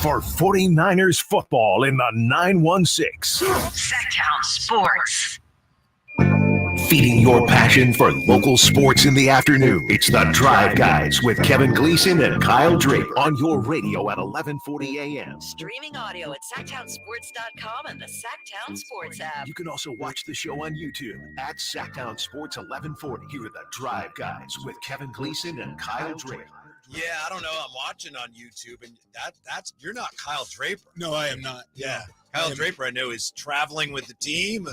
for 49ers football in the 916. Sactown Sports. Feeding your passion for local sports in the afternoon. It's the Drive Guys with Kevin Gleason and Kyle Drake on your radio at 1140 a.m. Streaming audio at SactownSports.com and the Sactown Sports app. You can also watch the show on YouTube at Sactown Sports 1140. Here are the Drive Guys with Kevin Gleason and Kyle Drake. Yeah, I don't know. I'm watching on YouTube, and that's you're not Kyle Draper. No, I am not. Yeah, Kyle Draper, I know, is traveling with the team.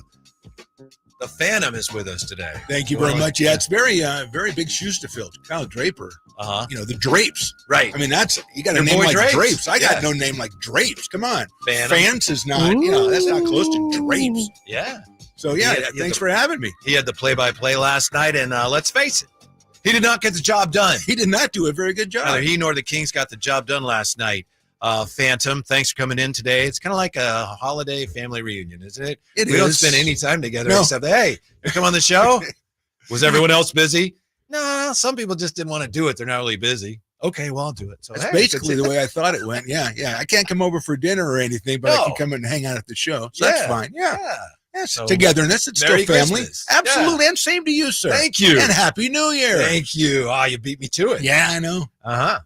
The Phantom is with us today. Thank you very much. Yeah, it's very big shoes to fill. Kyle Draper. Uh-huh. The Drapes. Right. I mean, you got a Your name boy like Drapes. Drapes. I got no name like Drapes. Come on. Phantom. Fans is not, that's not close to Drapes. Yeah. So, thanks for having me. He had the play-by-play last night, and let's face it, he did not get the job done. He did not do a very good job. Neither he nor the Kings got the job done last night. Phantom, thanks for coming in today. It's kind of like a holiday family reunion, isn't it? We don't spend any time together except, hey, you come on the show? Was everyone else busy? No, some people just didn't want to do it. They're not really busy. Okay, well, I'll do it. So that's basically the way I thought it went. Yeah. I can't come over for dinner or anything, but I can come in and hang out at the show. So that's fine. Yeah. Yes, so, togetherness. It's still family. Christmas. Absolutely. Yeah. And same to you, sir. Thank you. And Happy New Year. Thank you. You beat me to it. Yeah, I know. Uh-huh.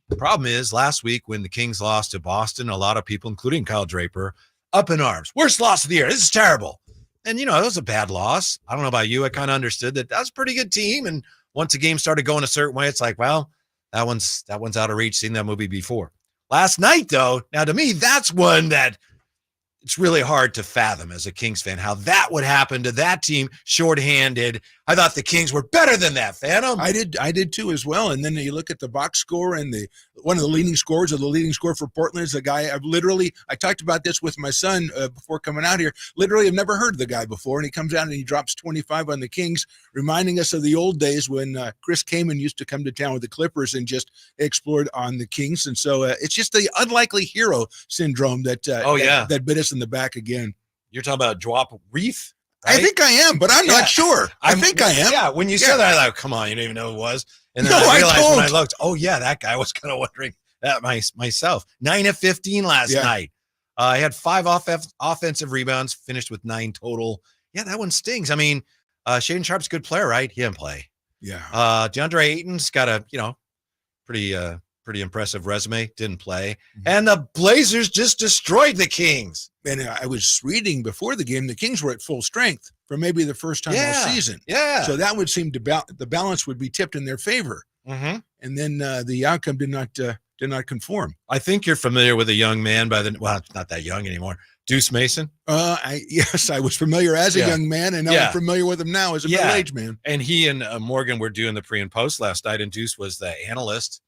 The problem is, last week when the Kings lost to Boston, a lot of people, including Kyle Draper, up in arms. Worst loss of the year. This is terrible. And, it was a bad loss. I don't know about you. I kind of understood that was a pretty good team. And once the game started going a certain way, it's like, well, that one's out of reach. Seen that movie before. Last night, though, now to me, that's one that it's really hard to fathom as a Kings fan how that would happen to that team shorthanded. I thought the Kings were better than that, Phantom. I did too as well. And then you look at the box score, and one of the leading scorers, or the leading scorer for Portland, is a guy I talked about this with my son before coming out here. Literally, I've never heard of the guy before, and he comes out and he drops 25 on the Kings, reminding us of the old days when Chris Kaman used to come to town with the Clippers and just explored on the Kings. And so it's just the unlikely hero syndrome that bit us in the back again. You're talking about drop Reef? Right? I think I am, but I'm not sure. I think I am. Yeah, when you said that, I thought, come on, you didn't even know who it was. And then I realized when I looked, that guy. I was kind of wondering that myself. 9 of 15 last night. I had 5 offensive rebounds, finished with 9 total. Yeah, that one stings. I mean, Shaedon Sharpe's a good player, right? He didn't play. Yeah. DeAndre Ayton's got a, pretty impressive resume, didn't play. And the Blazers just destroyed the Kings. And I was reading before the game, the Kings were at full strength for maybe the first time all season. Yeah. So that would seem the balance would be tipped in their favor. Mm-hmm. And then the outcome did not conform. I think you're familiar with a young man it's not that young anymore, Deuce Mason. Yes, I was familiar as a young man, and now I'm familiar with him now as a middle-aged man. And he and Morgan were doing the pre and post last night, and Deuce was the analyst.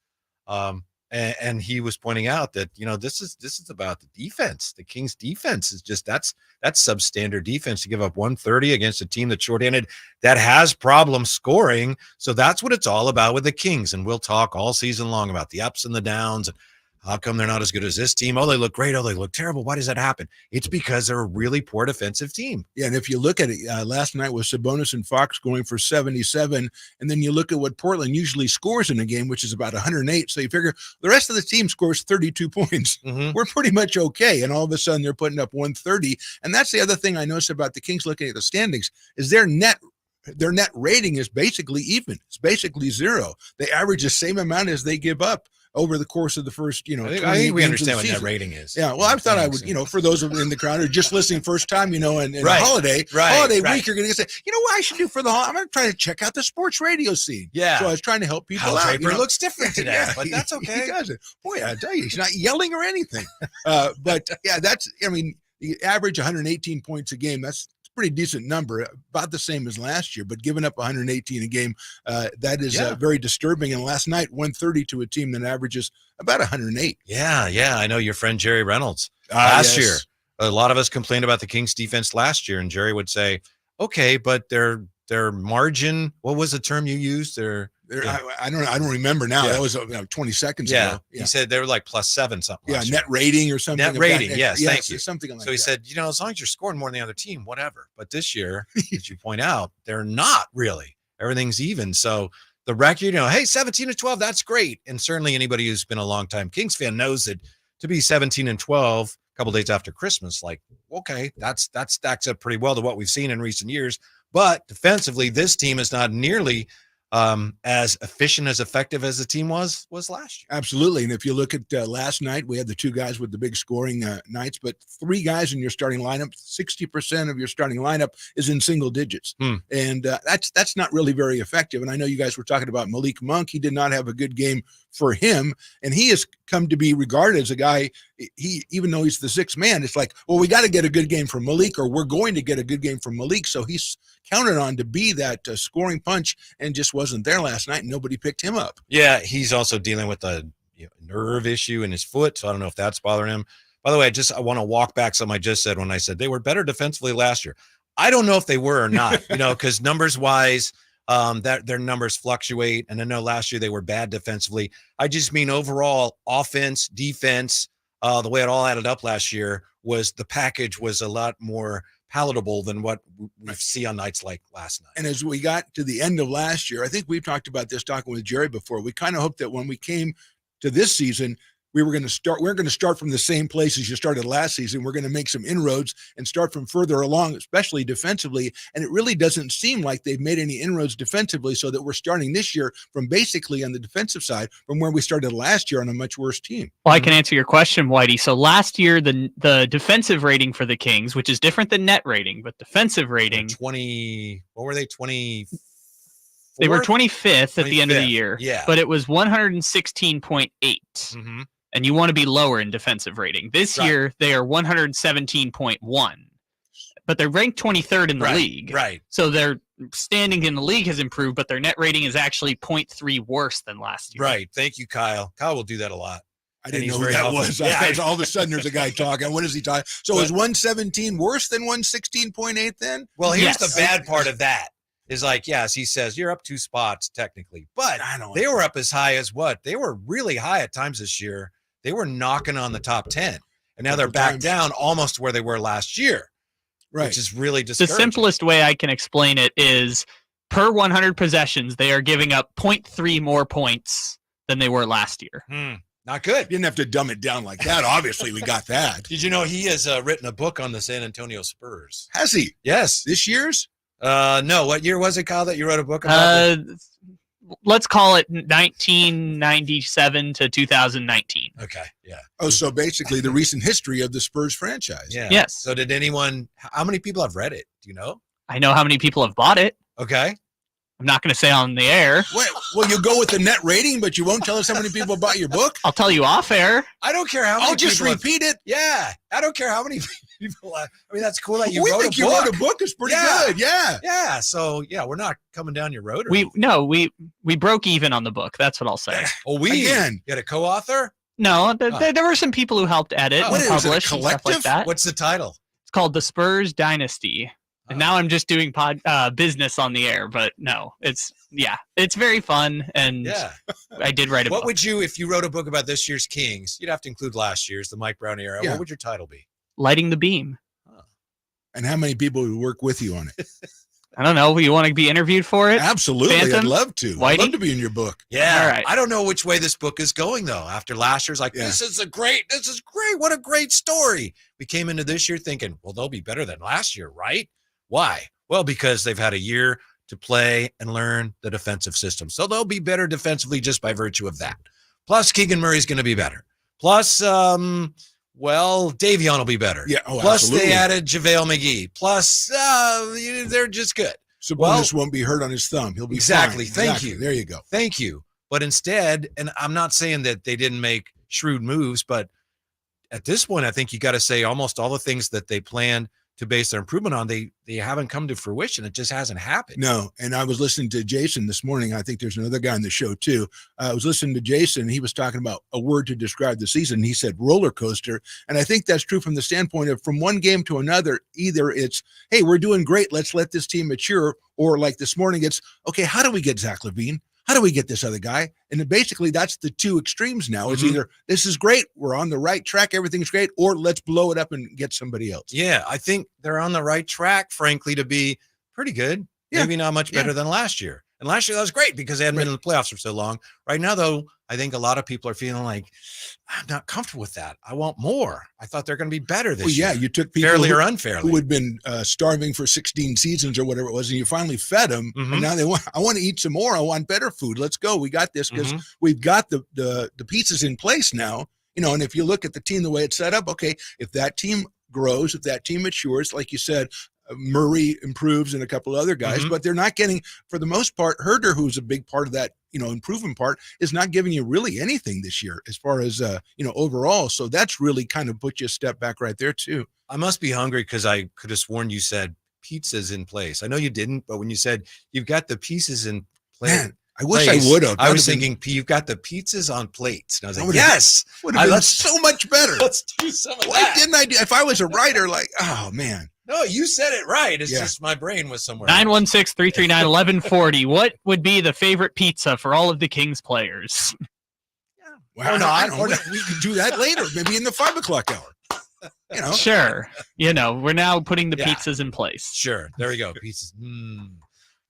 And he was pointing out that, this is about the defense. The Kings defense is just, that's substandard defense to give up 130 against a team that's shorthanded, that has problems scoring. So that's what it's all about with the Kings. And we'll talk all season long about the ups and the downs. And how come they're not as good as this team? Oh, they look great. Oh, they look terrible. Why does that happen? It's because they're a really poor defensive team. Yeah, and if you look at it, last night was Sabonis and Fox going for 77, and then you look at what Portland usually scores in a game, which is about 108. So you figure the rest of the team scores 32 points. Mm-hmm. We're pretty much okay, and all of a sudden they're putting up 130. And that's the other thing I noticed about the Kings looking at the standings is their net rating is basically even. It's basically 0. They average the same amount as they give up over the course of the first, I think we understand what that rating is. Yeah, well, I thought I would, for those in the crowd who are just listening first time, and the holiday week, you're going to say, what I should do for the holiday? I'm going to try to check out the sports radio scene. Yeah. So I was trying to help people out. Draper looks different today, but that's okay. He does. Boy, I tell you, he's not yelling or anything. But yeah, the average 118 points a game, that's pretty decent number, about the same as last year, but giving up 118 a game, that is very disturbing. And last night, 130 to a team that averages about 108. Yeah. I know your friend Jerry Reynolds last year. A lot of us complained about the Kings defense last year, and Jerry would say, okay, but their margin, what was the term you used? I don't remember now. That was 20 seconds ago. He said they were like +7 something. Yeah, net rating or something. Net rating, yes, thank you. Something like that. So he said, as long as you're scoring more than the other team, whatever. But this year, as you point out, they're not really. Everything's even. So the record, hey, 17-12, that's great. And certainly anybody who's been a longtime Kings fan knows that to be 17-12 a couple days after Christmas, like, okay, that stacks up pretty well to what we've seen in recent years. But defensively, this team is not nearly as efficient, as effective as the team was last year. Absolutely. And if you look at last night, we had the 2 guys with the big scoring nights, but 3 guys in your starting lineup, 60% of your starting lineup is in single digits. And that's not really very effective. And I know you guys were talking about Malik Monk. He did not have a good game for him. And he has come to be regarded as a guy, even though he's the 6th man, it's like, well, we got to get a good game from Malik, or we're going to get a good game from Malik. So he's counted on to be that scoring punch, and just wasn't there last night, and nobody picked him up. Yeah, he's also dealing with a nerve issue in his foot, so I don't know if that's bothering him. By the way, I want to walk back something I just said when I said they were better defensively last year. I don't know if they were or not, because numbers-wise, that their numbers fluctuate, and I know last year they were bad defensively. I just mean overall offense, defense, the way it all added up last year was the package was a lot more palatable than what we see on nights like last night. And as we got to the end of last year, I think we've talked about this talking with Jerry before. We kind of hoped that when we came to this season, we're going to start from the same place as you started last season. We're going to make some inroads and start from further along, especially defensively. And it really doesn't seem like they've made any inroads defensively, so that we're starting this year from basically on the defensive side from where we started last year on a much worse team. Well, I can answer your question, Whitey. So last year, the defensive rating for the Kings, which is different than net rating, but defensive rating. 20, what were they? 20. They were 25th at the end of the year. Yeah. But it was 116.8. Mm-hmm. And you want to be lower in defensive rating. This year, they are 117.1. But they're ranked 23rd in the league. Right. So their standing in the league has improved, but their net rating is actually 0.3 worse than last year. Right. Thank you, Kyle. Kyle will do that a lot. I didn't know who that was. Yeah. All of a sudden, there's a guy talking. What is he talking? So is 117 worse than 116.8 then? Well, here's the bad part of that. Is like, yes, he says, you're up 2 spots technically. But they were up as high as what? They were really high at times this year. They were knocking on the top 10. And now they're back down almost where they were last year. Right. Which is really discouraging. The simplest way I can explain it is per 100 possessions, they are giving up 0.3 more points than they were last year. Not good. You didn't have to dumb it down like that. Obviously, we got that. Did you know he has written a book on the San Antonio Spurs? Has he? Yes. This year's? No. What year was it, Kyle, that you wrote a book about? Let's call it 1997 to 2019. Okay. Yeah. Oh, so basically the recent history of the Spurs franchise. Yeah. Yes. So how many people have read it? Do you know? I know how many people have bought it. Okay. I'm not going to say on the air. Wait, well, you go with the net rating, but you won't tell us how many people bought your book? I'll tell you off air. I don't care how many I'll just repeat it. Yeah. I don't care how many people. I mean, that's cool that you wrote a book. We think you wrote a book is pretty good. Yeah. Yeah. So, yeah, we're not coming down your road. We broke even on the book. That's what I'll say. You had a co-author? No, there were some people who helped edit and publish and stuff like that. What's the title? It's called The Spurs Dynasty. And now I'm just doing business on the air, but no, it's very fun. And I did write a book. What would you, if you wrote a book about this year's Kings, you'd have to include last year's, the Mike Brown era. What would your title be? Lighting the Beam. And how many people would work with you on it? I don't know. You want to be interviewed for it? Absolutely. Phantom? I'd love to. Whitey? I'd love to be in your book. Yeah. All right. I don't know which way this book is going, though. After last year's, this is great. What a great story. We came into this year thinking, well, they'll be better than last year, right? Why? Well, because they've had a year to play and learn the defensive system. So they'll be better defensively just by virtue of that. Plus, Keegan Murray's going to be better. Plus, Davion will be better. Yeah. Plus, absolutely. they added JaVale McGee. Plus, they're just good. Sabonis won't be hurt on his thumb. He'll be exactly. fine. Thank you. There you go. Thank you. But instead, and I'm not saying that they didn't make shrewd moves, but at this point, I think you got to say almost all the things that they planned to base their improvement on, they haven't come to fruition. It just hasn't happened. No. And I was listening to Jason this morning. I think there's another guy on the show too. I was listening to Jason. He was talking about a word to describe the season. He said roller coaster. And I think that's true from the standpoint of from one game to another, either it's, hey, we're doing great. Let's let this team mature. Or like this morning, it's, okay, how do we get Zach LaVine? How do we get this other guy? And basically that's the two extremes now. It's either this is great, we're on the right track, everything's great, or let's blow it up and get somebody else. Yeah, I think they're on the right track, frankly, to be pretty good. Yeah. Maybe not much better than last year. And last year that was great because they hadn't been in the playoffs for so long. Right now, though, I think a lot of people are feeling like, I'm not comfortable with that. I want more. I thought they're going to be better this year. Yeah, you took people fairly or unfairly who had been starving for 16 seasons or whatever it was, and you finally fed them, and now I want to eat some more. I want better food. Let's go. We got this because we've got the pieces in place now. And if you look at the team, the way it's set up, okay, if that team grows, if that team matures, like you said, Murray improves and a couple other guys, but they're not getting, for the most part, Herder, who's a big part of that, improvement part, is not giving you really anything this year as far as, overall. So that's really kind of put you a step back right there too. I must be hungry because I could have sworn you said pizza's in place. I know you didn't, but when you said you've got the pieces in place. Man, I wish I would have. I was thinking you've got the pizzas on plates. And I was like, yes. Would have been so much better. Let's do some of that. Why didn't I do? If I was a writer, like, oh, man. No, you said it right. It's just my brain was somewhere. 916-339-1140. What would be the favorite pizza for all of the Kings players? Well, we could do that later, maybe in the 5 o'clock hour. Sure. We're now putting the pizzas in place. Sure. There we go. Pizzas.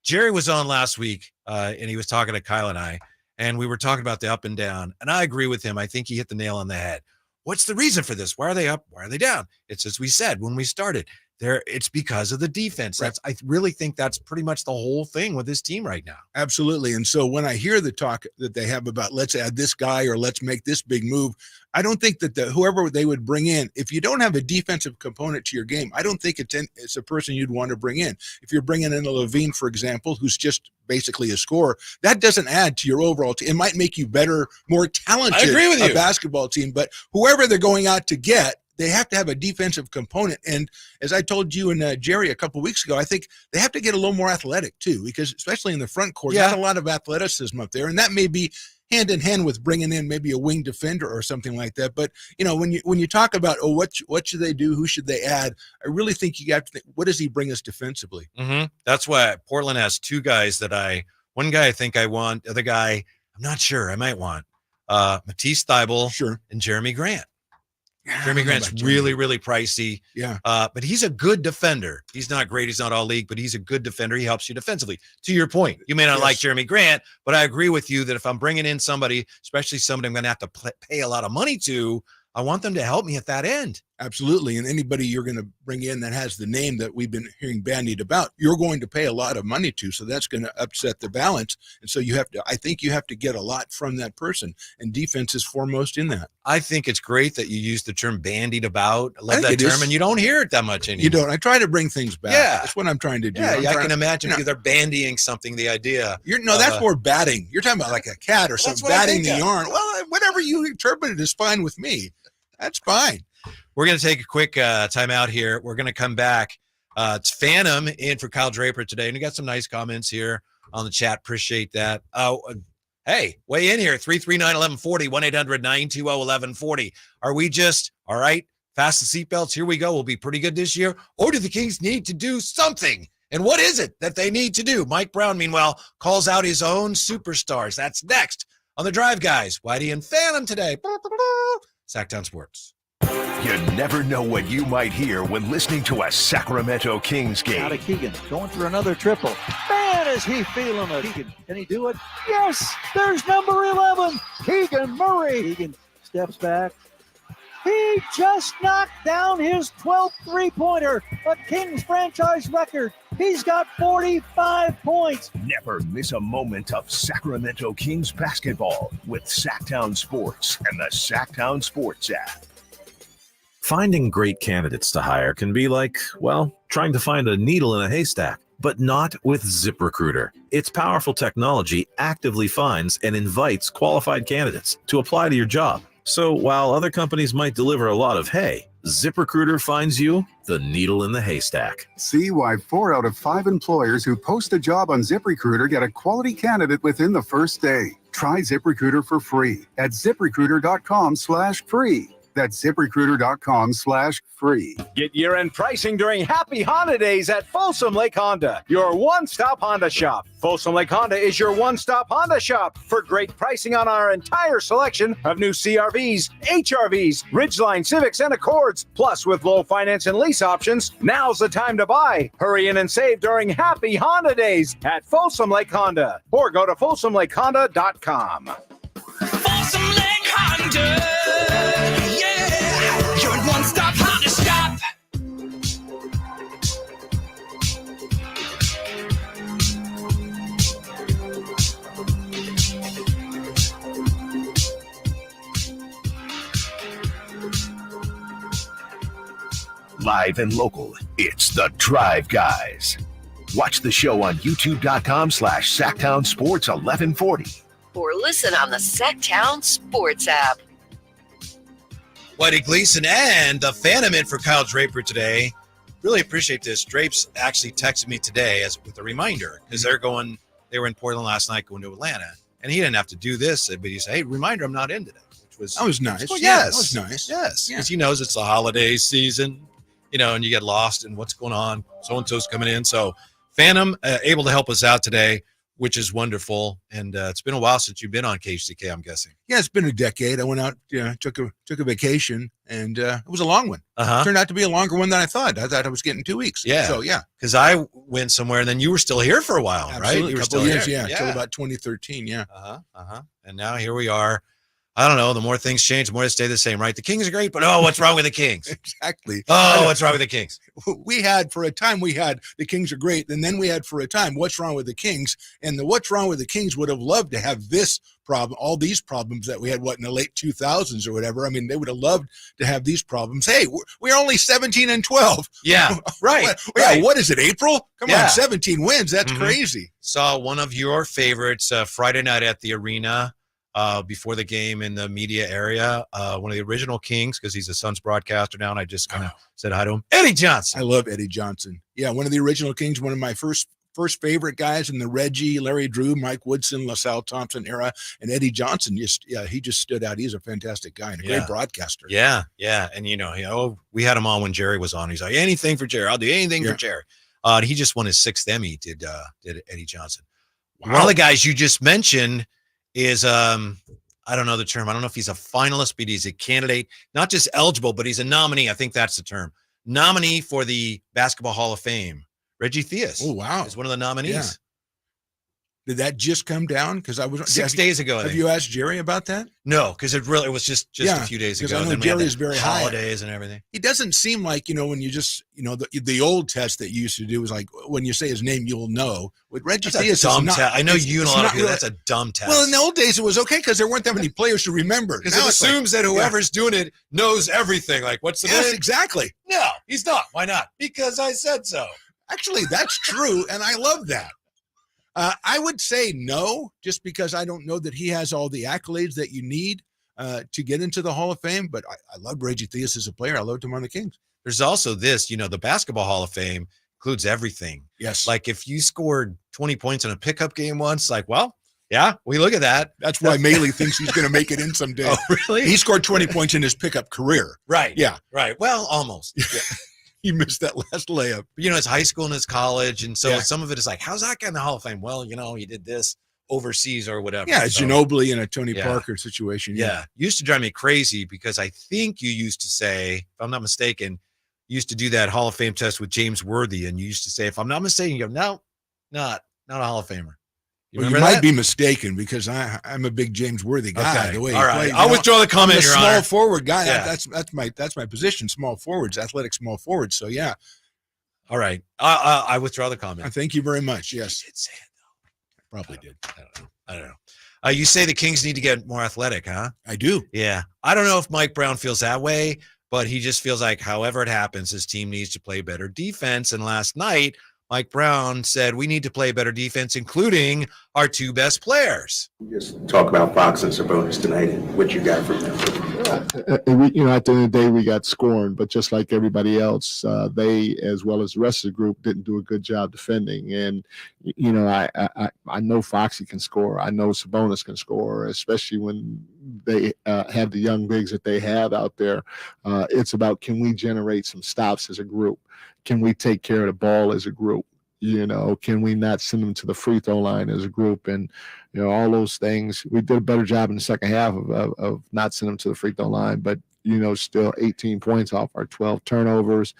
Jerry was on last week, and he was talking to Kyle and I, and we were talking about the up and down. And I agree with him. I think he hit the nail on the head. What's the reason for this? Why are they up? Why are they down? It's as we said when we started. It's because of the defense. Right. I really think that's pretty much the whole thing with this team right now. Absolutely. And so when I hear the talk that they have about let's add this guy or let's make this big move, I don't think that whoever they would bring in, if you don't have a defensive component to your game, I don't think it's a person you'd want to bring in. If you're bringing in a Levine, for example, who's just basically a scorer, that doesn't add to your overall team. It might make you better, more talented I agree with you. basketball team, but whoever they're going out to get, they have to have a defensive component. And as I told you and Jerry a couple of weeks ago, I think they have to get a little more athletic too, because especially in the front court, not a lot of athleticism up there. And that may be hand in hand with bringing in maybe a wing defender or something like that. But, when you talk about, what should they do? Who should they add? I really think you have to think, what does he bring us defensively? That's why Portland has two guys one guy I think I want, the other guy, I'm not sure I might want, Matisse Thybulle and Jeremy Grant. Jeremy Grant's really, really pricey. Yeah. But he's a good defender. He's not great. He's not all league, but he's a good defender. He helps you defensively. To your point, you may not like Jeremy Grant, but I agree with you that if I'm bringing in somebody, especially somebody I'm going to have to pay a lot of money to, I want them to help me at that end. Absolutely. And anybody you're going to bring in that has the name that we've been hearing bandied about, you're going to pay a lot of money to. So that's going to upset the balance. And so I think you have to get a lot from that person, and defense is foremost in that. I think it's great that you use the term bandied about. I love that term, and you don't hear it that much anymore. You don't. I try to bring things back. Yeah. That's what I'm trying to do. Yeah, I can imagine they're bandying something, the idea. That's more batting. You're talking about like a cat or something, batting the yarn. Well, whatever you interpret it is fine with me. That's fine. We're going to take a quick timeout here. We're going to come back. It's Phantom in for Kyle Draper today. And we got some nice comments here on the chat. Appreciate that. Hey, weigh in here. 339-1140, 1-800-920-1140. Are we just, all right, fasten seatbelts, here we go, we'll be pretty good this year? Or do the Kings need to do something? And what is it that they need to do? Mike Brown, meanwhile, calls out his own superstars. That's next on The Drive Guys. Whitey and Phantom today. Sactown Sports. You never know what you might hear when listening to a Sacramento Kings game. Out of Keegan, going for another triple. Man, is he feeling it. Keegan, can he do it? Yes, there's number 11, Keegan Murray. Keegan steps back. He just knocked down his 12th three-pointer, a Kings franchise record. He's got 45 points. Never miss a moment of Sacramento Kings basketball with Sactown Sports and the Sactown Sports app. Finding great candidates to hire can be like, well, trying to find a needle in a haystack, but not with ZipRecruiter. Its powerful technology actively finds and invites qualified candidates to apply to your job. So while other companies might deliver a lot of hay, ZipRecruiter finds you the needle in the haystack. See why 4 out of 5 employers who post a job on ZipRecruiter get a quality candidate within the first day. Try ZipRecruiter for free at ZipRecruiter.com/free. That's ZipRecruiter.com/free. Get year-end pricing during Happy Holidays at Folsom Lake Honda, your one-stop Honda shop. Folsom Lake Honda is your one-stop Honda shop for great pricing on our entire selection of new CRVs, HRVs, Ridgeline Civics, and Accords. Plus, with low finance and lease options, now's the time to buy. Hurry in and save during Happy Honda Days at Folsom Lake Honda, or go to FolsomLakeHonda.com. Live and local, it's the Drive Guys. Watch the show on youtube.com/Sactown Sports 1140. Or listen on the Sactown Sports app. Whitey Gleason and the Phantom in for Kyle Draper today. Really appreciate this. Drapes actually texted me today with a reminder because they were in Portland last night going to Atlanta. And he didn't have to do this, but he said, hey, reminder, I'm not in today. That was nice. Well, yes. That was nice. Yes. Because he knows it's the holiday season, and you get lost in what's going on. So-and-so's coming in. So Phantom able to help us out today, which is wonderful. And it's been a while since you've been on KHTK, I'm guessing. Yeah, it's been a decade. I went out, took a vacation, and it was a long one. Uh-huh. Turned out to be a longer one than I thought. I thought I was getting 2 weeks. Yeah. So, yeah. Because I went somewhere, and then you were still here for a while, Absolutely. right? You were couple still years, here. yeah, until about 2013, yeah. And now here we are. I don't know. The more things change, the more they stay the same, right? The Kings are great, but what's wrong with the Kings? Exactly. What's wrong with the Kings? For a time, the Kings are great. And then we had for a time, what's wrong with the Kings? And the what's wrong with the Kings would have loved to have this problem, all these problems that we had, in the late 2000s or whatever. I mean, they would have loved to have these problems. Hey, we're only 17-12. Yeah, right. What is it, April? Come on, 17 wins. That's crazy. Saw one of your favorites Friday night at the arena. Before the game in the media area, one of the original Kings, because he's a Suns broadcaster now, and I just kind of said hi to him. Eddie Johnson. I love Eddie Johnson. Yeah, one of the original Kings, one of my first favorite guys in the Reggie, Larry Drew, Mike Woodson, LaSalle Thompson era, and Eddie Johnson. He just stood out. He's a fantastic guy and a great broadcaster. Yeah. And we had him on when Jerry was on. He's like, anything for Jerry. I'll do anything for Jerry. He just won his 6th Emmy. Did Eddie Johnson? Wow. One of the guys you just mentioned is I don't know the term. I don't know if he's a finalist, but he's a candidate, not just eligible, but he's a nominee. I think that's the term. Nominee for the Basketball Hall of Fame. Reggie Theus. Oh, wow. Is one of the nominees. Yeah. Did that just come down? Because I was 6 days ago. Have you asked Jerry about that? No, because it was just a few days ago. I know then Jerry is very high. Holidays and everything. He doesn't seem like, when you just, the old test that you used to do was like, when you say his name, you'll know. With Reggie Theus, I know you and a lot of people, that's a dumb test. Well, in the old days, it was okay because there weren't that many players to remember. Because it assumes that whoever's doing it knows everything. Like, what's the name? Yes, exactly. No, he's not. Why not? Because I said so. Actually, that's true, and I love that. I would say no, just because I don't know that he has all the accolades that you need to get into the Hall of Fame. But I love Reggie Theus as a player. I loved him on the Kings. There's also this, the Basketball Hall of Fame includes everything. Yes. Like if you scored 20 points in a pickup game once, like, well, yeah, we look at that. That's why Maley thinks he's going to make it in someday. Oh, really? He scored 20 points in his pickup career. Right. Yeah. Right. Well, almost. Yeah. He missed that last layup. But, it's high school and it's college. And so some of it is like, how's that guy in the Hall of Fame? Well, he did this overseas or whatever. Yeah, it's Ginobili and a Tony Parker situation. Yeah. Used to drive me crazy because I think you used to say, if I'm not mistaken, you used to do that Hall of Fame test with James Worthy. And you used to say, if I'm not mistaken, you go, no, not a Hall of Famer. You might be mistaken because I'm a big James Worthy guy. Okay. The way all right. I'll withdraw the comment. I'm a Your small Honor. forward guy. Yeah. That's my position. Small forwards, athletic small forwards. So yeah. All right. I withdraw the comment. Thank you very much. Yes. You did say it though. Probably did. I don't know. You say the Kings need to get more athletic, huh? I do. Yeah. I don't know if Mike Brown feels that way, but he just feels like however it happens, his team needs to play better defense. And last night, Mike Brown said we need to play better defense, including our 2 best players. Just talk about Fox and Sabonis tonight and what you got from them. At the end of the day, we got scoring, but just like everybody else, they, as well as the rest of the group, didn't do a good job defending. And, I know Foxy can score. I know Sabonis can score, especially when they have the young bigs that they have out there. It's about, can we generate some stops as a group? Can we take care of the ball as a group? Can we not send them to the free throw line as a group? And, all those things. We did a better job in the second half of not sending them to the free throw line, but, still 18 points off our 12 turnovers.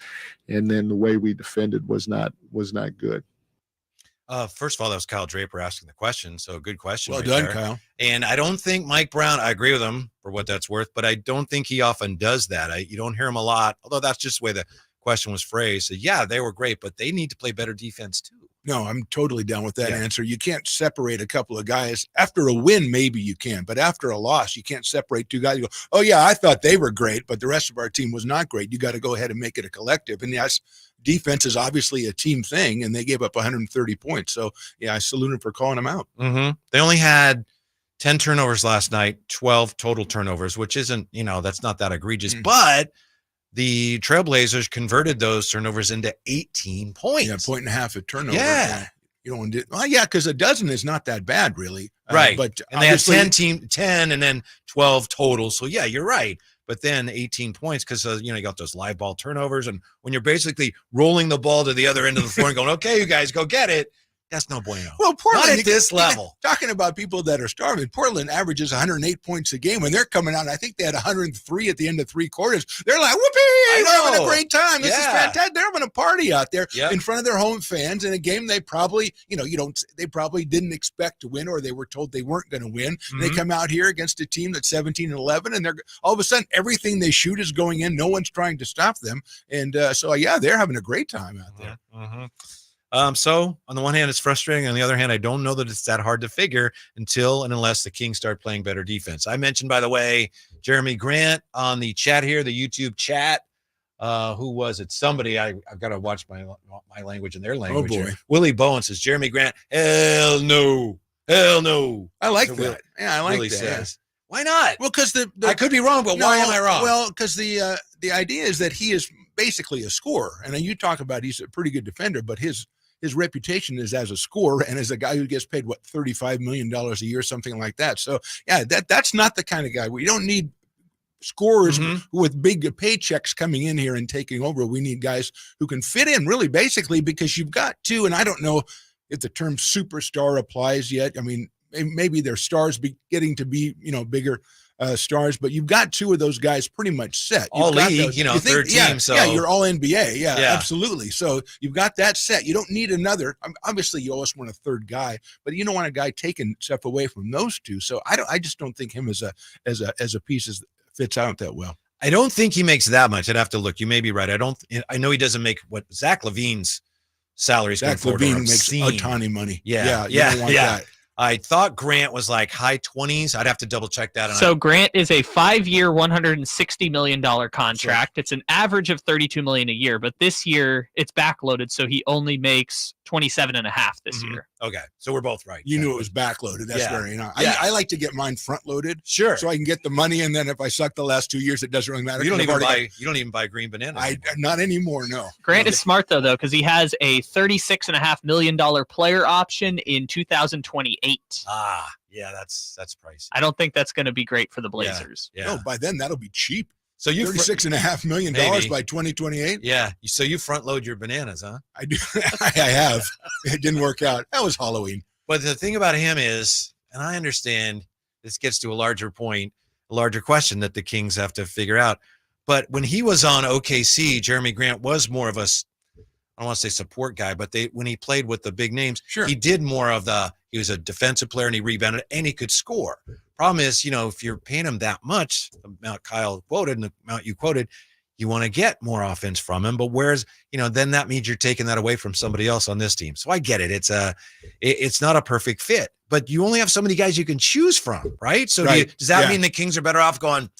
And then the way we defended was not good. First of all, that was Kyle Draper asking the question. So good question. Well done, Kyle. And I don't think Mike Brown, I agree with him for what that's worth, but I don't think he often does that. You don't hear him a lot, although that's just the way the question was phrased. So yeah, they were great, but they need to play better defense too. No, I'm totally down with that answer. You can't separate a couple of guys. After a win, maybe you can, but after a loss, you can't separate two guys. You go, oh, yeah, I thought they were great, but the rest of our team was not great. You got to go ahead and make it a collective. And yes, defense is obviously a team thing, and they gave up 130 points. So, yeah, I salute them for calling them out. They only had 10 turnovers last night, 12 total turnovers, which isn't, that's not that egregious, but the Trailblazers converted those turnovers into 18 points. Yeah, point and a half a turnover. Yeah. You don't want to do, well, yeah, because a dozen is not that bad, really. Right. But and they had 10 and then 12 total. So, yeah, you're right. But then 18 points because, you got those live ball turnovers. And when you're basically rolling the ball to the other end of the floor and going, okay, you guys go get it. That's no bueno. Well, Portland, not at this level. Talking about people that are starving, Portland averages 108 points a game. When they're coming out, I think they had 103 at the end of 3 quarters. They're like, whoopee, we're having a great time. This is fantastic. They're having a party out there in front of their home fans in a game they probably, they probably didn't expect to win, or they were told they weren't going to win. They come out here against a team that's 17-11, and they're all of a sudden everything they shoot is going in. No one's trying to stop them. And they're having a great time out there. So on the one hand, it's frustrating. On the other hand, I don't know that it's that hard to figure until and unless the Kings start playing better defense. I mentioned, by the way, Jeremy Grant on the chat here, the YouTube chat. Who was it? Somebody. I've got to watch my language and their language. Oh boy. Here. Willie Bowen says Jeremy Grant. Hell no. I like that. Will, I like Willie that. says. Why not? Well, because I could be wrong, but why am I wrong? Well, because the idea is that he is basically a scorer, and you talk about he's a pretty good defender, but his reputation is as a scorer and as a guy who gets paid $35 million a year, something like that. So yeah, that's not the kind of guy. We don't need scorers with big paychecks coming in here and taking over. We need guys who can fit in really basically, because you've got two, and I don't know if the term superstar applies yet. I mean, maybe they're stars getting to be, bigger stars, but you've got two of those guys pretty much set. All league, third team. Yeah, you're all NBA. Yeah, absolutely. So you've got that set. You don't need another. Obviously, you always want a third guy, but you don't want a guy taking stuff away from those two. So I just don't think him as a piece fits out that well. I don't think he makes that much. I'd have to look. You may be right. I know he doesn't make what Zach LaVine's salary is. Zach LaVine makes a ton of money. Yeah. That. I thought Grant was like high 20s. I'd have to double check that. So Grant is a 5-year, $160 million contract. It's an average of $32 million a year, but this year it's backloaded, so he only makes 27.5 this year. Okay, so we're both right. You knew it was backloaded. That's very nice. I like to get mine front loaded, sure, so I can get the money, and then if I suck the last 2 years, it doesn't really matter. You don't even buy green bananas. Not anymore. No. Grant is smart though, because he has a $36.5 million player option in 2028. Yeah, that's pricey. I don't think that's going to be great for the Blazers. Yeah. No, by then that'll be cheap. So you $36.5 million by 2028. Yeah. So you front load your bananas, huh? I do. I have. It didn't work out. That was Halloween. But the thing about him is, and I understand this gets to a larger point, a larger question that the Kings have to figure out. But when he was on OKC, Jeremy Grant was more of a, I don't want to say support guy, but when he played with the big names, he did more of he was a defensive player and he rebounded and he could score. Problem is, if you're paying him that much, the amount Kyle quoted and the amount you quoted, you want to get more offense from him. But whereas, then that means you're taking that away from somebody else on this team. So I get it. It's not a perfect fit, but you only have so many guys you can choose from, right? So does that mean the Kings are better off going,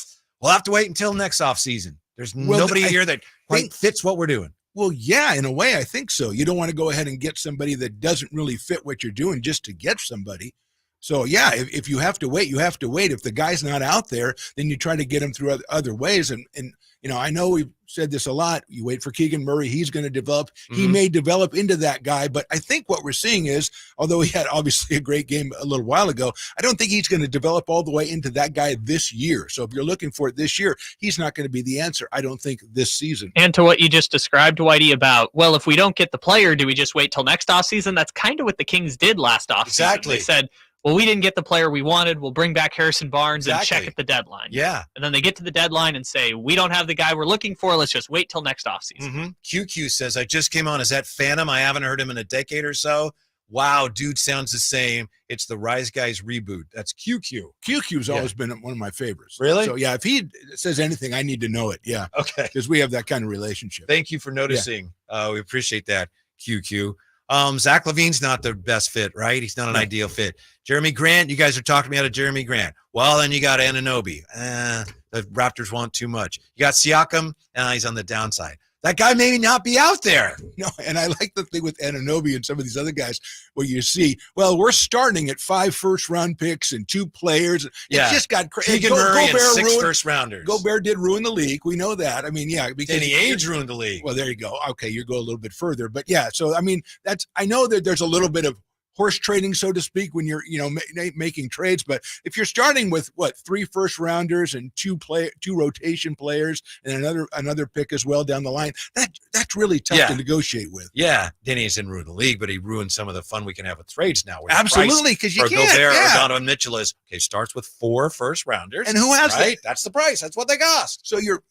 we'll have to wait until next offseason? There's nobody here that quite fits what we're doing. Well, yeah, in a way, I think so. You don't want to go ahead and get somebody that doesn't really fit what you're doing just to get somebody. So, yeah, if you have to wait, you have to wait. If the guy's not out there, then you try to get him through other ways. And I know we've said this a lot. You wait for Keegan Murray. He's going to develop. He may develop into that guy. But I think what we're seeing is, although he had obviously a great game a little while ago, I don't think he's going to develop all the way into that guy this year. So if you're looking for it this year, he's not going to be the answer, I don't think, this season. And to what you just described, Whitey, about, well, if we don't get the player, do we just wait till next offseason? That's kind of what the Kings did last offseason. Exactly. They said, well, we didn't get the player we wanted. We'll bring back Harrison Barnes and check at the deadline. Yeah. And then they get to the deadline and say, we don't have the guy we're looking for. Let's just wait till next offseason. QQ says, I just came on. Is that Phantom? I haven't heard him in a decade or so. Wow, dude sounds the same. It's the Rise Guys reboot. That's QQ. QQ's always been one of my favorites. Really? So, yeah, if he says anything, I need to know it. Yeah. Okay. Because we have that kind of relationship. Thank you for noticing. We appreciate that, QQ. Zach LaVine's not the best fit, right? He's not an ideal fit. Jeremy Grant, you guys are talking me out of Jeremy Grant. Well, then you got Anunoby. The Raptors want too much. You got Siakam, he's on the downside. That guy may not be out there. No, and I like the thing with Anunoby and some of these other guys where you see, well, we're starting at 5 first-round picks and 2 players. Yeah. It's just got crazy. Keegan Murray and 6 first-rounders. Gobert did ruin the league. We know that. I mean, yeah. Because and age ruined the league. Well, there you go. Okay, you go a little bit further. But, yeah, so, I mean, I know that there's a little bit of horse trading, so to speak, when you're, making trades. But if you're starting with 3 first-rounders and 2 rotation players and another pick as well down the line, that's really tough to negotiate with. Yeah, Denny didn't ruin the league, but he ruined some of the fun we can have with trades now. Absolutely, because you can't. Gobert or Donovan Mitchell starts with 4 first-rounders. And who has that? That's the price. That's what they cost. So you're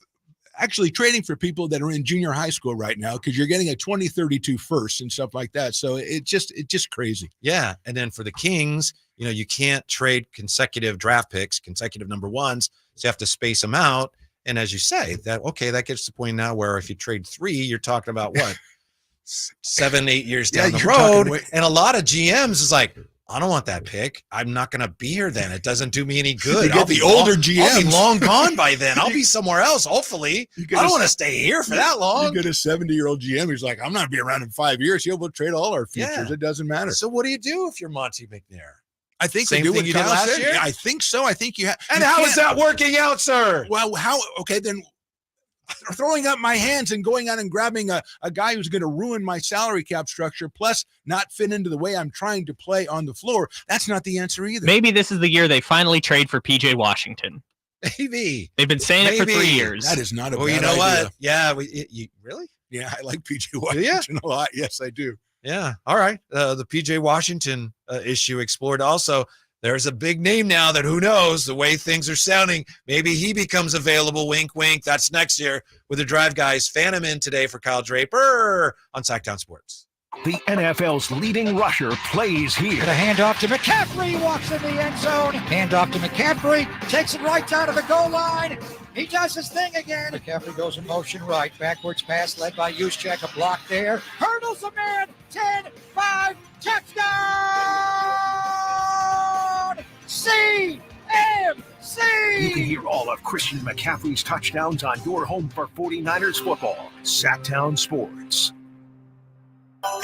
actually trading for people that are in junior high school right now because you're getting a 2032 first and stuff like that. So it's just crazy. Yeah. And then for the Kings, you can't trade consecutive draft picks, consecutive number ones. So you have to space them out. And as you say, that gets to the point now where if you trade 3, you're talking about what? 7-8 years down the road. And a lot of GMs is like, I don't want that pick. I'm not going to be here then. It doesn't do me any good. I'll be older GMs. I'll be long gone by then. I'll be somewhere else, hopefully. I don't want to stay here for that long. You get a 70-year-old GM who's like, I'm not going to be around in 5 years. He'll trade all our futures. Yeah. It doesn't matter. So what do you do if you're Monty McNair? I think Same they do thing what you did Kyle last said. year? Yeah, I think so. I think you have. And how is that working out, sir? Well, okay, then throwing up my hands and going out and grabbing a guy who's going to ruin my salary cap structure plus not fit into the way I'm trying to play on the floor. That's not the answer either. Maybe this is the year they finally trade for PJ Washington. Maybe. They've been saying it for 3 years. That is not a bad you know idea. What? Yeah. You really? Yeah, I like PJ Washington a lot. Yes, I do. Yeah. All right. The PJ Washington issue explored also. There's a big name now that who knows the way things are sounding. Maybe he becomes available. Wink, wink. That's next year with the Drive Guys. Fan him in today for Kyle Draper on Sactown Sports. The NFL's leading rusher plays here. A handoff to McCaffrey, walks in the end zone. Handoff to McCaffrey, takes it right down to the goal line. He does his thing again. McCaffrey goes in motion right. Backwards pass led by Juszczyk. A block there. Hurdles a man. 10-5. Touchdown! CMC! You can hear all of Christian McCaffrey's touchdowns on your home for 49ers football. Sactown Sports.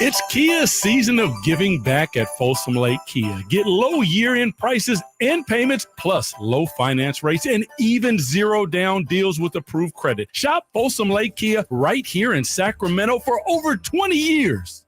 It's Kia's season of giving back at Folsom Lake Kia. Get low year-end prices and payments, plus low finance rates and even zero down deals with approved credit. Shop Folsom Lake Kia right here in Sacramento for over 20 years.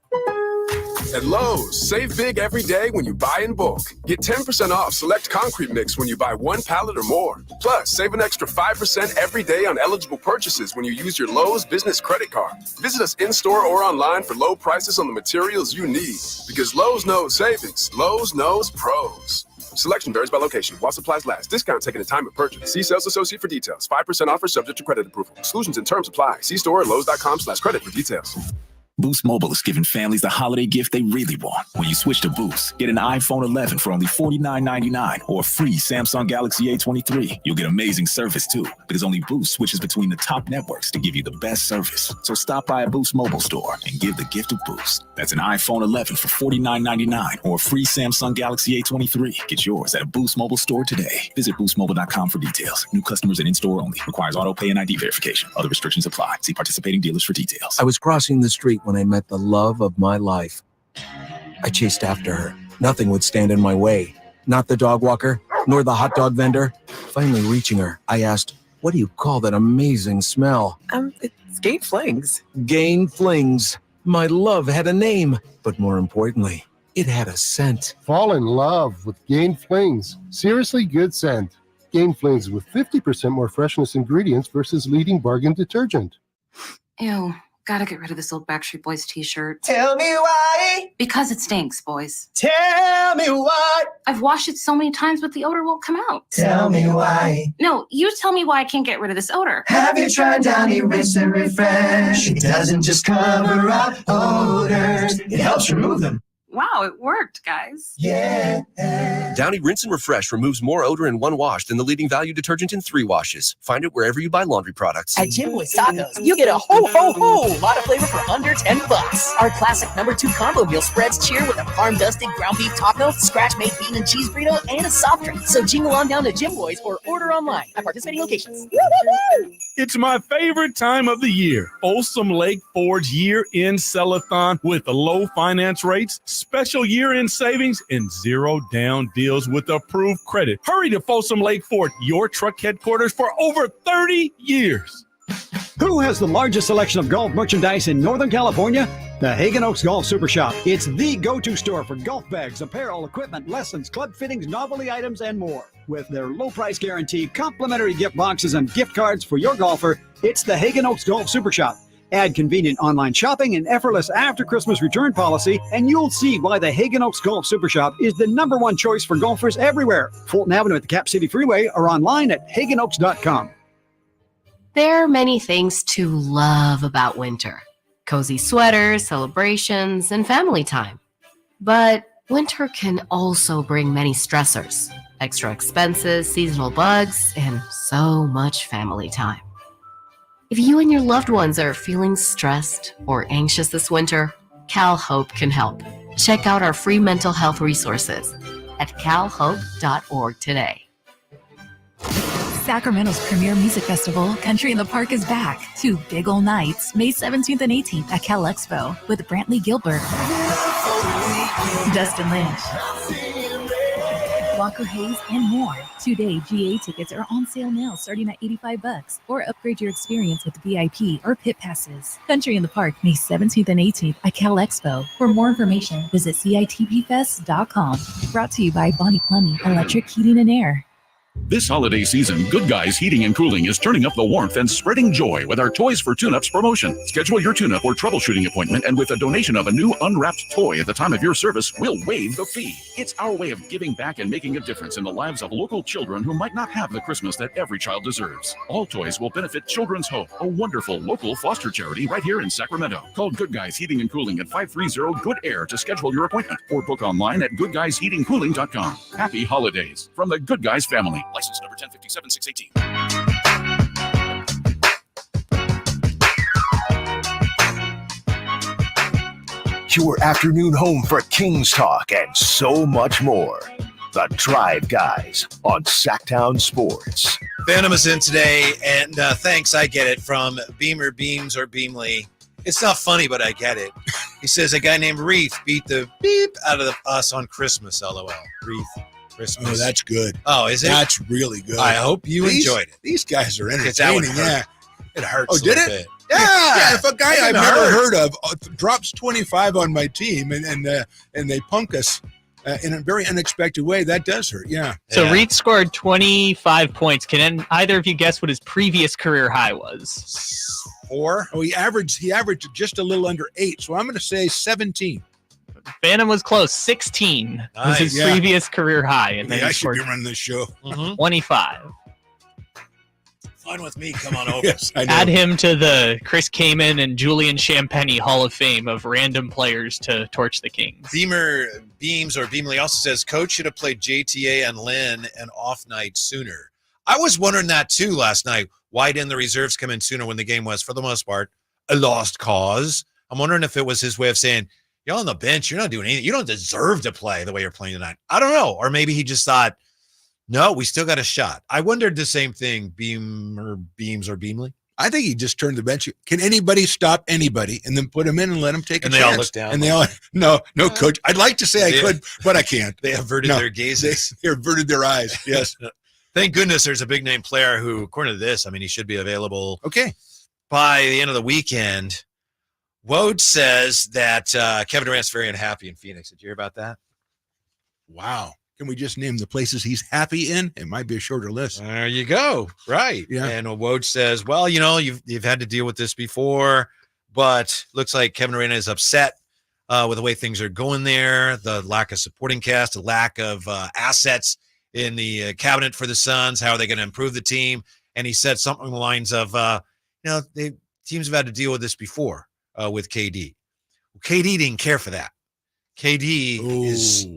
At Lowe's, save big every day when you buy in bulk. Get 10% off select concrete mix when you buy 1 pallet or more. Plus, save an extra 5% every day on eligible purchases when you use your Lowe's business credit card. Visit us in-store or online for low prices on the materials you need. Because Lowe's knows savings. Lowe's knows pros. Selection varies by location. While supplies last. Discount taken at time of purchase. See sales associate for details. 5% offer subject to credit approval. Exclusions and terms apply. See store at lowes.com/credit for details. Boost Mobile is giving families the holiday gift they really want. When you switch to Boost, get an iPhone 11 for only $49.99 or a free Samsung Galaxy A23. You'll get amazing service too, because only Boost switches between the top networks to give you the best service. So stop by a Boost Mobile store and give the gift of Boost. That's an iPhone 11 for $49.99 or a free Samsung Galaxy A23. Get yours at a Boost Mobile store today. Visit boostmobile.com for details. New customers and in-store only. Requires auto pay and ID verification. Other restrictions apply. See participating dealers for details. I was crossing the street when I met the love of my life. I chased after her. Nothing would stand in my way. Not the dog walker, nor the hot dog vendor. Finally reaching her, I asked, "What do you call that amazing smell?" It's Gain Flings. Gain Flings. My love had a name, but more importantly, it had a scent. Fall in love with Gain Flings. Seriously good scent. Gain Flings with 50% more freshness ingredients versus leading bargain detergent. Ew. Gotta get rid of this old Backstreet Boys t-shirt. Tell me why. Because it stinks, boys. Tell me why. I've washed it so many times, but the odor won't come out. Tell me why. No, you tell me why I can't get rid of this odor. Have you tried Downy Rinse and Refresh? It doesn't just cover up odors. It helps remove them. Wow, it worked, guys. Yeah. Downy Rinse and Refresh removes more odor in one wash than the leading value detergent in 3 washes. Find it wherever you buy laundry products. At Jim Boy's Tacos, you get a ho lot of flavor for under $10. Our classic #2 combo meal spreads cheer with a farm-dusted ground beef taco, scratch-made bean and cheese burrito, and a soft drink. So jingle on down to Jim Boy's or order online at participating locations. It's my favorite time of the year. Folsom Lake Ford's year-end sell-a-thon with low finance rates, special year-end savings, and 0 down deals with approved credit. Hurry to Folsom Lake Ford, your truck headquarters for over 30 years. Who has the largest selection of golf merchandise in Northern California? The Hagen Oaks Golf Super Shop. It's the go-to store for golf bags, apparel, equipment, lessons, club fittings, novelty items, and more. With their low price guarantee, complimentary gift boxes, and gift cards for your golfer, it's the Hagen Oaks Golf Super Shop. Add convenient online shopping and effortless after-Christmas return policy, and you'll see why the Hagen Oaks Golf Super Shop is the #1 choice for golfers everywhere. Fulton Avenue at the Cap City Freeway or online at hagenoaks.com. There are many things to love about winter. Cozy sweaters, celebrations, and family time. But winter can also bring many stressors, extra expenses, seasonal bugs, and so much family time. If you and your loved ones are feeling stressed or anxious this winter, Cal Hope can help. Check out our free mental health resources at calhope.org today. Sacramento's premier music festival, Country in the Park, is back. 2 big ol' nights, May 17th and 18th at Cal Expo with Brantley Gilbert, Dustin Lynch, Walker Hayes, and more. 2-day GA tickets are on sale now starting at $85, or upgrade your experience with VIP or pit passes. Country in the Park, May 17th and 18th at Cal Expo. For more information, visit CITPfest.com. Brought to you by Bonnie Plumbing, Electric Heating and Air. This holiday season, Good Guys Heating and Cooling is turning up the warmth and spreading joy with our Toys for Tune-Ups promotion. Schedule your tune-up or troubleshooting appointment, and with a donation of a new unwrapped toy at the time of your service, we'll waive the fee. It's our way of giving back and making a difference in the lives of local children who might not have the Christmas that every child deserves. All toys will benefit Children's Hope, a wonderful local foster charity right here in Sacramento. Call Good Guys Heating and Cooling at 530-GOOD-AIR to schedule your appointment, or book online at goodguysheatingcooling.com. Happy holidays from the Good Guys family. License number 1057-618. Your afternoon home for Kings Talk and so much more. The Drive Guys on Sactown Sports. Phantom is in today, and thanks, I get it, from Beamer, Beams, or Beamley. It's not funny, but I get it. He says a guy named Reef beat the beep out of us on Christmas, LOL. Reef. Christmas. Oh, that's good. Oh, is it? That's really good. I hope you enjoyed it. These guys are That entertaining. would hurt. It hurts. Oh, did it? Bit. Yeah. If a guy I've never hurts. heard of drops 25 on my team and they punk us in a very unexpected way, that does hurt. Yeah. So Reed scored 25 points. Can either of you guess what his previous career high was? 4. Oh, he averaged just a little under 8. So I'm going to say 17. Phantom was close. 16 was his previous career high, and then I he should be scored running this show. 25. Fine with me. Come on over. Yes, I know. Add him to the Chris Kaman and Julian Champagny Hall of Fame of random players to torch the Kings. Beamer, Beams, or Beamley also says Coach should have played JTA and Lynn an off night sooner. I was wondering that too last night. Why didn't the reserves come in sooner when the game was, for the most part, a lost cause? I'm wondering if it was his way of saying, y'all on the bench, you're not doing anything. You don't deserve to play the way you're playing tonight. I don't know. Or maybe he just thought, no, we still got a shot. I wondered the same thing, Beams, or Beamley. I think he just turned the bench. Can anybody stop anybody and then put him in and let him take a chance? And they all look down. And they all, no, coach. I'd like to say I could, but I can't. They averted their gazes. They averted their eyes. Yes. Thank goodness there's a big name player who, according to this, I mean, he should be available by the end of the weekend. Woj says that Kevin Durant's very unhappy in Phoenix. Did you hear about that? Wow. Can we just name the places he's happy in? It might be a shorter list. There you go. Right. Yeah. And Woj says, well, you know, you've had to deal with this before, but looks like Kevin Durant is upset with the way things are going there, the lack of supporting cast, the lack of assets in the cabinet for the Suns. How are they going to improve the team? And he said something along the lines of, teams have had to deal with this before with KD. Well, KD didn't care for that. KD is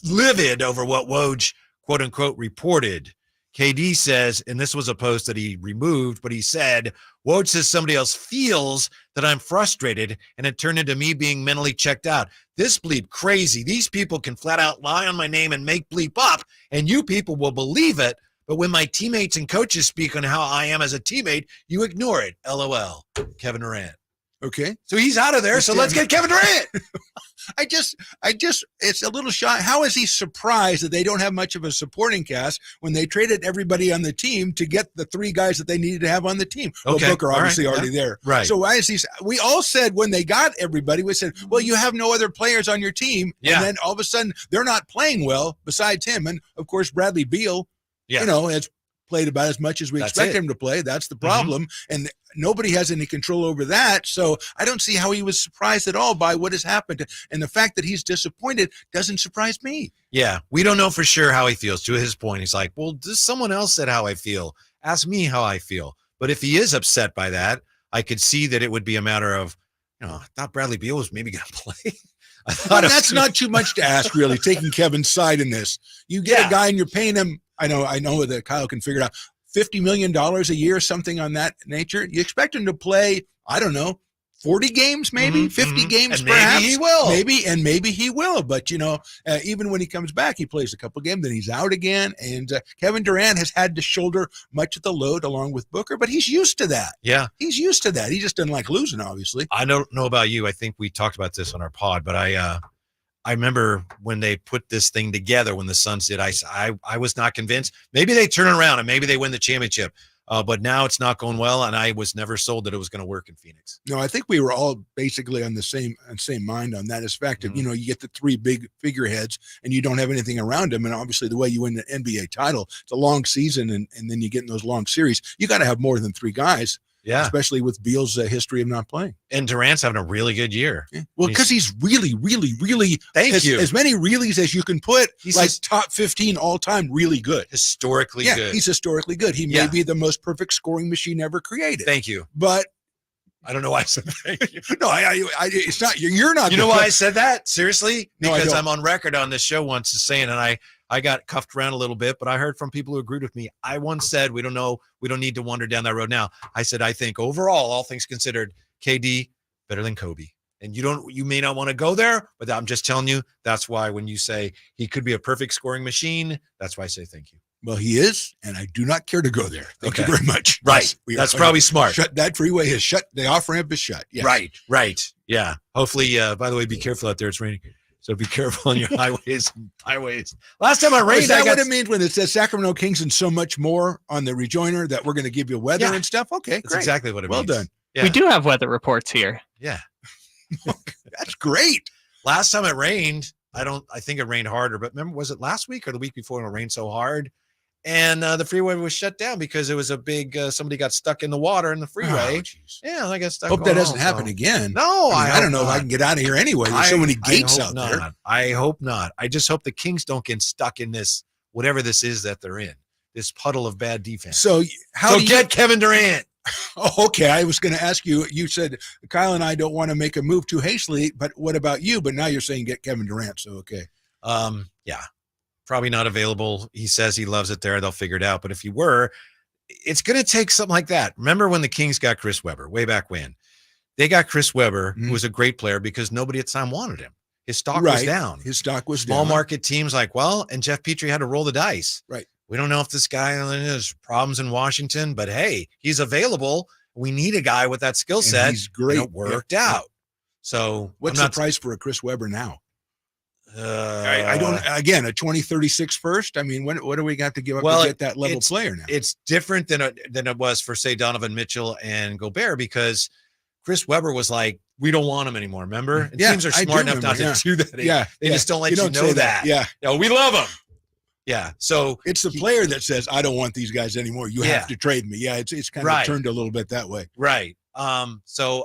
livid over what Woj, quote unquote, reported. KD says, and this was a post that he removed, but he said, Woj says somebody else feels that I'm frustrated, and it turned into me being mentally checked out. This bleep crazy. These people can flat out lie on my name and make bleep up, and you people will believe it. But when my teammates and coaches speak on how I am as a teammate, you ignore it. LOL. Kevin Durant. Okay. So he's out of there. So let's get Kevin Durant. I just, it's a little shy. How is he surprised that they don't have much of a supporting cast when they traded everybody on the team to get the 3 guys that they needed to have on the team? Okay. Well, Booker obviously All right. already there. Right. So why is he, we all said when they got everybody, we said, well, you have no other players on your team. Yeah. And then all of a sudden they're not playing well besides him. And of course, Bradley Beal, Yeah. you know, has played about as much as we That's expect it. him to play. That's the problem. And nobody has any control over that. So I don't see how he was surprised at all by what has happened. And the fact that he's disappointed doesn't surprise me. Yeah, we don't know for sure how he feels. To his point, he's like, well, just someone else said how I feel. Ask me how I feel. But if he is upset by that, I could see that it would be a matter of, you know, I thought Bradley Beal was maybe going to play. I thought Well, that's not too much to ask, really, taking Kevin's side in this. You get a guy and you're paying him, I know that Kyle can figure it out, $50 million a year, something on that nature. You expect him to play, I don't know, 40 games, maybe 50 games, And perhaps. maybe he will. Maybe he will. But, you know, even when he comes back, he plays a couple games, then he's out again. And Kevin Durant has had to shoulder much of the load along with Booker, but he's used to that. Yeah. He's used to that. He just doesn't like losing, obviously. I don't know about you. I think we talked about this on our pod, but I remember when they put this thing together, when the Suns did, I was not convinced. Maybe they turn around and maybe they win the championship. But now it's not going well, and I was never sold that it was going to work in Phoenix. No, I think we were all basically on the same mind on that aspect of, you know, you get the 3 big figureheads and you don't have anything around them. And obviously the way you win the NBA title, it's a long season, and then you get in those long series. You got to have more than 3 guys. Yeah. Especially with Beal's history of not playing. And Durant's having a really good year. Yeah. Well, because he's really, as many reallys as you can put, He's like just top 15 all time, really good. Historically good. He's historically good. He may be the most perfect scoring machine ever created. Thank you. But I don't know why I said thank you. no, it's not, you're not. You know why I said that? Seriously? No, I Because don't. I'm on record on this show once as saying, and I got cuffed around a little bit, but I heard from people who agreed with me. I once said, we don't need to wander down that road now. I said, I think overall, all things considered, KD better than Kobe. And you may not want to go there, but I'm just telling you, that's why when you say he could be a perfect scoring machine, that's why I say thank you. Well, he is, and I do not care to go there. Thank you very much. Right. Yes, That's probably smart. That freeway is shut. The off-ramp is shut. Yes. Right. Yeah. Hopefully, by the way, be careful out there. It's raining. So be careful on your highways. Last time I rained, Is that what it means when it says Sacramento Kings and so much more on the rejoiner that we're going to give you weather and stuff? Okay, That's great. exactly what it well means. done. Yeah. We do have weather reports here. Yeah. That's great. Last time it rained, I think it rained harder, but remember, was it last week or the week before when it rained so hard? And the freeway was shut down because it was a big, somebody got stuck in the water in the freeway. Yeah, I got stuck. Hope that doesn't happen again. No, I don't know if I can get out of here anyway. There's so many gates out there. I hope not. I just hope the Kings don't get stuck in this, whatever this is that they're in, this puddle of bad defense. So get Kevin Durant. Oh, okay. I was going to ask you, you said Kyle and I don't want to make a move too hastily, but what about you? But now you're saying get Kevin Durant. So, okay. Yeah. Probably not available. He says he loves it there. They'll figure it out. But if you were, it's going to take something like that. Remember when the Kings got Chris Webber way back when? They got Chris Webber, who was a great player because nobody at the time wanted him. His stock was down. His stock was Small down. market teams like, and Jeff Petrie had to roll the dice. Right. We don't know if this guy has problems in Washington, but hey, he's available. We need a guy with that skill set. And he's great. And it worked out. So what's the price for a Chris Webber now? I don't. Again, a 2036 first. I mean, what do we got to give up to get that level player now? It's different than it was for, say, Donovan Mitchell and Gobert, because Chris Webber was like, we don't want him anymore. Remember? And teams are smart enough not to do that. They just don't let you know that. Yeah. We love him. Yeah. So it's the player that says, I don't want these guys anymore. You have to trade me. Yeah. It's kind of turned a little bit that way. Right. So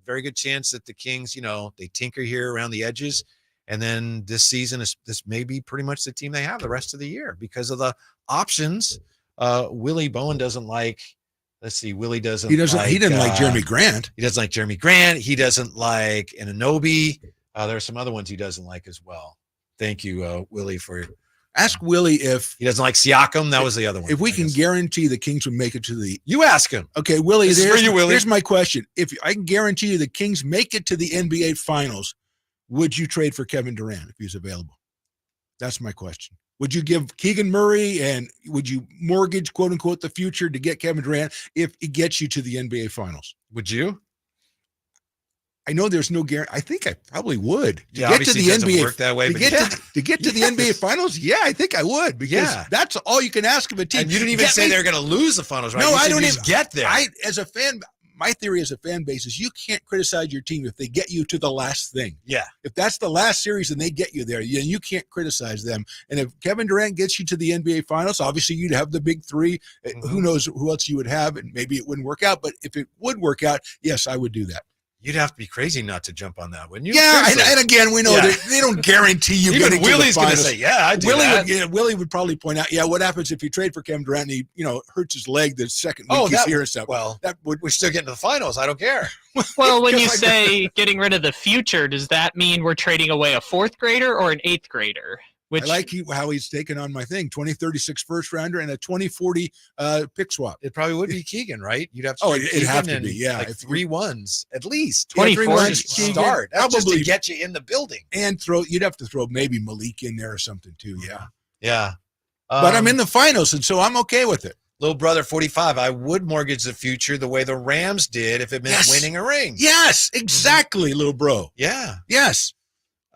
very good chance that the Kings, they tinker here around the edges. And then this season this may be pretty much the team they have the rest of the year because of the options. Willie Bowen doesn't like. Let's see. Willie doesn't. He doesn't like Jeremy Grant. He doesn't like Jeremy Grant. He doesn't like Anunoby. There are some other ones he doesn't like as well. Thank you, Willie, for Ask Willie if he doesn't like Siakam. That was the other one. If we can guarantee the Kings would make it to the. You ask him. Okay, Willie. This is for you, Willie. Here's my question: if I can guarantee you the Kings make it to the NBA Finals, would you trade for Kevin Durant if he's available? That's my question. Would you give Keegan Murray and would you mortgage, quote unquote, the future to get Kevin Durant if it gets you to the NBA Finals? Would you? I know there's no guarantee. I think I probably would. To Yeah, get obviously to the it doesn't NBA, work that way, to but get, yeah. to get to the NBA Finals, yeah, I think I would because that's all you can ask of a team. And you didn't even say they're going to lose the finals, right? No, You I said don't you even just get there. As a fan, my theory as a fan base is you can't criticize your team if they get you to the last thing. Yeah. If that's the last series and they get you there, you can't criticize them. And if Kevin Durant gets you to the NBA Finals, obviously you'd have the big three. Who knows who else you would have, and maybe it wouldn't work out. But if it would work out, yes, I would do that. You'd have to be crazy not to jump on that, wouldn't you? Yeah, and again, we know that they don't guarantee you Even getting Willie's to the going to finals. say, yeah, I do that. Willie would probably point out, what happens if you trade for Kevin Durant and he, hurts his leg the second week he's here and stuff. Well, that would we're still getting to the finals. I don't care. Well, when you say getting rid of the future, does that mean we're trading away a fourth grader or an eighth grader? I like how he's taken on my thing, 2036 first rounder and a 2040 pick swap. It probably would be Keegan, right? You'd have to. It'd have to be, yeah. Like 3 1s at least. 24 start. That's just to get you in the building. And you'd have to throw maybe Malik in there or something too. Yeah. Yeah. But I'm in the finals, and so I'm okay with it. Little brother 45, I would mortgage the future the way the Rams did if it meant winning a ring. Yes, exactly, little bro. Yeah. Yes.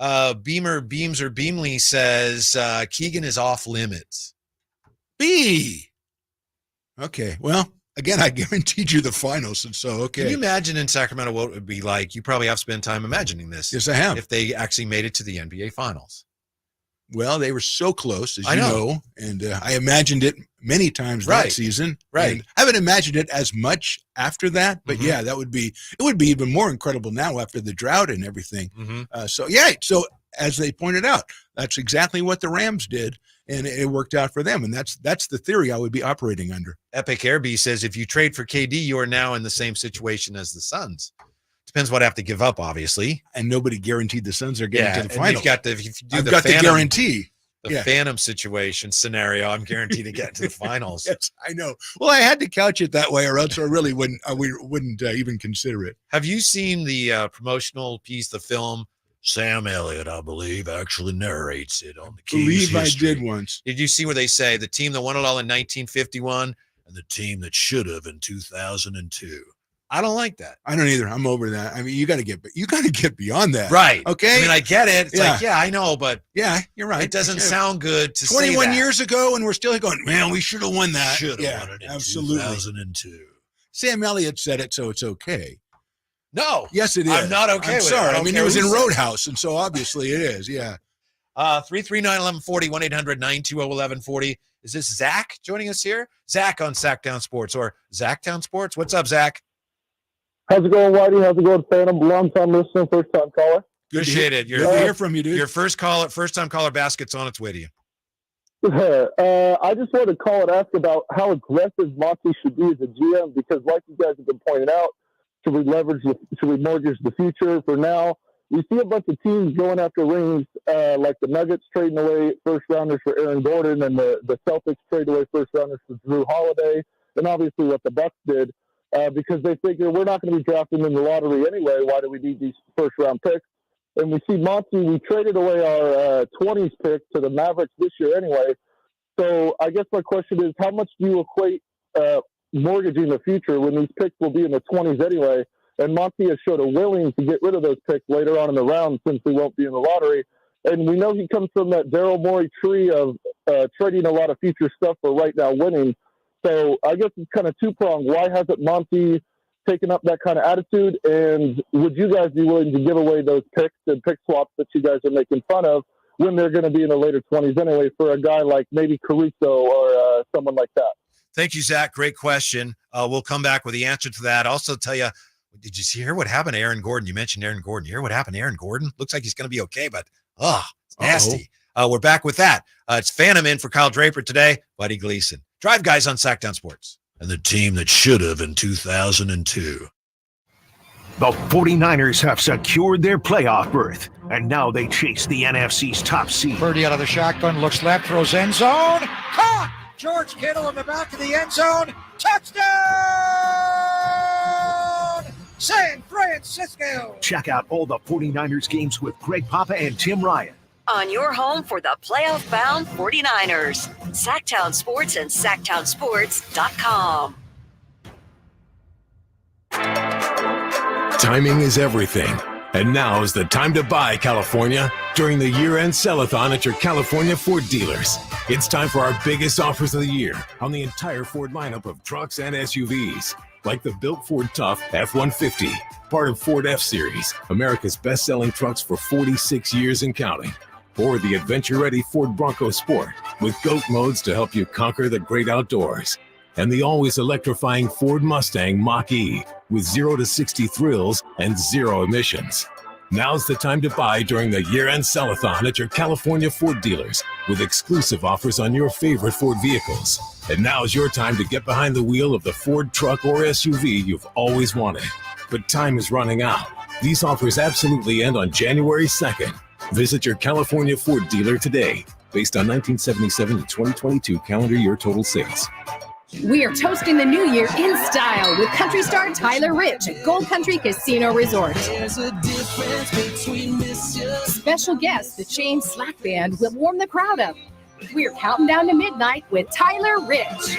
Beamley says Keegan is off limits. B. Okay. Well, again, I guaranteed you the finals, and so okay. Can you imagine in Sacramento what it would be like? You probably have spent time imagining this. Yes, I have. If they actually made it to the NBA Finals. Well, they were so close, as I you know. know, and I imagined it many times that season. Right. And I haven't imagined it as much after that, but yeah, it would be even more incredible now after the drought and everything. So as they pointed out, that's exactly what the Rams did, and it worked out for them. And that's the theory I would be operating under. Epic Airby says if you trade for KD, you are now in the same situation as the Suns. Depends what I have to give up, obviously. And nobody guaranteed the Suns are getting to the finals. If you do I've the got Phantom, the guarantee. The Phantom situation scenario, I'm guaranteed to get to the finals. Yes, I know. Well, I had to couch it that way, or else I really wouldn't. We wouldn't even consider it. Have you seen the promotional piece, the film? Sam Elliott, I believe, actually narrates it on the Kings history. I did once. Did you see where they say the team that won it all in 1951 and the team that should have in 2002? I don't like that. I don't either. I'm over that. I mean, you got to get beyond that. Right. Okay. I mean, I get it. It's like, I know, but yeah, you're right. It doesn't sound good to 21 say that. years ago, and we're still going, man, we should have won that. Should have won it in absolutely. 2002. Sam Elliott said it, so it's okay. No. Yes, it is. I'm not okay I'm with sorry. it. I mean, it was in Roadhouse, and so obviously it is. Yeah. 339-1140, 1-800-920-1140. Is this Zach joining us here? Zach on Sactown Sports or Zactown Sports. What's up, Zach? How's it going, Whitey? How's it going, Phantom? Long-time listener, first-time caller. Appreciate it. Good to hear from you, dude. Your first-time caller basket's on its way to you. I just wanted to call and ask about how aggressive Monty should be as a GM, because like you guys have been pointing out, should we mortgage the future for now? We see a bunch of teams going after rings, like the Nuggets trading away first-rounders for Aaron Gordon, and the Celtics trade away first-rounders for Drew Holiday, and obviously what the Bucks did. Because they figure we're not going to be drafting in the lottery anyway. Why do we need these first-round picks? And we see Monty, we traded away our 20s pick to the Mavericks this year anyway. So I guess my question is, how much do you equate mortgaging the future when these picks will be in the 20s anyway? And Monty has showed a willing to get rid of those picks later on in the round since we won't be in the lottery. And we know he comes from that Daryl Morey tree of trading a lot of future stuff for right now winning. So I guess it's kind of two-pronged. Why hasn't Monty taken up that kind of attitude? And would you guys be willing to give away those picks and pick swaps that you guys are making fun of when they're going to be in the later 20s anyway for a guy like maybe Caruso or someone like that? Thank you, Zach. Great question. We'll come back with the answer to that. Also tell you, did you hear what happened to Aaron Gordon? You mentioned Aaron Gordon. You hear what happened to Aaron Gordon? Looks like he's going to be okay, but it's nasty. We're back with that. It's Phantom in for Kyle Draper today. Buddy Gleason. Drive Guys on Sactown Sports. And the team that should have in 2002. The 49ers have secured their playoff berth, and now they chase the NFC's top seed. Purdy out of the shotgun, looks left, throws end zone. Caught! George Kittle in the back of the end zone. Touchdown! San Francisco! Check out all the 49ers games with Greg Papa and Tim Ryan on your home for the playoff-bound 49ers. Sactown Sports and SactownSports.com. Timing is everything. And now is the time to buy, California, during the year-end sell-a-thon at your California Ford dealers. It's time for our biggest offers of the year on the entire Ford lineup of trucks and SUVs, like the built Ford Tough F-150, part of Ford F-Series, America's best-selling trucks for 46 years and counting. Or the adventure-ready Ford Bronco Sport with GOAT modes to help you conquer the great outdoors. And the always electrifying Ford Mustang Mach-E with 0 to 60 thrills and 0 emissions. Now's the time to buy during the year-end sell-a-thon at your California Ford dealers with exclusive offers on your favorite Ford vehicles. And now's your time to get behind the wheel of the Ford truck or SUV you've always wanted. But time is running out. These offers absolutely end on January 2nd. Visit your California Ford dealer today, based on 1977 to 2022 calendar year total sales. We are toasting the new year in style with country star Tyler Rich at Gold Country Casino Resort. Special guest, the Chain Slack Band, will warm the crowd up. We are counting down to midnight with Tyler Rich.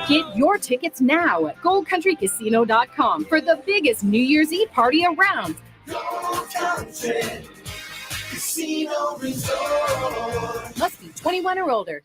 Get your tickets now at goldcountrycasino.com for the biggest New Year's Eve party around. Gold Country Casino Resort. Must be 21 or older.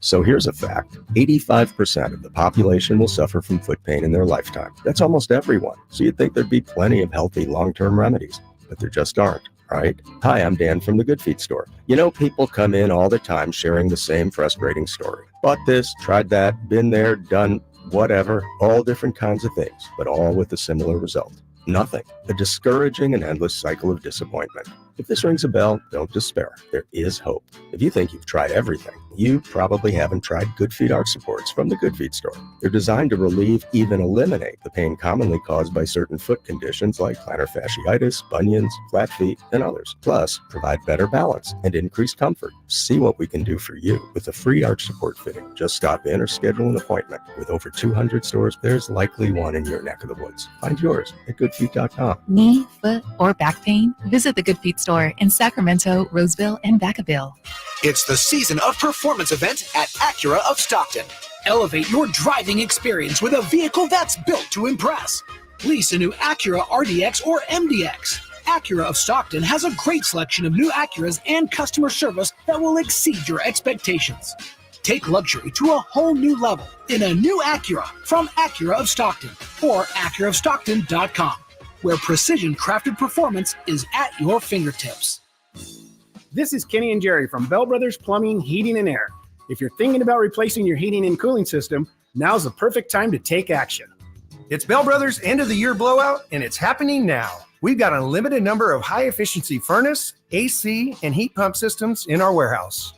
So here's a fact. 85% of the population will suffer from foot pain in their lifetime. That's almost everyone. So you'd think there'd be plenty of healthy long-term remedies, but there just aren't, right? Hi, I'm Dan from the Good Feet store. You know, people come in all the time sharing the same frustrating story. Bought this, tried that, been there, done whatever, all different kinds of things, but all with a similar result. Nothing. A discouraging and endless cycle of disappointment. If this rings a bell, don't despair. There is hope. If you think you've tried everything, you probably haven't tried Good Feet arch supports from the Good Feet store. They're designed to relieve, even eliminate, the pain commonly caused by certain foot conditions like plantar fasciitis, bunions, flat feet, and others. Plus, provide better balance and increased comfort. See what we can do for you with a free arch support fitting. Just stop in or schedule an appointment. With over 200 stores, there's likely one in your neck of the woods. Find yours at goodfeet.com. Knee, foot, or back pain? Visit the Good Feet store in Sacramento, Roseville, and Vacaville. It's the season of performance event at Acura of Stockton. Elevate your driving experience with a vehicle that's built to impress. Lease a new Acura RDX or MDX. Acura of Stockton has a great selection of new Acuras and customer service that will exceed your expectations. Take luxury to a whole new level in a new Acura from Acura of Stockton or AcuraofStockton.com, where precision-crafted performance is at your fingertips. This is Kenny and Jerry from Bell Brothers Plumbing, Heating, and Air. If you're thinking about replacing your heating and cooling system, now's the perfect time to take action. It's Bell Brothers' end-of-the-year blowout, and it's happening now. We've got a limited number of high-efficiency furnace, AC, and heat pump systems in our warehouse.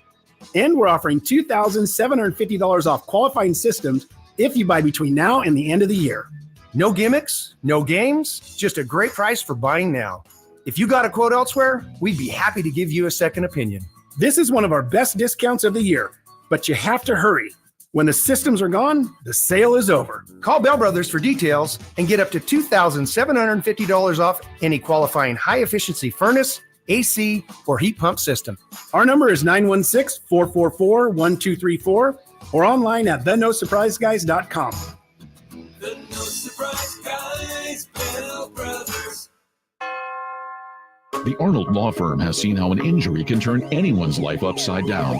And we're offering $2,750 off qualifying systems if you buy between now and the end of the year. No gimmicks, no games, just a great price for buying now. If you got a quote elsewhere, we'd be happy to give you a second opinion. This is one of our best discounts of the year, but you have to hurry. When the systems are gone, the sale is over. Call Bell Brothers for details and get up to $2,750 off any qualifying high-efficiency furnace, AC, or heat pump system. Our number is 916-444-1234 or online at thenosurpriseguys.com. The No Surprise Guys, Bell Brothers. The Arnold Law Firm has seen how an injury can turn anyone's life upside down.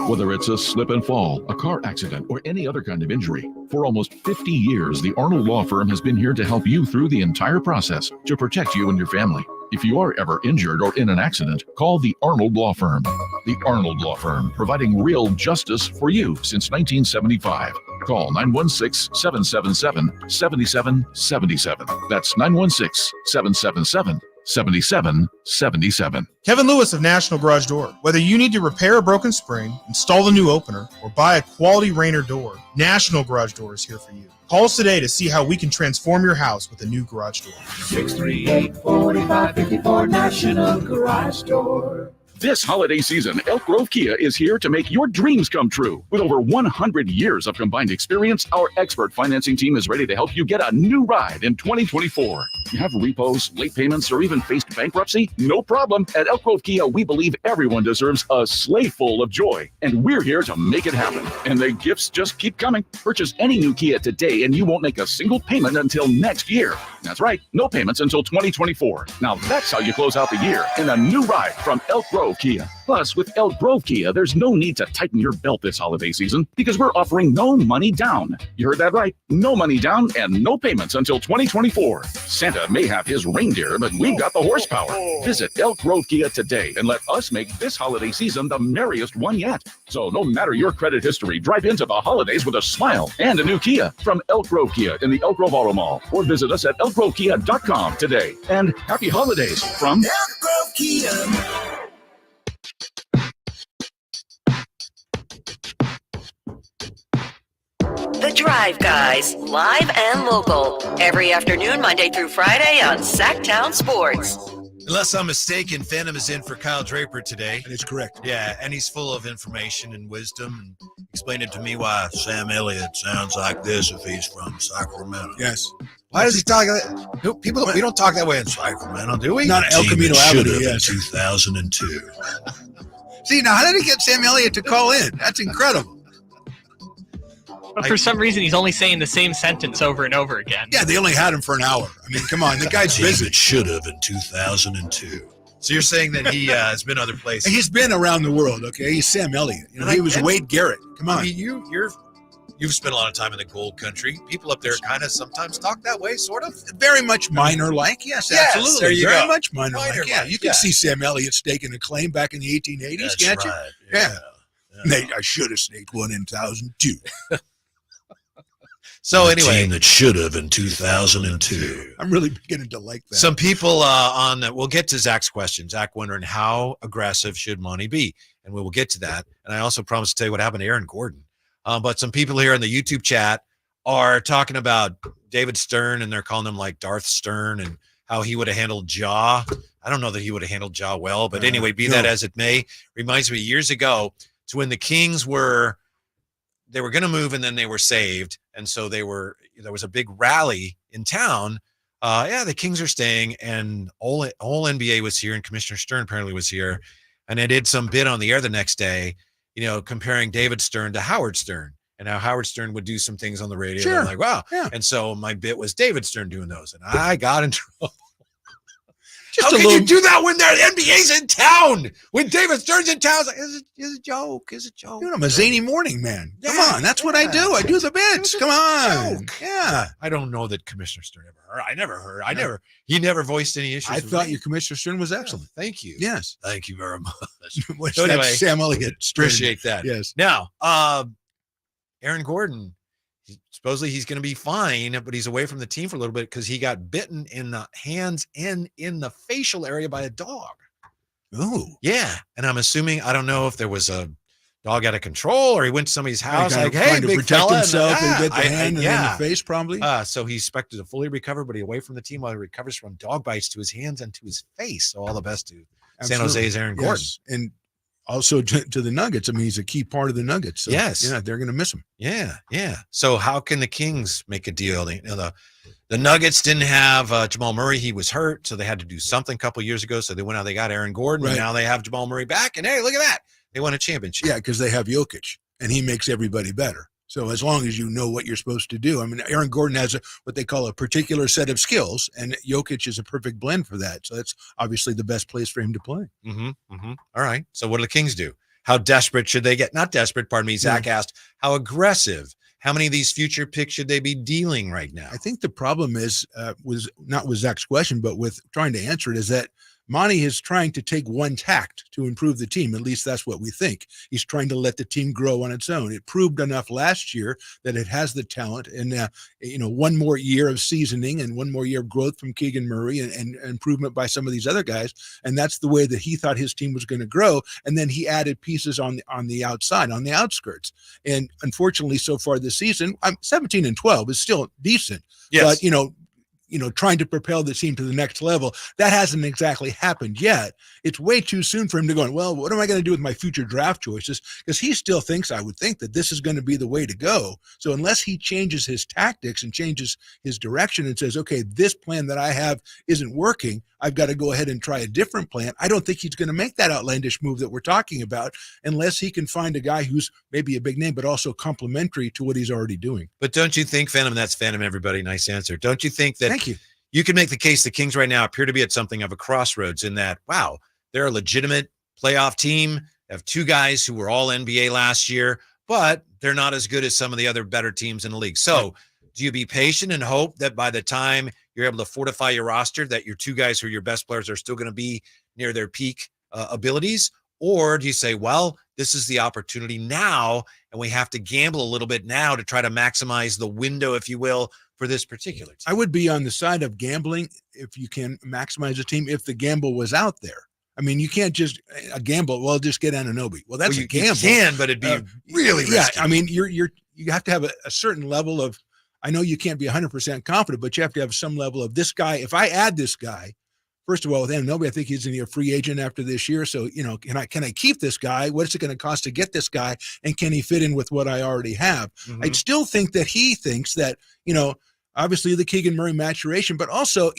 Whether it's a slip and fall, a car accident, or any other kind of injury. For almost 50 years, the Arnold Law Firm has been here to help you through the entire process to protect you and your family. If you are ever injured or in an accident, call the Arnold Law Firm. The Arnold Law Firm, providing real justice for you since 1975. Call 916-777-7777. That's 916-777-7777. 7777. Kevin Lewis of National Garage Door. Whether you need to repair a broken spring, install a new opener, or buy a quality Rainer door, National Garage Door is here for you. Call us today to see how we can transform your house with a new garage door. 638-4554 National Garage Door. This holiday season, Elk Grove Kia is here to make your dreams come true. With over 100 years of combined experience, our expert financing team is ready to help you get a new ride in 2024. You have repos, late payments, or even faced bankruptcy? No problem. At Elk Grove Kia, we believe everyone deserves a sleigh full of joy, and we're here to make it happen. And the gifts just keep coming. Purchase any new Kia today, and you won't make a single payment until next year. That's right, no payments until 2024. Now that's how you close out the year in a new ride from Elk Grove Kia. Plus, with Elk Grove Kia, there's no need to tighten your belt this holiday season because we're offering no money down. You heard that right. No money down and no payments until 2024. Santa may have his reindeer, but we've got the horsepower. Visit Elk Grove Kia today and let us make this holiday season the merriest one yet. So no matter your credit history, drive into the holidays with a smile and a new Kia from Elk Grove Kia in the Elk Grove Auto Mall, or visit us at elkgrovekia.com today. And happy holidays from Elk Grove Kia. The Drive Guys, live and local, every afternoon, Monday through Friday on Sactown Sports. Unless I'm mistaken, Phantom is in for Kyle Draper today. That is correct. Yeah, and he's full of information and wisdom, and explaining to me why Sam Elliott sounds like this if he's from Sacramento. Yes. Why does he talk like that? People, we don't talk that way in Sacramento, do we? Not El Camino Avenue, yes. 2002. See, now how did he get Sam Elliott to call in? That's incredible. But for some reason, he's only saying the same sentence over and over again. Yeah, they only had him for an hour. I mean, come on, the guy's busy. It should have in 2002. So you're saying that he has been other places? He's been around the world. Okay, he's Sam Elliott. You know, he was Wade Garrett. Come on. I mean, you've spent a lot of time in the Gold Country. People up there kind of sometimes talk that way, sort of. Very much minor-like. Yes, absolutely. There you Very go. much minor-like. Yeah, you can see Sam Elliott staking a claim back in the 1880s, That's can't you? right. Yeah. I should have staked one in 2002. So anyway, team that should have in 2002. I'm really beginning to like that. Some people we'll get to Zach's question. Zach wondering how aggressive should Monty be, and we will get to that. And I also promised to tell you what happened to Aaron Gordon. But some people here in the YouTube chat are talking about David Stern, and they're calling him like Darth Stern, and how he would have handled Ja. I don't know that he would have handled Ja well, but anyway, be that as it may, reminds me years ago to when the Kings were going to move, and then they were saved. And so there was a big rally in town. The Kings are staying, and all NBA was here, and Commissioner Stern apparently was here. And I did some bit on the air the next day, comparing David Stern to Howard Stern, and how Howard Stern would do some things on the radio. Sure. I'm like, wow. Yeah. And so my bit was David Stern doing those, and I got in trouble. Just How a can little- you do that when the NBA's in town? When David Stern's in town, it's like, it's a joke. It's a joke. Dude, I'm a zany morning man. Come Yeah, on, that's what I do. I do the bits. Come on. Yeah. I don't know that Commissioner Stern ever heard. He never voiced any issues. I with thought me. your Commissioner Stern was excellent. Thank you. Yes. Thank you very much. Which So that's anyway, Sam Elliott Stern. appreciate that. Yes. Now, Aaron Gordon, supposedly he's going to be fine, but he's away from the team for a little bit because he got bitten in the hands and in the facial area by a dog. Oh. Yeah. And I'm assuming, I don't know if there was a dog out of control or he went to somebody's house Kinda like, hey, trying to big protect fella. himself and get the I- hand and yeah. then the face probably. So he's expected to fully recover, but he's away from the team while he recovers from dog bites to his hands and to his face. So all the best to San Absolutely. Jose's Aaron Gordon. Yes. And also to the Nuggets. I mean, he's a key part of the Nuggets. So, Yes. Yeah, they're going to miss him. Yeah, yeah. So how can the Kings make a deal? The Nuggets didn't have Jamal Murray. He was hurt, so they had to do something a couple years ago. So they went out, they got Aaron Gordon, and Right. now they have Jamal Murray back. And hey, look at that. They won a championship. Yeah, because they have Jokic, and he makes everybody better. So as long as you know what you're supposed to do. I mean, Aaron Gordon has what they call a particular set of skills, and Jokic is a perfect blend for that. So that's obviously the best place for him to play. All right. So what do the Kings do? How desperate should they get? Not desperate, pardon me. Zach asked, how aggressive? How many of these future picks should they be dealing right now? I think the problem is was not with Zach's question, but with trying to answer it is that Monty is trying to take one tact to improve the team. At least that's what we think. He's trying to let the team grow on its own. It proved enough last year that it has the talent, and one more year of seasoning and one more year of growth from Keegan Murray and improvement by some of these other guys. And that's the way that he thought his team was going to grow. And then he added pieces on the outside, on the outskirts. And unfortunately, so far this season, 17-12 is still decent. Yes. But trying to propel the team to the next level, that hasn't exactly happened yet. It's way too soon for him to go, well, what am I going to do with my future draft choices? Because he still thinks, I would think, that this is going to be the way to go. So unless he changes his tactics and changes his direction and says, okay, this plan that I have isn't working, I've got to go ahead and try a different plan, I don't think he's going to make that outlandish move that we're talking about unless he can find a guy who's maybe a big name, but also complementary to what he's already doing. But don't you think, Phantom, that's Phantom, everybody, nice answer. Don't you think that Thank you. You can make the case the Kings right now appear to be at something of a crossroads in that, wow, they're a legitimate playoff team. They have two guys who were all NBA last year, but they're not as good as some of the other better teams in the league. So do you be patient and hope that by the time you're able to fortify your roster, that your two guys who are your best players are still going to be near their peak abilities? Or do you say, well, this is the opportunity now, and we have to gamble a little bit now to try to maximize the window, if you will, for this particular team? I would be on the side of gambling if you can maximize a team, if the gamble was out there. I mean, you can't just gamble, well, just get Anunoby. Well, that's a gamble. You can, but it'd be really risky. Yeah, I mean, you have to have a certain level of, I know you can't be 100% confident, but you have to have some level of this guy. If I add this guy, first of all, with Anunoby, I think he's a free agent after this year. So, can I keep this guy? What's it going to cost to get this guy? And can he fit in with what I already have? Mm-hmm. I still think that he thinks that, obviously the Keegan Murray maturation, but also,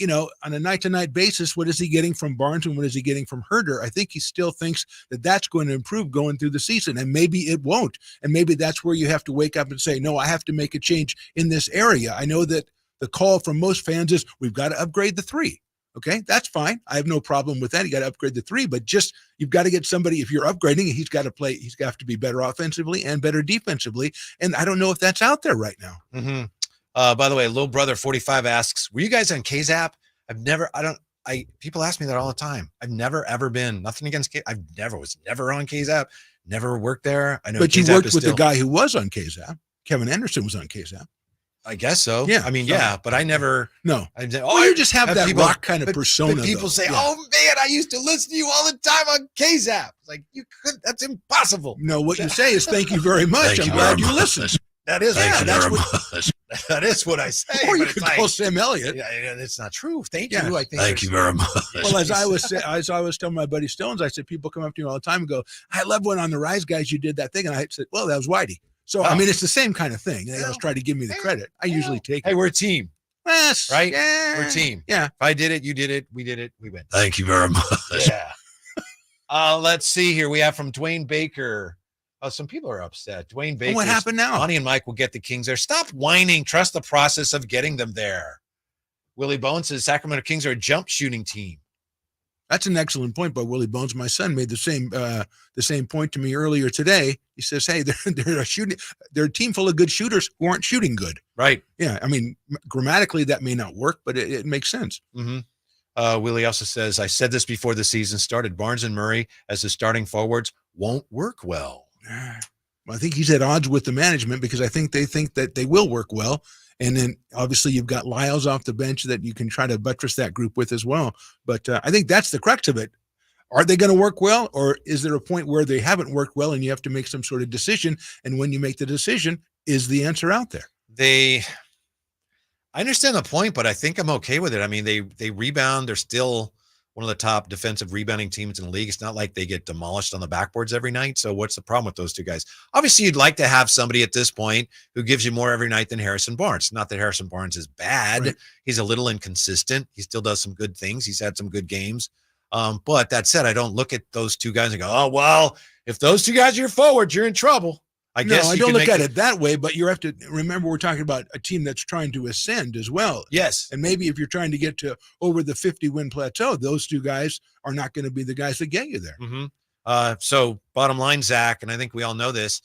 on a night-to-night basis, what is he getting from Barnes and what is he getting from Herder? I think he still thinks that that's going to improve going through the season, and maybe it won't. And maybe that's where you have to wake up and say, no, I have to make a change in this area. I know that the call from most fans is we've got to upgrade the three. Okay, that's fine. I have no problem with that. You got to upgrade the three, but you've got to get somebody, if you're upgrading, he's got to be better offensively and better defensively. And I don't know if that's out there right now. Mm-hmm. By the way, Little Brother 45 asks, were you guys on KZAP? People ask me that all the time. I've never, ever been, nothing against KZAP. Was never on KZAP, never worked there. I know. But KZAP you worked with the guy who was on KZAP. Kevin Anderson was on KZAP. I guess so. Yeah. I mean, yeah, but I never. No. You just have that people, rock kind of persona. But people say, oh, man, I used to listen to you all the time on KZAP. It's like, that's impossible. No, what you say is thank you very much. I'm glad you listened. That is, that is what I say. Or you could call Sam Elliott. Yeah, it's not true. Thank you. I think. Thank you very much. Well, as I was telling my buddy Stones, I said, people come up to me all the time and go, I love when on the Rise Guys you did that thing. And I said, well, that was Whitey. So, I mean, it's the same kind of thing. They always try to give me the credit. I usually take it. Hey, we're a team. Yes. Right? Yeah. We're a team. Yeah. If I did it, you did it, we did it, we win. Thank you very much. Yeah. Let's see here. We have from Dwayne Baker. Some people are upset. Dwayne Baker. What happened now? Bonnie and Mike will get the Kings there. Stop whining. Trust the process of getting them there. Willie Bones says Sacramento Kings are a jump shooting team. That's an excellent point by Willie Bones. My son made the same point to me earlier today. He says, "Hey, they're a team full of good shooters who aren't shooting good." Right. Yeah. I mean, grammatically that may not work, but it makes sense. Mm-hmm. Willie also says, "I said this before the season started. Barnes and Murray as the starting forwards won't work well." Well, I think he's at odds with the management because I think that they will work well. And then obviously you've got Lyles off the bench that you can try to buttress that group with as well. But I think that's the crux of it. Are they going to work well, or is there a point where they haven't worked well and you have to make some sort of decision? And when you make the decision, is the answer out there? I understand the point, but I think I'm okay with it. I mean, they rebound. They're still one of the top defensive rebounding teams in the league. It's not like they get demolished on the backboards every night. So what's the problem with those two guys? Obviously, you'd like to have somebody at this point who gives you more every night than Harrison Barnes. Not that Harrison Barnes is bad. Right. He's a little inconsistent. He still does some good things. He's had some good games. But that said, I don't look at those two guys and go, oh, well, if those two guys are your forwards, you're in trouble. I don't look at it that way, but you have to remember we're talking about a team that's trying to ascend as well. Yes. And maybe if you're trying to get to over the 50-win plateau, those two guys are not going to be the guys that get you there. Mm-hmm. So bottom line, Zach, and I think we all know this,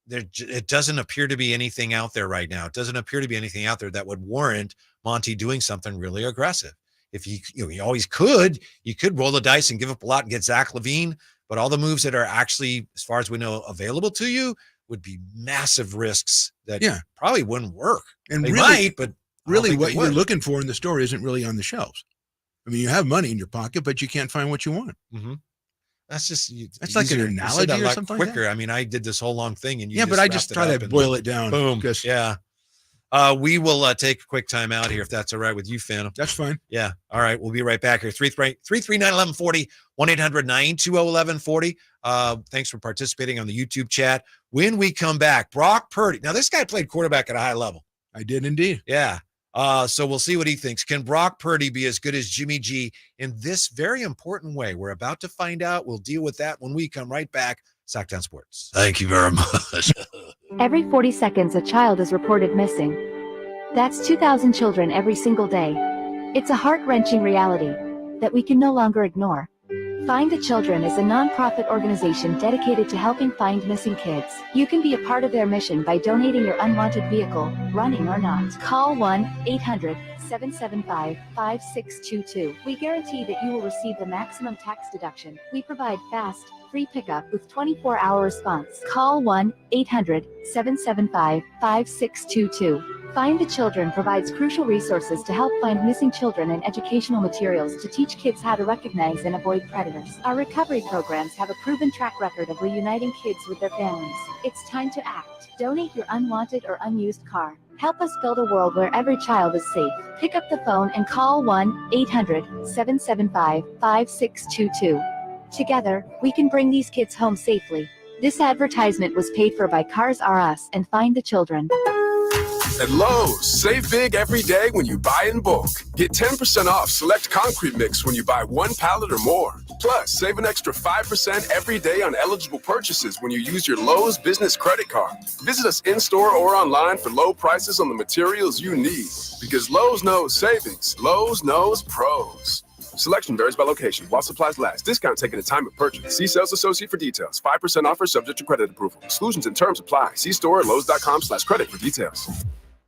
it doesn't appear to be anything out there right now. It doesn't appear to be anything out there that would warrant Monty doing something really aggressive. if you always could, you could roll the dice and give up a lot and get Zach LaVine, but all the moves that are actually, as far as we know, available to you would be massive risks that probably wouldn't work. And they really, might, but really what you're looking for in the store isn't really on the shelves. I mean, you have money in your pocket, but you can't find what you want. Mm-hmm. That's just that's like an analogy or something quicker. like that? I mean, I did this whole long thing, and but I just try to boil it down. Boom. Yeah. We will take a quick time out here if that's all right with you, Phantom. That's fine. Yeah. All right. We'll be right back here. 339-1140, 1-800-920-1140. Thanks for participating on the YouTube chat. When we come back, Brock Purdy. Now, this guy played quarterback at a high level. I did indeed. Yeah. So we'll see what he thinks. Can Brock Purdy be as good as Jimmy G in this very important way? We're about to find out. We'll deal with that when we come right back. Sactown Sports. Thank you very much. Every 40 seconds, a child is reported missing. That's 2,000 children every single day. It's a heart-wrenching reality that we can no longer ignore. Find the Children is a non-profit organization dedicated to helping find missing kids. You can be a part of their mission by donating your unwanted vehicle, running or not. Call 1-800-775-5622. We guarantee that you will receive the maximum tax deduction. We provide fast, free pickup with 24-hour response. Call 1-800-775-5622. Find the Children provides crucial resources to help find missing children and educational materials to teach kids how to recognize and avoid predators. Our recovery programs have a proven track record of reuniting kids with their families. It's time to act. Donate your unwanted or unused car. Help us build a world where every child is safe. Pick up the phone and call 1-800-775-5622. Together, we can bring these kids home safely. This advertisement was paid for by Cars R Us and Find the Children. At Lowe's, save big every day when you buy in bulk. Get 10% off select concrete mix when you buy 1 pallet or more. Plus, save an extra 5% every day on eligible purchases when you use your Lowe's business credit card. Visit us in-store or online for low prices on the materials you need. Because Lowe's knows savings. Lowe's knows pros. Selection varies by location. While supplies last. Discount taken at time of purchase. See sales associate for details. 5% offer subject to credit approval. Exclusions and terms apply. See store at lowes.com/credit for details.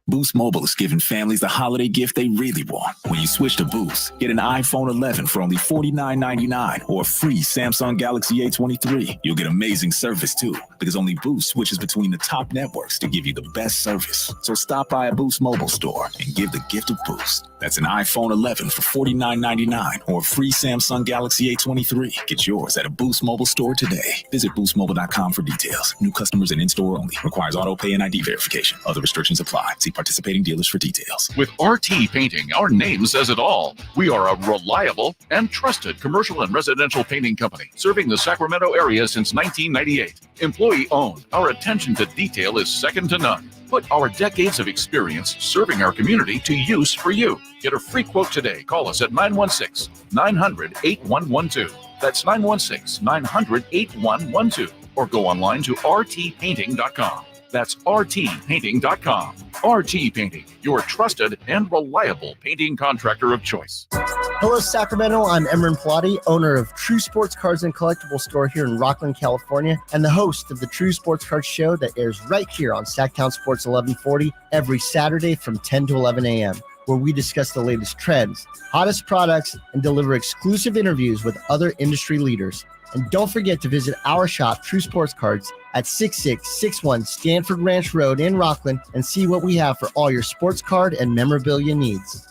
Boost Mobile is giving families the holiday gift they really want. When you switch to Boost, get an iPhone 11 for only $49.99 or a free Samsung Galaxy A23. You'll get amazing service too, because only Boost switches between the top networks to give you the best service. So stop by a Boost Mobile store and give the gift of Boost. That's an iPhone 11 for $49.99 or a free Samsung Galaxy A23. Get yours at a Boost Mobile store today. Visit boostmobile.com for details. New customers and in-store only. Requires auto pay and ID verification. Other restrictions apply. See participating dealers for details. With RT Painting, our name says it all. We are a reliable and trusted commercial and residential painting company serving the Sacramento area since 1998. Employee owned, our attention to detail is second to none. Put our decades of experience serving our community to use for you. Get a free quote today. Call us at 916-900-8112. That's 916-900-8112. Or go online to rtpainting.com. That's rtpainting.com. RT Painting, your trusted and reliable painting contractor of choice. Hello, Sacramento. I'm Emran Pilati, owner of True Sports Cards and Collectible Store here in Rockland, California, and the host of the True Sports Cards Show that airs right here on Sactown Sports 1140 every Saturday from 10 to 11 a.m., where we discuss the latest trends, hottest products, and deliver exclusive interviews with other industry leaders. And don't forget to visit our shop, True Sports Cards, at 6661 Stanford Ranch Road in Rockland and see what we have for all your sports card and memorabilia needs.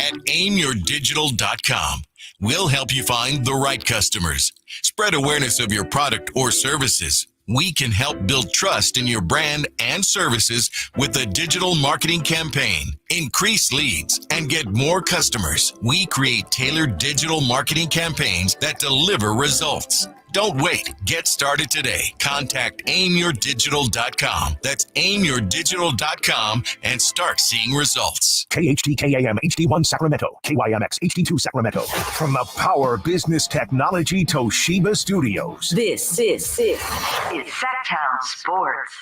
At aimyourdigital.com, we'll help you find the right customers. Spread awareness of your product or services. We can help build trust in your brand and services with a digital marketing campaign. Increase leads and get more customers. We create tailored digital marketing campaigns that deliver results. Don't wait. Get started today. Contact aimyourdigital.com. That's aimyourdigital.com and start seeing results. KHTKAM HD1 Sacramento, KYMX HD2 Sacramento. From the Power Business Technology Toshiba Studios. This is Sactown Sports.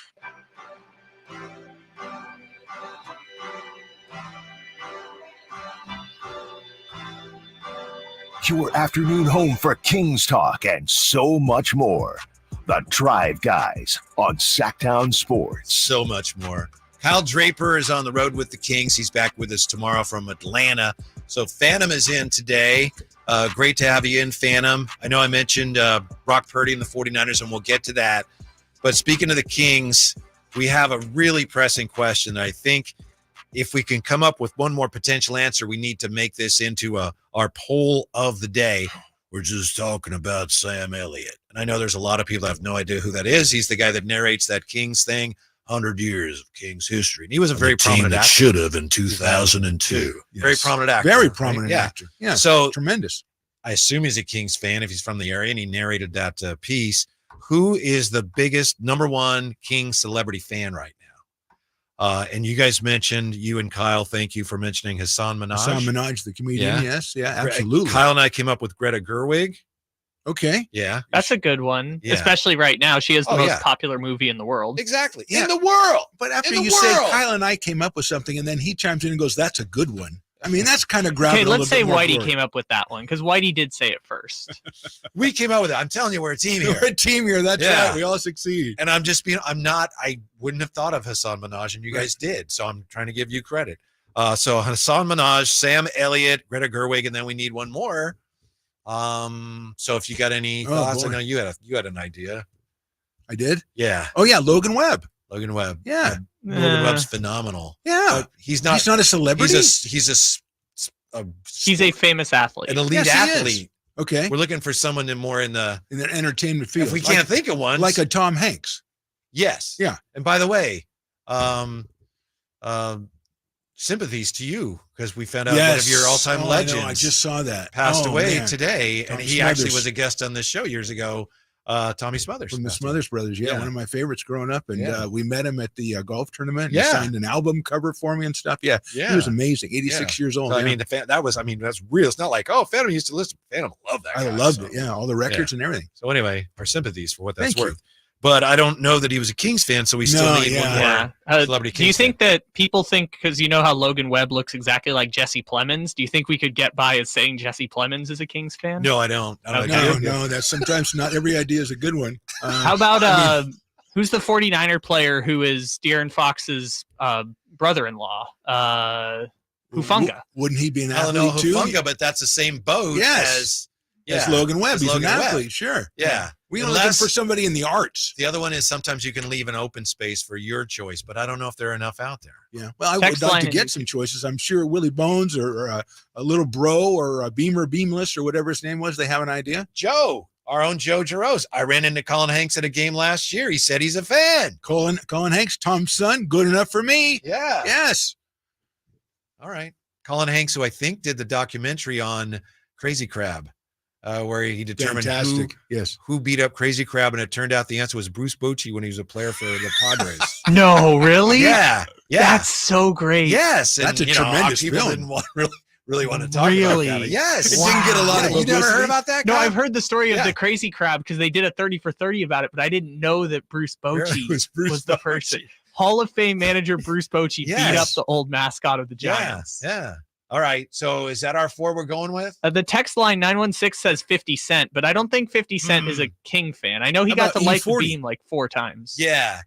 Your afternoon home for Kings Talk and so much more. The Drive Guys on Sactown Sports. So much more. Kyle Draper is on the road with the Kings. He's back with us tomorrow from Atlanta. So Phantom is in today. Great to have you in, Phantom. I know I mentioned Brock Purdy and the 49ers, and we'll get to that. But speaking of the Kings, we have a really pressing question. I think if we can come up with one more potential answer, we need to make this into our poll of the day. We're just talking about Sam Elliott. And I know there's a lot of people that have no idea who that is. He's the guy that narrates that Kings thing, 100 years of Kings history. And he was a very prominent actor. Should have in 2002. Yes. Very prominent actor. Very prominent right? actor. Yeah. So tremendous. I assume he's a Kings fan if he's from the area, and he narrated that piece. Who is the biggest number one Kings celebrity fan right now? And you guys mentioned, you and Kyle, thank you for mentioning Hassan Minhaj. Hassan Minhaj, the comedian. Yes. Yeah, absolutely. Kyle and I came up with Greta Gerwig. Okay. Yeah. That's a good one, Yeah. especially right now. She has the most popular movie in the world. Exactly. Yeah. In the world. But after In the you say world. Kyle and I came up with something, and then he chimes in and goes, "That's a good one." I mean, that's kind of grabbing. Okay, a let's little say bit more Whitey glory. came up with that one because Whitey did say it first. We came out with it. I'm telling you, we're a team here. We're a team here. That's Yeah. right. We all succeed. And I wouldn't have thought of Hassan Minhaj, and you guys did. So I'm trying to give you credit. So Hassan Minhaj, Sam Elliott, Greta Gerwig, and then we need one more. So if you got any thoughts, I know you had an idea. I did? Yeah. Oh, yeah. Logan Webb. Logan Webb. Yeah. Logan Webb's phenomenal. Yeah. But he's not a celebrity. He's a famous athlete. An elite Yes, he is. athlete. Okay. We're looking for someone more in the entertainment field. If we can't think of one, like a Tom Hanks. Yes. Yeah. And by the way, sympathies to you because we found out one of your all-time legends. I just saw that. Passed Oh, away man. today, Tommy and he actually Smothers. was a guest on this show years ago. Tommy Smothers From the Smothers Brothers. Yeah, Yeah. one of my favorites growing up. And Yeah. we met him at the golf tournament. Yeah. He signed an album cover for me and stuff. Yeah. Yeah. He was amazing. 86 years old. So, I yeah. mean, that's real. It's not like, oh, Phantom used to listen. Phantom loved that. I guy, loved so. it. Yeah. All the records and everything. So anyway, our sympathies for what that's Thank you. worth. But I don't know that he was a Kings fan, so we still need one more celebrity Kings Do you think that people think, because you know how Logan Webb looks exactly like Jesse Plemons, do you think we could get by as saying Jesse Plemons is a Kings fan? No, I don't. No, that's sometimes not every idea is a good one. How about who's the 49er player who is De'Aaron Fox's brother-in-law? Hufunga. Wouldn't he be an I don't athlete know too? Hufunga, but that's the same boat Yes. as Logan Webb. as He's Logan an Webb. athlete, sure. Yeah. We are looking for somebody in the arts. The other one is sometimes you can leave an open space for your choice, but I don't know if there are enough out there. Yeah. Well, I would like to get some choices. I'm sure Willie Bones or a little bro or a Beamer Beamless or whatever his name was. They have an idea. Joe, our own Joe Giroux. I ran into Colin Hanks at a game last year. He said he's a fan. Colin Hanks, Tom's son, good enough for me. Yeah. Yes. All right. Colin Hanks, who I think did the documentary on Crazy Crab, where he determined who beat up Crazy Crab, and it turned out the answer was Bruce Bochy when he was a player for the Padres. No, really? Yeah. That's so great. Yes. That's and, a tremendous people film. didn't really want to talk about that. Yes. It didn't get a lot of You never publicity. heard about that No, guy? I've heard the story of the Crazy Crab because they did a 30 for 30 about it, but I didn't know that Bruce Bochy was the person. Hall of Fame manager Bruce Bochy beat up the old mascot of the Giants. Yeah. All right. So is that our four we're going with? The text line 916 says 50 Cent, but I don't think 50 Cent is a King fan. I know he got to light the beam like 4 times. Yeah.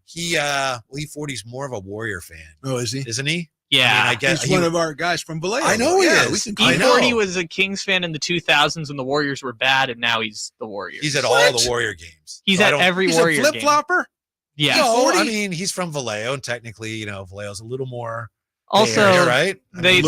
Lee Forty's more of a Warrior fan. Oh, is he? Isn't he? Yeah. I guess He's one of our guys from Vallejo. I know he Yeah, is. we can E40 was a Kings fan in the 2000s when the Warriors were bad, and now he's the Warriors. He's at all the Warrior games. He's So I at don't- every He's Warrior a game. flip-flopper? Yeah. No, I mean, he's from Vallejo, and technically, Vallejo's a little more Also, Bay Area, right? they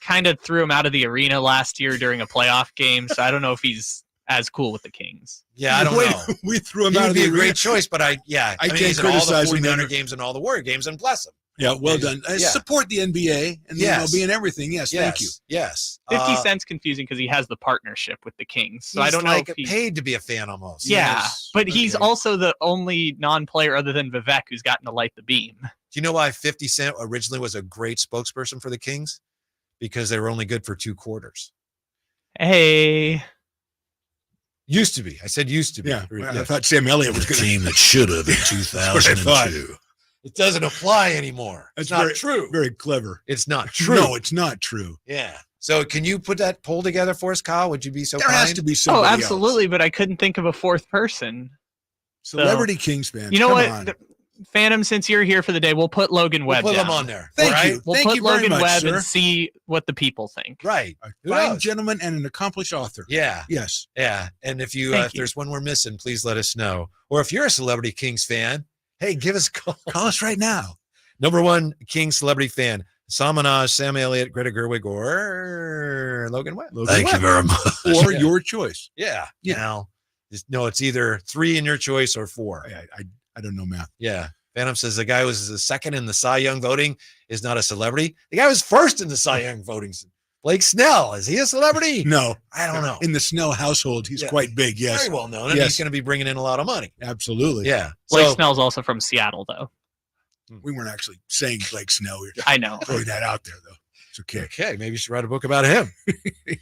kind of threw him out of the arena last year during a playoff game, so I don't know if he's as cool with the Kings. Yeah, I don't know. We threw him He out would of be the a arena. great choice, but I can't he's at all the criticize him 49er then. games and all the Warrior games, and bless him. Yeah, well done. Yeah. Support the NBA and the Yes. MLB and everything. Yes, thank you. Yes. 50 Cent's confusing because he has the partnership with the Kings, so I He's don't know like if he's paid to be a fan almost. Yeah, Yes. but he's also the only non-player other than Vivek who's gotten to light the beam. Do you know why 50 Cent originally was a great spokesperson for the Kings? Because they were only good for 2 quarters. Hey. Used to be. I said used to be. Yeah, I thought Sam Elliott was The going to. team that should have in That's what I thought. 2002. It doesn't apply anymore. It's not true. Very clever. It's not true. No, it's not true. Yeah. So can you put that poll together for us, Kyle? Would you be so There kind? has to be Oh, somebody absolutely, but I couldn't think of a fourth person. else. Celebrity Kings fan. You know Come what? on. Phantom, since you're here for the day, we'll put Logan Webb We'll put down. him on there. Thank you. We'll Thank put you very Logan much, Webb sir. and see what the people think. Right. A fine gentleman and an accomplished author. Yeah. Yes. Yeah. And if you Thank if there's one we're missing, please let us know. Or if you're a Celebrity Kings fan, hey, give us a call. Call us right now. Number one Kings celebrity fan, Sam Minaj, Sam Elliott, Greta Gerwig, or Logan Webb. Thank you very much. Or your choice. Yeah. Now, no, it's either 3 in your choice or 4. I don't know math. Yeah. Phantom says the guy who was the second in the Cy Young voting is not a celebrity. The guy was first in the Cy Young voting. Blake Snell, is he a celebrity? No. I don't know. In the Snell household, he's quite big, yes. Very well known. And he's going to be bringing in a lot of money. Absolutely. Yeah. Blake Snell's also from Seattle, though. We weren't actually saying Blake Snell. We were I know. throwing that out there, though. It's okay. Okay. Maybe you should write a book about him. He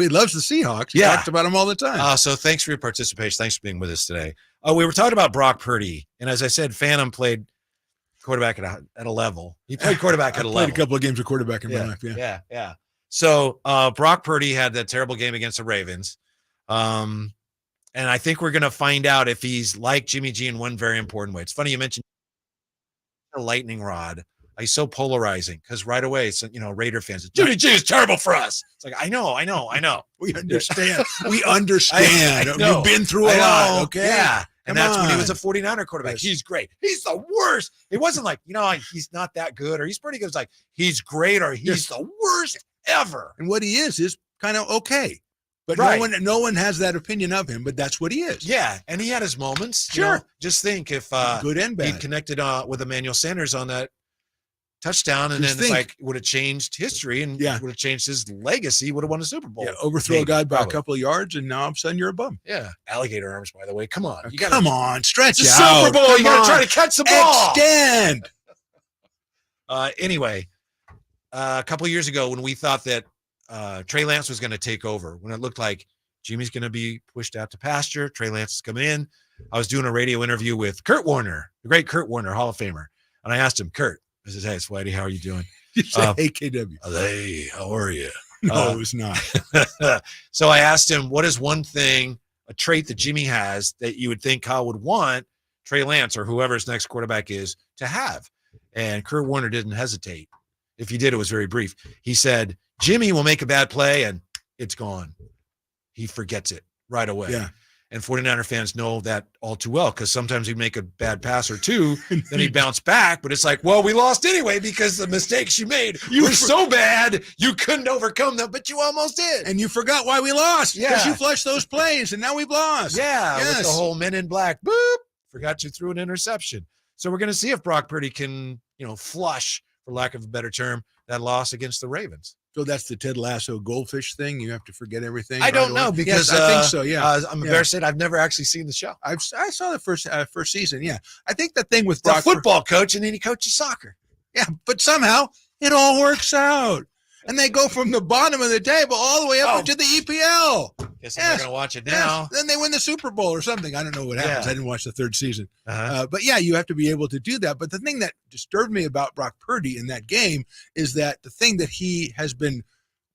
loves the Seahawks. He talks about them all the time. So thanks for your participation. Thanks for being with us today. We were talking about Brock Purdy. And as I said, Phantom played quarterback at a level. He played quarterback at a level. Played a couple of games of quarterback in my life. Yeah. So Brock Purdy had that terrible game against the Ravens. And I think we're going to find out if he's like Jimmy G in one very important way. It's funny you mentioned a lightning rod. He's so polarizing because right away, it's, Raider fans, Jimmy G is terrible for us. It's like, I know. We understand. We understand. You've been through a lot. Okay. Yeah. And Come that's when he on. was a 49er quarterback. Yes. He's great. He's the worst. It wasn't like, he's not that good or he's pretty good. It's like, he's great or he's the worst ever. And what he is kind of okay. But Right. no one has that opinion of him, but that's what he is. Yeah. And he had his moments. Sure. Just think if Good and bad. he'd connected with Emmanuel Sanders on that touchdown, and Just then think. it's like would have changed history and would have changed his legacy, would have won a Super Bowl. Yeah, overthrow a Maybe, guy by probably. a couple of yards, and now all of a sudden you're a bum. Yeah. Alligator arms, by the way. Come on. You Come on, stretch It's out. the Super Bowl. Come You got on. to try to catch the ball. Extend. Anyway, a couple of years ago when we thought that Trey Lance was going to take over, when it looked like Jimmy's going to be pushed out to pasture, Trey Lance is coming in. I was doing a radio interview with Kurt Warner, the great Kurt Warner, Hall of Famer. And I asked him, Kurt, I said, hey, Whitey, how are you doing? You said, hey, KW. Hey, how are you? No, it was not. So I asked him, what is one thing, a trait that Jimmy has that you would think Kyle would want Trey Lance or whoever his next quarterback is to have? And Kurt Warner didn't hesitate. If he did, it was very brief. He said, Jimmy will make a bad play and it's gone. He forgets it right away. Yeah. And 49er fans know that all too well because sometimes he'd make a bad pass or two, then he'd bounce back. But it's like, well, we lost anyway because the mistakes you made were so bad you couldn't overcome them, but you almost did. And you forgot why we lost. Because Yeah. you flushed those plays, and now we've lost. Yeah, Yes. with the whole Men in Black. Boop. Forgot you threw an interception. So we're going to see if Brock Purdy can, flush, for lack of a better term, that loss against the Ravens. So that's the Ted Lasso goldfish thing. You have to forget everything. I don't right know away? because Yes, I think so. Yeah, I'm embarrassed to say I've never actually seen the show. I saw the first season. Yeah, I think the thing with He's a Brock football coach, and then he coaches soccer. Yeah, but somehow it all works out, and they go from the bottom of the table all the way up into the EPL. Guess I'm not going to watch it now. Yes. Then they win the Super Bowl or something. I don't know what happens. Yeah. I didn't watch the third season. Uh-huh. But yeah, you have to be able to do that. But the thing that disturbed me about Brock Purdy in that game is that the thing that he has been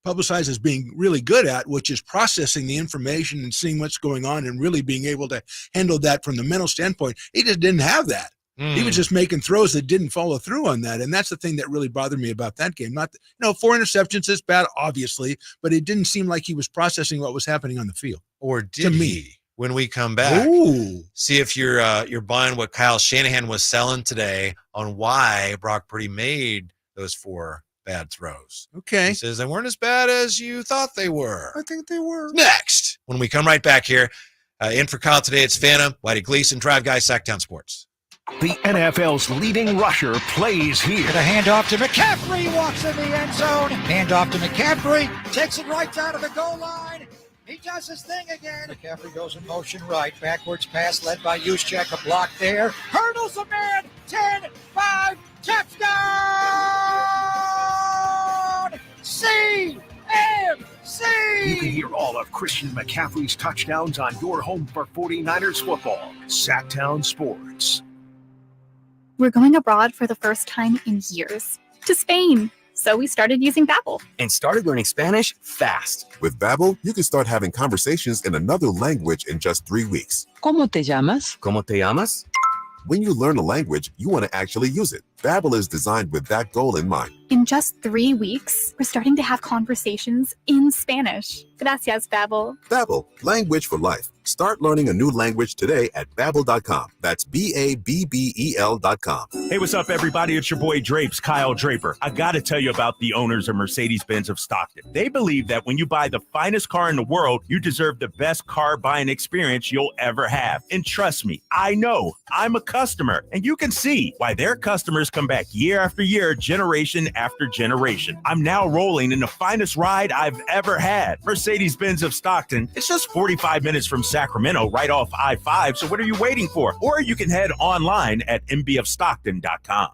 publicized as being really good at, which is processing the information and seeing what's going on and really being able to handle that from the mental standpoint, he just didn't have that. He was just making throws that didn't follow through on that. And that's the thing that really bothered me about that game. Not, 4 interceptions is bad, obviously, but it didn't seem like he was processing what was happening on the field. Or did he? When we come back, see if you're buying what Kyle Shanahan was selling today on why Brock Purdy made those 4 bad throws. Okay. He says they weren't as bad as you thought they were. I think they were. Next, when we come right back here, in for Kyle today, it's Phantom, Whitey Gleason, Drive Guy, Sactown Sports. The NFL's leading rusher plays here. The handoff to McCaffrey, walks in the end zone. Handoff to McCaffrey, takes it right down to the goal line. He does his thing again. McCaffrey goes in motion right. Backwards pass led by Juszczyk. A block there. Hurdles a man. 10-5. Touchdown! CMC! You can hear all of Christian McCaffrey's touchdowns on your home for 49ers football. Sactown Sports. We're going abroad for the first time in years, to Spain. So we started using Babbel. And started learning Spanish fast. With Babbel, you can start having conversations in another language in just 3 weeks. ¿Cómo te llamas? ¿Cómo te llamas? When you learn a language, you want to actually use it. Babbel is designed with that goal in mind. In just 3 weeks, we're starting to have conversations in Spanish. Gracias, Babbel. Babbel, language for life. Start learning a new language today at Babbel.com. That's Babbel.com. Hey, what's up, everybody? It's your boy Drapes, Kyle Draper. I got to tell you about the owners of Mercedes-Benz of Stockton. They believe that when you buy the finest car in the world, you deserve the best car buying experience you'll ever have. And trust me, I know. I'm a customer, and you can see why their customers come back year after year, generation after generation. I'm now rolling in the finest ride I've ever had. Mercedes-Benz of Stockton. It's just 45 minutes from Sacramento, right off I-5. So what are you waiting for? Or you can head online at mbofstockton.com.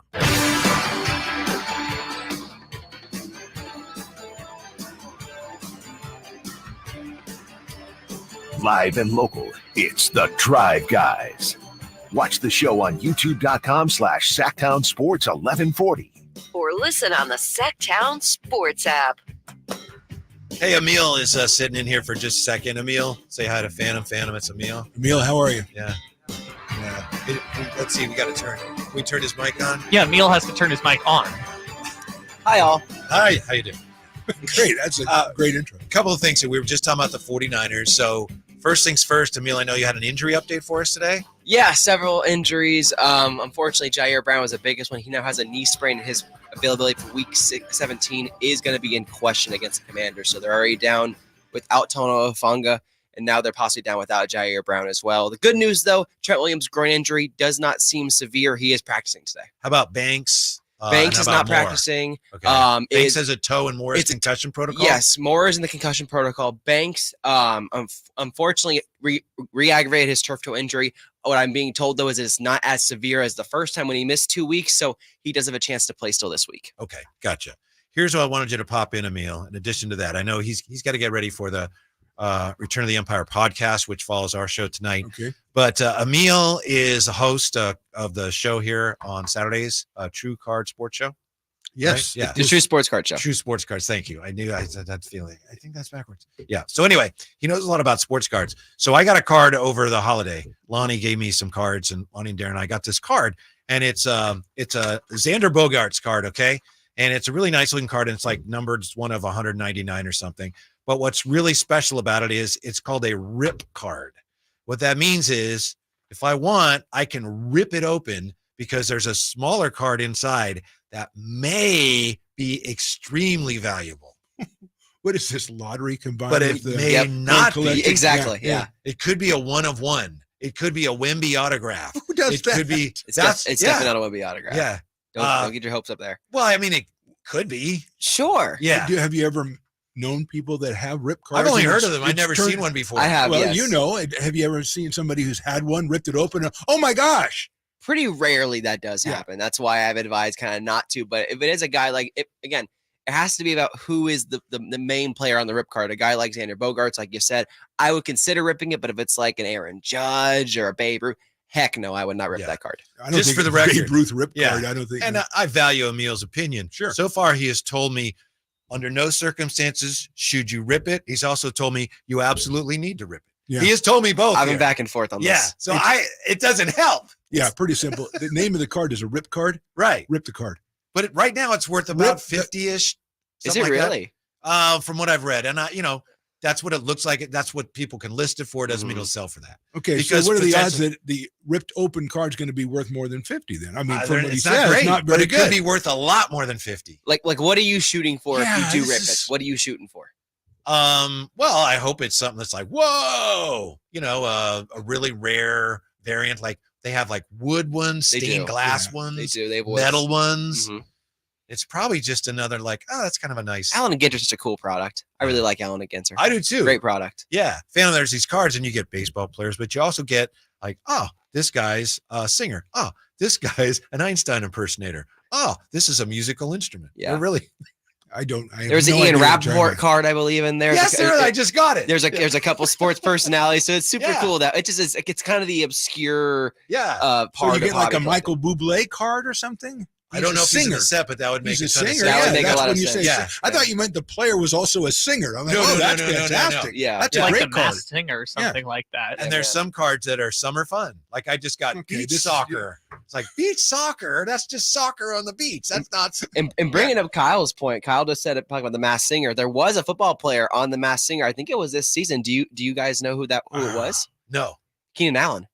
Live and local, it's the Drive Guys. Watch the show on youtube.com/Sactown Sports 1140. Or listen on the Sactown Sports app. Hey, Emil is sitting in here for just a second. Emil, say hi to Phantom. Phantom, it's Emil. Emil, how are you? Yeah. Let's see, we got to turn. Can we turn his mic on? Yeah, Emil has to turn his mic on. Hi, all. Hi, how you doing? Great, that's a great intro. A couple of things that we were just talking about the 49ers. So first things first, Emil, I know you had an injury update for us today. Yeah, several injuries. Unfortunately, Jair Brown was the biggest one. He now has a knee sprain. His availability for Week 17 is going to be in question against the Commanders. So they're already down without Tono Ofunga, and now they're possibly down without Jair Brown as well. The good news, though, Trent Williams' groin injury does not seem severe. He is practicing today. How about Banks? Banks is not practicing. Okay. Banks has a toe in Moore's concussion protocol? Yes, Moore is in the concussion protocol. Banks, unfortunately, re-aggravated his turf toe injury. What I'm being told, though, is it's not as severe as the first time when he missed 2 weeks, so he does have a chance to play still this week. Okay, gotcha. Here's what I wanted you to pop in, Emil. In addition to that, I know he's got to get ready for the Return of the Empire podcast, which follows our show tonight. Okay. But Emil is a host of the show here on Saturdays, True Card Sports Show. Yes. Right? Yeah. The True Sports Card Show. True Sports Cards. Thank you. I knew I had that feeling. I think that's backwards. Yeah. So anyway, he knows a lot about sports cards. So I got a card over the holiday. Lonnie gave me some cards, and Lonnie and Darren, I got this card, and it's a Xander Bogaerts card. Okay. And it's a really nice looking card, and it's like numbered one of 199 or something. But what's really special about it is it's called a rip card. What that means is if I want, I can rip it open because there's a smaller card inside that may be extremely valuable. What is this, lottery combined? But with it may not be. Exactly. Yeah. It could be a one of one. It could be a Wemby autograph. Who does that? Could be. It's definitely not a Wemby autograph. Yeah. Don't get your hopes up there. Well, I mean, it could be. Sure. Yeah. Have you ever known people that have rip cards? I've only heard of them. I've never seen one before. I have. Well, yes. you know, have you ever seen somebody who's had one, ripped it open? Oh my gosh. Pretty rarely that does happen. That's why I've advised kind of not to. But if it is a guy like, it has to be about who is the main player on the rip card. A guy like Xander Bogaerts, like you said, I would consider ripping it. But if it's like an Aaron Judge or a Babe Ruth, heck no, I would not rip that card. I don't think for the record, Babe Ruth rip card. I don't think. And I value Emil's opinion. Sure. So far, he has told me under no circumstances should you rip it. He's also told me you absolutely need to rip it. Yeah. He has told me both. I've been back and forth on this. Yeah. So it doesn't help. Yeah, pretty simple. The name of the card is a rip card. Right. Rip the card. But right now it's worth about 50-ish. Is it really? From what I've read. And that's what it looks like. That's what people can list it for. Doesn't mean it'll sell for that. Okay, because so what are the odds that the ripped open card is going to be worth more than 50 then? I mean, from what he says, not great, it's not but very it could be worth a lot more than 50. Like what are you shooting for if you do rip it? What are you shooting for? Well, I hope it's something that's like, whoa, a really rare variant. Like they have like wood ones, stained glass ones. They do. They have metal ones. Mm-hmm. It's probably just another that's kind of a nice. Allen & Ginter's such a cool product. I really like Allen & Ginter. I do too. Great product. Yeah. There's these cards and you get baseball players, but you also get like, oh, this guy's a singer. Oh, this guy's an Einstein impersonator. Oh, this is a musical instrument. Yeah. They're really. There's an Ian Rappaport card, I believe, in there. Yes, I just got it. There's a couple sports personalities, so it's super cool. That it's kind of the obscure so part. you get of like a hobby Michael Bublé card or something. I don't know if he's in the set, but that would make he's a a ton singer. of sense. Yeah, would make a that's lot when of you sense. say. Yeah, I thought you meant the player was also a singer. I'm like, No, that's no, fantastic. Yeah. That's a like great the card. Masked Singer or something like that. And there's some cards that are summer fun. Like I just got beach soccer. It's like beach soccer. That's just soccer on the beach. That's not. And bringing up Kyle's point, Kyle just said it talking about the Masked Singer. There was a football player on the Masked Singer. I think it was this season. Do you guys know who it was? No. Keenan Allen.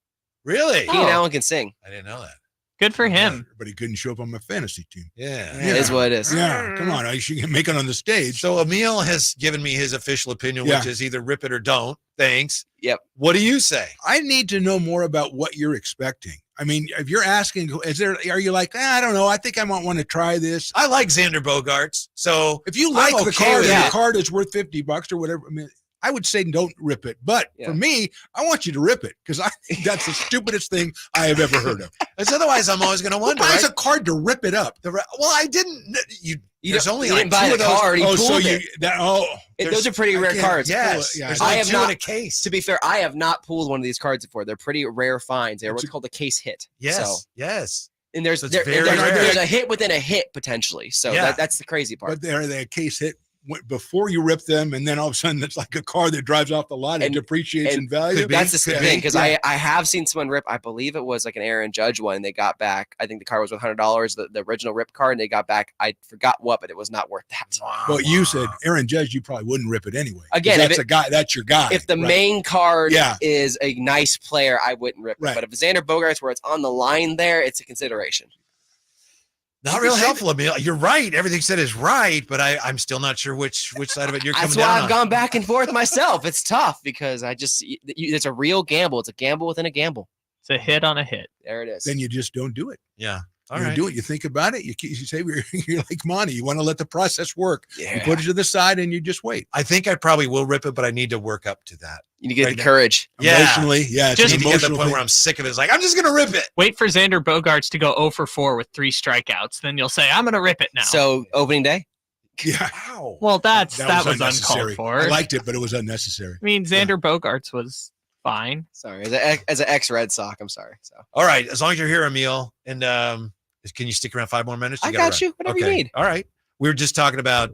Really? Keenan Allen can sing. I didn't know that. Good for him. But he couldn't show up on my fantasy team. Yeah. It is what it is. Yeah, come on. I should make it on the stage. So Emil has given me his official opinion, which is either rip it or don't. Thanks. Yep. What do you say? I need to know more about what you're expecting. I mean, if you're asking, are you like, I don't know, I think I might want to try this. I like Xander Bogaerts. So if you like I'm the okay card, with and it. the card is worth $50 or whatever, I mean, I would say don't rip it. But for me, I want you to rip it because I think that's the stupidest thing I have ever heard of. Because otherwise, I'm always going to wonder. Why is right? a card to rip it up? Well, I didn't. There's only he like didn't buy two the of those. card. He pulled it. Those are pretty rare cards. Yes. Yeah, There's I only have two not, in a case. To be fair, I have not pulled one of these cards before. They're pretty rare finds. They're what's called a case hit. Yes. So, yes. and there's It's very rare. there's a hit within a hit potentially. So that's the crazy part. But they're a case hit before you rip them, and then all of a sudden it's like a car that drives off the lot and depreciates in value. That's the thing, because I have seen someone rip, I believe it was like an Aaron Judge one, and they got back, I think the car was worth $100, the original rip card, and they got back, I forgot what, but it was not worth that. But you said Aaron Judge, you probably wouldn't rip it anyway. Again, that's your guy. If the right? main card is a nice player, I wouldn't rip it. But if Xander Bogaerts, where it's on the line there, it's a consideration. Not real helpful, Emil. You're right. Everything said is right, but I'm still not sure which side of it you're coming That's down why on. I've gone back and forth myself. It's tough because it's a real gamble. It's a gamble within a gamble. It's a hit on a hit. There it is. Then you just don't do it. Yeah. You do it. You think about it. You say you're like Monty. You want to let the process work. Yeah. You put it to the side and you just wait. I think I probably will rip it, but I need to work up to that. You need to get the courage. Emotionally, yeah. Just need to get to the point where I'm sick of it. It's like, I'm just going to rip it. Wait for Xander Bogaerts to go 0 for 4 with 3 strikeouts. Then you'll say, I'm going to rip it now. So opening day? Yeah. Wow. Well, that was unnecessary. uncalled for. I liked it, but it was unnecessary. I mean, Xander Bogaerts was fine. Sorry. As an ex-Red Sox, I'm sorry. So. All right. As long as you're here, Emil, and can you stick around 5 more minutes? I got you. Whatever you need. All right. We were just talking about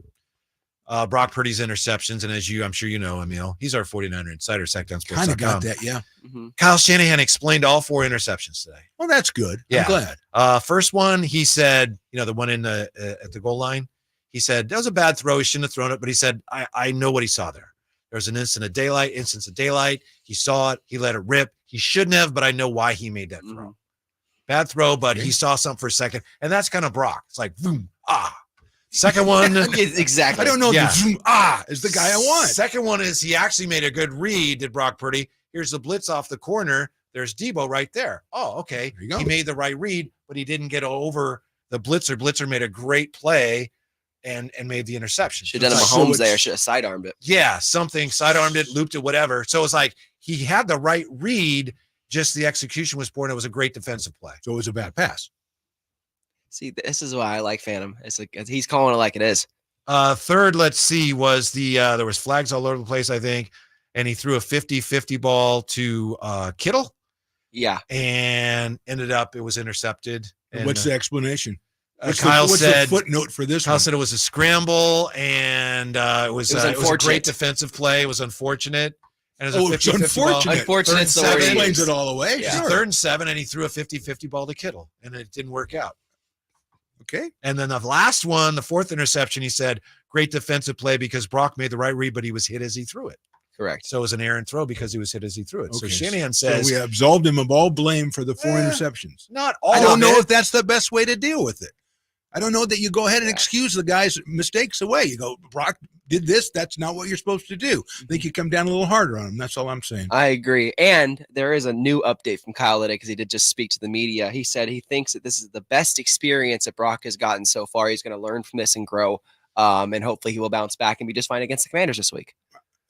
Brock Purdy's interceptions, and as I'm sure you know, Emil, he's our 49er insider, Sactown Kind of got that, yeah. Mm-hmm. Kyle Shanahan explained all 4 interceptions today. Well, that's good. Yeah. I'm glad. First one, he said, the one in the at the goal line, he said, that was a bad throw. He shouldn't have thrown it, but he said, I know what he saw there. There was an instance of daylight. He saw it. He let it rip. He shouldn't have, but I know why he made that throw. Bad throw, but he saw something for a second. And that's kind of Brock. It's like, boom, Second one. Exactly. I don't know. The zoom, is the guy I want. Second one is he actually made a good read, did Brock Purdy. Here's the blitz off the corner. There's Debo right there. Oh, okay. He made the right read, but he didn't get over the blitzer. Blitzer made a great play and made the interception. Should have done a Mahomes there. Should have sidearmed it. Yeah, something. Sidearmed it, looped it, whatever. So it's like he had the right read, just the execution was poor, and it was a great defensive play. So it was a bad pass. See, this is why I like Phantom. It's like he's calling it like it is. Third, let's see, was there was flags all over the place, I think, and he threw a 50-50 ball to Kittle. Yeah. And ended up, it was intercepted. And, what's the explanation? Kyle said, the footnote for this Kyle said it was a scramble, and it was a great defensive play. It was unfortunate. And it was a 50-50 ball. Unfortunate. That explains it all away. Yeah. Sure. 3rd and 7, and he threw a 50-50 ball to Kittle, and it didn't work out. Okay. And then the last one, the 4th interception, he said, great defensive play because Brock made the right read, but he was hit as he threw it. Correct. So it was an errant throw because he was hit as he threw it. Okay. So Shanahan says, so we absolved him of all blame for the 4 interceptions. Not all I don't of know it. if that's the best way to deal with it. I don't know that you go ahead and excuse the guy's mistakes away. You go, Brock did this. That's not what you're supposed to do. I think you come down a little harder on him. That's all I'm saying. I agree. And there is a new update from Kyle today because he did just speak to the media. He said he thinks that this is the best experience that Brock has gotten so far. He's going to learn from this and grow. And hopefully he will bounce back and be just fine against the Commanders this week.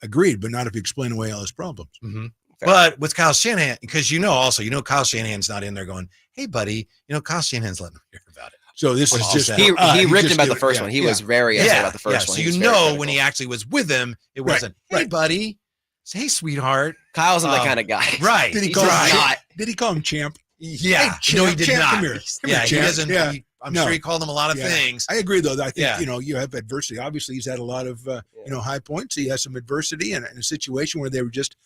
Agreed, but not if you explain away all his problems. Mm-hmm. But with Kyle Shanahan, because Kyle Shanahan's not in there going, hey, buddy, Kyle Shanahan's letting him hear about it. So this is just he ripped him about the first one. He was very upset about the first one. So when he actually was with him, it wasn't, hey, buddy, hey, sweetheart. Kyle's not that kind of guy. Right. Did he call him champ? Yeah, Hey, no, he champ, did champ, not. come here. Come here, He champ. doesn't. Yeah. I'm No. sure he called him a lot of Yeah. things. I agree, though. I think, Yeah. you have adversity. Obviously, he's had a lot of, high points. He has some adversity and in a situation where they were just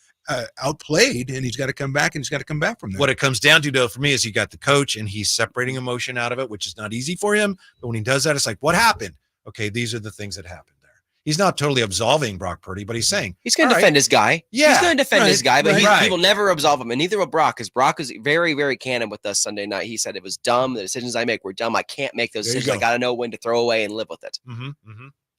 outplayed, and he's got to come back, and he's got to come back from that. What it comes down to, though, for me is you got the coach, and he's separating emotion out of it, which is not easy for him. But when he does that, it's like, what happened? Okay, these are the things that happened there. He's not totally absolving Brock Purdy, but he's saying he's going to defend his guy. Yeah, he's going to defend his guy, but right. he will never absolve him. And neither will Brock, because Brock is very, very candid with us Sunday night. He said it was dumb. The decisions I make were dumb. I can't make those There you decisions. I go. got to know when to throw away and live with it.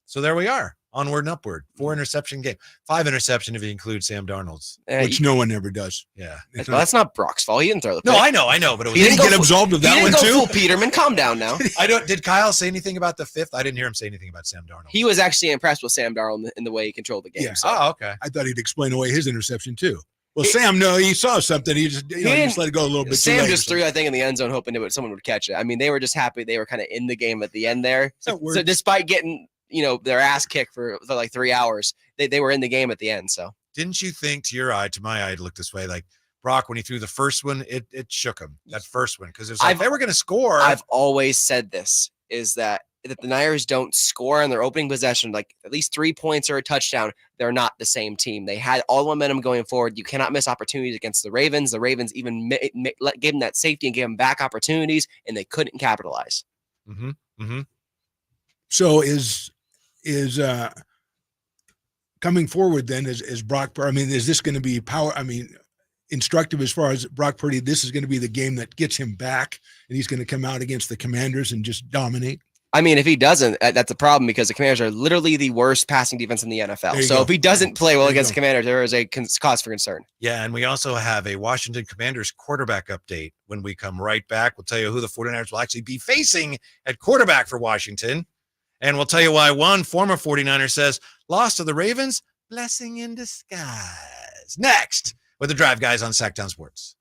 So there we are, onward and upward. 4 interception game, 5 interception if you include Sam Darnold's, Which no one ever does. Yeah, Well, that's not Brock's fault. He didn't throw the No, pick. I know, but it was. He didn't get absolved of that one, He didn't too? go full Peterman. Calm down now. Did Kyle say anything about the 5th? I didn't hear him say anything about Sam Darnold. He was actually impressed with Sam Darnold in the way he controlled the game. Yeah. So. Oh, okay. I thought he'd explain away his interception, too. Well, Sam, no, he saw something. He just, he just let it go a little bit too Sam late. just threw, I think, in the end zone, hoping someone would catch it. I mean, they were just happy they were kind of in the game at the end there. So despite getting, their ass kicked for like 3 hours, they were in the game at the end. So Didn't you think to your eye, to my eye, it looked this way? Like Brock, when he threw the first one, it shook him. That first one, because it was like they were going to score. I've always said this is that if the Niners don't score on their opening possession, like at least 3 points or a touchdown, they're not the same team. They had all the momentum going forward. You cannot miss opportunities against the Ravens. The Ravens even gave them that safety and gave them back opportunities, and they couldn't capitalize. So is coming forward then is Brock? I mean, is this going to be instructive as far as Brock Purdy? This is going to be the game that gets him back, and he's going to come out against the Commanders and just dominate. I mean, if he doesn't, that's a problem because the Commanders are literally the worst passing defense in the NFL. So if he doesn't play well against the Commanders, there is a cause for concern. Yeah, and we also have a Washington Commanders quarterback update when we come right back. We'll tell you who the 49ers will actually be facing at quarterback for Washington. And we'll tell you why one former 49er says, loss to the Ravens, blessing in disguise. Next, with the Drive Guys on Sactown Sports.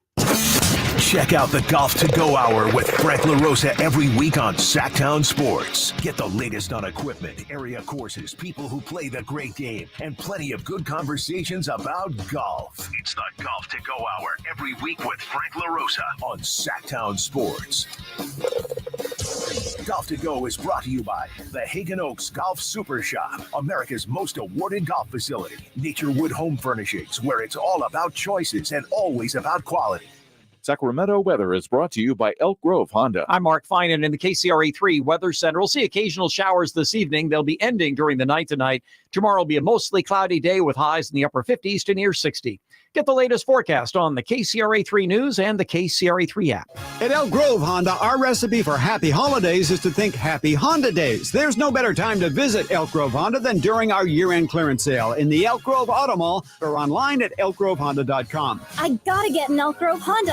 Check out the Golf to Go Hour with Frank LaRosa every week on Sactown Sports. Get the latest on equipment, area courses, people who play the great game, and plenty of good conversations about golf. It's the Golf to Go Hour every week with Frank LaRosa on Sactown Sports. Golf to Go is brought to you by the Hagen Oaks Golf Super Shop, America's most awarded golf facility. Nature Wood Home Furnishings, where it's all about choices and always about quality. Sacramento weather is brought to you by Elk Grove Honda. I'm Mark Finan in the KCRA3 Weather Center. We'll see occasional showers this evening. They'll be ending during the night tonight. Tomorrow will be a mostly cloudy day with highs in the upper 50s to near 60. Get the latest forecast on the KCRA3 News and the KCRA3 app. At Elk Grove Honda, our recipe for happy holidays is to think happy Honda days. There's no better time to visit Elk Grove Honda than during our year-end clearance sale in the Elk Grove Auto Mall or online at elkgrovehonda.com. I gotta get an Elk Grove Honda.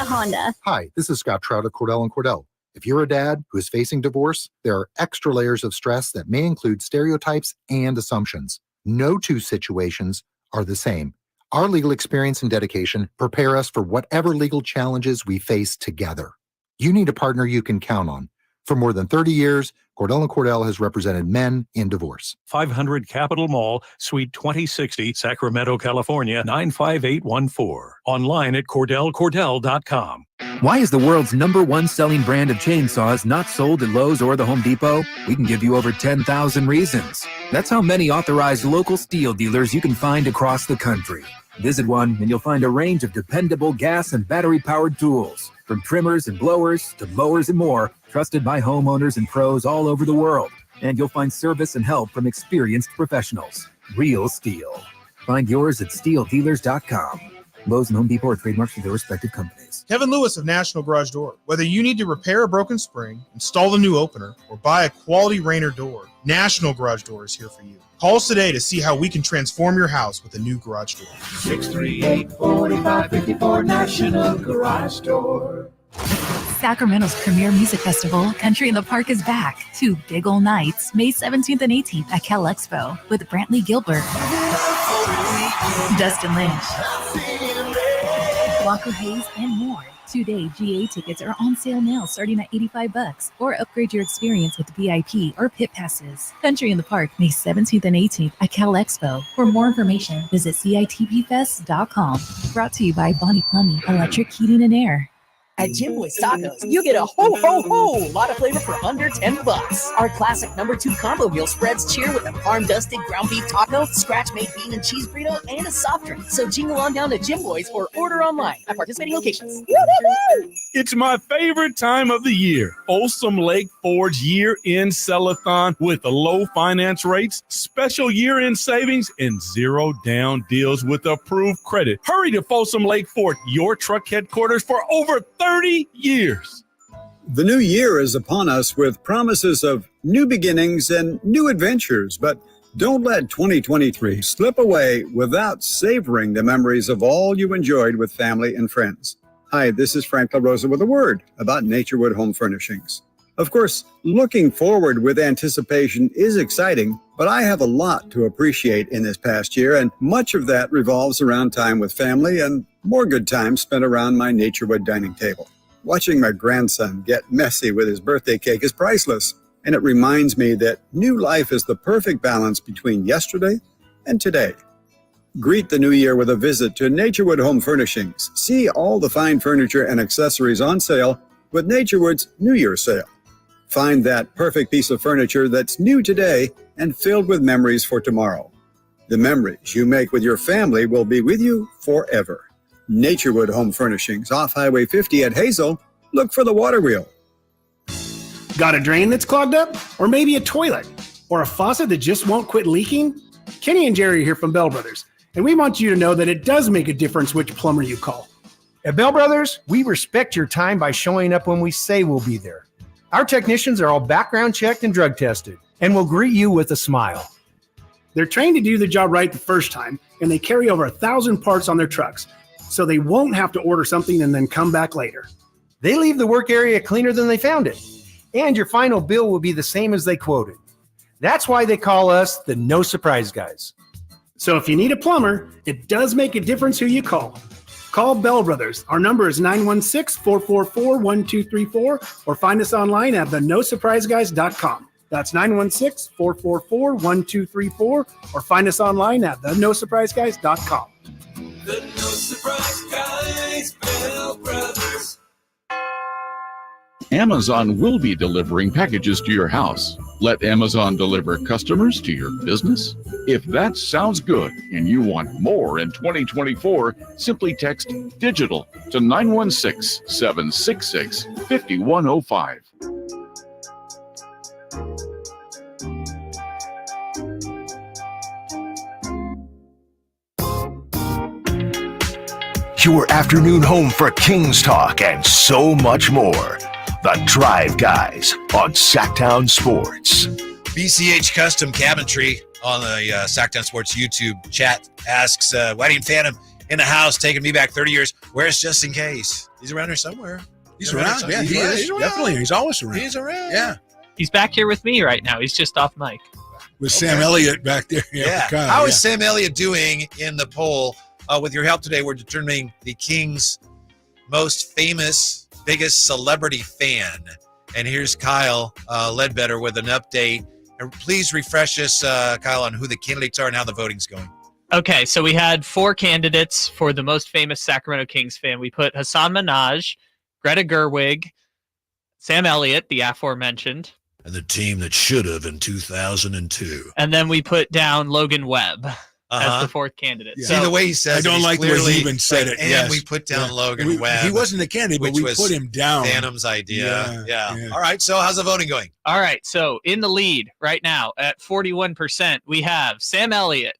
Hi, this is Scott Trout at Cordell & Cordell. If you're a dad who is facing divorce, there are extra layers of stress that may include stereotypes and assumptions. No two situations are the same. Our legal experience and dedication prepare us for whatever legal challenges we face together. You need a partner you can count on. For more than 30 years, Cordell & Cordell has represented men in divorce. 500 Capitol Mall, Suite 2060, Sacramento, California, 95814. Online at CordellCordell.com. Why is the world's #1 selling brand of chainsaws not sold at Lowe's or the Home Depot? We can give you over 10,000 reasons. That's how many authorized local steel dealers you can find across the country. Visit one and you'll find a range of dependable gas and battery-powered tools. From trimmers and blowers to mowers and more, trusted by homeowners and pros all over the world. And you'll find service and help from experienced professionals. Real steel. Find yours at steeldealers.com. Lowe's and Home Depot are trademarks for their respective companies. Kevin Lewis of National Garage Door. Whether you need to repair a broken spring, install a new opener, or buy a quality Rainer door, National Garage Door is here for you. Call us today to see how we can transform your house with a new garage door. 638-4554 National Garage Door. Sacramento's premier music festival, Country in the Park, is back. 2 big ol' nights, May 17th and 18th at Cal Expo with Brantley Gilbert, Dustin Lynch, Walker Hayes, and more. 2-day GA tickets are on sale now starting at $85, or upgrade your experience with VIP or pit passes. Country in the Park, May 17th and 18th at Cal Expo. For more information, visit CITPfest.com. Brought to you by Bonnie Plumbing, Electric Heating and Air. At Jim Boy's Tacos, you get a ho lot of flavor for under $10. Our classic #2 combo meal spreads cheer with a farm-dusted ground beef taco, scratch-made bean and cheese burrito, and a soft drink. So jingle on down to Jim Boy's or order online at participating locations. It's my favorite time of the year. Folsom Lake Ford's year-end sell-a-thon with the low finance rates, special year-end savings, and zero down deals with approved credit. Hurry to Folsom Lake Ford, your truck headquarters for over 30 years. The new year is upon us with promises of new beginnings and new adventures, but don't let 2023 slip away without savoring the memories of all you enjoyed with family and friends. Hi, this is Frank LaRosa with a word about Naturewood Home Furnishings. Of course, looking forward with anticipation is exciting, but I have a lot to appreciate in this past year, and much of that revolves around time with family and more good times spent around my Naturewood dining table. Watching my grandson get messy with his birthday cake is priceless, and it reminds me that new life is the perfect balance between yesterday and today. Greet the new year with a visit to Naturewood Home Furnishings. See all the fine furniture and accessories on sale with Naturewood's New Year sale. Find that perfect piece of furniture that's new today and filled with memories for tomorrow. The memories you make with your family will be with you forever. Naturewood Home Furnishings, off Highway 50 at Hazel. Look for the water wheel. Got a drain that's clogged up? Or maybe a toilet? Or a faucet that just won't quit leaking? Kenny and Jerry are here from Bell Brothers, and we want you to know that it does make a difference which plumber you call. At Bell Brothers, we respect your time by showing up when we say we'll be there. Our technicians are all background checked and drug tested, and will greet you with a smile. They're trained to do the job right the first time, and they carry over 1,000 parts on their trucks, so they won't have to order something and then come back later. They leave the work area cleaner than they found it, and your final bill will be the same as they quoted. That's why they call us the No Surprise Guys. So if you need a plumber, it does make a difference who you call. Call Bell Brothers. Our number is 916-444-1234, or find us online at thenosurpriseguys.com. That's 916-444-1234, or find us online at thenosurpriseguys.com. The No Surprise Guys, Bell Brothers. Amazon will be delivering packages to your house. Let Amazon deliver customers to your business. If that sounds good and you want more in 2024, simply text DIGITAL to 916-766-5105. Your afternoon home for Kings Talk and so much more. The Drive Guys on Sactown Sports. BCH Custom Cabinetry on the Sactown Sports YouTube chat asks, Wedding Phantom in the house, taking me back 30 years. Where's Just In Case? He's around here somewhere. He's around. Yeah, he is. He's around. Definitely. He's always around. He's around. Yeah. He's back here with me right now. He's just off mic. With Sam Elliott back there. Yeah. How is Sam Elliott doing in the poll? With your help today, we're determining the Kings' most famous, biggest celebrity fan. And here's Kyle Ledbetter with an update. And please refresh us, Kyle, on who the candidates are and how the voting's going. Okay, so we had 4 candidates for the most famous Sacramento Kings fan. We put Hassan Minhaj, Greta Gerwig, Sam Elliott, the aforementioned. And the team that should have in 2002. And then we put down Logan Webb as the 4th candidate. Yeah. So, see the way he says I don't like the way he even said it. And yes. we put down Logan Webb. He wasn't a candidate, but we put him down. Phantom's idea. Yeah. All right, so how's the voting going? All right, so in the lead right now at 41%, we have Sam Elliott.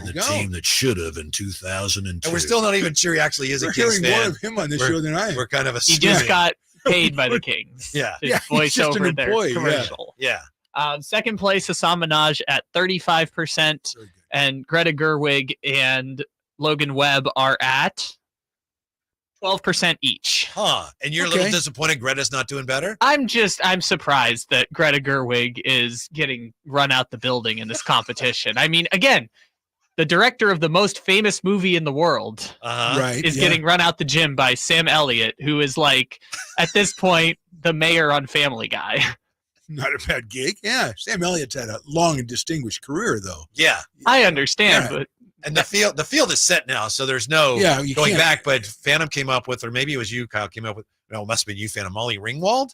The team that should have in 2002. And we're still not even sure he actually is a Kings fan. We're hearing more of him on this show than I am. We're kind of He just got paid by the Kings. Yeah. His voice just over an their employee, commercial. Yeah. Second place, Hassan Minhaj at 35%, and Greta Gerwig and Logan Webb are at 12% each. Huh. And you're a little disappointed Greta's not doing better? I'm surprised that Greta Gerwig is getting run out the building in this competition. I mean, again, the director of the most famous movie in the world is getting run out the gym by Sam Elliott, who is like, at this point, the mayor on Family Guy. Not a bad gig. Yeah. Sam Elliott's had a long and distinguished career, though. Yeah. I understand, but And the field is set now, so there's no going back. But Phantom came up with, or maybe it was you, Kyle, came up with. No, it must have been you, Phantom. Molly Ringwald.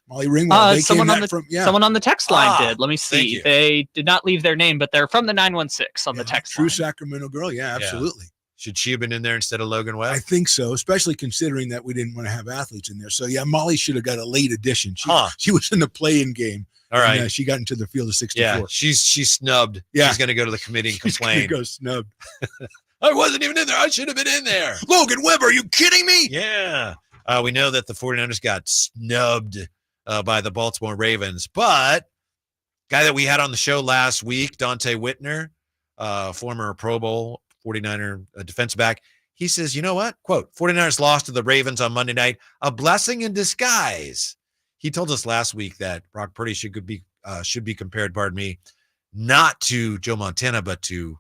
Someone on the text line did. Let me see. They did not leave their name, but they're from the 916 on the text line. True Sacramento girl. Yeah, absolutely. Should she have been in there instead of Logan Webb? I think so, especially considering that we didn't want to have athletes in there. So, yeah, Molly should have got a late addition. She was in the play-in game. All right. And, she got into the field of 64. Yeah, she's snubbed. Yeah. She's going to go to the committee and complain. She's going to go snubbed. I wasn't even in there. I should have been in there. Logan Webb, are you kidding me? Yeah. We know that the 49ers got snubbed by the Baltimore Ravens, but guy that we had on the show last week, Dante Whitner, former Pro Bowl 49er defensive back, he says, you know what? Quote, 49ers lost to the Ravens on Monday night, a blessing in disguise. He told us last week that Brock Purdy should be compared, not to Joe Montana, but to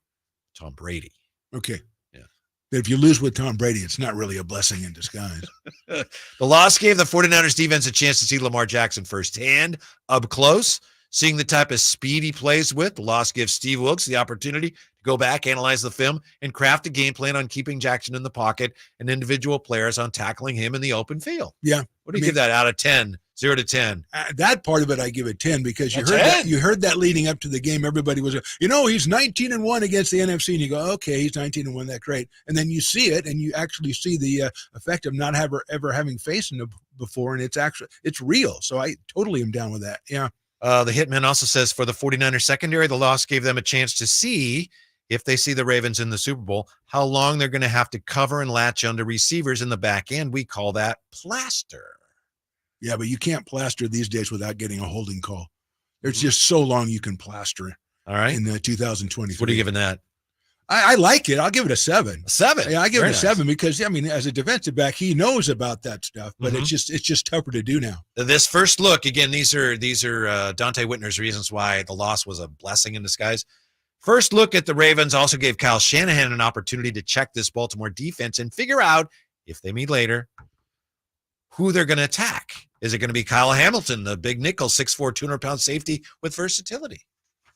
Tom Brady. Okay. Yeah. If you lose with Tom Brady, it's not really a blessing in disguise. The loss gave the 49ers defense a chance to see Lamar Jackson firsthand, up close, seeing the type of speed he plays with. The loss gives Steve Wilkes the opportunity to go back, analyze the film, and craft a game plan on keeping Jackson in the pocket and individual players on tackling him in the open field. Yeah. What do you give that out of 10? 0 to 10. That part of it, I give it 10 because you heard that leading up to the game. Everybody was, he's 19-1 against the NFC, and you go, okay, he's 19-1. That's great. And then you see it, and you actually see the effect of not ever having faced him before, and it's real. So I totally am down with that. Yeah. The Hitman also says for the 49ers secondary, the loss gave them a chance to see, if they see the Ravens in the Super Bowl, how long they're going to have to cover and latch onto receivers in the back end. We call that plaster. Yeah, but you can't plaster these days without getting a holding call. There's just so long you can plaster. All right. In 2023. What are you giving that? I like it. I'll give it a 7. A 7? Yeah, I give it a 7 because, as a defensive back, he knows about that stuff, but it's just tougher to do now. This first look, again, these are Dante Whitner's reasons why the loss was a blessing in disguise. First look at the Ravens also gave Kyle Shanahan an opportunity to check this Baltimore defense and figure out, if they meet later, who they're going to attack. Is it going to be Kyle Hamilton, the big nickel, 6'4", 200-pound safety with versatility?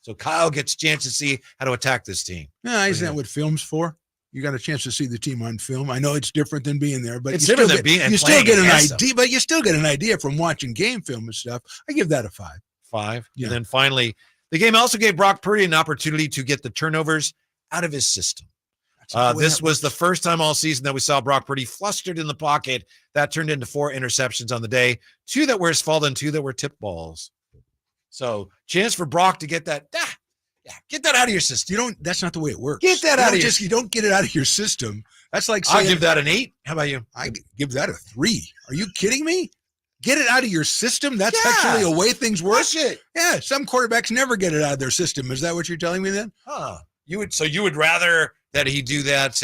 So Kyle gets a chance to see how to attack this team. Yeah, isn't that what film's for? You got a chance to see the team on film. I know it's different than being there, but it's different than being. You still get an idea, but you still get an idea from watching game film and stuff. I give that a 5. 5. Yeah. And then finally, the game also gave Brock Purdy an opportunity to get the turnovers out of his system. This was the first time all season that we saw Brock Purdy flustered in the pocket. That turned into 4 interceptions on the day, 2 that were his fault and 2 that were tip balls. So chance for Brock to get that. Get that out of your system. That's not the way it works. Get that out of you don't get it out of your system. That's like saying, I'll give that an 8. How about you? I give that a 3. Are you kidding me? Get it out of your system? That's actually a way things work? Push it. Yeah, some quarterbacks never get it out of their system. Is that what you're telling me then? You would rather that he do that?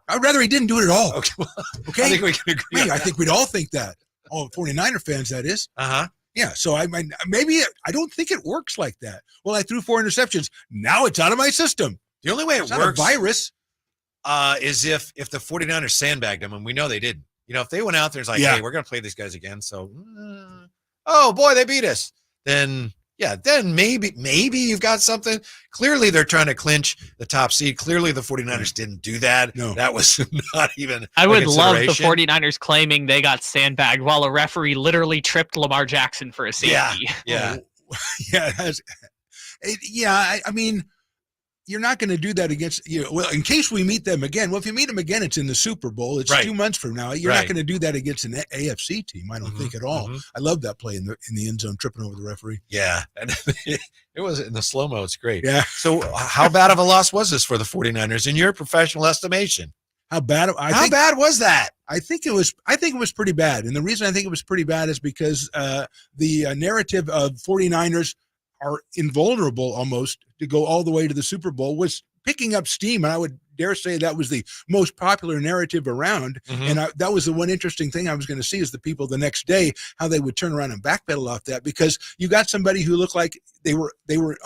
I'd rather he didn't do it at all. Okay. I think we can agree. I think we'd all think that. All 49er fans, that is. Uh-huh. Yeah, so I don't think it works like that. Well, I threw 4 interceptions. Now it's out of my system. The only way it works a virus is if the 49ers sandbagged them, and we know they didn't. If they went out there and it's like, hey, we're going to play these guys again. So, oh boy, they beat us. Then maybe you've got something. Clearly, they're trying to clinch the top seed. Clearly, the 49ers didn't do that. No. That was not even I would love the 49ers claiming they got sandbagged while a referee literally tripped Lamar Jackson for a safety. Yeah. I mean, you're not going to do that against well, in case we meet them again. Well, if you meet them again, it's in the Super Bowl. It's 2 months from now. You're not going to do that against an AFC team. I don't think at all. I love that play in the end zone, tripping over the referee. Yeah, and it was in the slow mo. It's great. Yeah. So, how bad of a loss was this for the 49ers in your professional estimation? How bad? How bad was that? I think it was pretty bad, and the reason I think it was pretty bad is because the narrative of 49ers are invulnerable almost to go all the way to the Super Bowl was picking up steam. And I would dare say that was the most popular narrative around. And that was the one interesting thing I was going to see is the people the next day, how they would turn around and backpedal off that, because you got somebody who looked like they were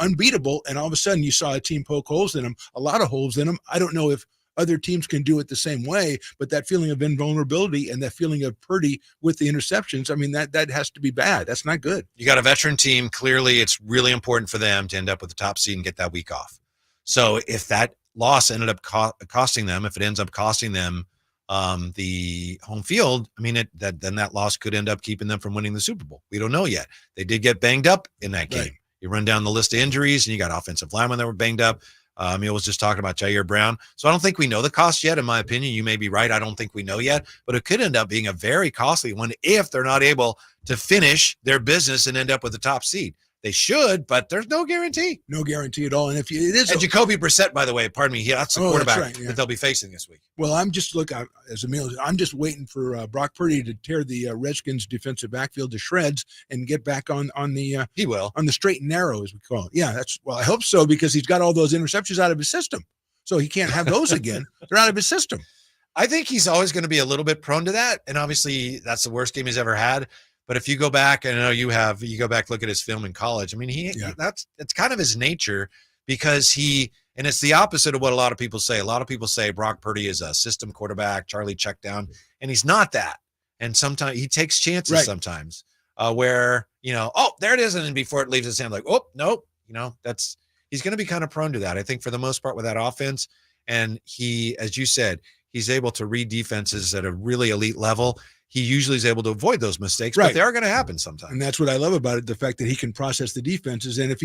unbeatable. And all of a sudden you saw a team poke holes in them, a lot of holes in them. I don't know if other teams can do it the same way, but that feeling of invulnerability and that feeling of Purdy with the interceptions, I mean, that has to be bad. That's not good. You got a veteran team. Clearly, it's really important for them to end up with the top seed and get that week off. So if that loss ended up costing them, if it ends up costing them the home field, I mean, then that loss could end up keeping them from winning the Super Bowl. We don't know yet. They did get banged up in that game. Right. You run down the list of injuries, and you got offensive linemen that were banged up. Emil was just talking about Jair Brown. So I don't think we know the cost yet, in my opinion. You may be right. I don't think we know yet. But it could end up being a very costly one if they're not able to finish their business and end up with the top seed. They should, but there's no guarantee. No guarantee at all. And if it is, and Jacoby Brissett, by the way, pardon me, that's the quarterback that they'll be facing this week. Well, I'm just I'm just waiting for Brock Purdy to tear the Redskins defensive backfield to shreds and get back on the he will on the straight and narrow, as we call it. Yeah, I hope so, because he's got all those interceptions out of his system, so he can't have those again. They're out of his system. I think he's always going to be a little bit prone to that, and obviously that's the worst game he's ever had. But if you go back, and I know you go back, look at his film in college. I mean, it's kind of his nature, because and it's the opposite of what a lot of people say. A lot of people say Brock Purdy is a system quarterback, Charlie check down, and he's not that. And sometimes he takes chances sometimes where, there it is. And then before it leaves his hand, like, oh, nope, he's going to be kind of prone to that. I think for the most part with that offense. And he, as you said, he's able to read defenses at a really elite level. He usually is able to avoid those mistakes, but they are going to happen sometimes. And that's what I love about it, the fact that he can process the defenses. And if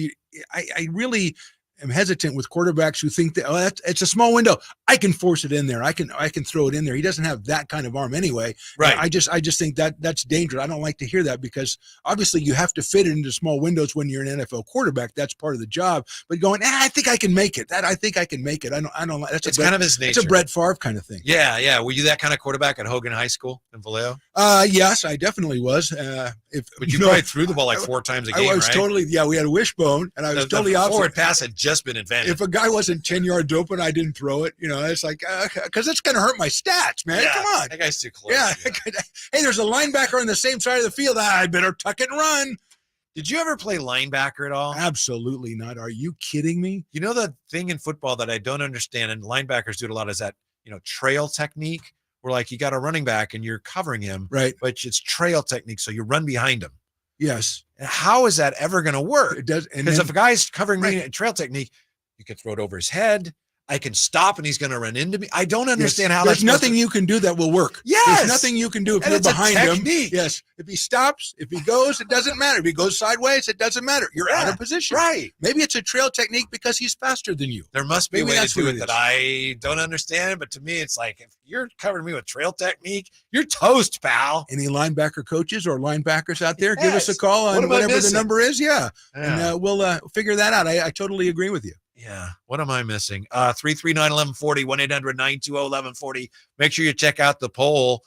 I really am hesitant with quarterbacks who think that, it's a small window, I can force it in there. I can throw it in there. He doesn't have that kind of arm anyway. Right. I just think that's dangerous. I don't like to hear that, because obviously you have to fit it into small windows when you're an NFL quarterback. That's part of the job. But going, I think I can make it. I think I can make it. I don't like. It's kind of his nature. It's a Brett Favre kind of thing. Yeah. Were you that kind of quarterback at Hogan High School in Vallejo? Yes, I definitely was. But you probably threw the ball like 4 times a game, I was totally, we had a wishbone, and I was totally the opposite. Forward pass had just been invented. If a guy wasn't 10 yards open, I didn't throw it. It's like, because it's going to hurt my stats, man. Yeah, come on. That guy's too close. Yeah. Hey, there's a linebacker on the same side of the field. I better tuck it and run. Did you ever play linebacker at all? Absolutely not. Are you kidding me? You know, the thing in football that I don't understand, and linebackers do it a lot, is that, trail technique, where like you got a running back and you're covering him, right? But it's trail technique, so you run behind him. Yes. And how is that ever going to work? It does. Because if a guy's covering me in trail technique, you can throw it over his head. I can stop and he's going to run into me. I don't understand how there's nothing you can do that will work. Yes. There's nothing you can do if you're behind him. Yes. If he stops, if he goes, it doesn't matter. If he goes sideways, it doesn't matter. You're out of position. Right. Maybe it's a trail technique because he's faster than you. There must be a way to do it that I don't understand. But to me, it's like, if you're covering me with trail technique, you're toast, pal. Any linebacker coaches or linebackers out there, give us a call on whatever the number is. Yeah. And we'll figure that out. I totally agree with you. Yeah. What am I missing? 339-1140, 1-800-920-1140. Make sure you check out the poll.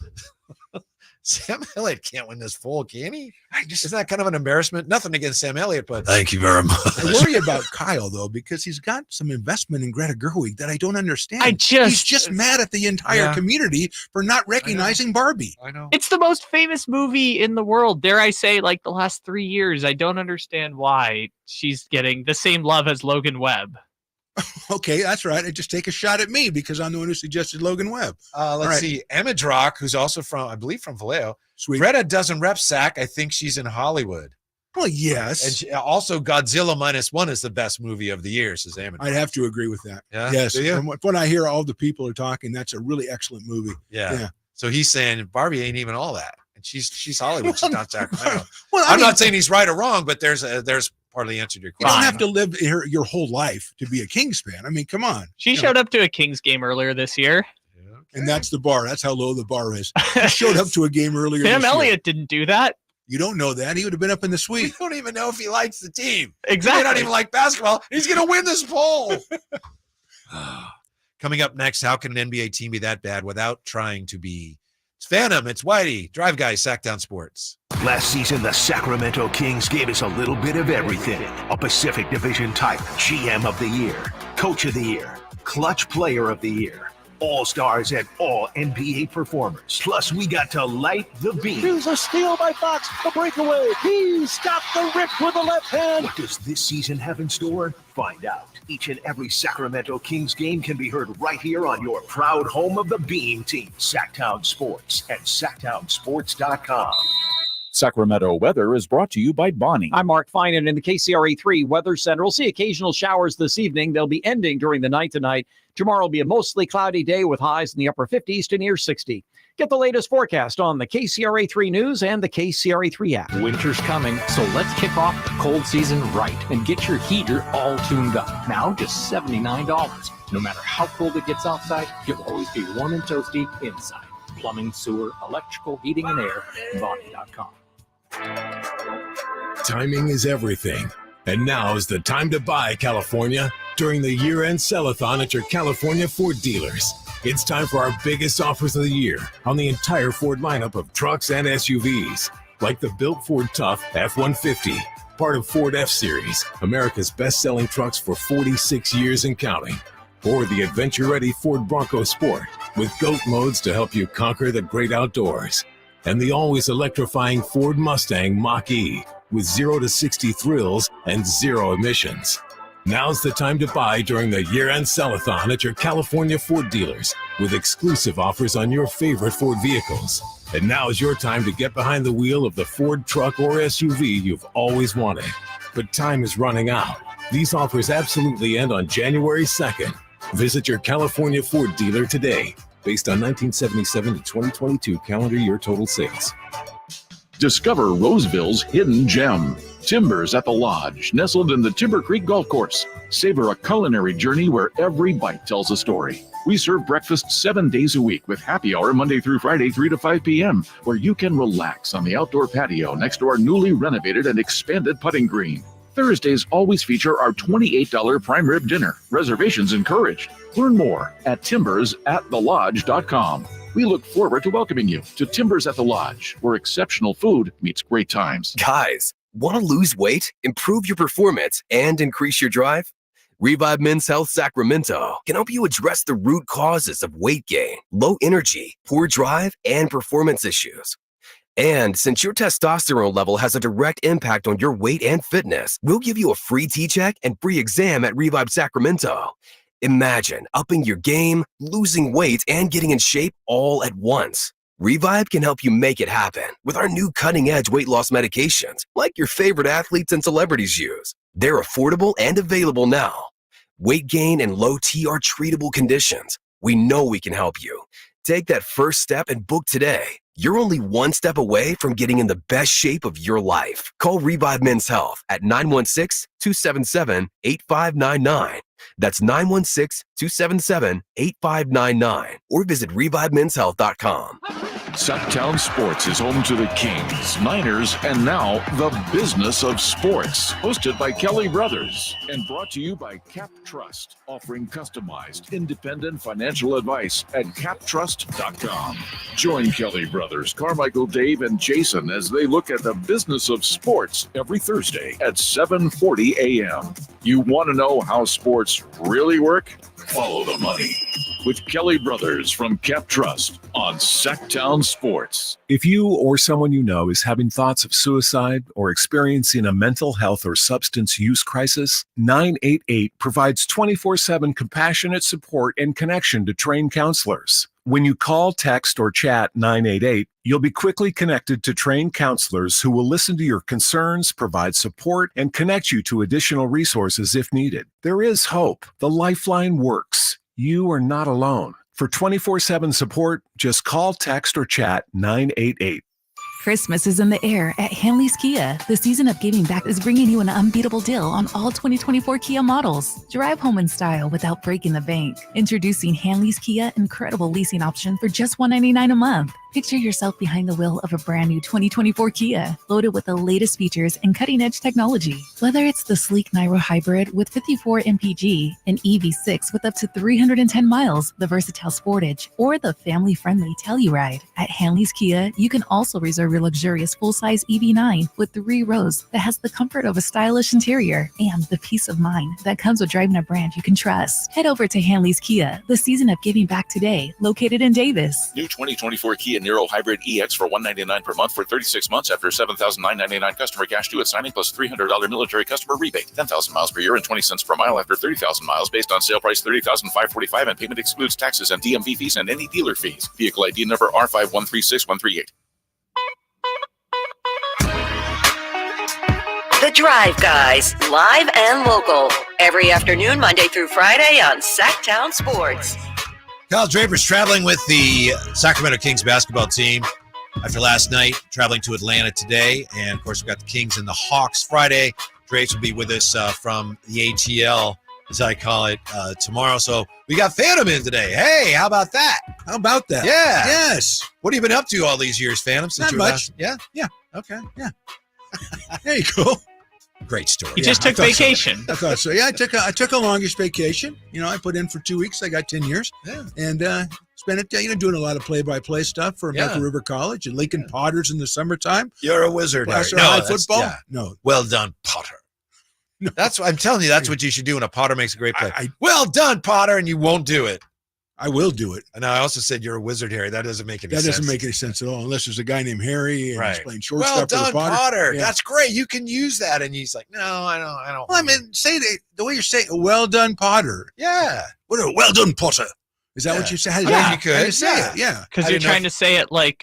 Sam Elliott can't win this poll, can he? Isn't that kind of an embarrassment? Nothing against Sam Elliott, but thank you very much. I worry about Kyle, though, because he's got some investment in Greta Gerwig that I don't understand. He's just mad at the entire community for not recognizing Barbie. I know. It's the most famous movie in the world. Dare I say, like the last 3 years. I don't understand why she's getting the same love as Logan Webb. Okay, that's right. And just take a shot at me because I'm the one who suggested Logan Webb. Let's see. Emma Drock, who's also from, I believe, from Vallejo. Sweet. Greta doesn't rep SAC. I think she's in Hollywood. Well, yes. And also Godzilla -1 is the best movie of the year, says Emma. I'd have to agree with that. Yeah? Yes. From when I hear all the people are talking, that's a really excellent movie. Yeah. So he's saying Barbie ain't even all that. And she's Hollywood. She's not Sacramento. Well, I'm not saying he's right or wrong, but there's part of the answer to your question. You don't have to live here your whole life to be a Kings fan. I mean, come on. She showed up to a Kings game earlier this year. And that's the bar. That's how low the bar is. She showed up to a game earlier Sam this year. Elliott didn't do that. You don't know that. He would have been up in the suite. We don't even know if he likes the team. Exactly. He may not even like basketball. He's going to win this poll. Coming up next, how can an NBA team be that bad without trying to be? It's Phantom, it's Whitey, Drive Guys, Sactown Sports. Last season, the Sacramento Kings gave us a little bit of everything. A Pacific Division type, GM of the Year, Coach of the Year, Clutch Player of the Year, All-Stars and All-NBA performers. Plus, we got to light the beam. Here's a steal by Fox, the breakaway. He's got the rip with the left hand. What does this season have in store? Find out. Each and every Sacramento Kings game can be heard right here on your proud home of the Beam team, Sactown Sports at SactownSports.com. Sacramento weather is brought to you by Bonnie. I'm Mark Finan in the KCRA3 Weather Center. We'll see occasional showers this evening. They'll be ending during the night tonight. Tomorrow will be a mostly cloudy day with highs in the upper 50s to near 60. Get the latest forecast on the KCRA3 News and the KCRA3 app. Winter's coming, so let's kick off the cold season right and get your heater all tuned up. Now just $79. No matter how cold it gets outside, you'll always be warm and toasty inside. Plumbing, sewer, electrical, heating, and air, Bonnie.com. Timing is everything. And now is the time to buy, California, during the year-end sell-a-thon at your California Ford dealers. It's time for our biggest offers of the year on the entire Ford lineup of trucks and SUVs, like the built Ford Tough F-150, part of Ford F-Series, America's best-selling trucks for 46 years and counting, or the adventure-ready Ford Bronco Sport with GOAT modes to help you conquer the great outdoors, and the always electrifying Ford Mustang Mach-E with 0 to 60 thrills and 0 emissions. Now's the time to buy during the year-end sell-a-thon at your California Ford dealers with exclusive offers on your favorite Ford vehicles. And now is your time to get behind the wheel of the Ford truck or SUV you've always wanted. But time is running out. These offers absolutely end on January 2nd. Visit your California Ford dealer today, based on 1977 to 2022 calendar year total sales. Discover Roseville's hidden gem, Timbers at the Lodge, nestled in the Timber Creek Golf Course. Savor a culinary journey where every bite tells a story. We serve breakfast 7 days a week with happy hour Monday through Friday, 3 to 5 p.m., where you can relax on the outdoor patio next to our newly renovated and expanded putting green. Thursdays always feature our $28 prime rib dinner. Reservations encouraged. Learn more at timbersatTheLodge.com. We look forward to welcoming you to Timbers at the Lodge, where exceptional food meets great times. Guys, want to lose weight, improve your performance, and increase your drive? Revive Men's Health Sacramento can help you address the root causes of weight gain, low energy, poor drive, and performance issues. And since your testosterone level has a direct impact on your weight and fitness, we'll give you a free T-check and free exam at Revive Sacramento. Imagine upping your game, losing weight, and getting in shape all at once. Revive can help you make it happen with our new cutting-edge weight loss medications, like your favorite athletes and celebrities use. They're affordable and available now. Weight gain and low T are treatable conditions. We know we can help you. Take that first step and book today. You're only one step away from getting in the best shape of your life. Call Revive Men's Health at 916-277-8599. That's 916-277-8599. Or visit ReviveMen'sHealth.com. Sactown Sports is home to the Kings, Niners, and now the business of sports. Hosted by Kelly Brothers and brought to you by Cap Trust, offering customized, independent financial advice at captrust.com. Join Kelly Brothers, Carmichael, Dave, and Jason as they look at the business of sports every Thursday at 7:40 a.m. You want to know how sports really work? Follow the money with Kelly Brothers from Cap Trust on Sactown Sports. If you or someone you know is having thoughts of suicide or experiencing a mental health or substance use crisis, 988 provides 24/7 compassionate support and connection to trained counselors. When you call, text, or chat 988, you'll be quickly connected to trained counselors who will listen to your concerns, provide support, and connect you to additional resources if needed. There is hope. The Lifeline works. You are not alone. For 24/7 support, just call, text, or chat 988. Christmas is in the air at Hanley's Kia. The season of giving back is bringing you an unbeatable deal on all 2024 Kia models. Drive home in style without breaking the bank. Introducing Hanley's Kia incredible leasing option for just $199 a month. Picture yourself behind the wheel of a brand new 2024 Kia, loaded with the latest features and cutting-edge technology. Whether it's the sleek Niro Hybrid with 54 mpg, an EV6 with up to 310 miles, the versatile Sportage, or the family-friendly Telluride. At Hanley's Kia, you can also reserve your luxurious full-size EV9 with 3 rows that has the comfort of a stylish interior and the peace of mind that comes with driving a brand you can trust. Head over to Hanley's Kia, the season of giving back today, located in Davis. New 2024 Kia Niro Hybrid EX for $199 per month for 36 months after $7,999 customer cash due at signing plus $300 military customer rebate. 10,000 miles per year and 20 cents per mile after 30,000 miles based on sale price $30,545 and payment excludes taxes and DMV fees and any dealer fees. Vehicle ID number R5136138. Drive Guys, live and local. Every afternoon, Monday through Friday on Sactown Sports. Kyle Draper's traveling with the Sacramento Kings basketball team after last night, traveling to Atlanta today. And, of course, we've got the Kings and the Hawks Friday. Drapes will be with us from the ATL, as I call it, tomorrow. So we got Phantom in today. Hey, how about that? How about that? Yeah. Yes. What have you been up to all these years, Phantom? Not much. Yeah? Yeah. Okay. Yeah. There you go. Great story. He just took vacation. I thought so. Yeah, I took a longish vacation. I put in for 2 weeks. I got 10 years. Yeah. And spent it, doing a lot of play-by-play stuff for American River College and Lincoln Potters in the summertime. You're a wizard. Placer No, High that's- football. yeah. No. Well done, Potter. No. That's what I'm telling you. That's what you should do when a Potter makes a great play. Well done, Potter, and you won't do it. I will do it. And I also said you're a wizard, Harry. That doesn't make any sense. That doesn't make any sense at all, unless there's a guy named Harry and he's playing shortstop Well for done, the Potter. Potter. Yeah. That's great. You can use that. And he's like, no, I don't. Well, I mean, say the way you're saying, well done, Potter. Yeah. Well done, Potter. Is that what you say? Yeah, you could. How do you say it? Yeah. Because you're trying to say it like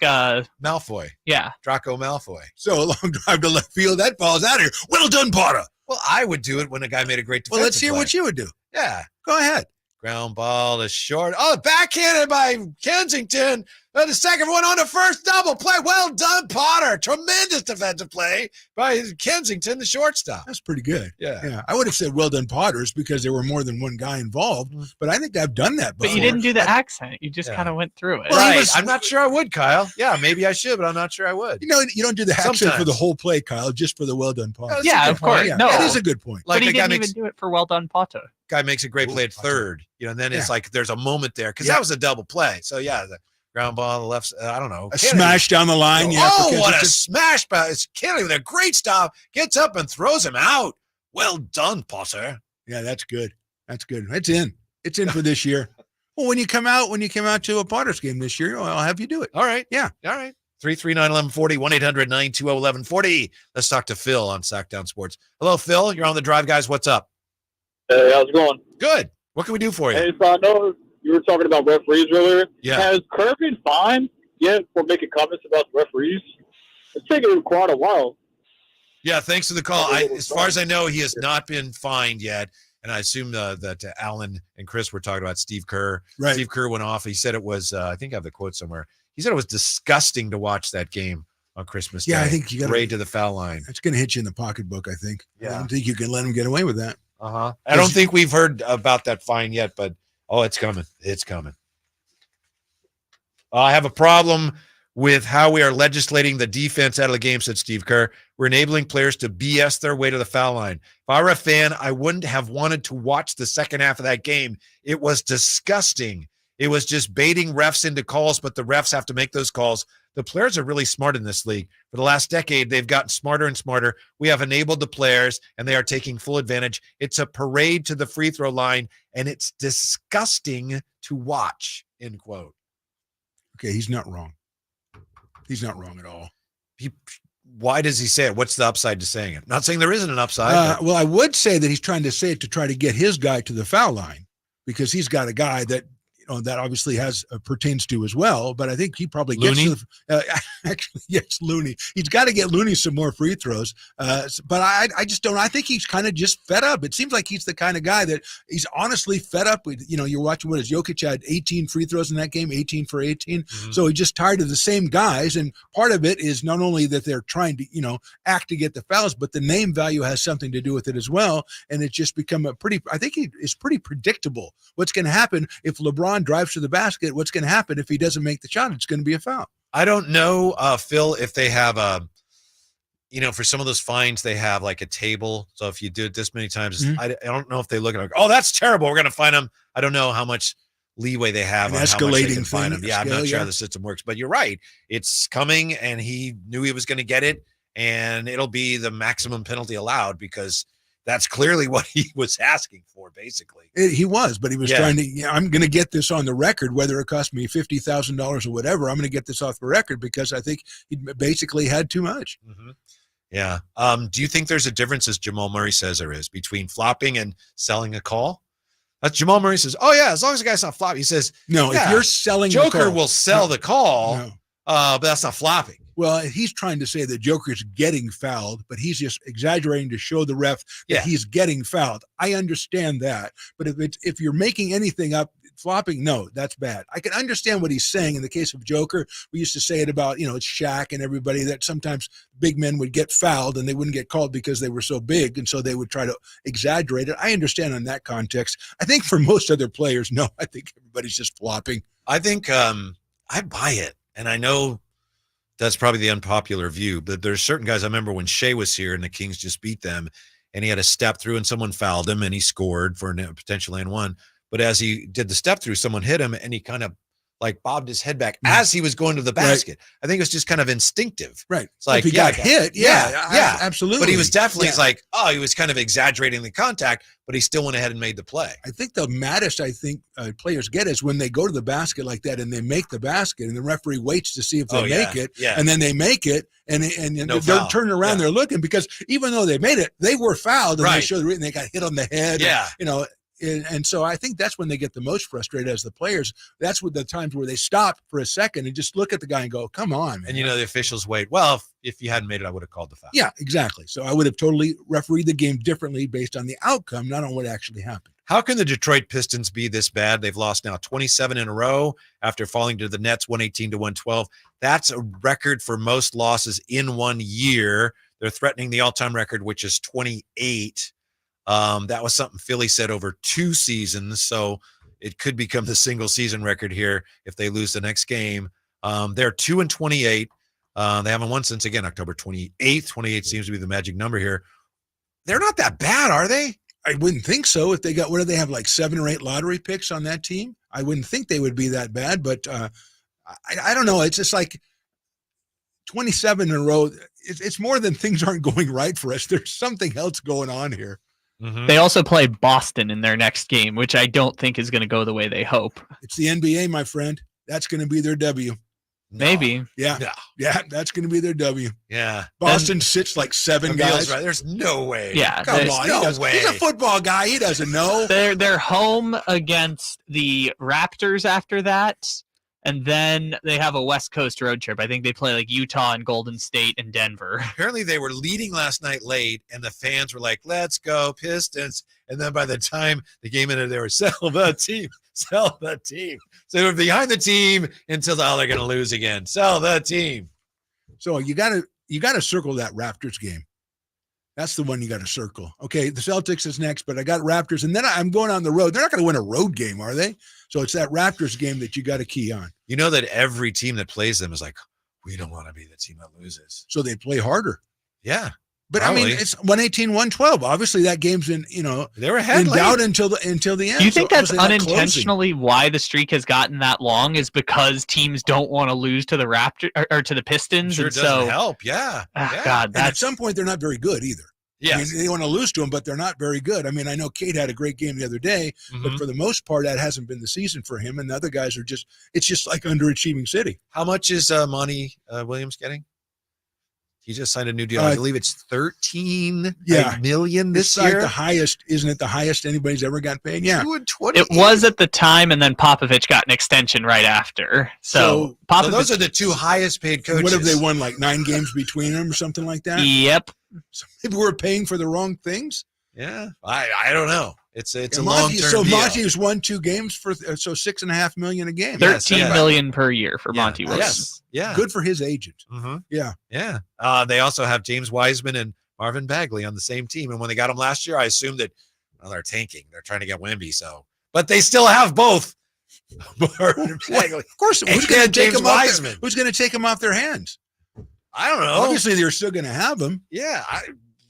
Malfoy. Yeah. Draco Malfoy. So a long drive to left field. That ball's out of here. Well done, Potter. Well, I would do it when a guy made a great defensive Well, let's hear play. what you would do. Yeah. Go ahead. Ground ball is short. Oh, backhanded by Kensington. The second one on the first double play. Well done, Potter. Tremendous defensive play by Kensington, the shortstop. That's pretty good. Yeah. I would have said well done, Potters, because there were more than one guy involved. But I think I've done that before. But you didn't do the accent. You just kind of went through it. Right. I'm not sure I would, Kyle. Yeah, maybe I should, but I'm not sure I would. You don't do the accent for the whole play, Kyle, just for the well done, Potter. Yeah, of course. Yeah, No. that is a good point. But he the guy didn't even do it for well done, Potter. Guy makes a great play at third, and then it's like there's a moment there because that was a double play. So the ground ball on the left. I don't know. A smash down the line. Oh, what a smash! It's Kennedy with a great stop. Gets up and throws him out. Well done, Potter. Yeah, that's good. That's good. It's in. It's in for this year. Well, when you come out to a Potters game this year, I'll have you do it. All right. Yeah. All right. 339-1140, 1-800-920-1140. Let's talk to Phil on Sactown Sports. Hello, Phil. You're on the drive, guys. What's up? Hey, how's it going? Good. What can we do for you? Hey, so I know you were talking about referees earlier. Yeah. Has Kerr been fined yet for making comments about the referees? It's taken quite a while. Yeah, thanks for the call. As far as I know, he has not been fined yet. And I assume that Alan and Chris were talking about Steve Kerr. Right. Steve Kerr went off. He said it was, I think I have the quote somewhere. He said it was disgusting to watch that game on Christmas Day. Yeah, I think you got parade to the foul line. It's going to hit you in the pocketbook, I think. Yeah. I don't think you can let him get away with that. Uh-huh. I don't think we've heard about that fine yet, but it's coming. It's coming. I have a problem with how we are legislating the defense out of the game, said Steve Kerr. We're enabling players to BS their way to the foul line. If I were a fan, I wouldn't have wanted to watch the second half of that game. It was disgusting. It was just baiting refs into calls, but the refs have to make those calls. The players are really smart in this league. For the last decade, they've gotten smarter and smarter. We have enabled the players, and they are taking full advantage. It's a parade to the free throw line, and it's disgusting to watch, end quote. Okay, he's not wrong. He's not wrong at all. Why does he say it? What's the upside to saying it? Not saying there isn't an upside. Well, I would say that he's trying to say it to try to get his guy to the foul line because he's got a guy that that obviously has pertains to as well. But I think he probably gets Looney? actually, yes, Looney. He's got to get Looney some more free throws. But I just don't. I think he's kind of just fed up. It seems like he's the kind of guy that he's honestly fed up with. You're watching what is Jokic had 18 free throws in that game, 18 for 18. Mm-hmm. So he's just tired of the same guys. And part of it is not only that they're trying to, act to get the fouls, but the name value has something to do with it as well. And it's just become I think it's pretty predictable what's going to happen if LeBron drives to the basket. What's going to happen if he doesn't make the shot? It's going to be a foul. I don't know, Phil, if they have for some of those fines, they have like a table. So if you do it this many times, I don't know if they look at it, oh, that's terrible, we're going to fine them. I don't know how much leeway they have on how much they can fine them. Yeah, I'm not sure how the system works, but you're right. It's coming, and he knew he was going to get it, and it'll be the maximum penalty allowed because that's clearly what he was asking for, basically. He was, but he was trying to, I'm going to get this on the record, whether it cost me $50,000 or whatever. I'm going to get this off the record because I think he basically had too much. Mm-hmm. Yeah. Do you think there's a difference, as Jamal Murray says there is, between flopping and selling a call? Jamal Murray says, oh, yeah, as long as the guy's not flopping. He says, no, if you're selling Joker the call, will sell the call, but that's not flopping. Well, he's trying to say that Joker's getting fouled, but he's just exaggerating to show the ref that he's getting fouled. I understand that. But if you're making anything up, flopping, no, that's bad. I can understand what he's saying in the case of Joker. We used to say it about, it's Shaq and everybody, that sometimes big men would get fouled and they wouldn't get called because they were so big, and so they would try to exaggerate it. I understand in that context. I think for most other players, no, I think everybody's just flopping. I think I buy it, and I know that's probably the unpopular view, but there's certain guys. I remember when Shea was here and the Kings just beat them, and he had a step through and someone fouled him and he scored for a potential and one. But as he did the step through, someone hit him and he kind of like bobbed his head back as he was going to the basket. Right. I think it was just kind of instinctive. Right. It's like, if he got hit. Yeah, absolutely. But he was definitely he was kind of exaggerating the contact, but he still went ahead and made the play. I think the maddest players get is when they go to the basket like that and they make the basket and the referee waits to see if they make it. Yeah. And then they make it and they're turning around, they're looking, because even though they made it, they were fouled and they got hit on the head. Yeah. And so I think that's when they get the most frustrated as the players. That's what the times where they stop for a second and just look at the guy and go, come on, man. And the officials wait. Well, if you hadn't made it, I would have called the foul. Yeah, exactly. So I would have totally refereed the game differently based on the outcome, not on what actually happened. How can the Detroit Pistons be this bad? They've lost now 27 in a row after falling to the Nets 118-112. That's a record for most losses in 1 year. They're threatening the all-time record, which is 28. That was something Philly said over 2 seasons, so it could become the single season record here if they lose the next game. They're 2-28. They haven't won since, again, October 28th. 28 seems to be the magic number here. They're not that bad, are they? I wouldn't think so. If they got, what do they have, like 7 or 8 lottery picks on that team? I wouldn't think they would be that bad, but I don't know. It's just like 27 in a row. It's more than things aren't going right for us. There's something else going on here. Mm-hmm. They also play Boston in their next game, which I don't think is going to go the way they hope. It's the NBA, my friend. That's going to be their W. Maybe. Yeah. No. Yeah, that's going to to be their W. Yeah. Boston sits like 7 guys. Right. There's no way. Yeah. Come on. No way. He's a football guy. He doesn't know. They're home against the Raptors after that. And then they have a West Coast road trip. I think they play like Utah and Golden State and Denver. Apparently they were leading last night late, and the fans were like, let's go, Pistons. And then by the time the game ended, they were, sell the team. Sell the team. So they were behind the team until, they're going to lose again. Sell the team. So you got to circle that Raptors game. That's the one you got to circle. Okay, the Celtics is next, but I got Raptors, and then I'm going on the road. They're not going to win a road game, are they? So it's that Raptors game that you got to key on. You know that every team that plays them is like, we don't want to be the team that loses. So they play harder. Yeah. But probably. I mean, it's 118-112. Obviously, that game's in, they were ahead in doubt until the end. Do you think that's unintentionally why the streak has gotten that long? Is because teams don't want to lose to the Raptors or to the Pistons? Sure, and it doesn't help. Yeah. Yeah. God, and at some point, they're not very good either. Yeah, I mean, they want to lose to them, but they're not very good. I mean, I know Kate had a great game the other day, but for the most part, that hasn't been the season for him. And the other guys are it's just like underachieving city. How much is Monty Williams getting? He just signed a new deal. I believe it's $13 million this year. Like the highest, isn't it? The highest anybody's ever got paid. Yeah, it was at the time, and then Popovich got an extension right after. So Popovich, those are the 2 highest paid coaches. What have they won? Like 9 games between them, or something like that. Yep. So maybe we're paying for the wrong things. Yeah, I don't know. It's a long term. So Monty's won 2 games for $6.5 million a game. $13 million per year for Monty Williams. Yes. Yeah, good for his agent. Yeah. They also have James Wiseman and Marvin Bagley on the same team. And when they got them last year, I assumed that they're tanking. They're trying to get Wemby. But they still have both. Marvin Bagley. Of course, who's going to take them Wiseman? Who's going to take them off their hands? I don't know. Obviously, they're still going to have them. Yeah,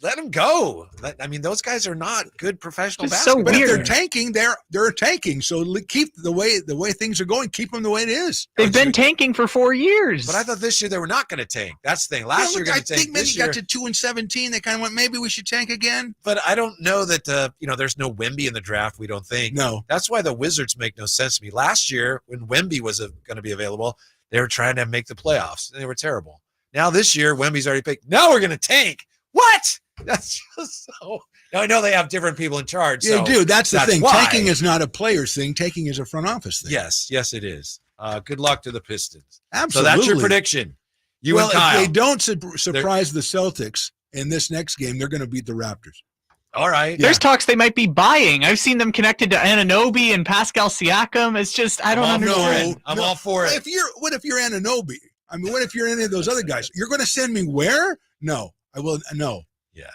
let them go. I mean, those guys are not good professional So basketball. But if they're tanking, they're tanking. So keep the way things are going. Keep them the way it is. They've been tanking for 4 years. But I thought this year they were not going to tank. That's the thing. Last year, I think maybe got to 2-17. They kind of went, maybe we should tank again. But I don't know that there's no Wemby in the draft. We don't think. No. That's why the Wizards make no sense to me. Last year, when Wemby was going to be available, they were trying to make the playoffs. And they were terrible. Now this year, Wemby's already picked. Now we're going to tank. What? That's just so. Now I know they have different people in charge. Yeah, dude, that's the thing. Why. Tanking is not a player's thing. Tanking is a front office thing. Yes, it is. Good luck to the Pistons. Absolutely. So that's your prediction. and Kyle. If they don't surprise the Celtics in this next game, they're going to beat the Raptors. All right. There's talks they might be buying. I've seen them connected to Anunoby and Pascal Siakam. It's just I don't understand. I'm all for it. What if you're Anunoby? I mean, what if you're any of those other guys? You're going to send me where? No, I will. No. Yeah,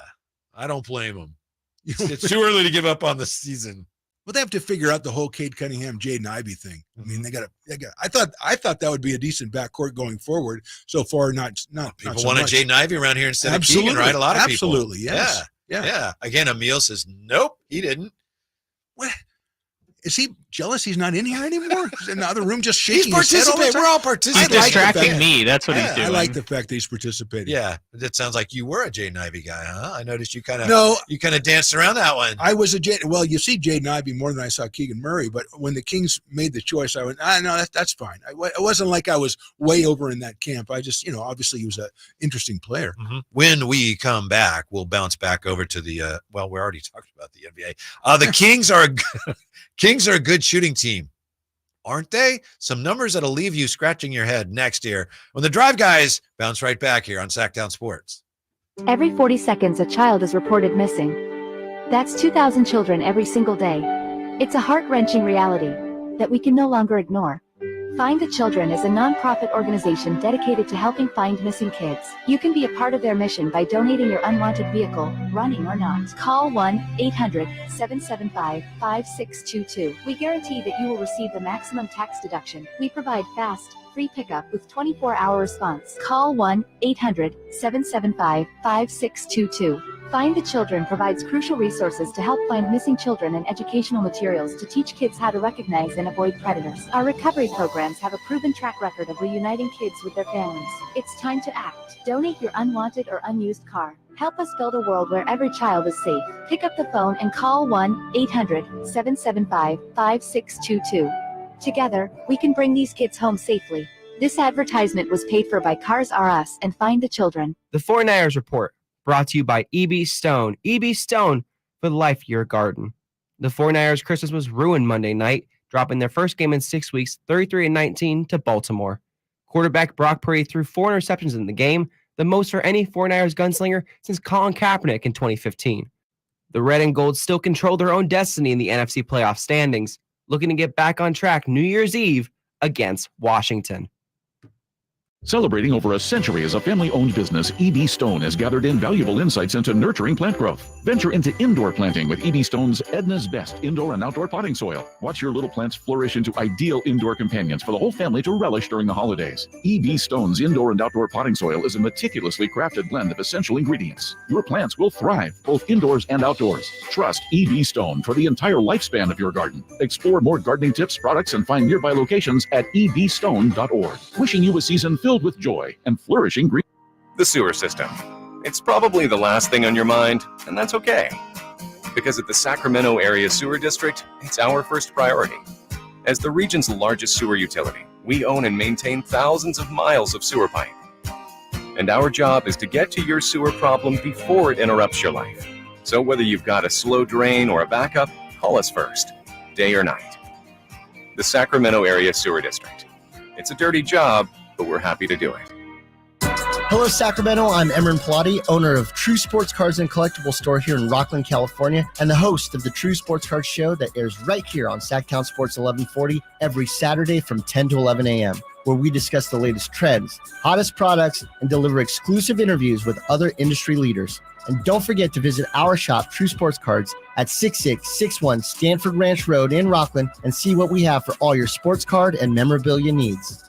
I don't blame them. It's too early to give up on the season. Well, they have to figure out the whole Cade Cunningham, Jaden Ivey thing. I mean, they got. I thought that would be a decent backcourt going forward. So far, not. People so wanted much. Jaden Ivey around here instead of Keegan, right? A lot of people. Absolutely, yes. Yeah. Again, Emil says nope, he didn't. What? Is he jealous he's not in here anymore? He's in the other room just shaking He's his head all the participating. time? We're all participating. He's distracting me. That's what he's doing. I like the fact that he's participating. Yeah, that sounds like you were a Jaden Ivey guy, huh? I noticed you kind of danced around that one. I was well, you see Jaden Ivey more than I saw Keegan Murray, but when the Kings made the choice, I went, no, that's fine. It wasn't like I was way over in that camp. I just, obviously he was an interesting player. Mm-hmm. When we come back, we'll bounce back over to the, we already talked about the NBA. The Kings are a good shooting team, aren't they? Some numbers that'll leave you scratching your head next year when the Drive Guys bounce right back here on Sactown Sports. Every 40 seconds, a child is reported missing. That's 2,000 children every single day. It's a heart-wrenching reality that we can no longer ignore. Find the Children is a non-profit organization dedicated to helping find missing kids. You can be a part of their mission by donating your unwanted vehicle, running or not. Call 1-800-775-5622. We guarantee that you will receive the maximum tax deduction. We provide fast, free pickup with 24-hour response. Call 1-800-775-5622. Find the Children provides crucial resources to help find missing children and educational materials to teach kids how to recognize and avoid predators. Our recovery programs have a proven track record of reuniting kids with their families. It's time to act. Donate your unwanted or unused car. Help us build a world where every child is safe. Pick up the phone and call 1-800-775-5622. Together, we can bring these kids home safely. This advertisement was paid for by Cars R Us and Find the Children. The 49ers Report, brought to you by E.B. Stone. E.B. Stone for the life of your garden. The 49ers Christmas was ruined Monday night, dropping their first game in 6 weeks, 33-19 to Baltimore. Quarterback Brock Purdy threw 4 interceptions in the game, the most for any 49ers gunslinger since Colin Kaepernick in 2015. The Red and Gold still control their own destiny in the NFC playoff standings, looking to get back on track New Year's Eve against Washington. Celebrating over a century as a family-owned business, E.B. Stone has gathered invaluable insights into nurturing plant growth. Venture into indoor planting with E.B. Stone's Edna's Best indoor and outdoor potting soil. Watch your little plants flourish into ideal indoor companions for the whole family to relish during the holidays. E.B. Stone's indoor and outdoor potting soil is a meticulously crafted blend of essential ingredients. Your plants will thrive, both indoors and outdoors. Trust E.B. Stone for the entire lifespan of your garden. Explore more gardening tips, products, and find nearby locations at ebstone.org. Wishing you a season filled with joy and flourishing green. The sewer system. It's probably the last thing on your mind, and that's okay. Because at the Sacramento Area Sewer District, it's our first priority. As the region's largest sewer utility, we own and maintain thousands of miles of sewer pipe. And our job is to get to your sewer problem before it interrupts your life. So whether you've got a slow drain or a backup, call us first, day or night. The Sacramento Area Sewer District. It's a dirty job, but we're happy to do it. Hello, Sacramento. I'm Emran Pilati, owner of True Sports Cards and Collectible Store here in Rockland, California, and the host of the True Sports Cards Show that airs right here on Sactown Sports 1140 every Saturday from 10 to 11 a.m., where we discuss the latest trends, hottest products, and deliver exclusive interviews with other industry leaders. And don't forget to visit our shop, True Sports Cards, at 6661 Stanford Ranch Road in Rockland and see what we have for all your sports card and memorabilia needs.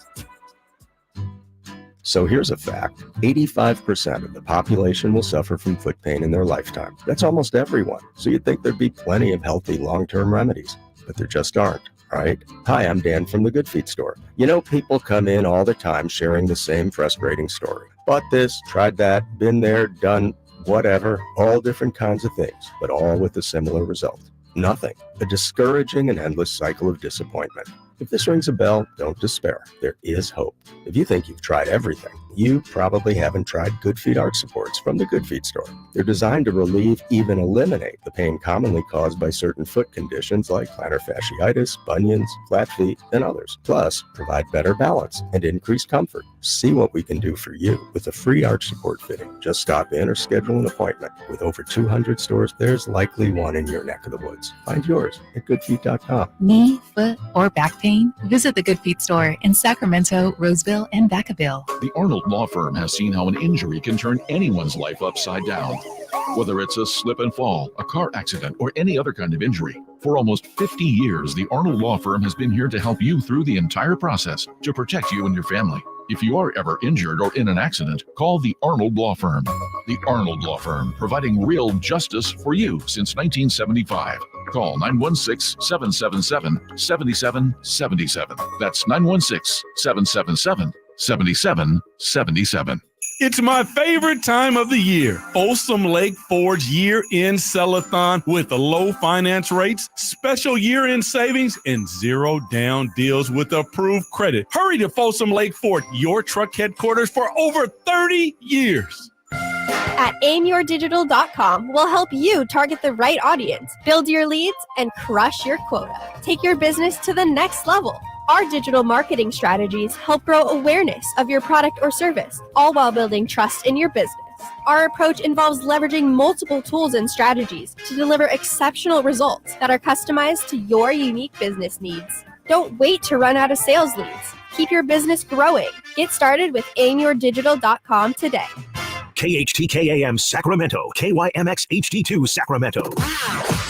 So here's a fact. 85% of the population will suffer from foot pain in their lifetime. That's almost everyone. So you'd think there'd be plenty of healthy long-term remedies, but there just aren't, right? Hi, I'm Dan from the Good Feet store. You know, people come in all the time sharing the same frustrating story. Bought this, tried that, been there, done whatever, all different kinds of things, but all with a similar result. Nothing. a discouraging and endless cycle of disappointment. If this rings a bell, don't despair. There is hope. If you think you've tried everything, you probably haven't tried Good Feet arch supports from the Good Feet store. They're designed to relieve, even eliminate, the pain commonly caused by certain foot conditions like plantar fasciitis, bunions, flat feet, and others. Plus, provide better balance and increased comfort. See what we can do for you with a free arch support fitting. Just stop in or schedule an appointment. With over 200 stores, there's likely one in your neck of the woods. Find yours at goodfeet.com. Knee, foot, or back pain? Visit the Good Feet store in Sacramento, Roseville, and Vacaville. The Arnold Law Firm has seen how an injury can turn anyone's life upside down. Whether it's a slip and fall, a car accident, or any other kind of injury. For almost 50 years, the Arnold Law Firm has been here to help you through the entire process to protect you and your family. If you are ever injured or in an accident, call the Arnold Law Firm. The Arnold Law Firm, providing real justice for you since 1975. Call 916-777-7777. That's 916-777-7777. It's my favorite time of the year. Folsom Lake Ford's year-end sell-a-thon with the low finance rates, special year-end savings, and zero down deals with approved credit. Hurry to Folsom Lake Ford, your truck headquarters for over 30 years. At aimyourdigital.com, we'll help you target the right audience, build your leads, and crush your quota. Take your business to the next level. Our digital marketing strategies help grow awareness of your product or service, all while building trust in your business. Our approach involves leveraging multiple tools and strategies to deliver exceptional results that are customized to your unique business needs. Don't wait to run out of sales leads. Keep your business growing. Get started with aimyourdigital.com today. KHTKAM Sacramento, KYMX HD2 Sacramento.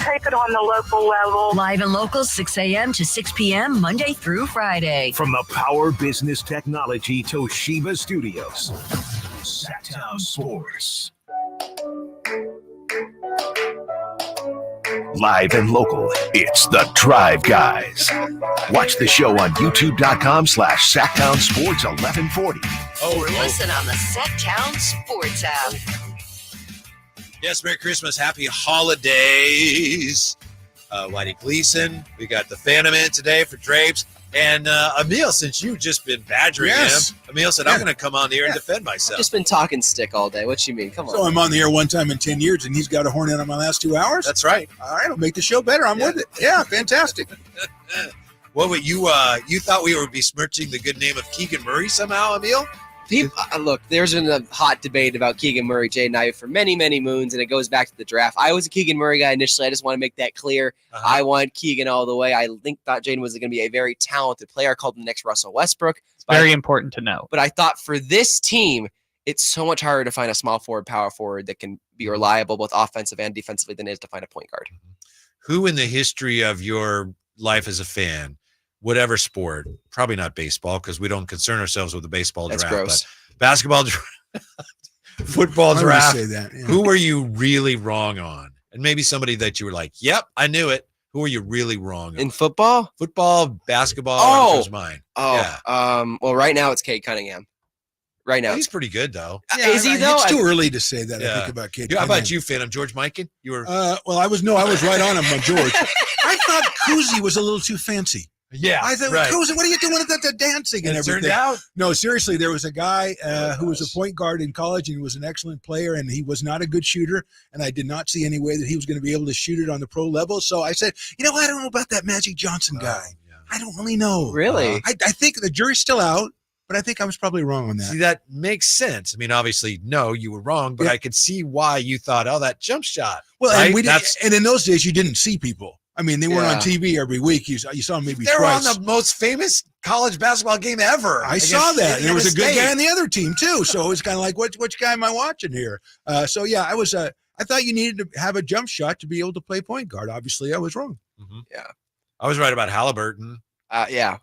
Take it on the local level. Live and local, 6 a.m. to 6 p.m. Monday through Friday. From the Power Business Technology Toshiba Studios, Sactown Sports. Live and local, it's the Drive Guys. Watch the show on youtube.com/Sactown Sports 1140. Or listen on the Sactown Sports app. Yes, Merry Christmas. Happy holidays. Whitey Gleason. We got the Phantom in today for Drapes. And Emil, since you've just been badgering him, Emil said, I'm going to come on the air and defend myself. I've just been talking stick all day. What you mean? Come on. So I'm on the air one time in 10 years, and he's got a horn in on my last 2 hours? That's right. All right, I'll make the show better. I'm with it. Yeah, fantastic. What would you thought we would besmirching the good name of Keegan Murray somehow, Emil? Look, there's been a hot debate about Keegan Murray, Jay and I, for many, many moons, and it goes back to the draft. I was a Keegan Murray guy initially. I just want to make that clear. I want Keegan all the way. I thought Jaden was going to be a very talented player. I called him the next Russell Westbrook. It's very important to know. But I thought for this team, it's so much harder to find a small forward, power forward that can be reliable both offensive and defensively than it is to find a point guard. Who in the history of your life as a fan, whatever sport, probably not baseball because we don't concern ourselves with the baseball That's draft, gross. But basketball draft, football draft, say that, yeah. Who were you really wrong on? And maybe somebody that you were like, yep, I knew it. Who were you really wrong on? In football? Football, basketball, Oh. was mine. Well, right now it's Cade Cunningham. Right now. He's pretty good, though. Is he, though? It's too early to say that, I Yeah. think, about Cade. How about you, Phantom? George Mikan? You were Well, I was right on him on George. I thought Kuzi was a little too fancy. Yeah, I thought, right. Kuzi, what are you doing at the dancing and It everything? turned out? No, seriously, there was a guy who was a point guard in college, and he was an excellent player, and he was not a good shooter, and I did not see any way that he was going to be able to shoot it on the pro level. So I said, you know what? I don't know about that Magic Johnson guy. I don't really know. Really? I think the jury's still out, but I think I was probably wrong on that. See, that makes sense. I mean, obviously, no, you were wrong, but I could see why you thought, oh, that jump shot. Well, right? and, and in those days, you didn't see people. I mean, they weren't on TV every week. You saw them maybe They were twice. on the most famous college basketball game ever. I saw that. And there was a good State. guy on the other team, too. So it was kind of like, which guy am I watching here? So, yeah, I was. I thought you needed to have a jump shot to be able to play point guard. Obviously, I was wrong. Yeah. I was right about Halliburton. I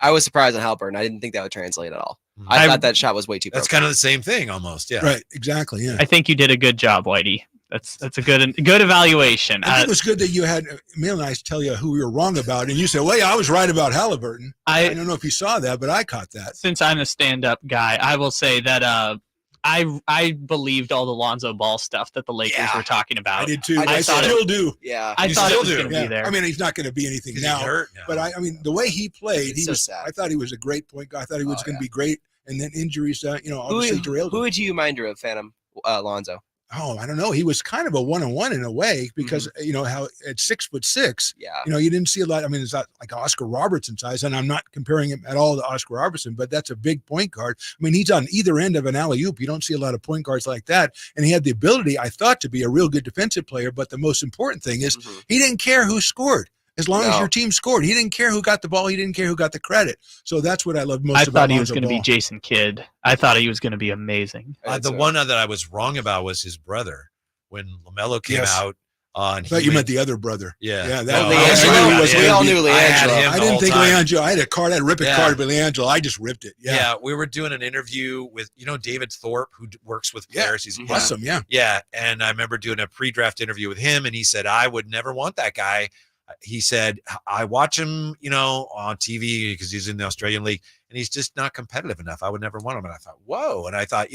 was surprised on Halliburton. I didn't think that would translate at all. I thought that shot was way too That's perfect. kind of the same thing almost. Yeah. Right. Exactly. Yeah. I think you did a good job, Whitey. That's a good evaluation. I think it was good that you had Emil and I tell you who we were wrong about, and you said, "Well, yeah, I was right about Halliburton." I don't know if you saw that, but I caught that. Since I'm a stand-up guy, I will say that I believed all the Lonzo Ball stuff that the Lakers were talking about. I did too. I still do. Yeah, I thought it was going to be there. I mean, he's not going to be anything now. Hurt now. But I mean, the way he played, It's so sad. I thought he was a great point guard. I thought he was going to be great, and then injuries, obviously derailed him. Who would you remind her of, Phantom Lonzo? Oh, I don't know. He was kind of a 1-on-1 in a way because how at 6'6", you didn't see a lot. I mean, it's not like Oscar Robertson size, and I'm not comparing him at all to Oscar Robertson, but that's a big point guard. I mean, he's on either end of an alley-oop. You don't see a lot of point guards like that, and he had the ability, I thought, to be a real good defensive player. But the most important thing is he didn't care who scored. As long as your team scored, he didn't care who got the ball. He didn't care who got the credit. So that's what I love most about I thought he was Lonzo going to be Ball. Jason Kidd. I thought he was going to be amazing. The one that I was wrong about was his brother. When LaMelo came out, I thought you meant the other brother. Yeah. We all knew LeAngelo. I didn't think LeAngelo. I had a card. I had a rip-it card with LeAngelo. I just ripped it. Yeah, we were doing an interview with, David Thorpe, who works with players. He's awesome, Yeah, and I remember doing a pre-draft interview with him, and he said, I would never want that guy. He said, I watch him, on TV because he's in the Australian League, and he's just not competitive enough. I would never want him. And I thought, whoa. And I thought,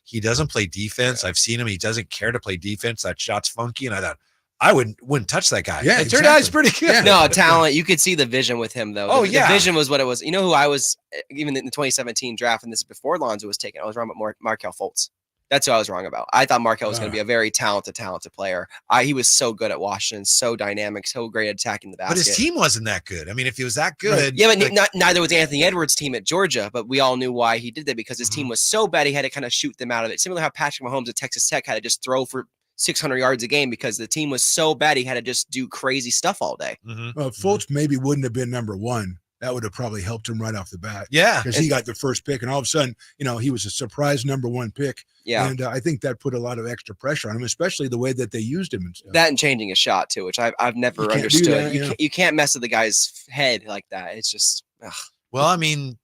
he doesn't play defense. I've seen him. He doesn't care to play defense. That shot's funky. And I thought, I wouldn't touch that guy. Yeah, it turned out he's pretty good. No, talent. You could see the vision with him, though. Oh, the vision was what it was. You know who I was, even in the 2017 draft, and this is before Lonzo was taken, I was wrong about Markelle Fultz. That's who I was wrong about. I thought Markelle was going to be a very talented player. He was so good at Washington, so dynamic, so great at attacking the basket. But his team wasn't that good. I mean, if he was that good. Yeah, but neither was Anthony Edwards' team at Georgia, but we all knew why he did that because his team was so bad he had to kind of shoot them out of it. Similar how Patrick Mahomes at Texas Tech had to just throw for 600 yards a game because the team was so bad he had to just do crazy stuff all day. Well, Fultz maybe wouldn't have been number one. That would have probably helped him right off the bat. Yeah. Because he got the first pick, and all of a sudden, he was a surprise number one pick. Yeah. And I think that put a lot of extra pressure on him, especially the way that they used him and stuff. That and changing his shot, too, which I've never understood. You can't mess with the guy's head like that. It's just, ugh. Well, I mean,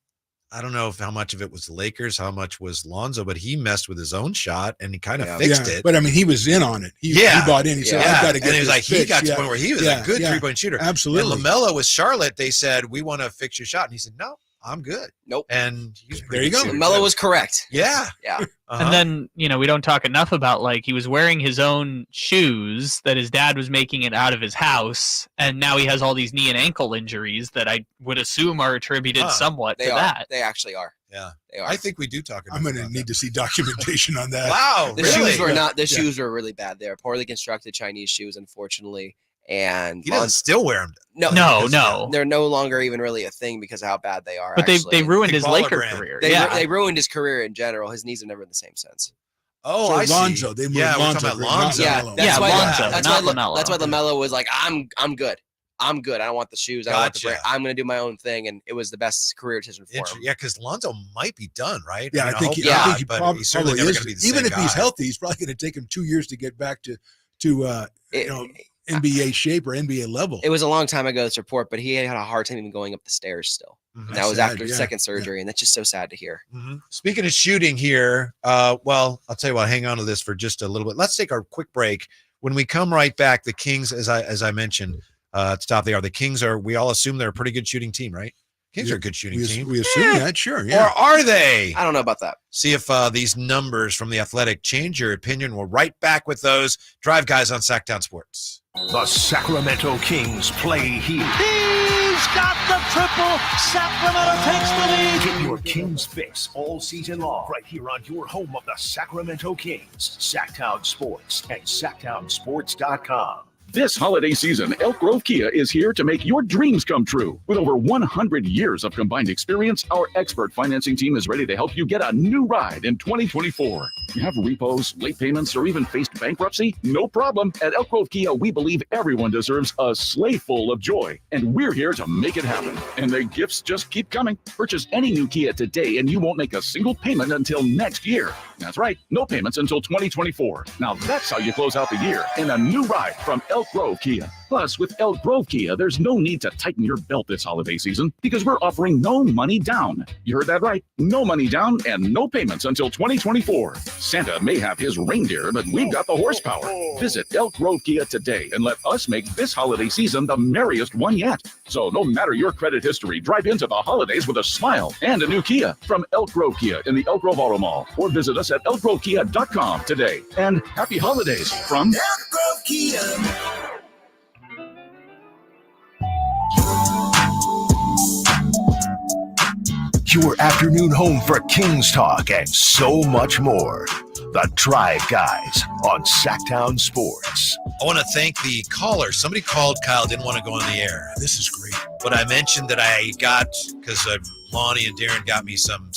I don't know how much of it was the Lakers, how much was Lonzo, but he messed with his own shot and he kind of fixed it. But I mean, he was in on it. He bought in. He said, I've got to get and he was this like, he fixed. got to the point where he was a good 3-point shooter. Absolutely. And LaMelo with Charlotte, they said, we want to fix your shot. And he said, no, I'm good. Nope. And he's there you go. LaMelo was correct. Yeah. Yeah. And then, we don't talk enough about he was wearing his own shoes that his dad was making it out of his house. And now he has all these knee and ankle injuries that I would assume are attributed somewhat to that. They actually are. Yeah. They are. I think we do talk about I'm going to need to see documentation on that. Wow. The shoes were not, shoes were really bad. They were poorly constructed Chinese shoes, unfortunately. And he doesn't still wear them. No. They're no longer even really a thing because of how bad they are. But they ruined his Laker career. They ruined his career in general. His knees have never been the same since. Oh, so I Lonzo. see. They moved we're Lonzo. talking about Lonzo. That's why LaMelo. That's why LaMelo was like, I'm good. I'm good. I don't want the shoes. I don't want the brand. I'm going to do my own thing. And it was the best career decision for him. Yeah, because Lonzo might be done, right? Yeah, I think he but he's certainly never going to be the same Even if guy. he's healthy, he's probably going to take him 2 years to get back to NBA shape or NBA level. It was a long time ago, this report, but he had a hard time even going up the stairs still. Mm-hmm. That was after second surgery, and that's just so sad to hear. Mm-hmm. Speaking of shooting here, well, I'll tell you what, hang on to this for just a little bit. Let's take our quick break. When we come right back, the Kings, as I mentioned, to top they are. The Kings we all assume they're a pretty good shooting team, right? Kings are a good shooting team. We assume that, sure. Yeah. Or are they? I don't know about that. See if these numbers from The Athletic change your opinion. We're right back with those Drive Guys on Sactown Sports. The Sacramento Kings play here. He's got the triple. Sacramento takes the lead. Get your Kings fix all season long right here on your home of the Sacramento Kings. Sactown Sports at SactownSports.com. This holiday season, Elk Grove Kia is here to make your dreams come true. With over 100 years of combined experience, our expert financing team is ready to help you get a new ride in 2024. You have repos, late payments, or even faced bankruptcy? No problem. At Elk Grove Kia, we believe everyone deserves a sleigh full of joy, and we're here to make it happen. And the gifts just keep coming. Purchase any new Kia today, and you won't make a single payment until next year. That's right, no payments until 2024. Now that's how you close out the year in a new ride from Elk Grove Kia. Plus, with Elk Grove Kia, there's no need to tighten your belt this holiday season because we're offering no money down. You heard that right. No money down and no payments until 2024. Santa may have his reindeer, but we've got the horsepower. Visit Elk Grove Kia today and let us make this holiday season the merriest one yet. So no matter your credit history, drive into the holidays with a smile and a new Kia from Elk Grove Kia in the Elk Grove Auto Mall, or visit us at elkgrovekia.com today. And happy holidays from Elk Grove Kia. Your afternoon home for Kings Talk and so much more. The Drive Guys on Sactown Sports. I want to thank the caller. Somebody called Kyle, didn't want to go on the air. This is great. But I mentioned that I got, because Lonnie and Darren got me some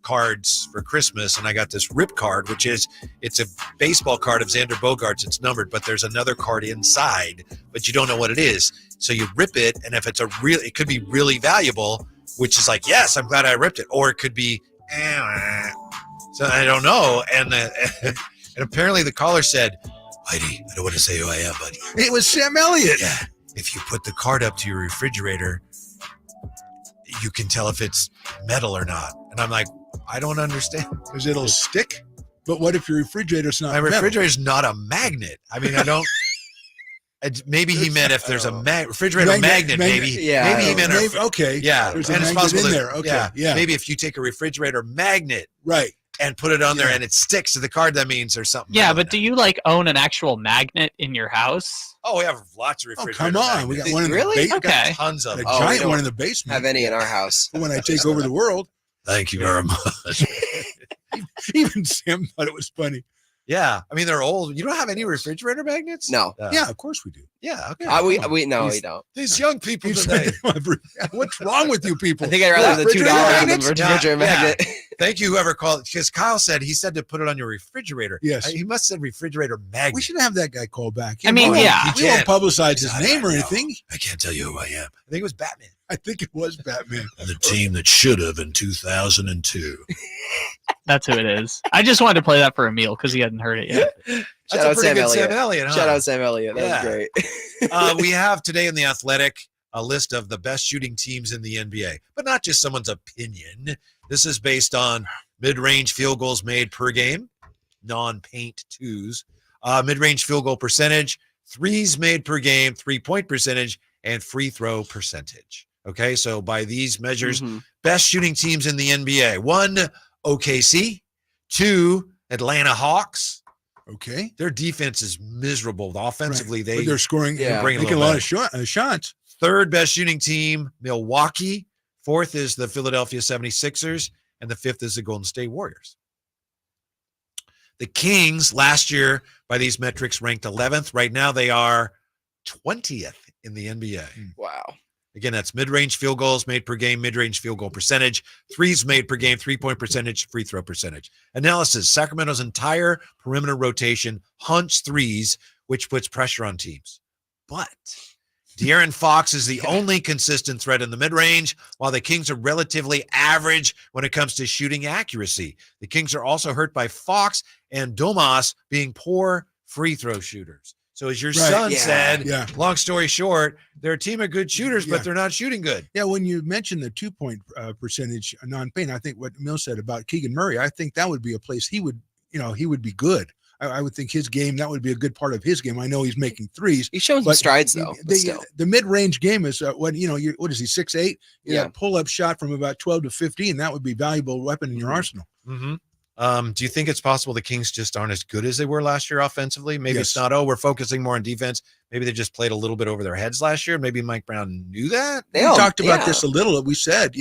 cards for Christmas, and I got this rip card, it's a baseball card of Xander Bogaerts. It's numbered, but there's another card inside, but you don't know what it is. So you rip it, and if it's it could be really valuable, which is like, yes, I'm glad I ripped it. Or it could be, so I don't know. And apparently the caller said, Heidi, I don't want to say who I am, buddy. It was Sam Elliott. Yeah. If you put the card up to your refrigerator, you can tell if it's metal or not. And I'm like, I don't understand. Because it'll stick? But what if your refrigerator's not My refrigerator's not a magnet. I mean, I don't. Maybe he meant if there's a refrigerator magnet, maybe. Yeah. Maybe he meant okay. Yeah. There's a and it's magnet possible in there. Okay. Yeah. Maybe if you take a refrigerator magnet, right, and put it on there and it sticks to the card, that means there's something. Yeah, but do you own an actual magnet in your house? Oh, we have lots of refrigerators. Come on, we got one in the Really? basement. Okay. Tons of A them. giant one in the basement. Have any in our house? When I take over the world. Thank you very much. Even Sam thought it was funny. Yeah, I mean they're old. You don't have any refrigerator magnets? No. Yeah, of course we do. Yeah. Okay. We don't. These young people today. What's wrong with you people? I think I'd rather have the $2 refrigerator magnet. Thank you, whoever called. Because Kyle said he said to put it on your refrigerator. Yes. He must have said refrigerator magnet. We should have that guy call back. I mean, yeah. We won't publicize his name or anything. I can't tell you who I am. I think it was Batman. I think it was Batman. The team that should have in 2002. That's who it is. I just wanted to play that for Emil because he hadn't heard it yet. Shout out Sam Elliott. Huh? Shout out Sam Elliott. That was great. We have today in The Athletic a list of the best shooting teams in the NBA, but not just someone's opinion. This is based on mid-range field goals made per game, non-paint twos, mid-range field goal percentage, threes made per game, 3-point percentage, and free throw percentage. Okay, so by these measures, best shooting teams in the NBA. 1, OKC. 2, Atlanta Hawks. Okay. Their defense is miserable. Offensively, but they're scoring, making a lot of shots. 3rd best shooting team, Milwaukee. 4th is the Philadelphia 76ers. And the 5th is the Golden State Warriors. The Kings last year, by these metrics, ranked 11th. Right now, they are 20th in the NBA. Wow. Again, that's mid-range field goals made per game, mid-range field goal percentage, threes made per game, 3-point percentage, free throw percentage. Analysis, Sacramento's entire perimeter rotation hunts threes, which puts pressure on teams. But De'Aaron Fox is the only consistent threat in the mid-range, while the Kings are relatively average when it comes to shooting accuracy. The Kings are also hurt by Fox and Domas being poor free throw shooters. So as your son said, long story short, they're a team of good shooters, but they're not shooting good. Yeah, when you mentioned the 2-point percentage non-paint, I think what Mill said about Keegan Murray, I think that would be a place he would be good. I would think his game, that would be a good part of his game. I know he's making threes. He's showing some strides, though. The mid-range game is, what is he, 6'8"? Yeah. Pull-up shot from about 12 to 15. That would be a valuable weapon in your arsenal. Mm-hmm. Do you think it's possible the Kings just aren't as good as they were last year offensively? Maybe it's not, we're focusing more on defense. Maybe they just played a little bit over their heads last year. Maybe Mike Brown knew that. We talked about this a little. We said,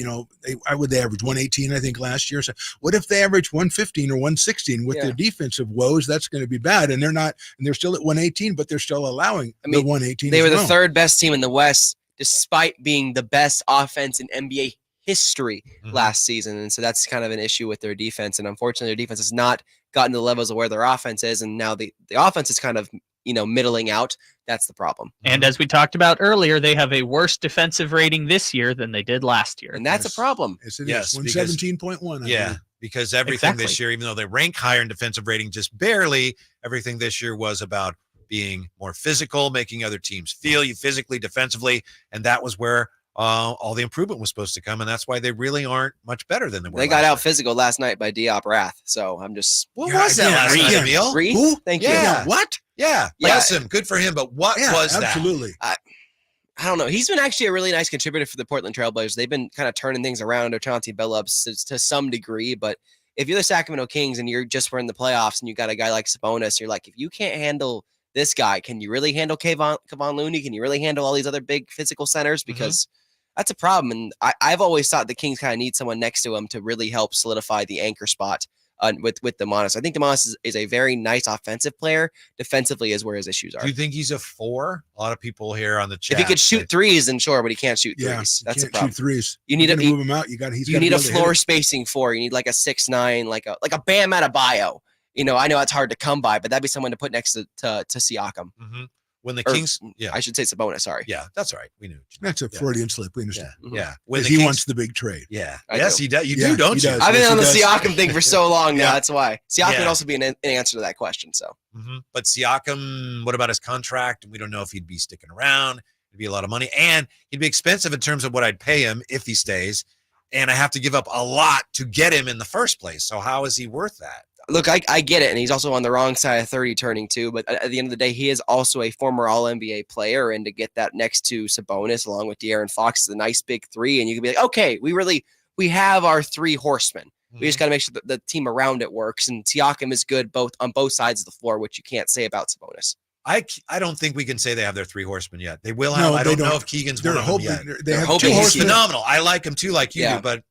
I would they average 118, I think, last year. So what if they average 115 or 116 with their defensive woes? That's going to be bad. And they're still at 118, but they're still allowing the 118. They were the 3rd best team in the West, despite being the best offense in NBA history last season. And so that's kind of an issue with their defense. And unfortunately, their defense has not gotten to the levels of where their offense is. And now the offense is kind of, middling out. That's the problem. And as we talked about earlier, they have a worse defensive rating this year than they did last year. And that's a problem. Yes, 117.1. Yeah, because everything this year, even though they rank higher in defensive rating, just barely, everything this year was about being more physical, making other teams feel you physically, defensively, and that was where all the improvement was supposed to come, and that's why they really aren't much better than they were. They got out physical last night by Diop Rath, so I'm just. What was that last night, Emil? Who? Thank you. Yeah. What? Yeah, bless him. Good for him. But what was that? Absolutely. I don't know. He's been actually a really nice contributor for the Portland Trailblazers. They've been kind of turning things around under Chauncey Billups to some degree, but if you're the Sacramento Kings and you're just in the playoffs and you got a guy like Sabonis, you're like, if you can't handle this guy, can you really handle Kevon Looney? Can you really handle all these other big physical centers? Because that's a problem. And I've always thought the Kings kind of need someone next to him to really help solidify the anchor spot with Demonis. I think Demonis is a very nice offensive player. Defensively is where his issues are. Do you think he's a 4? A lot of people here on the chat. If he could shoot threes, then sure, but he can't shoot threes. That's a problem. Shoot threes. You need to move him out. You need a floor spacing 4. You need like a 6'9", like a Bam Adebayo. You know, I know it's hard to come by, but that'd be someone to put next to Siakam. When the Kings, I should say Sabonis. Sorry. Yeah, that's all right. We knew. That's a Freudian slip. We understand. Yeah. When he wants the big trade. Yeah. I Yes, do. he does. You do, don't you? I've been on the Siakam thing for so long now. That's why. Siakam Yeah. would also be an answer to that question. So. But Siakam, what about his contract? We don't know if he'd be sticking around. It'd be a lot of money, and he'd be expensive in terms of what I'd pay him if he stays. And I have to give up a lot to get him in the first place. So how is he worth that? Look, I get it, and he's also on the wrong side of 30 turning too, but at the end of the day, he is also a former All-NBA player, and to get that next to Sabonis along with De'Aaron Fox is a nice big 3, and you can be like, okay, we have our 3 horsemen. We just got to make sure that the team around it works, and Siakam is good on both sides of the floor, which you can't say about Sabonis. I don't think we can say they have their 3 horsemen yet. They will have. I don't know if Keegan's one of them yet. They're hoping 2 he's horsemen. phenomenal. I like him too, like you do, but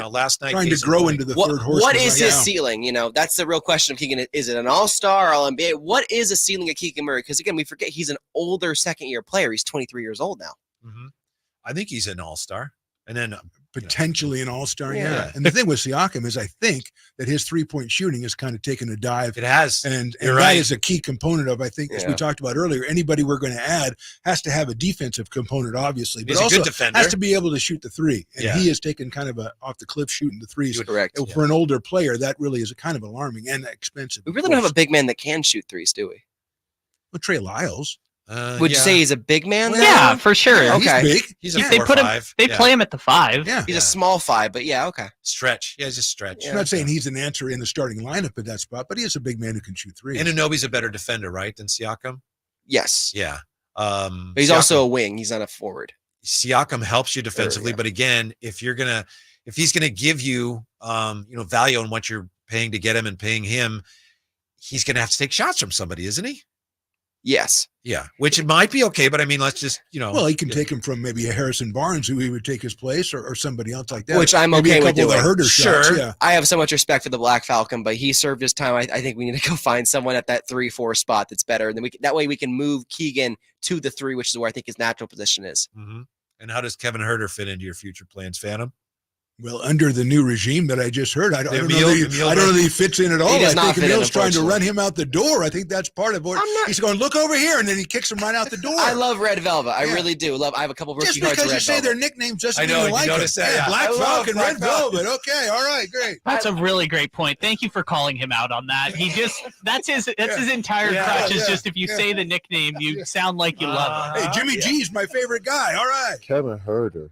last night trying to grow into the third horseman. What is his ceiling? You know, that's the real question of Keegan. Is it an all-star, All-NBA? What is a ceiling of Keegan Murray? Because again, we forget he's an older second-year player. He's 23 years old now. I think he's an all-star, and then potentially an all-star. Yeah. And the thing with Siakam is, I think that his 3-point shooting has kind of taken a dive. It has, and You're that right. is a key component of. I think, as we talked about earlier, anybody we're going to add has to have a defensive component, obviously, but He's a also good defender. has to be able to shoot the 3. And Yeah. he has taken kind of a off the cliff shooting the 3s. Correct. For an older player, that really is kind of alarming and expensive. We really don't have a big man that can shoot threes, do we? Well, Trey Lyles. Would you say he's a big man? Then? Yeah, for sure. Yeah, Okay. he's big. He's a They 4 put him. 5. They play him at the 5. Yeah. He's a small 5, but yeah, okay. Stretch. Yeah, he's a stretch. I'm not saying he's an answer in the starting lineup at that spot, but he is a big man who can shoot 3. And Anunoby's a better defender, right, than Siakam? Yes. Yeah. But he's also a wing. He's not a forward. Siakam helps you defensively, but again, if he's gonna give you value on what you're paying to get him and paying him, he's gonna have to take shots from somebody, isn't he? Yes. Yeah, which it might be okay, but I mean, let's just Well, he can take him from maybe a Harrison Barnes, who he would take his place, or somebody else like that. Which I'm Maybe okay a with couple doing. of the herder shots. Yeah. I have so much respect for the Black Falcon, but he served his time. I think we need to go find someone at that 3-4 spot that's better. And then that way we can move Keegan to the 3, which is where I think his natural position is. And how does Kevin Huerter fit into your future plans, Phantom? Well, under the new regime that I just heard, I don't know Emil that he fits in at all. He does I not think fit in, Emil's trying to unfortunately. run him out the door. I think that's part of what he's going, look over here, and then he kicks him right out the door. I love Red Velvet. I really do. I have a couple of Just rookie cards because of you Red say Velvet. their nicknames doesn't I know, mean you you like noticed it. that, yeah. Black I love Falcon, Black Red Velvet. Okay, all right, great. That's a really great point. Thank you for calling him out on that. That's his entire crutch. Is just if you say the nickname, you sound like you love him. Hey, Jimmy G's my favorite guy. All right. Kevin Huerter.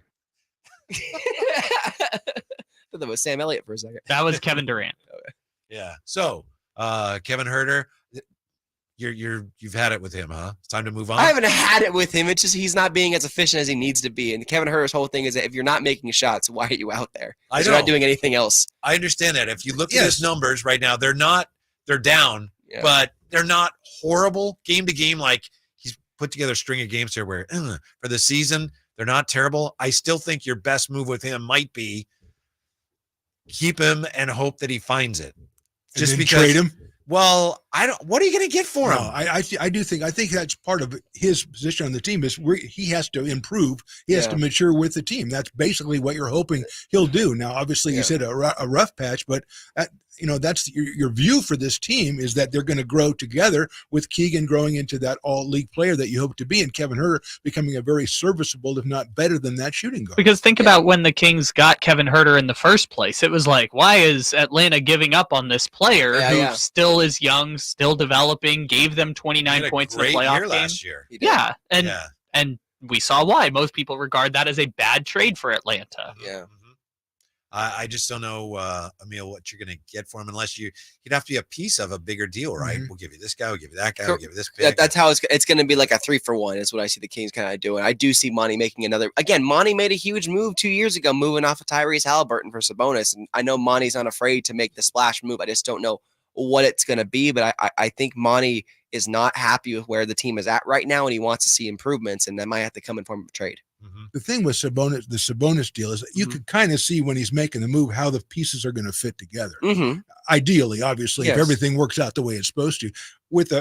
I thought that was Sam Elliott for a second. That was Kevin Durant. Yeah. So, Kevin Huerter, you've had it with him, huh? It's time to move on. I haven't had it with him. It's just he's not being as efficient as he needs to be. And Kevin Huerter's whole thing is that if you're not making shots, why are you out there? You're not doing anything else. I understand that. If you look at his numbers right now, they're down, but they're not horrible game to game. Like he's put together a string of games here where for the season, they're not terrible. I still think your best move with him might be keep him and hope that he finds it. Just because trade him. Well, what are you going to get for him? No, I think that's part of his position on the team is he has to improve. He has to mature with the team. That's basically what you're hoping he'll do. Now, obviously, you said a rough patch, but that's your view for this team is that they're going to grow together with Keegan growing into that all-league player that you hope to be, and Kevin Huerter becoming a very serviceable, if not better than that shooting guard. Because think about when the Kings got Kevin Huerter in the first place. It was like, why is Atlanta giving up on this player who still still is young, still developing, gave them 29 points in the playoff game last year. Yeah, and we saw why. Most people regard that as a bad trade for Atlanta. Yeah. I just don't know, Emil, what you're going to get for him unless you'd have to be a piece of a bigger deal, right? We'll give you this guy, we'll give you that guy, we'll give you this pick. That's how it's going to be, like a 3-for-1 is what I see the Kings kind of doing. I do see Monty making another. Again, Monty made a huge move 2 years ago, moving off of Tyrese Halliburton for Sabonis. And I know Monty's not afraid to make the splash move. I just don't know what it's going to be. But I think Monty is not happy with where the team is at right now, and he wants to see improvements, and that might have to come in form of a trade. The thing with Sabonis, the Sabonis deal is that you could kind of see when he's making the move how the pieces are going to fit together. Ideally, obviously, if everything works out the way it's supposed to. With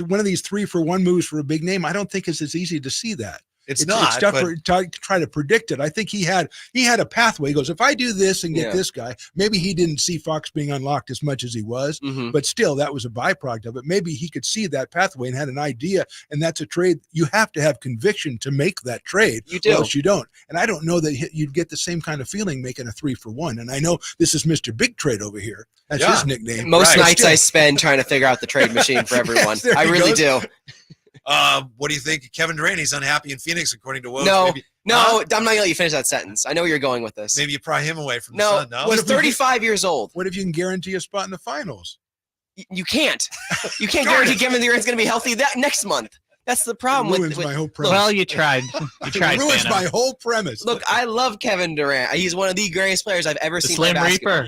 one of these 3-for-1 moves for a big name, I don't think it's as easy to see that. It's not. It's tougher to try to predict it. I think he had a pathway. He goes, if I do this and get this guy, maybe he didn't see Fox being unlocked as much as he was, but still, that was a byproduct of it. Maybe he could see that pathway and had an idea, and that's a trade. You have to have conviction to make that trade. You do. Or else you don't. And I don't know that you'd get the same kind of feeling making a 3-for-1. And I know this is Mr. Big Trade over here. That's his nickname. Most nights I spend trying to figure out the trade machine for everyone. Yes, I really do. What do you think? Kevin Durant, he's unhappy in Phoenix, according to Woj. No, I'm not going to let you finish that sentence. I know where you're going with this. Maybe you pry him away from the sun. No, he's 35 years old. What if you can guarantee a spot in the finals? You can't. You can't guarantee Kevin Durant's going to be healthy next month. That's the problem. It ruins my whole premise. Well, you tried. You tried. It ruins my whole premise. Look, I love Kevin Durant. He's one of the greatest players I've ever seen. Slim Reaper.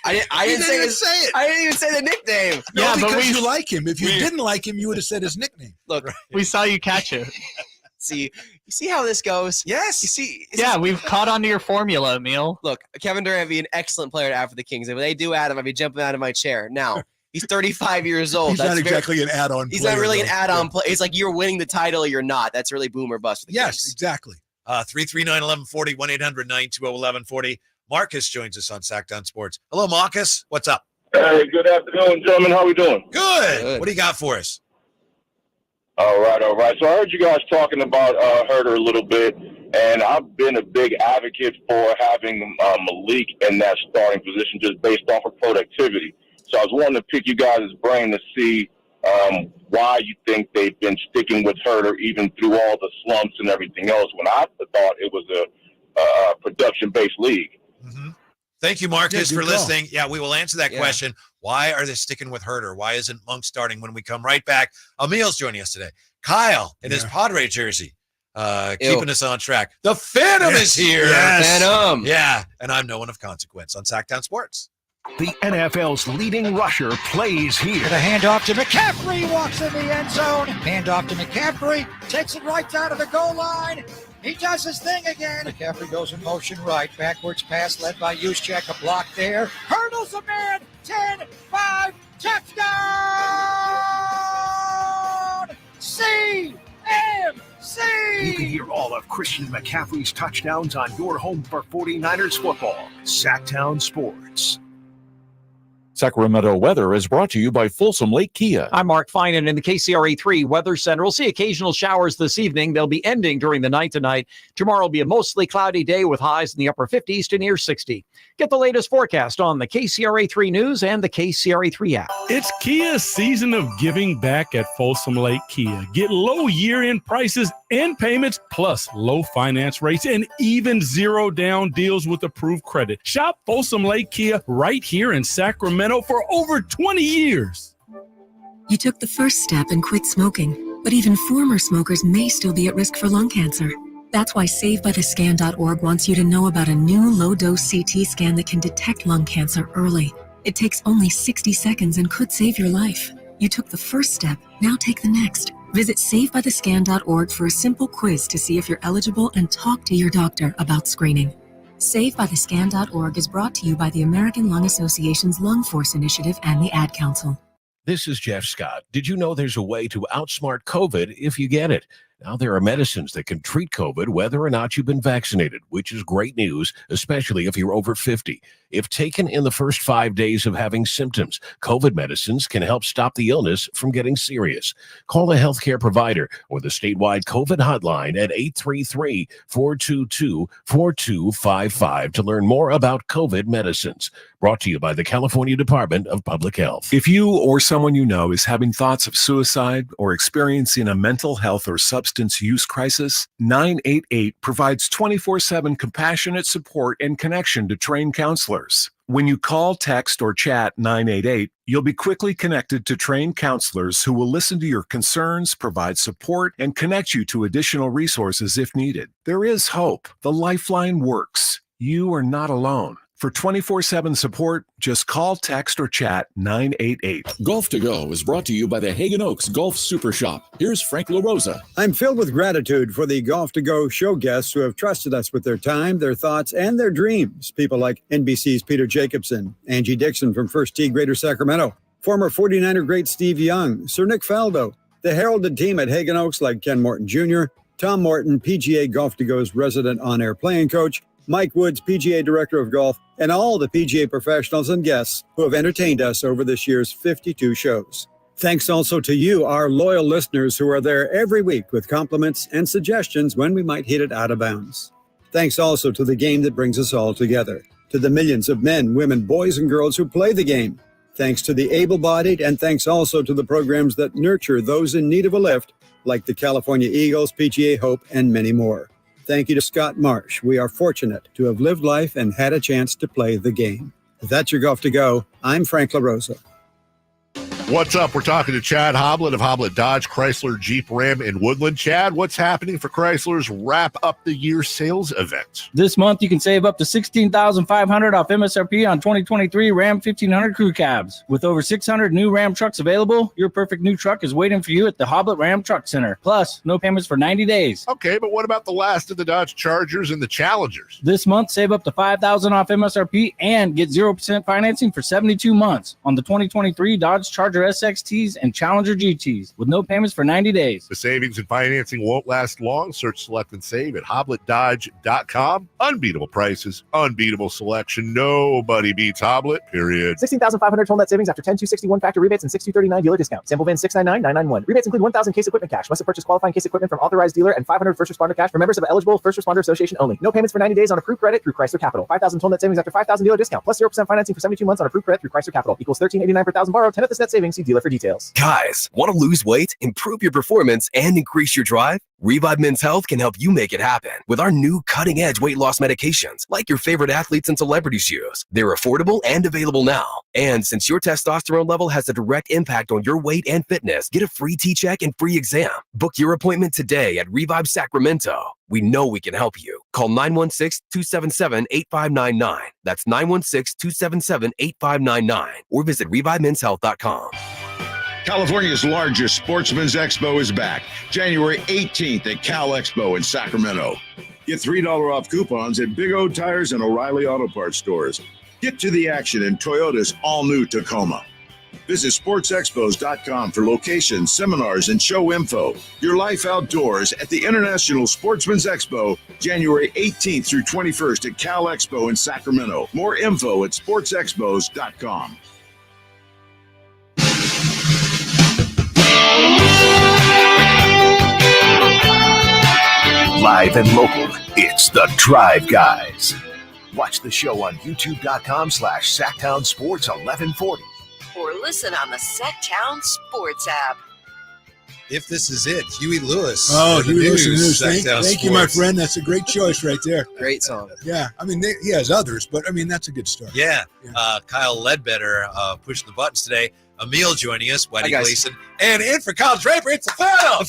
I didn't say it. I didn't even say the nickname. No, because you like him. If you didn't like him, you would have said his nickname. Look, we saw you catch it. You see how this goes? Yes. You see? We've caught on to your formula, Emil. Look, Kevin Durant would be an excellent player to have for the Kings. If they do add him, I'd be jumping out of my chair. Now, he's 35 years old. He's not exactly an add-on He's player, not really an though. add-on player. It's like you're winning the title or you're not. That's really boom or bust for the Kings. Exactly. 339-1140, 1-800-920-1140. Marcus joins us on Sactown Sports. Hello, Marcus. What's up? Hey, good afternoon, gentlemen. How we doing? Good. What do you got for us? All right. So I heard you guys talking about Herter a little bit, and I've been a big advocate for having Malik in that starting position just based off of productivity. So I was wanting to pick you guys' brain to see why you think they've been sticking with Herter even through all the slumps and everything else, when I thought it was a production-based league. Thank you, Marcus, for call. listening. Yeah, we will answer that question. Why are they sticking with Herter? Why isn't Monk starting when we come right back? Emil's joining us today. Kyle in his Padre jersey, keeping us on track. The Phantom is here. Yes. Phantom. Yeah, and I'm no one of consequence on Sactown Sports. The NFL's leading rusher plays here. The handoff to McCaffrey, walks in the end zone. Handoff to McCaffrey, takes it right down to the goal line. He does his thing again. McCaffrey goes in motion right. Backwards pass led by Juszczyk. A block there. Hurdles a man. 10-5. Touchdown! CMC! You can hear all of Christian McCaffrey's touchdowns on your home for 49ers football. Sactown Sports. Sacramento weather is brought to you by Folsom Lake Kia. I'm Mark Finan in the KCRA3 Weather Center. We'll see occasional showers this evening. They'll be ending during the night tonight. Tomorrow will be a mostly cloudy day with highs in the upper 50s to near 60. Get the latest forecast on the KCRA3 News and the KCRA3 app. It's Kia's season of giving back at Folsom Lake Kia. Get low year-end prices and payments, plus low finance rates and even zero down deals with approved credit. Shop Folsom Lake Kia right here in Sacramento for over 20 years. You took the first step and quit smoking, but even former smokers may still be at risk for lung cancer. That's why SaveByTheScan.org wants you to know about a new low-dose CT scan that can detect lung cancer early. It takes only 60 seconds and could save your life. You took the first step, now take the next. Visit SaveByTheScan.org for a simple quiz to see if you're eligible and talk to your doctor about screening. SaveByTheScan.org is brought to you by the American Lung Association's Lung Force Initiative and the Ad Council. This is Jeff Scott. Did you know there's a way to outsmart COVID if you get it? Now, there are medicines that can treat COVID whether or not you've been vaccinated, which is great news, especially if you're over 50. If taken in the first 5 days of having symptoms, COVID medicines can help stop the illness from getting serious. Call a healthcare provider or the statewide COVID hotline at 833-422-4255 to learn more about COVID medicines. Brought to you by the California Department of Public Health. If you or someone you know is having thoughts of suicide or experiencing a mental health or substance use crisis, 988 provides 24/7 compassionate support and connection to trained counselors. When you call, text, or chat 988, you'll be quickly connected to trained counselors who will listen to your concerns, provide support, and connect you to additional resources if needed. There is hope. The Lifeline works. You are not alone. For 24/7 support, just call, text, or chat 988. Golf to Go is brought to you by the Hagen Oaks Golf Super Shop. Here's Frank LaRosa. I'm filled with gratitude for the Golf to Go show guests who have trusted us with their time, their thoughts, and their dreams. People like NBC's Peter Jacobson, Angie Dixon from First Tee Greater Sacramento, former 49er great Steve Young, Sir Nick Faldo, the heralded team at Hagen Oaks like Ken Morton Jr., Tom Morton, PGA Golf to Go's resident on-air playing coach, Mike Woods, PGA Director of Golf, and all the PGA professionals and guests who have entertained us over this year's 52 shows. Thanks also to you, our loyal listeners who are there every week with compliments and suggestions when we might hit it out of bounds. Thanks also to the game that brings us all together, to the millions of men, women, boys, and girls who play the game. Thanks to the able-bodied, and thanks also to the programs that nurture those in need of a lift, like the California Eagles, PGA Hope, and many more. Thank you to Scott Marsh. We are fortunate to have lived life and had a chance to play the game. If that's your Golf to Go, I'm Frank LaRosa. What's up? We're talking to Chad Hoblet of Hoblet Dodge, Chrysler, Jeep, Ram, and Woodland. Chad, what's happening for Chrysler's Wrap Up the Year sales event? This month, you can save up to $16,500 off MSRP on 2023 Ram 1500 crew cabs. With over 600 new Ram trucks available, your perfect new truck is waiting for you at the Hoblet Ram Truck Center. Plus, no payments for 90 days. Okay, but what about the last of the Dodge Chargers and the Challengers? This month, save up to $5,000 off MSRP and get 0% financing for 72 months on the 2023 Dodge Charger SXTs and Challenger GTs with no payments for 90 days. The savings and financing won't last long. Search, select, and save at HobletDodge.com. Unbeatable prices, unbeatable selection. Nobody beats Hoblet, period. $16,500 total net savings after 10,261 factor rebates and 6,239 dealer discount. Sample VIN 699,991. Rebates include 1,000 case equipment cash. Must have purchased qualifying case equipment from authorized dealer and 500 first responder cash for members of eligible First Responder Association only. No payments for 90 days on approved credit through Chrysler Capital. 5,000 total net savings after 5,000 dealer discount. Plus 0% financing for 72 months on approved credit through Chrysler Capital. Equals $1,389 per thousand borrowed. 10 of this net savings. See dealer for details. Guys, want to lose weight, improve your performance, and increase your drive? Revive Men's Health can help you make it happen with our new cutting-edge weight loss medications like your favorite athletes and celebrities use. They're affordable and available now. And since your testosterone level has a direct impact on your weight and fitness, get a free T-check and free exam. Book your appointment today at Revive Sacramento. We know we can help you. Call 916-277-8599. That's 916-277-8599. Or visit ReviveMen'sHealth.com. California's largest Sportsman's Expo is back, January 18th at Cal Expo in Sacramento. Get $3 off coupons at Big O Tires and O'Reilly Auto Parts stores. Get to the action in Toyota's all-new Tacoma. Visit sportsexpos.com for locations, seminars, and show info. Your life outdoors at the International Sportsman's Expo, January 18th through 21st at Cal Expo in Sacramento. More info at sportsexpos.com. Live and local, it's the Drive Guys. Watch the show on youtube.com/Sactown Sports 1140. Or listen on the Sactown Sports app. If this is it, Huey Lewis. Oh, Huey Lewis News. Sactown Thank you, my Sports. friend. That's a great choice right there. Great song. Yeah, I mean, he has others, but I mean, that's a good start. Yeah. Kyle Ledbetter pushing the buttons today. Emil joining us, Whitey Gleason. And in for Kyle Draper, it's Inferno!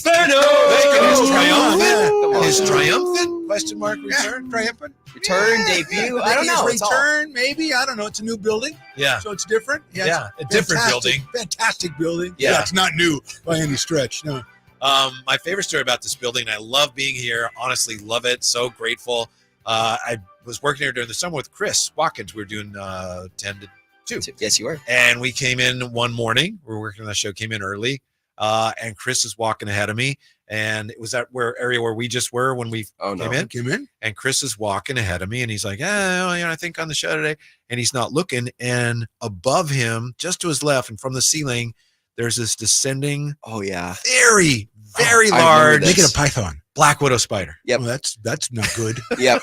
Making his triumphant question mark return? Triumphant? Return, debut? I don't know. Return, maybe. I don't know. It's a new building. Yeah. So it's different. Yeah, a different building. Fantastic building. Yeah. It's not new by any stretch. No. My favorite story about this building, I love being here. Honestly, love it. So grateful. I was working here during the summer with Chris Watkins. We were doing 10 to 2. Yes, you were. And we came in one morning. We were working on that show, came in early. And Chris is walking ahead of me. And it was that area where we just were when we came in. And Chris is walking ahead of me, and he's like, I think on the show today. And he's not looking. And above him, just to his left and from the ceiling, there's this descending, very, very large, make it a python, black widow spider. Yep, that's not good. Yep.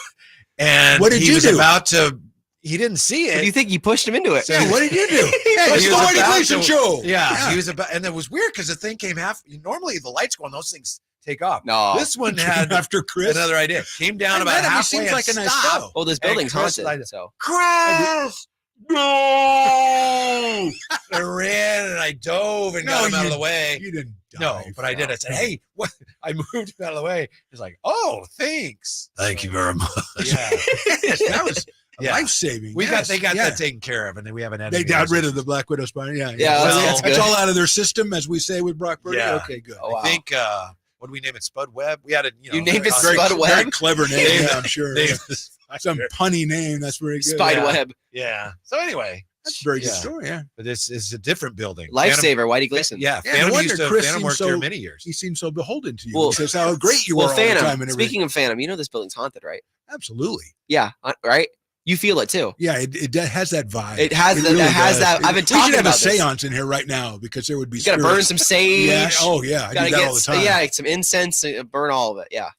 And what did he you was do? about to. He didn't see it. What do you think? You pushed him into it. So, what did you do? He was Story about Gleason to- show. Yeah, he was about, and it was weird because the thing came half. Normally, the lights go on; those things take off. No, this one had after Chris another idea. Came down about halfway. Seems like a nice stopped. show. Well, this building's haunted. So Chris, no! I ran and I dove and got him out of the way. You didn't. No, but I did. I said, "Hey, what?" I moved him out of the way. He's like, "Oh, thanks. Thank you very much." Yeah, that was life saving. They got that taken care of, and then we have an They got rid of the black widow spider. Yeah, that's that's all out of their system, as we say with Brock Purdy. Yeah. Okay, good. Oh, wow. I think what do we name it? Spud Webb. We had it. You named it very- Spud Webb. Very clever name, I'm sure. Some punny name. That's very good. Spider Web. Yeah. So anyway, that's a very good story. Yeah, but this is a different building. Lifesaver, Whitey Gleason. Yeah, no Phantom wonder used to. Chris Phantom seems worked here many years. He seems so beholden to you. Well, Because how great you were all Phantom. the time. And Speaking of Phantom, you know this building's haunted, right? absolutely. Yeah, right. You feel it too. Yeah, it has that vibe. It has really has does. that. I've been We talking should have about a this. seance in here right now because there would be. You gotta burn some sage. Yeah. Oh yeah, I Gotta do that get all the time. yeah, some incense, burn all of it. Yeah.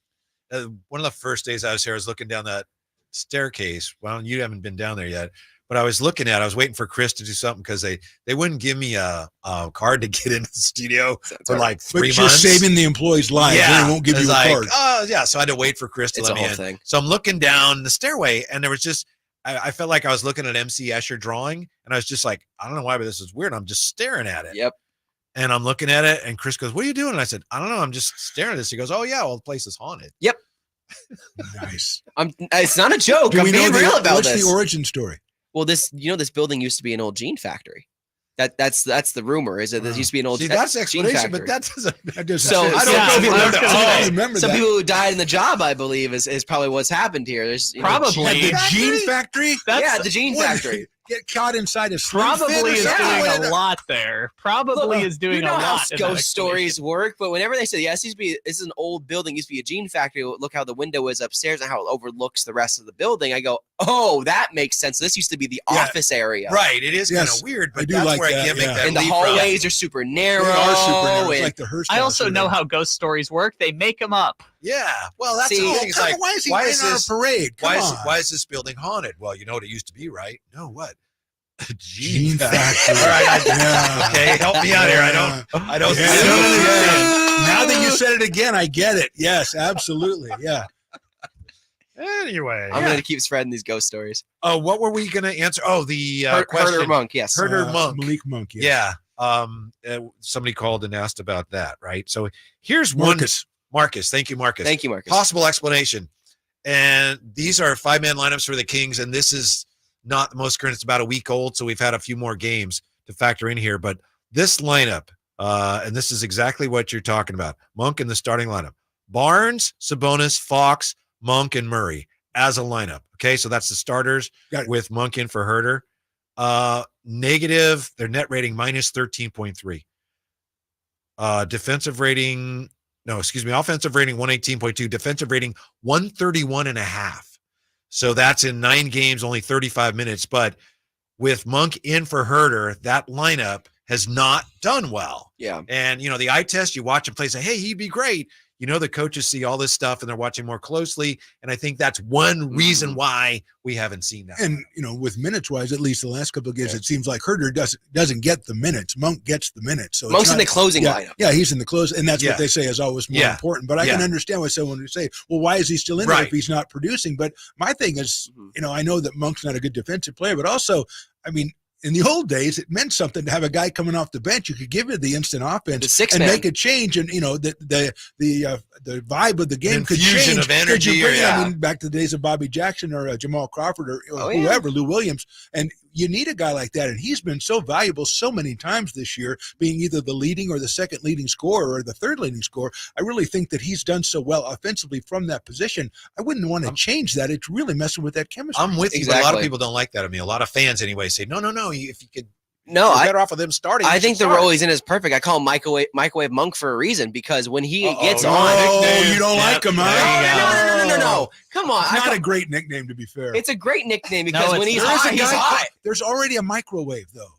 One of the first days I was here, I was looking down that staircase. Well, you haven't been down there yet, but I was looking at. I was waiting for Chris to do something because they wouldn't give me a card to get into the studio for like 3 But you're months. saving the employees' lives. Yeah, They won't give it was you a like, card. Oh yeah, so I had to wait for Chris to It's let a me whole in. thing. So I'm looking down the stairway, and there was just. I felt like I was looking at MC Escher drawing, and I was just like, I don't know why, but this is weird. I'm just staring at it. Yep. And I'm looking at it, and Chris goes, "What are you doing?" And I said, "I don't know. I'm just staring at this." He goes, "Oh yeah, well the place is haunted." Yep. Nice. It's not a joke. Do I'm we know being real about what's this. the origin story? Well, this building used to be an old jean factory. That's the rumor. Is that there used to be an old See, that's jean explanation, factory. but that doesn't. That doesn't So I don't yeah, know. I I don't remember some that. people who died in the job, I believe, is probably what's happened here. There's Probably. At the Gene Factory? yeah, the jean What, factory. Get caught inside a slim fit Probably or is something? doing What a lot there. Probably is doing you know a how lot. in that ghost stories work, but whenever they say, yes, this is an old building, used to be a jean factory. Look how the window is upstairs and how it overlooks the rest of the building. I go, oh, that makes sense. This used to be the office area. Right. It is kind Yes, of weird, I but do that's like where that, I can't yeah. make that And the leap from. hallways are super narrow. They are super narrow. It's and- like the Hearst I House also or know whatever. how ghost stories work. They make them up. Yeah. Well, that's See, the thing. It's like, why is he why in is our this parade? Come on. Why is this building haunted? Well, you know what it used to be, right? No, what? Gene Factory. All right. Yeah. Okay, help me out here. I don't. Yeah. Now that you said it again, I get it. Yes, absolutely. Yeah. Anyway, I'm going to keep spreading these ghost stories. what were we going to answer? Oh, the question. Herder Monk, yes. Herder Monk. Malik Monk. Yes. Yeah. Somebody called and asked about that, right? So here's Marcus. one. Marcus. Thank you, Marcus. Thank you, Marcus. Possible explanation. And these are 5-man lineups for the Kings, and this is not the most current. It's about a week old, so we've had a few more games to factor in here. But this lineup, and this is exactly what you're talking about. Monk in the starting lineup. Barnes, Sabonis, Fox, Monk, and Murray as a lineup. Okay, so that's the starters with Monk in for Herder. Negative, their net rating minus 13.3. Offensive rating 118.2. Defensive rating 131.5. So that's in 9 games, only 35 minutes. But with Monk in for Herder, that lineup has not done well. Yeah. And, the eye test, you watch him play, say, hey, he'd be great. The coaches see all this stuff and they're watching more closely. And I think that's one reason why we haven't seen that. And, with minutes wise, at least the last couple of games, it seems like Herder doesn't get the minutes. Monk gets the minutes. So Monk's in the closing lineup. Yeah, he's in the close. And that's Yeah. what they say is always more Yeah. important. But I can understand why someone would say, well, why is he still in there if he's not producing? But my thing is, I know that Monk's not a good defensive player, but also, in the old days, it meant something to have a guy coming off the bench. You could give it the instant offense and make a change, and the vibe of the game could Infusion change. of energy, Back to the days of Bobby Jackson or Jamal Crawford or yeah. whoever, Lou Williams, and you need a guy like that. And he's been so valuable so many times this year, being either the leading or the second leading scorer or the third leading scorer. I really think that he's done so well offensively from that position. I wouldn't want to change that. It's really messing with that chemistry. I'm with you, but a Exactly. lot of people don't like that. A lot of fans anyway say, no. If you could No, You're better off with him starting. I think the role he's in is perfect. I call him microwave monk for a reason, because when he gets on, you don't like him, huh? No. Come on, It's not a great nickname, to be fair. It's a great nickname because when he's There is hot, a he's guy hot. There's already a microwave, though.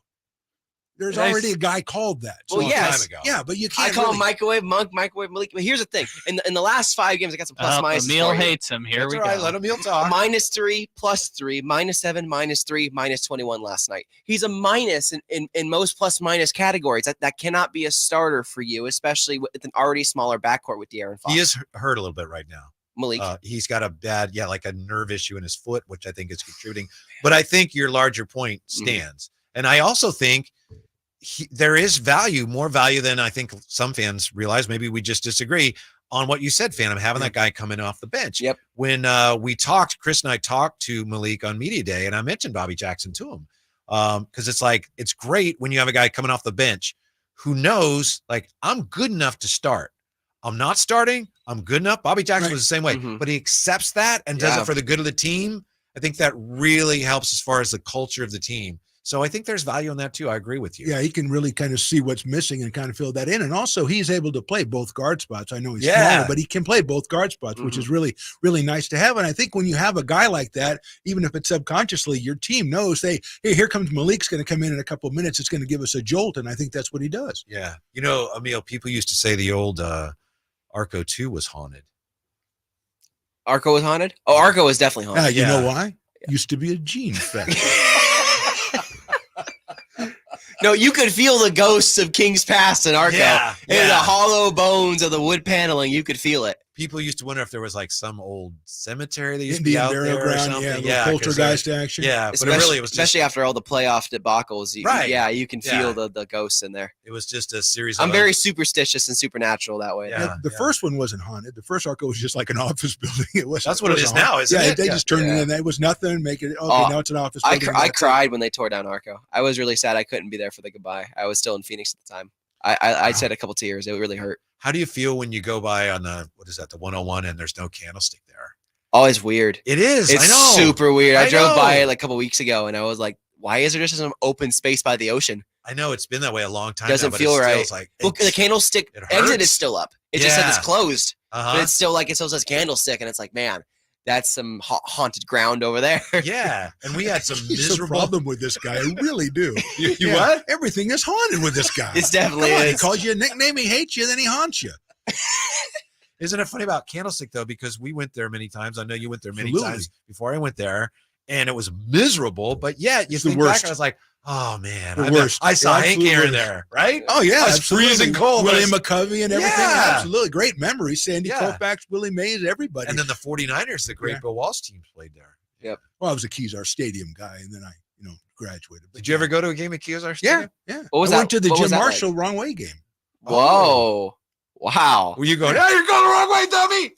There's already a guy called that. Well, yes. Yeah, but you can't. I call him microwave monk, microwave Malik. But here's the thing: in the last 5 games, I got some plus minus. Emil hates him. Here we go. Let Emil talk. -3, +3, -7, -3, -21 last night. He's a minus in most plus minus categories. That cannot be a starter for you, especially with an already smaller backcourt with De'Aaron Fox. He is hurt a little bit right now. Malik. He's got a bad, like a nerve issue in his foot, which I think is contributing. But I think your larger point stands. And I also think there is more value than I think some fans realize. Maybe we just disagree on what you said, Phantom, having that guy come in off the bench. Yep. When Chris and I talked to Malik on Media Day, and I mentioned Bobby Jackson to him, because it's great when you have a guy coming off the bench who knows, like, I'm good enough to start. I'm not starting. I'm good enough. Bobby Jackson was the same way, but he accepts that and does it for the good of the team. I think that really helps as far as the culture of the team. So I think there's value in that too. I agree with you. Yeah, he can really kind of see what's missing and kind of fill that in. And also, he's able to play both guard spots. I know he's smaller, but he can play both guard spots, which is really, really nice to have. And I think when you have a guy like that, even if it's subconsciously, your team knows, hey, here comes Malik's going to come in a couple of minutes. It's going to give us a jolt. And I think that's what he does. Yeah. You know, Emil, people used to say the old Arco 2 was haunted. Arco was haunted? Oh, Arco was definitely haunted. You know why? Used to be a gene factor. No, you could feel the ghosts of King's Pass in Arco. And the hollow bones of the wood paneling, you could feel it. People used to wonder if there was like some old cemetery that used to Indian be out burial there ground, or something. yeah, poltergeist action. Yeah, Especially, but it was especially after all the playoff debacles. You can feel Yeah. the ghosts in there. It was just a series. I'm very superstitious and supernatural that way. Yeah. The first one wasn't haunted. The first Arco was just like an office building. It was. That's what it is now, isn't it? They Yeah. just turned it in. It was nothing. Make it. Okay, now it's an office building. I cried when they tore down Arco. I was really sad I couldn't be there for the goodbye. I was still in Phoenix at the time. I shed a couple tears. It really hurt. How do you feel when you go by on the 101 and there's no candlestick there? Oh, it's weird. It is. It's I know. super weird. I drove by know. it like a couple weeks ago, and I was like, "Why is there just some open space by the ocean?" I know it's been that way a long time. Doesn't now, but feel it right. feels like Look, the candlestick exit is still up. It just says it's closed, but it's still like it still says candlestick, and it's like, man, that's some haunted ground over there. Yeah, and we had some He's miserable a problem with this guy. I really do. You what? Everything is haunted with this guy. It's definitely Come on, is. He calls you a nickname. He hates you. Then he haunts you. Isn't it funny about Candlestick though? Because we went there many times. I know you went there many Absolutely. times before I went there, and it was miserable. But yet you It's the think back, worst. I was like, oh man, The I worst. saw The Hank absolute Aaron worst. there, right? Oh yeah, I was absolutely. freezing cold. but William it's- McCovey and everything. Yeah. Absolutely, great memories. Sandy Yeah. Koufax, Willie Mays, everybody. And then the 49ers, the great Bill Walsh team played there. Yep. Well, I was a Kezar Stadium guy, and then I, graduated. But Did you ever go to a game at Kezar Yeah, Stadium? yeah. What was I that? went to the What was Jim that Marshall wrong way game. Whoa. Wow. Were you going, oh, you're going the wrong way, dummy?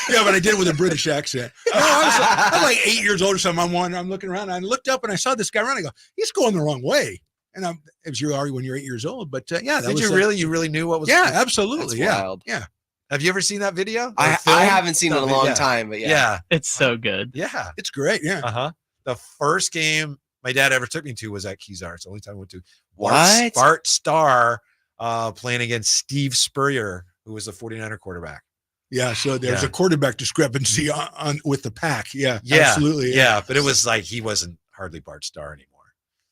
Yeah, but I did it with a British accent. No, I was like 8 years old or something. I'm looking around. And I looked up and I saw this guy running. I go, he's going the wrong way. And it was you already when you're 8 years old. But yeah, that Did was, you really? You really knew what was? Yeah, absolutely. That's Yeah, wild. yeah. Have you ever seen that video? I haven't seen it in a long Yeah. time, but yeah. Yeah. It's so good. Yeah. It's great. Yeah. Uh-huh. The first game my dad ever took me to was at Kezar. It's the only time I went to. What? Bart Starr playing against Steve Spurrier, who was the 49er quarterback. Yeah. So there's Yeah. a quarterback discrepancy on with the pack. Yeah. Yeah. Absolutely. Yeah. But it was like he wasn't hardly Bart Starr anymore.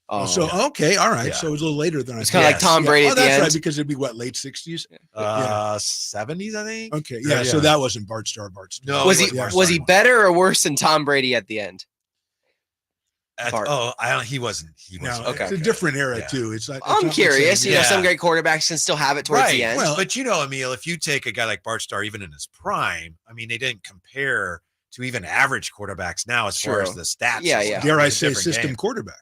Oh, So okay, all right. Yeah. So it was a little later than I It's thought. kinda like Tom Brady Oh, at the that's end. right, because it'd be what, late 60s? 70s, I think. Okay. Yeah. So that wasn't Bart Starr. Bart Starr. No, was he it wasn't was he Bart better or worse than Tom Brady at the end? Bart. He wasn't. He No, wasn't. Okay. it's a different era Yeah. too. It's like I'm curious. You know, Yeah. some great quarterbacks can still have it towards the end. Well, but Emil, if you take a guy like Bart Starr, even in his prime, I mean, they didn't compare to even average quarterbacks now as far True. as the stats. Yeah, and yeah. stuff. Dare I It's a say different system game. quarterback?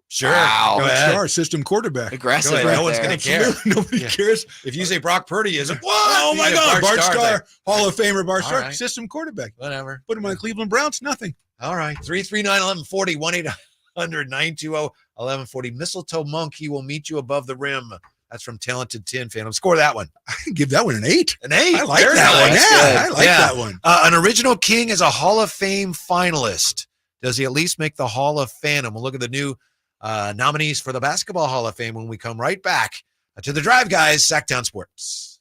Sure. Wow. Go Bart ahead. Starr, system quarterback. Aggressive Go ahead. right No one's there. going to care. Nobody Yeah. cares. If you say Brock Purdy isn't, what? Oh You my say God, Bart Starr's Starr, like, Hall of Famer Bart All Starr, right. system quarterback. whatever. Put him on the Cleveland Browns, nothing. All right. 339-1140, 1-800-920-1140. Mistletoe Monk, he will meet you above the rim. That's from Talented Tin Phantom. Score that one. I can give that one an 8. An 8. I like Very that one. nice. Yeah, Good. I like that one. An original king is a Hall of Fame finalist. Does he at least make the Hall of Phantom? We'll look at the new nominees for the Basketball Hall of Fame when we come right back to the Drive Guys, Sactown Sports.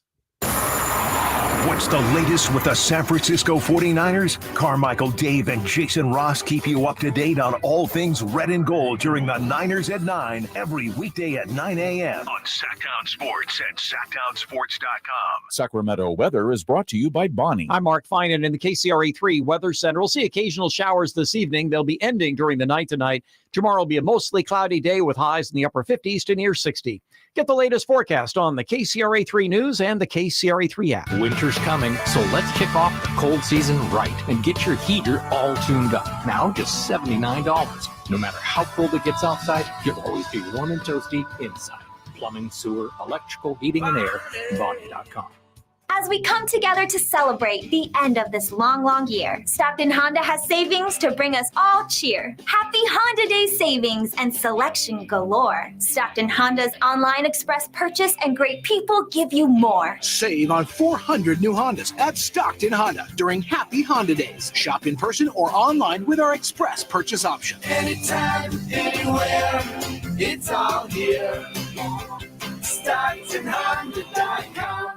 What's the latest with the San Francisco 49ers? Carmichael, Dave, and Jason Ross keep you up to date on all things red and gold during the Niners at 9 every weekday at 9 a.m. on Sactown Sports and SactownSports.com. Sacramento weather is brought to you by Bonnie. I'm Mark Finan in the KCRA3 Weather Center. We'll see occasional showers this evening. They'll be ending during the night tonight. Tomorrow will be a mostly cloudy day with highs in the upper 50s to near 60. Get the latest forecast on the KCRA3 News and the KCRA3 app. Winter's coming, so let's kick off the cold season right and get your heater all tuned up. Now just $79. No matter how cold it gets outside, you'll always be warm and toasty inside. Plumbing, sewer, electrical, heating, and air, Bonnie.com. As we come together to celebrate the end of this long, long year, Stockton Honda has savings to bring us all cheer. Happy Honda Day savings and selection galore. Stockton Honda's online express purchase and great people give you more. Save on 400 new Hondas at Stockton Honda during Happy Honda Days. Shop in person or online with our express purchase option. Anytime, anywhere, it's all here. StocktonHonda.com.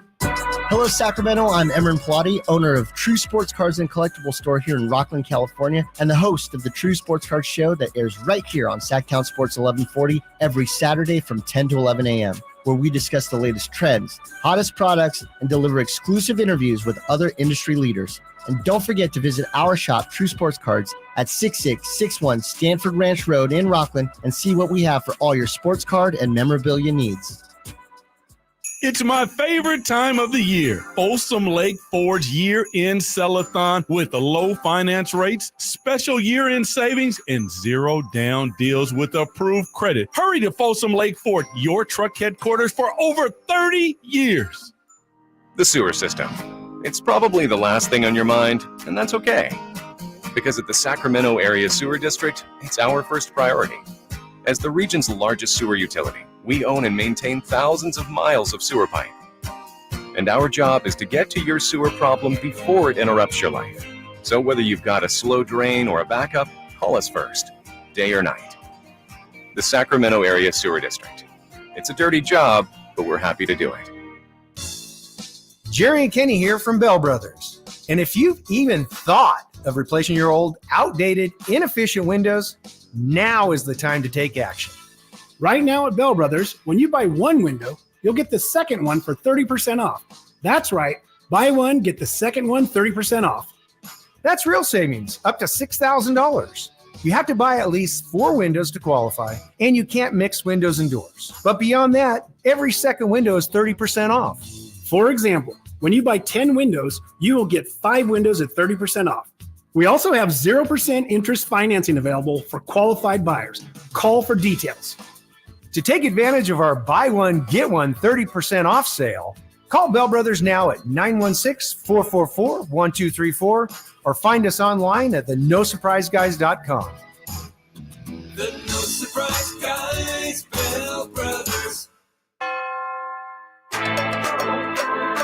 Hello, Sacramento. I'm Emran Pilati, owner of True Sports Cards and Collectible Store here in Rockland, California, and the host of the True Sports Cards Show that airs right here on Sactown Sports 1140 every Saturday from 10 to 11 a.m., where we discuss the latest trends, hottest products, and deliver exclusive interviews with other industry leaders. And don't forget to visit our shop, True Sports Cards, at 6661 Stanford Ranch Road in Rockland and see what we have for all your sports card and memorabilia needs. It's my favorite time of the year. Folsom Lake Ford's year-end sell-a-thon with the low finance rates, special year-end savings, and zero-down deals with approved credit. Hurry to Folsom Lake Ford, your truck headquarters for over 30 years. The sewer system. It's probably the last thing on your mind, and that's okay. Because at the Sacramento Area Sewer District, it's our first priority. As the region's largest sewer utility, we own and maintain thousands of miles of sewer pipe. And our job is to get to your sewer problem before it interrupts your life. So whether you've got a slow drain or a backup, call us first, day or night. The Sacramento Area Sewer District. It's a dirty job, but we're happy to do it. Jerry and Kenny here from Bell Brothers. And if you've even thought of replacing your old, outdated, inefficient windows, now is the time to take action. Right now at Bell Brothers, when you buy one window, you'll get the second one for 30% off. That's right. Buy one, get the second one 30% off. That's real savings, up to $6,000. You have to buy at least 4 windows to qualify, and you can't mix windows and doors. But beyond that, every second window is 30% off. For example, when you buy 10 windows, you will get 5 windows at 30% off. We also have 0% interest financing available for qualified buyers. Call for details. To take advantage of our buy one, get one 30% off sale, call Bell Brothers now at 916-444-1234 or find us online at theNoSurpriseGuys.com. The No Surprise Guys, Bell Brothers.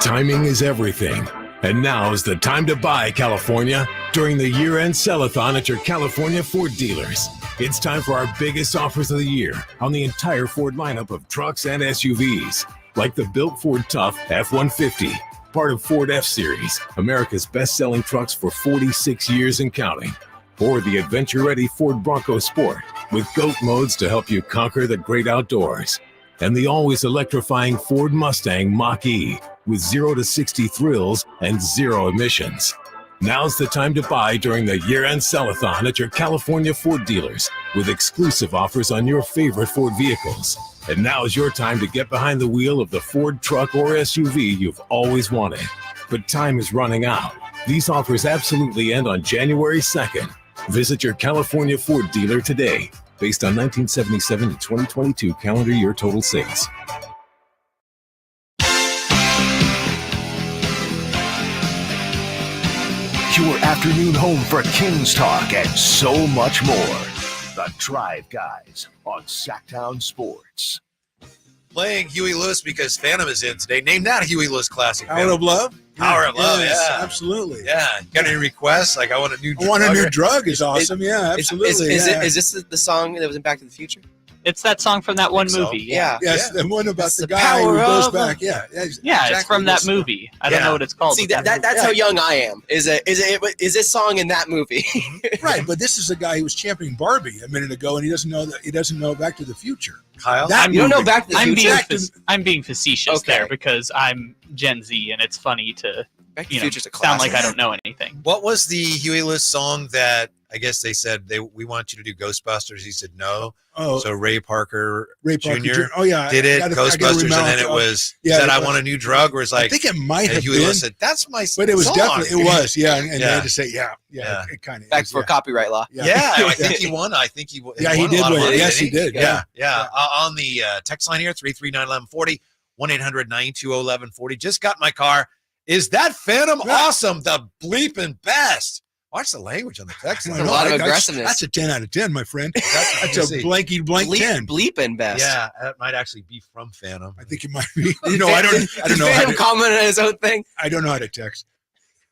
Timing is everything. And now is the time to buy, California, during the year-end sell-a-thon at your California Ford dealers. It's time for our biggest offers of the year on the entire Ford lineup of trucks and SUVs, like the built Ford Tough F-150, part of Ford F-Series, America's best-selling trucks for 46 years and counting, or the adventure-ready Ford Bronco Sport with GOAT modes to help you conquer the great outdoors, and the always electrifying Ford Mustang Mach-E with 0 to 60 thrills and 0 emissions. Now's the time to buy during the year-end sell-a-thon at your California Ford dealers with exclusive offers on your favorite Ford vehicles. And now is your time to get behind the wheel of the Ford truck or SUV you've always wanted. But time is running out. These offers absolutely end on January 2nd. Visit your California Ford dealer today, based on 1977 to 2022 calendar year total sales. Your afternoon home for Kings talk and so much more. The Drive Guys on Sactown Sports. Playing Huey Lewis because Phantom is in today. Name that Huey Lewis classic. Power of Love? Power of Love, Yes, yeah. absolutely. Yeah. Got any requests? Like, I want a new drug. I Want a New Drug is awesome. Yeah, absolutely. Is this the song that was in Back to the Future? It's that song from that one movie. Yeah. Yes, the one about the guy who goes back. Yeah, it's from that movie. I don't know what it's called. See, that's how young I am. Is this song in that movie? Right, but this is a guy who was championing Barbie a minute ago, and he doesn't know Back to the Future. Kyle, you don't know Back to the Future. I'm being facetious there because I'm Gen Z, and it's funny to sound like I don't know anything. What was the Huey Lewis song that I guess they said we want you to do Ghostbusters? He said no. Oh, so Ray Parker Jr. Did it Ghostbusters, and then it was said I want a new drug, or it's like I think it might have Huey been. Lewis said that's my but it was song. definitely they had to say it kind of back for copyright law. Yeah, I think he won. I think he won. Yeah, he did win. Yes, he did. Yeah. On the text line here, 339-1140, 1-800-920-1140. Just got in my car. Is that Phantom awesome? The bleeping best. Watch the language on the text line. A lot of aggressiveness. That's a 10 out of 10, my friend. That's a blank 10. Bleeping best. Yeah, that might actually be from Phantom. I think it might be. No, I don't know. Phantom comment on his own thing. I don't know how to text.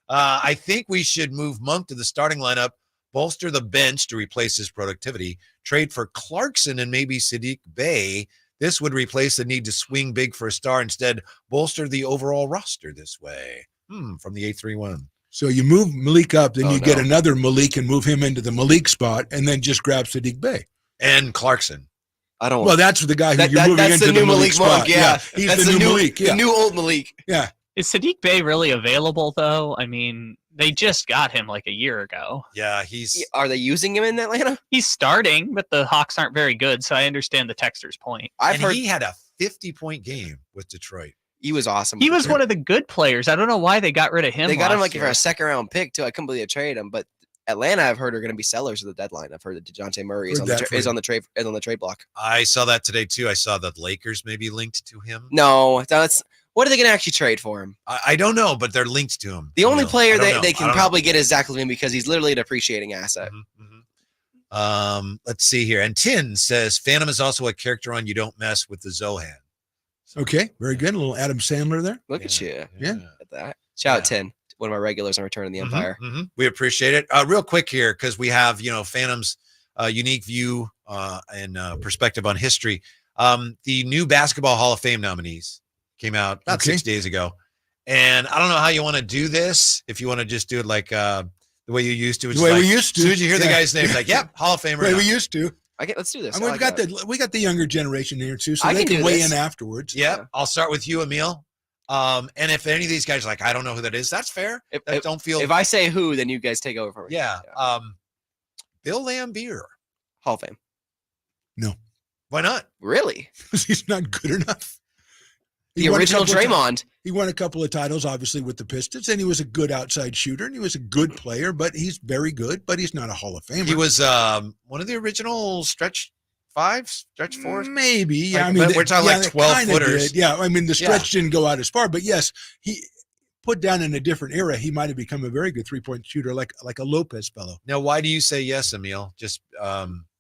I think we should move Monk to the starting lineup, bolster the bench to replace his productivity, trade for Clarkson and maybe Sadiq Bey. This would replace the need to swing big for a star. Instead, bolster the overall roster this way. From the 831. So you move Malik up, then you get another Malik and move him into the Malik spot, and then just grab Sadiq Bey and Clarkson. I don't. Well, that's the guy who you're moving into the Malik spot. Monk, yeah, he's that's the new Malik. Yeah. The new old Malik. Yeah. Is Sadiq Bey really available though? I mean, they just got him like a year ago. Yeah, Are they using him in Atlanta? He's starting, but the Hawks aren't very good, so I understand the texter's point. I've heard he had a 50-point game with Detroit. He was awesome. He was one of the good players. I don't know why they got rid of him. They got him like year. for a second-round pick too. I couldn't believe they traded him. But Atlanta, I've heard, are going to be sellers of the deadline. I've heard that DeJounte Murray is on the trade block. I saw that today too. I saw that Lakers may be linked to him. No, that's what are they going to actually trade for him? I don't know, but they're linked to him. The only player they can probably get is Zach LaVine because he's literally an appreciating asset. Let's see here. And Tin says Phantom is also a character on You Don't Mess with the Zohan. Okay, very good. A little Adam Sandler there. Look at you. Yeah. At that. Shout out 10, one of my regulars on Return of the Empire. We appreciate it. Real quick here, because we have, Phantom's unique view and perspective on history. The new Basketball Hall of Fame nominees came out about 6 days ago. And I don't know how you want to do this. If you want to just do it like the way you used to. The way we used to. As soon as you hear the guy's name, like, yep, Hall of Famer. The way we used to. Let's do this. And we got the younger generation here too, so they can weigh in afterwards. Yeah, I'll start with you, Emil. And if any of these guys are like, I don't know who that is, that's fair. If I say who, then you guys take over for me. Yeah. Bill Laimbeer, Hall of Fame. No. Why not? Really? Because he's not good enough. The original Draymond. He won a couple of titles, obviously, with the Pistons, and he was a good outside shooter, and he was a good player, but he's very good, but he's not a Hall of Famer. He was one of the original stretch fours? Maybe. Yeah, we're talking like 12-footers. Yeah, I mean, the stretch didn't go out as far, but yes, he put down in a different era, he might have become a very good three-point shooter, like a Lopez fellow. Now, why do you say yes, Emil? Just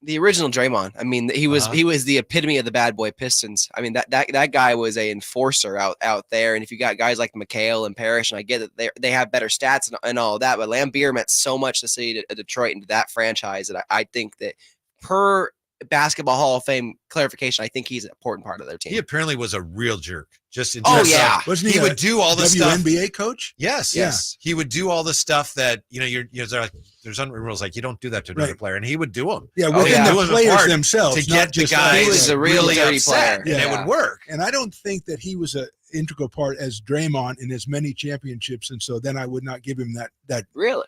the original Draymond. I mean, he was the epitome of the bad boy Pistons. I mean, that guy was a enforcer out there. And if you got guys like McHale and Parrish, and I get that they have better stats and all of that, but Laimbeer meant so much to the city of Detroit and to that franchise that I think that per Basketball Hall of Fame clarification, I think he's an important part of their team. He apparently was a real jerk. Just in terms of, wasn't he would do all the stuff. WNBA coach? Yes. He would do all the stuff that there's unwritten rules like you don't do that to another player, and he would do them. Yeah, within the players themselves to get the guys. He was a really dirty player, and it would work. And I don't think that he was an integral part as Draymond in as many championships, and so then I would not give him that really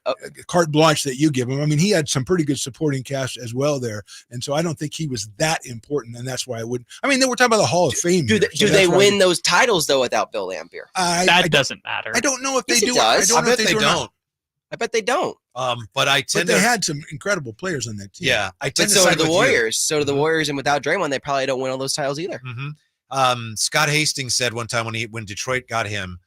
carte blanche that you give him. I mean, he had some pretty good supporting cast as well there, and so I don't think he was that important, and that's why I wouldn't. I mean, we're talking about the Hall of Fame. Do they win those titles though without Bill Laimbeer? That doesn't matter. I don't know if they do. I bet they don't. I bet they don't. But they had some incredible players on that team. Yeah, but so do the Warriors. So do the Warriors, and without Draymond, they probably don't win all those titles either. Scott Hastings said one time when Detroit got him,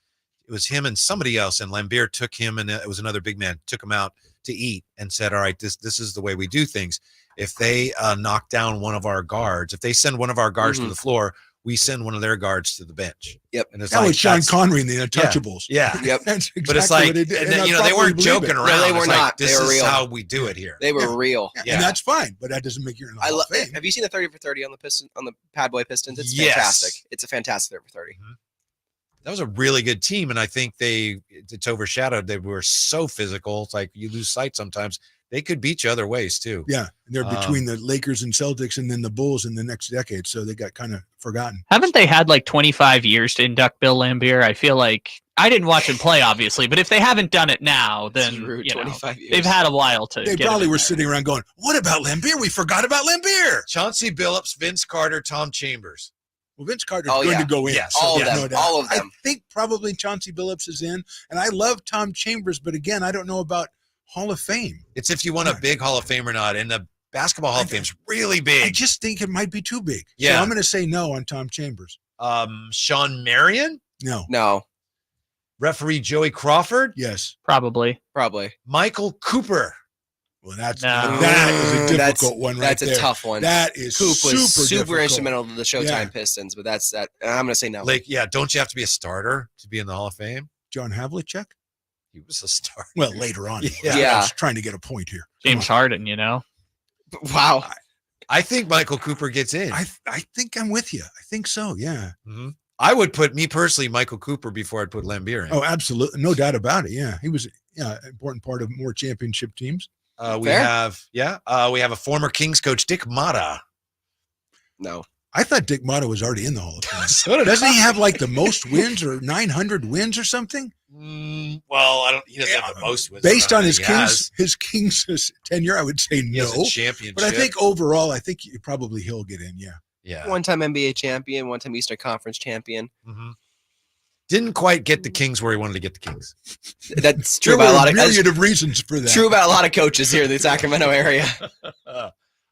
it was him and somebody else, and Laimbeer took him, and it was another big man, took him out to eat and said, all right, this is the way we do things. If they knock down one of our guards, if they send one of our guards to the floor, we send one of their guards to the bench. Yep. And it's That like, was Sean Connery in the Untouchables. Yeah. Yep. That's exactly But it's like, what it did. and then, I they probably weren't believe joking it. around. No, they It's were like, not. This They were is real. how we do it here. They were real. Yeah. And that's fine, but that doesn't make you in the Hall of Fame. Have you seen the 30 for 30 on the Pad Boy Pistons? It's Yes. fantastic. It's a fantastic 30 for 30. That was a really good team, and I think it's overshadowed. They were so physical. It's like you lose sight sometimes. They could beat you other ways too. Yeah, and they're between the Lakers and Celtics and then the Bulls in the next decade, so they got kind of forgotten. Haven't they had like 25 years to induct Bill Laimbeer? I feel like I didn't watch him play, obviously, but if they haven't done it now, then you know, they've had a while to. They get probably him in were there. sitting around going, "What about Laimbeer? We forgot about Laimbeer." Chauncey Billups, Vince Carter, Tom Chambers. Well, Vince Carter's going to go in. Yes. All of yeah, them. no doubt. All of them. I think probably Chauncey Billups is in, and I love Tom Chambers, but again, I don't know about Hall of Fame. It's if you want a big Hall of Fame or not, and the Basketball Hall of Fame's really big. I just think it might be too big. Yeah. So I'm going to say no on Tom Chambers. Sean Marion? No. Referee Joey Crawford? Yes. Probably. Michael Cooper. Well, that is a That's- difficult one right That's there. a tough one. That is Coop was super difficult. instrumental to the Showtime Yeah. Pistons, but that's that. And I'm going to say no. Like, yeah, don't you have to be a starter to be in the Hall of Fame? John Havlicek? He was a starter. Well, later on. Yeah. I was trying to get a point here. James Harden, you know. Wow. I think Michael Cooper gets in. I think I'm with you. I think so, yeah. Mm-hmm. I would put, me personally, Michael Cooper before I'd put Laimbeer in. Oh, absolutely. No doubt about it, yeah. He was an important part of more championship teams. We have a former Kings coach, Dick Motta. No. I thought Dick Motta was already in the Hall of Fame. So did Doesn't I. he have like the most wins or 900 wins or something? Well, he doesn't have the most wins. Based on his Kings. Kings tenure, I would say He no. has a championship. But I think overall, probably he'll get in, yeah. Yeah. One-time NBA champion, one-time Eastern Conference champion. Mm-hmm. Didn't quite get the Kings where he wanted to get the Kings. That's true There about a were lot of myriad of reasons for that. True about a lot of coaches here in the Sacramento area.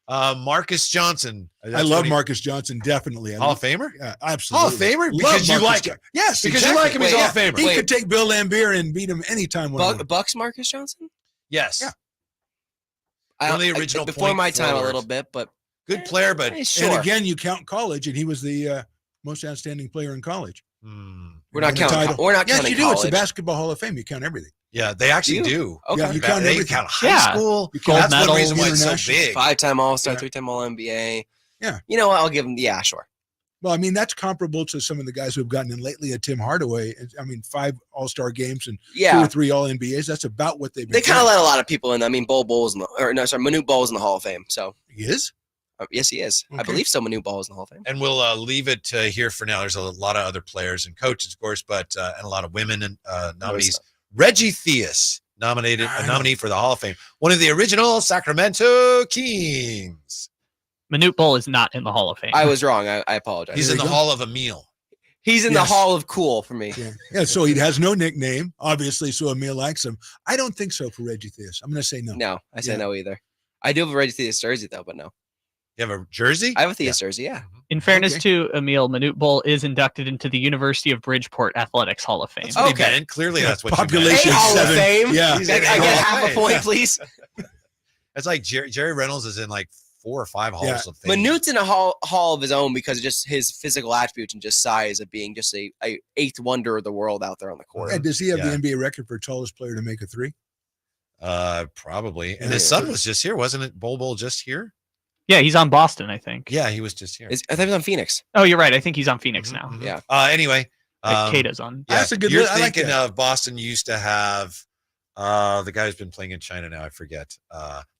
Marcus Johnson. I love Marcus Johnson, definitely. Hall of Famer? Yeah, absolutely. Hall of Famer? Love Because you Marcus like Jo- him. Yes, Because exactly. you like him, he's Hall of Famer. He could take Bill Laimbeer and beat him anytime. Bucks Marcus Johnson? Yes. Yeah. One of the original before point my time a forwards. little bit, but Good player, but sure. And again, you count college, and he was the most outstanding player in college. We're not counting. We're not Yes, counting you do. college. It's the Basketball Hall of Fame. You count everything. Yeah, they actually do. Okay. Yeah, you count They everything. count high school. You count That's one medals, reason why it's so international. big. 5-time All-Star, Yeah. 3-time All-NBA. Yeah. You know what? I'll give him. Yeah, sure. Well, I mean, that's comparable to some of the guys who have gotten in lately. Tim Hardaway. I mean, 5 All-Star games and 2 Yeah. or 3 All-NBAs. That's about what they've been They kind of doing. let a lot of people in. I mean, Manute Bol's in the Hall of Fame. So He is? yes, he is. I Okay. believe so. Manute Ball is in the Hall of Fame. And we'll leave it here for now. There's a lot of other players and coaches, of course, but and a lot of women and nominees. Reggie Theus, a nominee for the Hall of Fame. One of the original Sacramento Kings. Manute Bol is not in the Hall of Fame. I was wrong. I apologize. He's in the Hall of Emil. He's in the Yes. Hall of Cool for me. Yeah, so he has no nickname, obviously, so Emil likes him. I don't think so for Reggie Theus. I'm going to say no. No, I say Yeah. no either. I do have a Reggie Theus jersey, though, but no. You have a jersey? I have a Theus jersey, yeah. In fairness Okay. to Emil, Manute Bol is inducted into the University of Bridgeport Athletics Hall of Fame. That's what he Okay. meant. Clearly, that's what Population you meant. Hall of 7. Fame. Yeah. He's I in the get Hall of half a Fame. point, please. It's like Jerry Reynolds is in like 4 or 5 halls Yeah. of fame. Manute's in a hall of his own because of just his physical attributes and just size of being just a eighth wonder of the world out there on the court. Yeah, does he have Yeah. the NBA record for tallest player to make a 3? Probably. And Yeah. his son was just here, wasn't it? Bol just here? Yeah, he's on Boston, I think. Yeah, he was just here. I thought he was on Phoenix. Oh, you're right. I think he's on Phoenix now. Yeah. Anyway, Kata's on. yeah, That's a good You're I like thinking that. of Boston used to have the guy who's been playing in China now. I forget.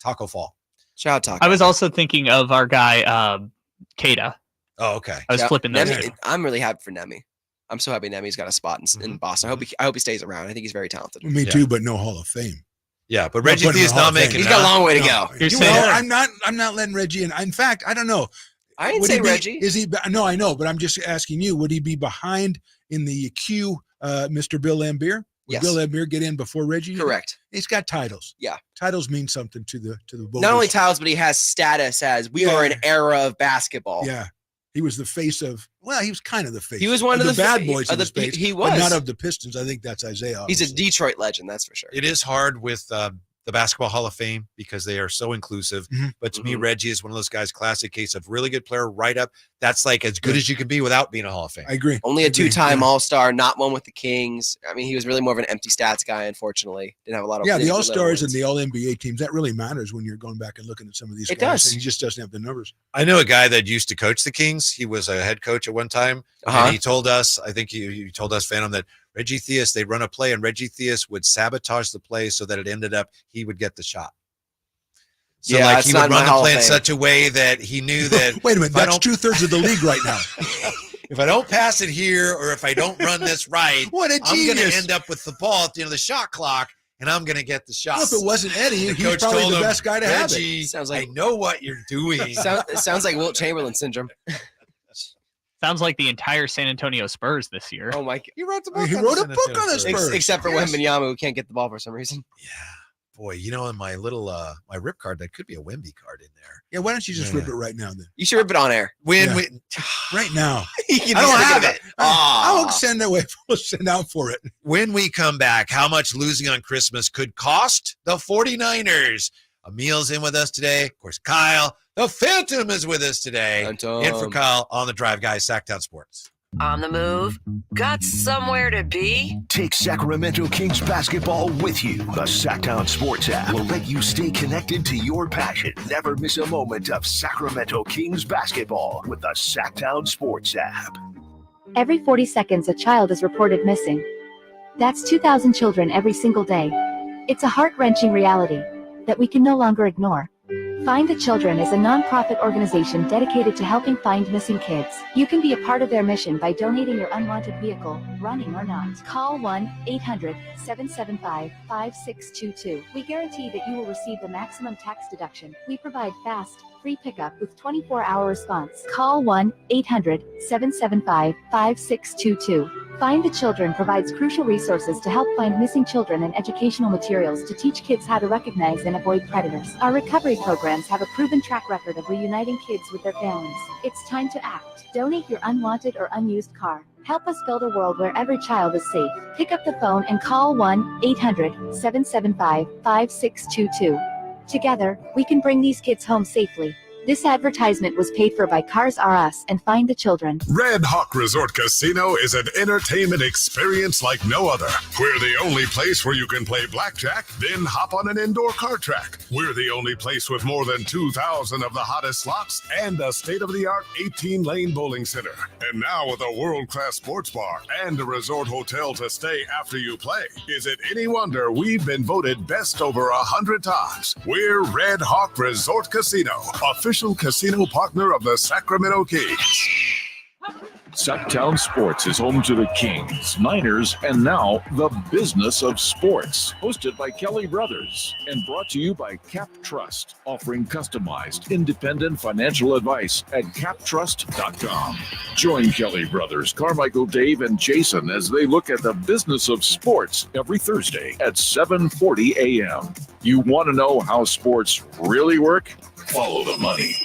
Taco Fall. Shout out Taco. I was also thinking of our guy, Kata. Oh, okay. I was flipping those Nemi, two. I'm really happy for Nemi. I'm so happy Nemi's got a spot in Boston. I hope he stays around. I think he's very talented. Me too, but no Hall of Fame. Yeah, but Not Reggie putting him in Theus the Hall not of Fame. making He's it. got a long way to No. go. You're You saying know, I'm not letting Reggie in. In fact, I don't know. I didn't Would say he be- Reggie. Is he? No, I know, but I'm just asking you. Would he be behind in the queue, Mr. Bill Laimbeer? Would Yes. Bill Laimbeer get in before Reggie? Correct. He's got titles. Yeah. Titles mean something to the voters. Not only titles, but he has status as we Yeah. are an era of basketball. Yeah. He was the face of. Well, he was kind of the face. He was one of the bad fa- boys of of the the- space. he but was. not of the Pistons. I think that's Isaiah. He's a obviously. Detroit legend, that's for sure. It is hard with the Basketball Hall of Fame because they are so inclusive. But to me, Reggie is one of those guys, classic case of really good player, right up. That's like as good as you can be without being a Hall of Fame. I agree. Only a two-time All-Star, not one with the Kings. I mean, he was really more of an empty stats guy, unfortunately. Didn't have a lot of the All-Stars and the All-NBA teams, that really matters when you're going back and looking at some of these guys. It does. And he just doesn't have the numbers. I know a guy that used to coach the Kings. He was a head coach at one time. And he told us, I think he told us, Phantom, that Reggie Theus, they'd run a play, and Reggie Theus would sabotage the play so that it ended up he would get the shot. So like he would run the play in such a way that he knew that. Wait a minute, that's 2/3 of the league right now. If I don't pass it here, or if I don't run this right, what a I'm going to genius. end up with the ball at the end of the shot clock, and I'm going to get the shot. Well, if it wasn't Eddie, the he's coach probably told the him, best guy to have Reggie, it. Sounds like, I know what you're doing. It sounds like Wilt Chamberlain syndrome. Sounds like the entire San Antonio Spurs this year. Oh my God. He wrote the book. He wrote a book on the Spurs. Except for Wembanyama, who can't get the ball for some reason. Yeah. Boy, you know, in my little my rip card, that could be a Wemby card in there. Yeah, why don't you just rip it right now then? You should rip it on air. Right now. I don't have it. I won't send away. We'll send out for it. When we come back, how much losing on Christmas could cost the 49ers? Emil's in with us today. Of course, Kyle, the Phantom, is with us today. In for Kyle on the Drive, guys, Sactown Sports. On the move? Got somewhere to be? Take Sacramento Kings basketball with you. The Sactown Sports app will let you stay connected to your passion. Never miss a moment of Sacramento Kings basketball with the Sactown Sports app. Every 40 seconds, a child is reported missing. That's 2,000 children every single day. It's a heart-wrenching reality that we can no longer ignore. Find the Children is a non-profit organization dedicated to helping find missing kids. You can be a part of their mission by donating your unwanted vehicle, running or not. Call 1-800-775-5622. We guarantee that you will receive the maximum tax deduction. We provide fast, free pickup with 24-hour response. Call 1-800-775-5622. Find the Children provides crucial resources to help find missing children and educational materials to teach kids how to recognize and avoid predators. Our recovery programs have a proven track record of reuniting kids with their families. It's time to act. Donate your unwanted or unused car. Help us build a world where every child is safe. Pick up the phone and call 1-800-775-5622. Together, we can bring these kids home safely. This advertisement was paid for by Cars R Us and Find the Children. Red Hawk Resort Casino is an entertainment experience like no other. We're the only place where you can play blackjack, then hop on an indoor car track. We're the only place with more than 2,000 of the hottest slots and a state-of-the-art 18-lane bowling center. And now with a world-class sports bar and a resort hotel to stay after you play. Is it any wonder we've been voted best over 100 times? We're Red Hawk Resort Casino, official casino partner of the Sacramento Kings. Sactown Sports is home to the Kings, Niners, and now the business of sports. Hosted by Kelly Brothers and brought to you by Cap Trust, offering customized, independent financial advice at captrust.com. Join Kelly Brothers, Carmichael, Dave, and Jason as they look at the business of sports every Thursday at 7:40 a.m. You want to know how sports really work? Follow the money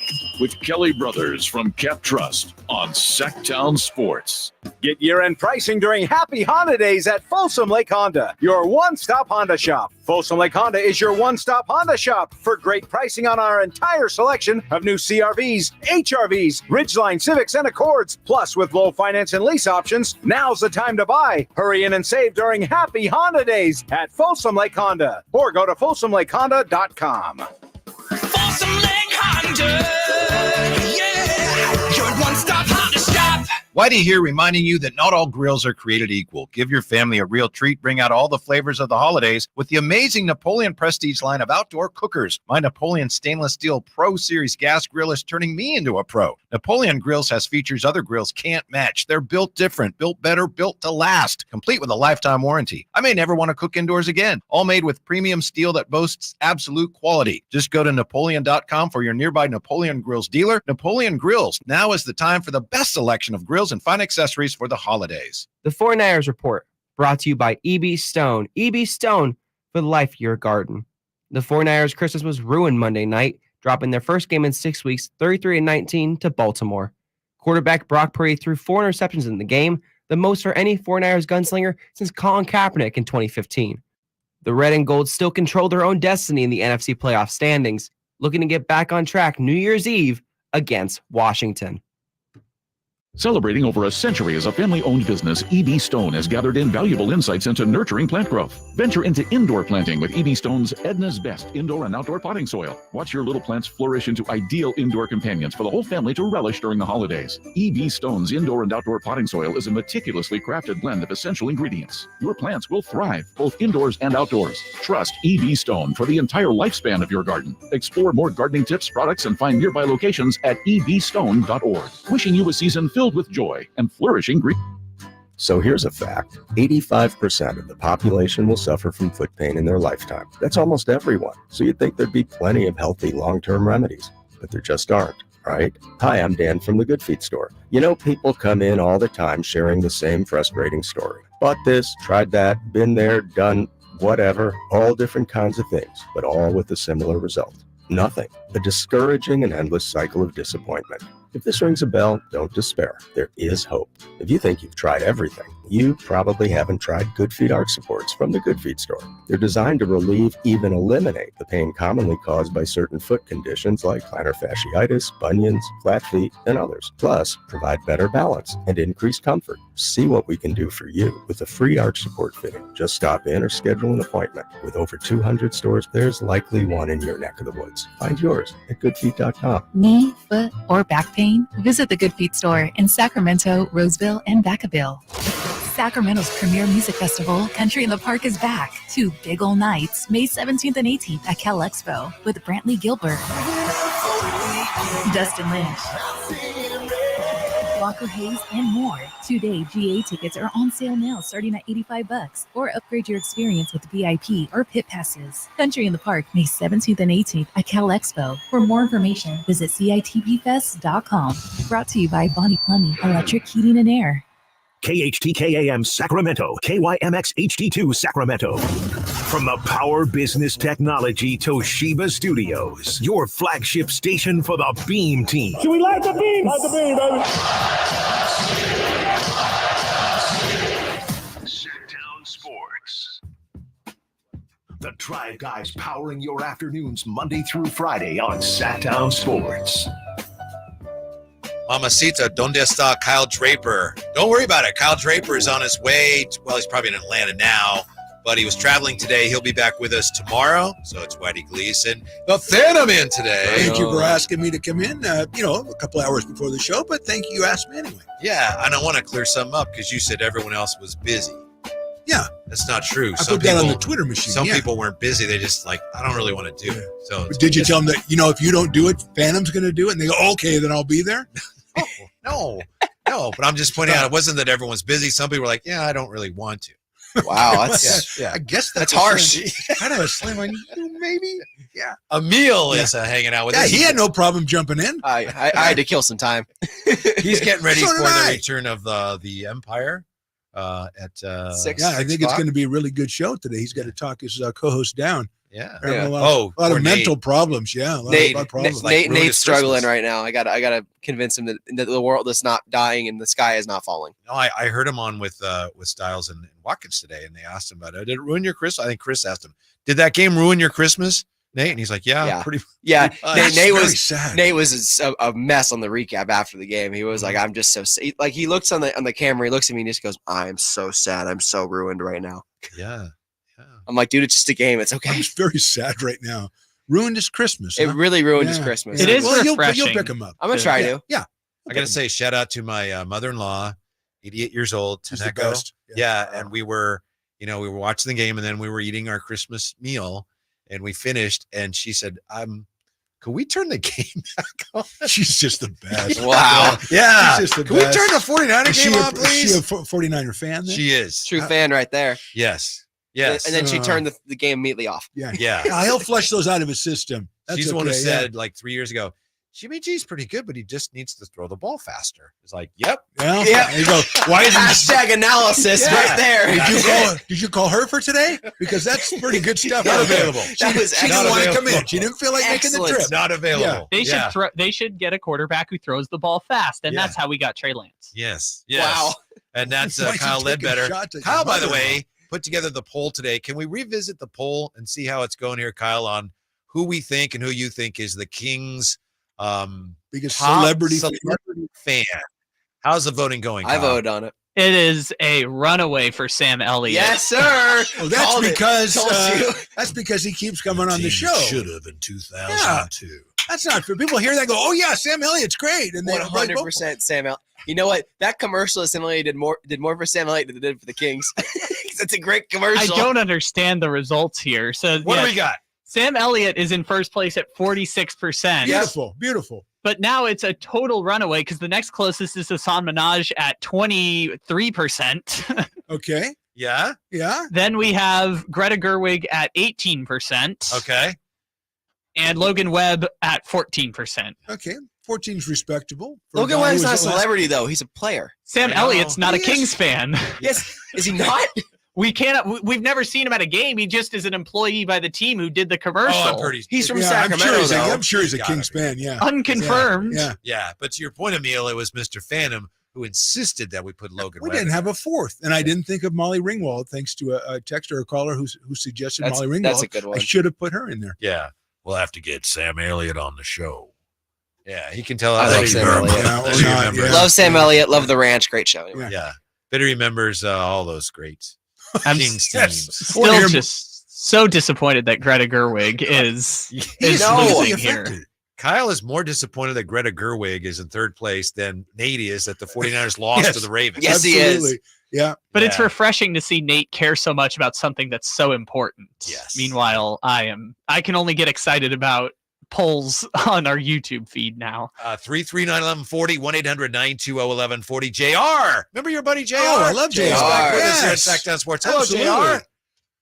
with Kelly Brothers from Cap Trust on Sactown Sports. Get year-end pricing during Happy Honda Days at Folsom Lake Honda, your one-stop Honda shop. Folsom Lake Honda is your one-stop Honda shop for great pricing on our entire selection of new CRVs, HRVs, Ridgeline, Civics, and Accords. Plus, with low finance and lease options, now's the time to buy. Hurry in and save during Happy Honda Days at Folsom Lake Honda, or go to folsomlakeHonda.com. Folsom Lake Honda, yeah, your one-stop Honda shop. Whitey here reminding you that not all grills are created equal. Give your family a real treat. Bring out all the flavors of the holidays with the amazing Napoleon Prestige line of outdoor cookers. My Napoleon Stainless Steel Pro Series gas grill is turning me into a pro. Napoleon Grills has features other grills can't match. They're built different, built better, built to last, complete with a lifetime warranty. I may never want to cook indoors again. All made with premium steel that boasts absolute quality. Just go to Napoleon.com for your nearby Napoleon Grills dealer. Napoleon Grills. Now is the time for the best selection of grills and fine accessories for the holidays. The 49ers Report, brought to you by E.B. Stone. E.B. Stone for the life of your garden. The 49ers Christmas was ruined Monday night, dropping their first game in 6 weeks, 33-19 to Baltimore. Quarterback Brock Purdy threw 4 interceptions in the game, the most for any 49ers gunslinger since Colin Kaepernick in 2015. The Red and Gold still control their own destiny in the NFC playoff standings, looking to get back on track New Year's Eve against Washington. Celebrating over a century as a family-owned business, E.B. Stone has gathered invaluable insights into nurturing plant growth. Venture into indoor planting with E.B. Stone's Edna's Best indoor and outdoor potting soil. Watch your little plants flourish into ideal indoor companions for the whole family to relish during the holidays. E.B. Stone's indoor and outdoor potting soil is a meticulously crafted blend of essential ingredients. Your plants will thrive both indoors and outdoors. Trust E.B. Stone for the entire lifespan of your garden. Explore more gardening tips, products, and find nearby locations at ebstone.org. Wishing you a season filled with joy and flourishing green. So here's a fact. 85% of the population will suffer from foot pain in their lifetime. That's almost everyone. So you'd think there'd be plenty of healthy long-term remedies, but there just aren't, right? Hi, I'm Dan from the Good Feet store. You know, people come in all the time sharing the same frustrating story. Bought this, tried that, been there, done whatever, all different kinds of things, but all with a similar result. Nothing. A discouraging and endless cycle of disappointment. If this rings a bell, don't despair. There is hope. If you think you've tried everything, you probably haven't tried Good Feet arch supports from the Good Feet store. They're designed to relieve, even eliminate the pain commonly caused by certain foot conditions like plantar fasciitis, bunions, flat feet, and others. Plus, provide better balance and increased comfort. See what we can do for you with a free arch support fitting. Just stop in or schedule an appointment. With over 200 stores, there's likely one in your neck of the woods. Find yours at goodfeet.com. Knee, foot, or back pain? Visit the Good Feet store in Sacramento, Roseville, and Vacaville. Sacramento's premier music festival, Country in the Park, is back. 2 big ol' nights, May 17th and 18th at Cal Expo with Brantley Gilbert, Dustin Lynch, Walker Hayes, and more. 2-day GA tickets are on sale now starting at $85, or upgrade your experience with VIP or pit passes. Country in the Park, May 17th and 18th at Cal Expo. For more information, visit CITPfest.com. Brought to you by Bonnie Plumbing, Electric Heating and Air. KHTKAM Sacramento, KYMX HD2 Sacramento. From the Power Business Technology Toshiba Studios, your flagship station for the Beam Team. Should we light the beam? Light the beam, baby. Sactown Sports. The Tribe Guys powering your afternoons Monday through Friday on Sactown Sports. Mamacita, donde está Kyle Draper? Don't worry about it. Kyle Draper is on his way. Well, he's probably in Atlanta now, but he was traveling today. He'll be back with us tomorrow. So it's Whitey Gleason, the Phantom, in today. Thank you for asking me to come in, a couple hours before the show, but thank you asked me anyway. Yeah, and I want to clear something up because you said everyone else was busy. Yeah. That's not true. I put that on the Twitter machine. Some people weren't busy. They just I don't really want to do it. So did you tell them that, if you don't do it, Phantom's going to do it? And they go, okay, then I'll be there. No, but I'm just pointing out it wasn't that everyone's busy. Some people were like, yeah, I don't really want to. Wow, that's yeah. I guess that's harsh. Kind of a slam on you, maybe. Yeah. Emil is hanging out with us. Yeah, he had no problem jumping in. I had to kill some time. He's getting ready So for did the I. return of the Empire at 6. Yeah, I think it's going to be a really good show today. He's got to talk his co-host down. Yeah. A lot of mental problems. Yeah. A lot of problems. Nate's struggling right now. I gotta convince him that the world is not dying and the sky is not falling. No, I heard him on with Styles and Watkins today, and they asked him about it. Did it ruin your Christmas? I think Chris asked him, did that game ruin your Christmas, Nate? And he's like, yeah. Pretty. Yeah, Nate was a mess on the recap after the game. He was like, I'm just so sad. Like, he looks on the camera, he looks at me and just goes, I'm so sad. I'm so ruined right now. Yeah. I'm like, dude, it's just a game. It's okay. I'm just very sad right now. Ruined his Christmas. It really ruined his Christmas. It is refreshing. You'll pick him up. I'm going to try to. Yeah. I got to say, shout out to my mother-in-law, 88 years old, She's the Taneko. best. Yeah, and we were watching the game, and then we were eating our Christmas meal, and we finished, and she said, could we turn the game back on? She's just the best. Wow. Yeah. She's just the Can best. we turn the 49er game on, please? Is she a 49er fan then? She is. True fan right there. Yes. And then she turned the game immediately off. Yeah. Yeah. He'll flush those out of his system. That's She's the one who okay, said 3 years ago, Jimmy G's pretty good, but he just needs to throw the ball faster. It's like, yep. Yeah. There you go. Why isn't Hashtag analysis right there. Did you call her for today? Because that's pretty good stuff. Not available. She didn't want to come in. She didn't feel like making the trip. Not available. Yeah. They should get a quarterback who throws the ball fast, and that's how we got Trey Lance. Yes. Wow. And that's Why'd you Kyle take a Ledbetter. shot at Kyle, your by the mother-in-law? way, put together the poll today. Can we revisit the poll and see how it's going here, Kyle, on who we think and who you think is the Kings' biggest top celebrity fan? How's the voting going, Kyle? I voted on it. It is a runaway for Sam Elliott. Yes, sir. Oh, that's because he keeps coming on the show. Should have in 2002. Yeah. That's not fair. People hear that and go, "Oh yeah, Sam Elliott's great," and they 100% Sam Elliott. You know what? That commercial of Sam Elliott did more for Sam Elliott than it did for the Kings. That's a great commercial. I don't understand the results here. So what do we got? Sam Elliott is in first place at 46%. Beautiful. But now it's a total runaway because the next closest is Hassan Minaj at 23%. Okay. Yeah. Then we have Greta Gerwig at 18%. Okay. And Logan Webb at 14%. Okay. 14's respectable. Logan Webb's not a celebrity, though. He's a player. Sam Elliott's not a Kings fan. Yes. Is he not? We've never seen him at a game. He just is an employee by the team who did the commercial. Oh, I've heard he's from Sacramento. I'm sure he's a Kings fan. Yeah. Unconfirmed. Yeah. But to your point, Emil, it was Mr. Phantom who insisted that we put Logan We Webb. didn't have a fourth, and I didn't think of Molly Ringwald, thanks to a texter or caller who suggested Molly Ringwald. That's a good one. I should have put her in there. Yeah. We'll have to get Sam Elliott on the show. Yeah, he can tell. I love Sam Elliott. Love Sam Elliott. Love the Ranch. Great show. Anyway. Yeah. But he remembers all those greats. I'm Kings teams. still just so disappointed that Greta Gerwig is losing here. Kyle is more disappointed that Greta Gerwig is in third place than Nate is that the 49ers lost to the Ravens. Yes, he is. Yeah. But it's refreshing to see Nate care so much about something that's so important. Yes. Meanwhile, I can only get excited about polls on our YouTube feed now. 339-1140, 1-800-920-1140. JR. Remember your buddy JR? Oh, I love JR. Back with us here at Sactown Sports. Hello, JR.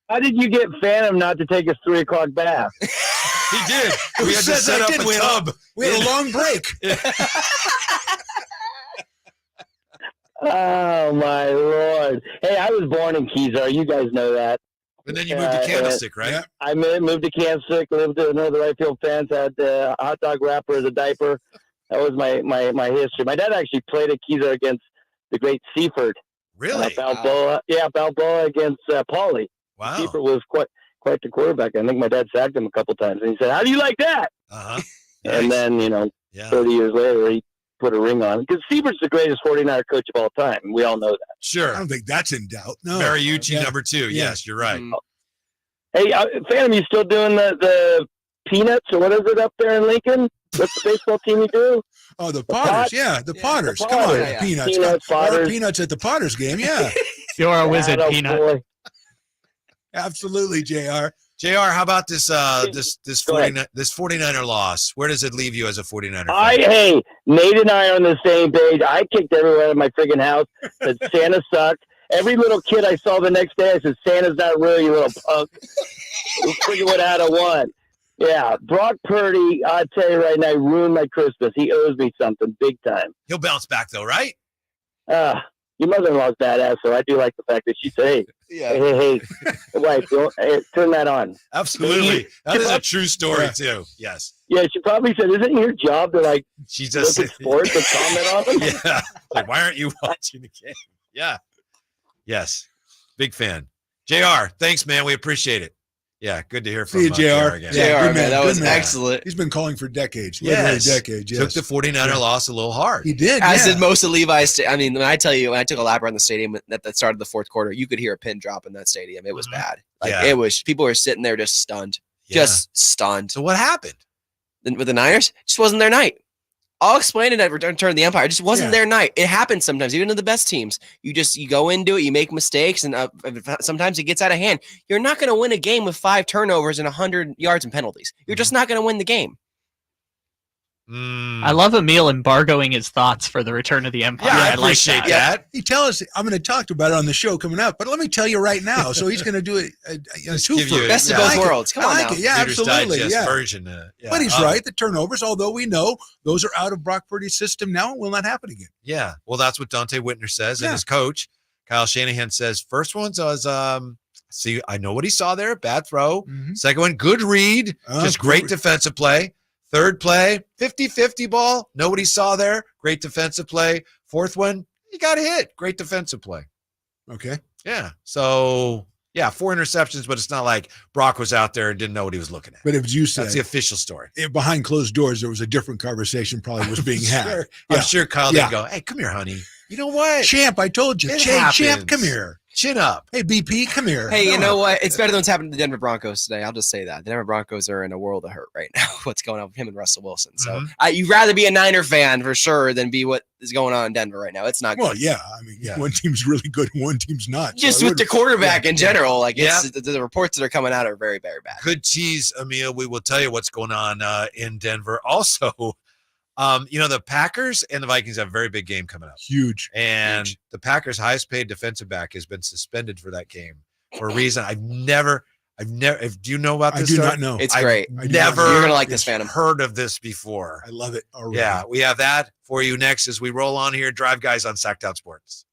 How did you get Phantom not to take his 3 o'clock bath? He did. We had to set up a tub. We had a long break. Oh, my Lord. Hey, I was born in Keysar. You guys know that. And then you moved to Candlestick, right? Yeah. I moved to Candlestick, lived in the right field fence, had a hot dog wrapper as a diaper. That was my history. My dad actually played at Keysar against the great Seaford. Really? Balboa. Yeah, Balboa against Paulie. Wow. Seaford was quite the quarterback. I think my dad sacked him a couple times. And he said, "How do you like that?" Uh-huh. And then, 30 years later, he put a ring on. Because Seaford's the greatest 49er coach of all time. We all know that. Sure. I don't think that's in doubt. No. Mariucci, number 2. Yeah. Yes, you're right. Hey, Phantom, you still doing the Peanuts, or what is it up there in Lincoln? What's the baseball team you do? Oh, the Potters. Yeah, the Potters. the Come on, Potters. Peanuts. Peanuts, Potters. Peanuts at the Potters game. Yeah. You're a wizard, Peanut. Boy. Absolutely, JR. JR, how about this 49er loss? Where does it leave you as a 49er fan? Hey, Nate and I are on the same page. I kicked everyone out of my friggin' house. Said Santa sucked. Every little kid I saw the next day, I said, "Santa's not real, you little punk." We freaking would have had a one. Yeah, Brock Purdy, I tell you right now, he ruined my Christmas. He owes me something big time. He'll bounce back, though, right? Your mother-in-law's badass, so I do like the fact that she said, hey, wife, turn that on. Absolutely. That is a true story, too. Yes. Yeah, she probably said, "Isn't it your job to, she just look at sports and comment on them?" Yeah. Like, why aren't you watching the game? Yeah. Yes. Big fan. JR, thanks, man. We appreciate it. Yeah, good to hear from See you, JR. again. JR, man, that was excellent. He's been calling for decades. Literally decades. Yes. Took the 49er loss a little hard. He did. As did most of Levi's. I mean, when I took a lap around the stadium at the start of the fourth quarter, you could hear a pin drop in that stadium. It was bad. It was. People were sitting there just stunned. Just stunned. So what happened? With the Niners? It just wasn't their night. I'll explain it at Return of the Empire. It just wasn't their night. It happens sometimes, even to the best teams. You go into it, you make mistakes, and sometimes it gets out of hand. You're not going to win a game with 5 turnovers and 100 yards and penalties. You're just not going to win the game. I love Emil embargoing his thoughts for the Return of the Empire. Yeah, I like appreciate that. He tells us, I'm going to talk about it on the show coming up, but let me tell you right now. So he's going to do it best of both worlds. Come on now. Yeah, absolutely. Digest version. But he's right. The turnovers, although we know those are out of Brock Purdy's system now, will not happen again. Yeah. Well, that's what Dante Whitner says. And his coach, Kyle Shanahan, says first one was, see, I know what he saw there. Bad throw. Second one, good read. Just great defensive play. Third play, 50-50 ball. Nobody saw there. Great defensive play. Fourth one, he got hit. Great defensive play. Okay. Yeah. So Yeah, 4 interceptions, but it's not like Brock was out there and didn't know what he was looking at. But as you said, that's the official story. Behind closed doors, there was a different conversation probably was being had. Sure. I'm sure Kyle didn't go, hey, come here, honey. You know what? Champ, I told you. Champ, come here. Chin up. Hey, BP, come here. Hey, you know what? It's better than what's happening to the Denver Broncos today. I'll just say that. The Denver Broncos are in a world of hurt right now. What's going on with him and Russell Wilson. So you'd rather be a Niner fan for sure than be what is going on in Denver right now. It's not good. Well, yeah. I mean, one team's really good and one team's not. Just with the quarterback in general. Like, it's the reports that are coming out are very, very bad. Good tease, Emil. We will tell you what's going on in Denver. Also, the Packers and the Vikings have a very big game coming up. Huge. And the Packers' highest paid defensive back has been suspended for that game for a reason I've never, do you know about this? I do not know. It's great. You're going to like this, Phantom. Heard of this before. I love it already. Yeah, we have that for you next as we roll on here. Drive Guys on Sactown Sports.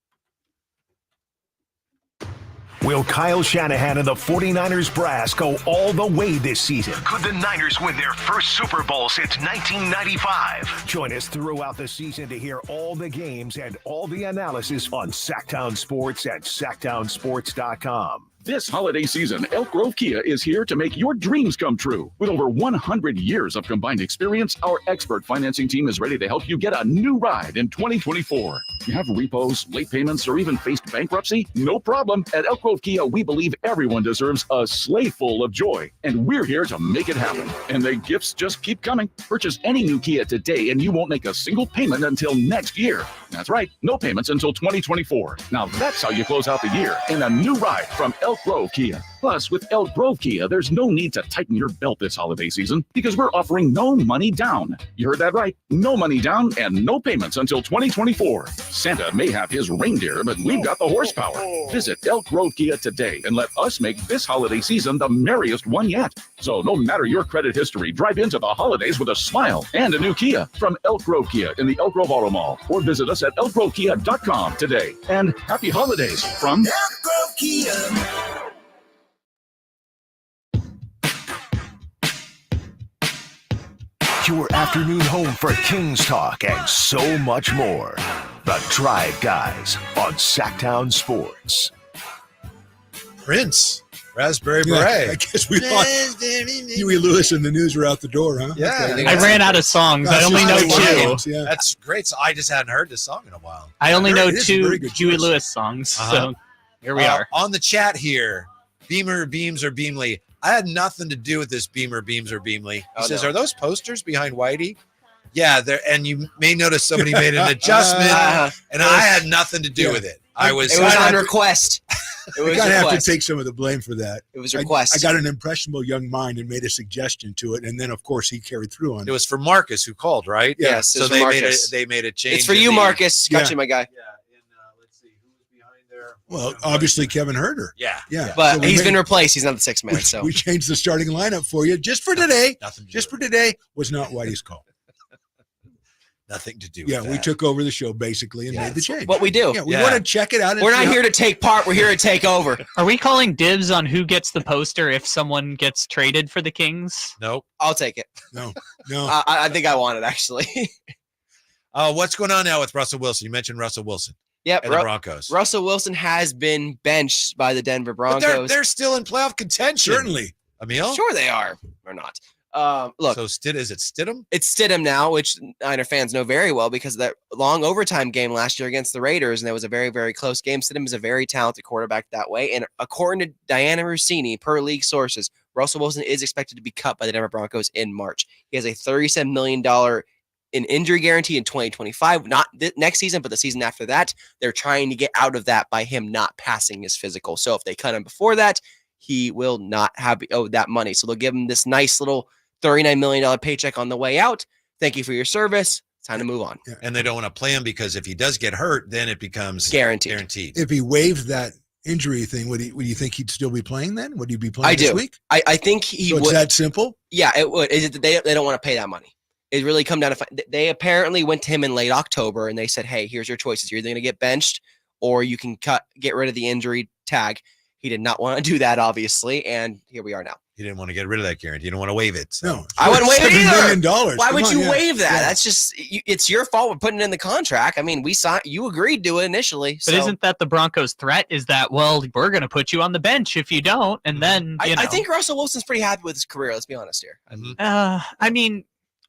Will Kyle Shanahan and the 49ers brass go all the way this season? Could the Niners win their first Super Bowl since 1995? Join us throughout the season to hear all the games and all the analysis on Sactown Sports at SactownSports.com. This holiday season, Elk Grove Kia is here to make your dreams come true. With over 100 years of combined experience, our expert financing team is ready to help you get a new ride in 2024. You have repos, late payments, or even faced bankruptcy? No problem. At Elk Grove Kia, we believe everyone deserves a sleigh full of joy, and we're here to make it happen. And the gifts just keep coming. Purchase any new Kia today, and you won't make a single payment until next year. That's right, no payments until 2024. Now that's how you close out the year in a new ride from Elk Grove Kia. Plus, with Elk Grove Kia, there's no need to tighten your belt this holiday season because we're offering no money down. You heard that right. No money down and no payments until 2024. Santa may have his reindeer, but we've got the horsepower. Visit Elk Grove Kia today and let us make this holiday season the merriest one yet. So no matter your credit history, drive into the holidays with a smile and a new Kia from Elk Grove Kia in the Elk Grove Auto Mall, or visit us at elkgrovekia.com today. And happy holidays from Elk Grove Kia. Your afternoon home for Kings talk and so much more. The Drive Guys on Sactown Sports. Prince, Raspberry Beret. I guess we lost Huey Lewis and the News are out the door, huh? Yeah. Okay. I ran out of songs. I only know 2. Yeah. That's great. So I just hadn't heard this song in a while. I only know 2 Huey Lewis songs. So here we are. On the chat here, Beamer, Beams, or Beamley. I had nothing to do with this Beamer, Beams, or Beamley. He says, are those posters behind Whitey? Yeah, and you may notice somebody made an adjustment, and I had nothing to do with it. It was on request. It was I have to take some of the blame for that. It was request. I got an impressionable young mind and made a suggestion to it, and then of course he carried through on it. It was for Marcus who called, right? Yes. So they made a change. It's for you, Marcus. Got you, my guy. Yeah. And let's see who was behind there. Well, obviously Kevin Herter. Yeah. But So he's been replaced. He's not the 6th man. So we changed the starting lineup for you just for today. For today was not Whitey's call. Nothing to do with that. Yeah, we took over the show basically and made the change. What we do. Yeah, we want to check it out. We're not here to take part. We're here to take over. Are we calling dibs on who gets the poster if someone gets traded for the Kings? Nope. I'll take it. No. I think I want it, actually. What's going on now with Russell Wilson? You mentioned Russell Wilson. Yep. And the Broncos. Russell Wilson has been benched by the Denver Broncos. But they're still in playoff contention. Certainly. Emil? Sure they are. Or not. Look. So is it Stidham? It's Stidham now, which Niner fans know very well because of that long overtime game last year against the Raiders, and it was a very, very close game. Stidham is a very talented quarterback that way, and according to Diana Rossini, per league sources, Russell Wilson is expected to be cut by the Denver Broncos in March. He has a $37 million in injury guarantee in 2025, not next season, but the season after that. They're trying to get out of that by him not passing his physical. So if they cut him before that, he will not have owed that money. So they'll give him this nice little $39 million paycheck on the way out. Thank you for your service. It's time to move on. Yeah. And they don't want to play him because if he does get hurt, then it becomes guaranteed. If he waived that injury thing, would you think he'd still be playing then? Would he be playing this week? I think he would. It's that simple? Yeah, it would. They don't want to pay that money. It really come down to they apparently went to him in late October and they said, hey, here's your choices. You're either going to get benched or you can get rid of the injury tag. He did not want to do that, obviously, and here we are now. He didn't want to get rid of that guarantee. He didn't want to waive it. So. No, I wouldn't waive it either. $7 million. Why would Come you on, waive that? Yeah. That's just it's your fault for putting it in the contract. I mean, you agreed to it initially. But isn't that the Broncos' threat? Is that, well, we're going to put you on the bench if you don't, and then I think Russell Wilson's pretty happy with his career. Let's be honest here. I mean,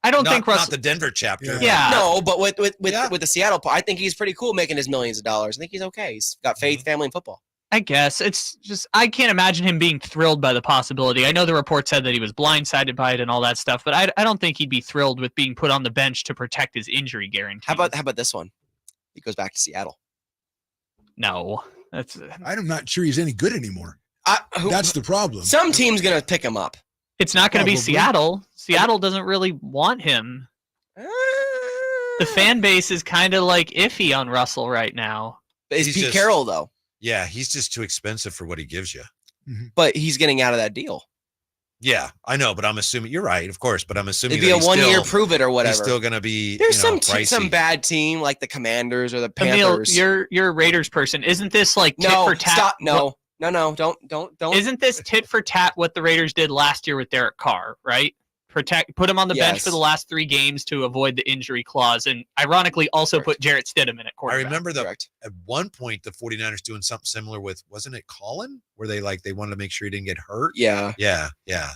I don't think Russell. Not the Denver chapter. Yeah. No, but with the Seattle part, I think he's pretty cool making his millions of dollars. I think he's okay. He's got faith, family, and football. I guess it's just I can't imagine him being thrilled by the possibility. I know the report said that he was blindsided by it and all that stuff, but I don't think he'd be thrilled with being put on the bench to protect his injury guarantee. How about this one? He goes back to Seattle. No, I'm not sure he's any good anymore. That's the problem. Some team's gonna pick him up. It's not going to be Seattle. Seattle doesn't really want him. The fan base is kind of like iffy on Russell right now. But is Pete Carroll though? Yeah, he's just too expensive for what he gives you. But he's getting out of that deal. Yeah, I know, but I'm assuming you're right, of course. But I'm assuming it'd be a 1 year prove it or whatever. He's still going to be. There's some bad team like the Commanders or the Panthers. Emil, you're a Raiders person. Isn't this like tit for tat? Stop! No, don't. Isn't this tit for tat what the Raiders did last year with Derek Carr? Right. Put him on the bench for the last 3 games to avoid the injury clause, and ironically also put Jarrett Stidham in at quarterback. I remember at one point the 49ers doing something similar with, wasn't it Colin? Where they wanted to make sure he didn't get hurt. Yeah.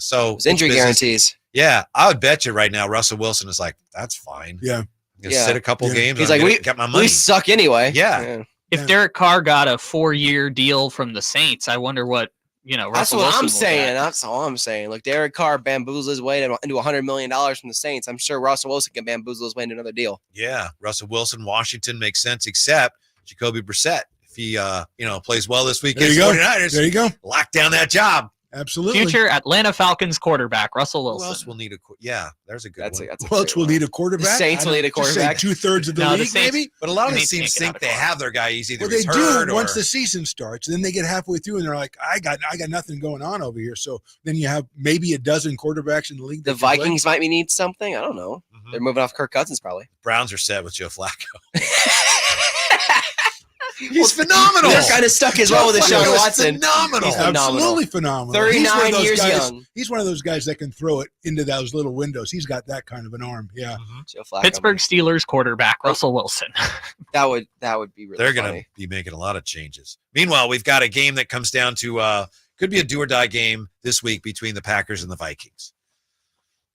So it was injury guarantees. Yeah, I would bet you right now Russell Wilson is like, that's fine. Yeah. I'm gonna sit a couple games. He's like, get my money. We suck anyway. Yeah. If Derek Carr got a 4-year deal from the Saints, I wonder what that's what I'm saying. That's all I'm saying. Look, Derek Carr bamboozled his way into $100 million from the Saints. I'm sure Russell Wilson can bamboozle his way into another deal. Yeah, Russell Wilson, Washington makes sense, except Jacoby Brissett. If he, plays well this week against the 49ers, there you go. Lock down that job. Absolutely. Future Atlanta Falcons quarterback Russell Wilson. Who else will need there's a good one. Who else will need a quarterback? The Saints will need a quarterback. 2/3 of the league, maybe. But a lot of the teams think they have their guy. He's either they hurt do once the season starts. Then they get halfway through and they're like, I got nothing going on over here. So then you have maybe a dozen quarterbacks in the league. The Vikings might need something. I don't know. They're moving off Kirk Cousins probably. Browns are set with Joe Flacco. He's phenomenal. They're kind of stuck as well with Deshaun Watson. Phenomenal. He's phenomenal. Absolutely phenomenal. 39 years young. He's one of those guys that can throw it into those little windows. He's got that kind of an arm. Yeah. Joe Flacco. Pittsburgh Steelers quarterback Russell Wilson. That would be really They're going to be making a lot of changes. Meanwhile, we've got a game that comes down to could be a do or die game this week between the Packers and the Vikings.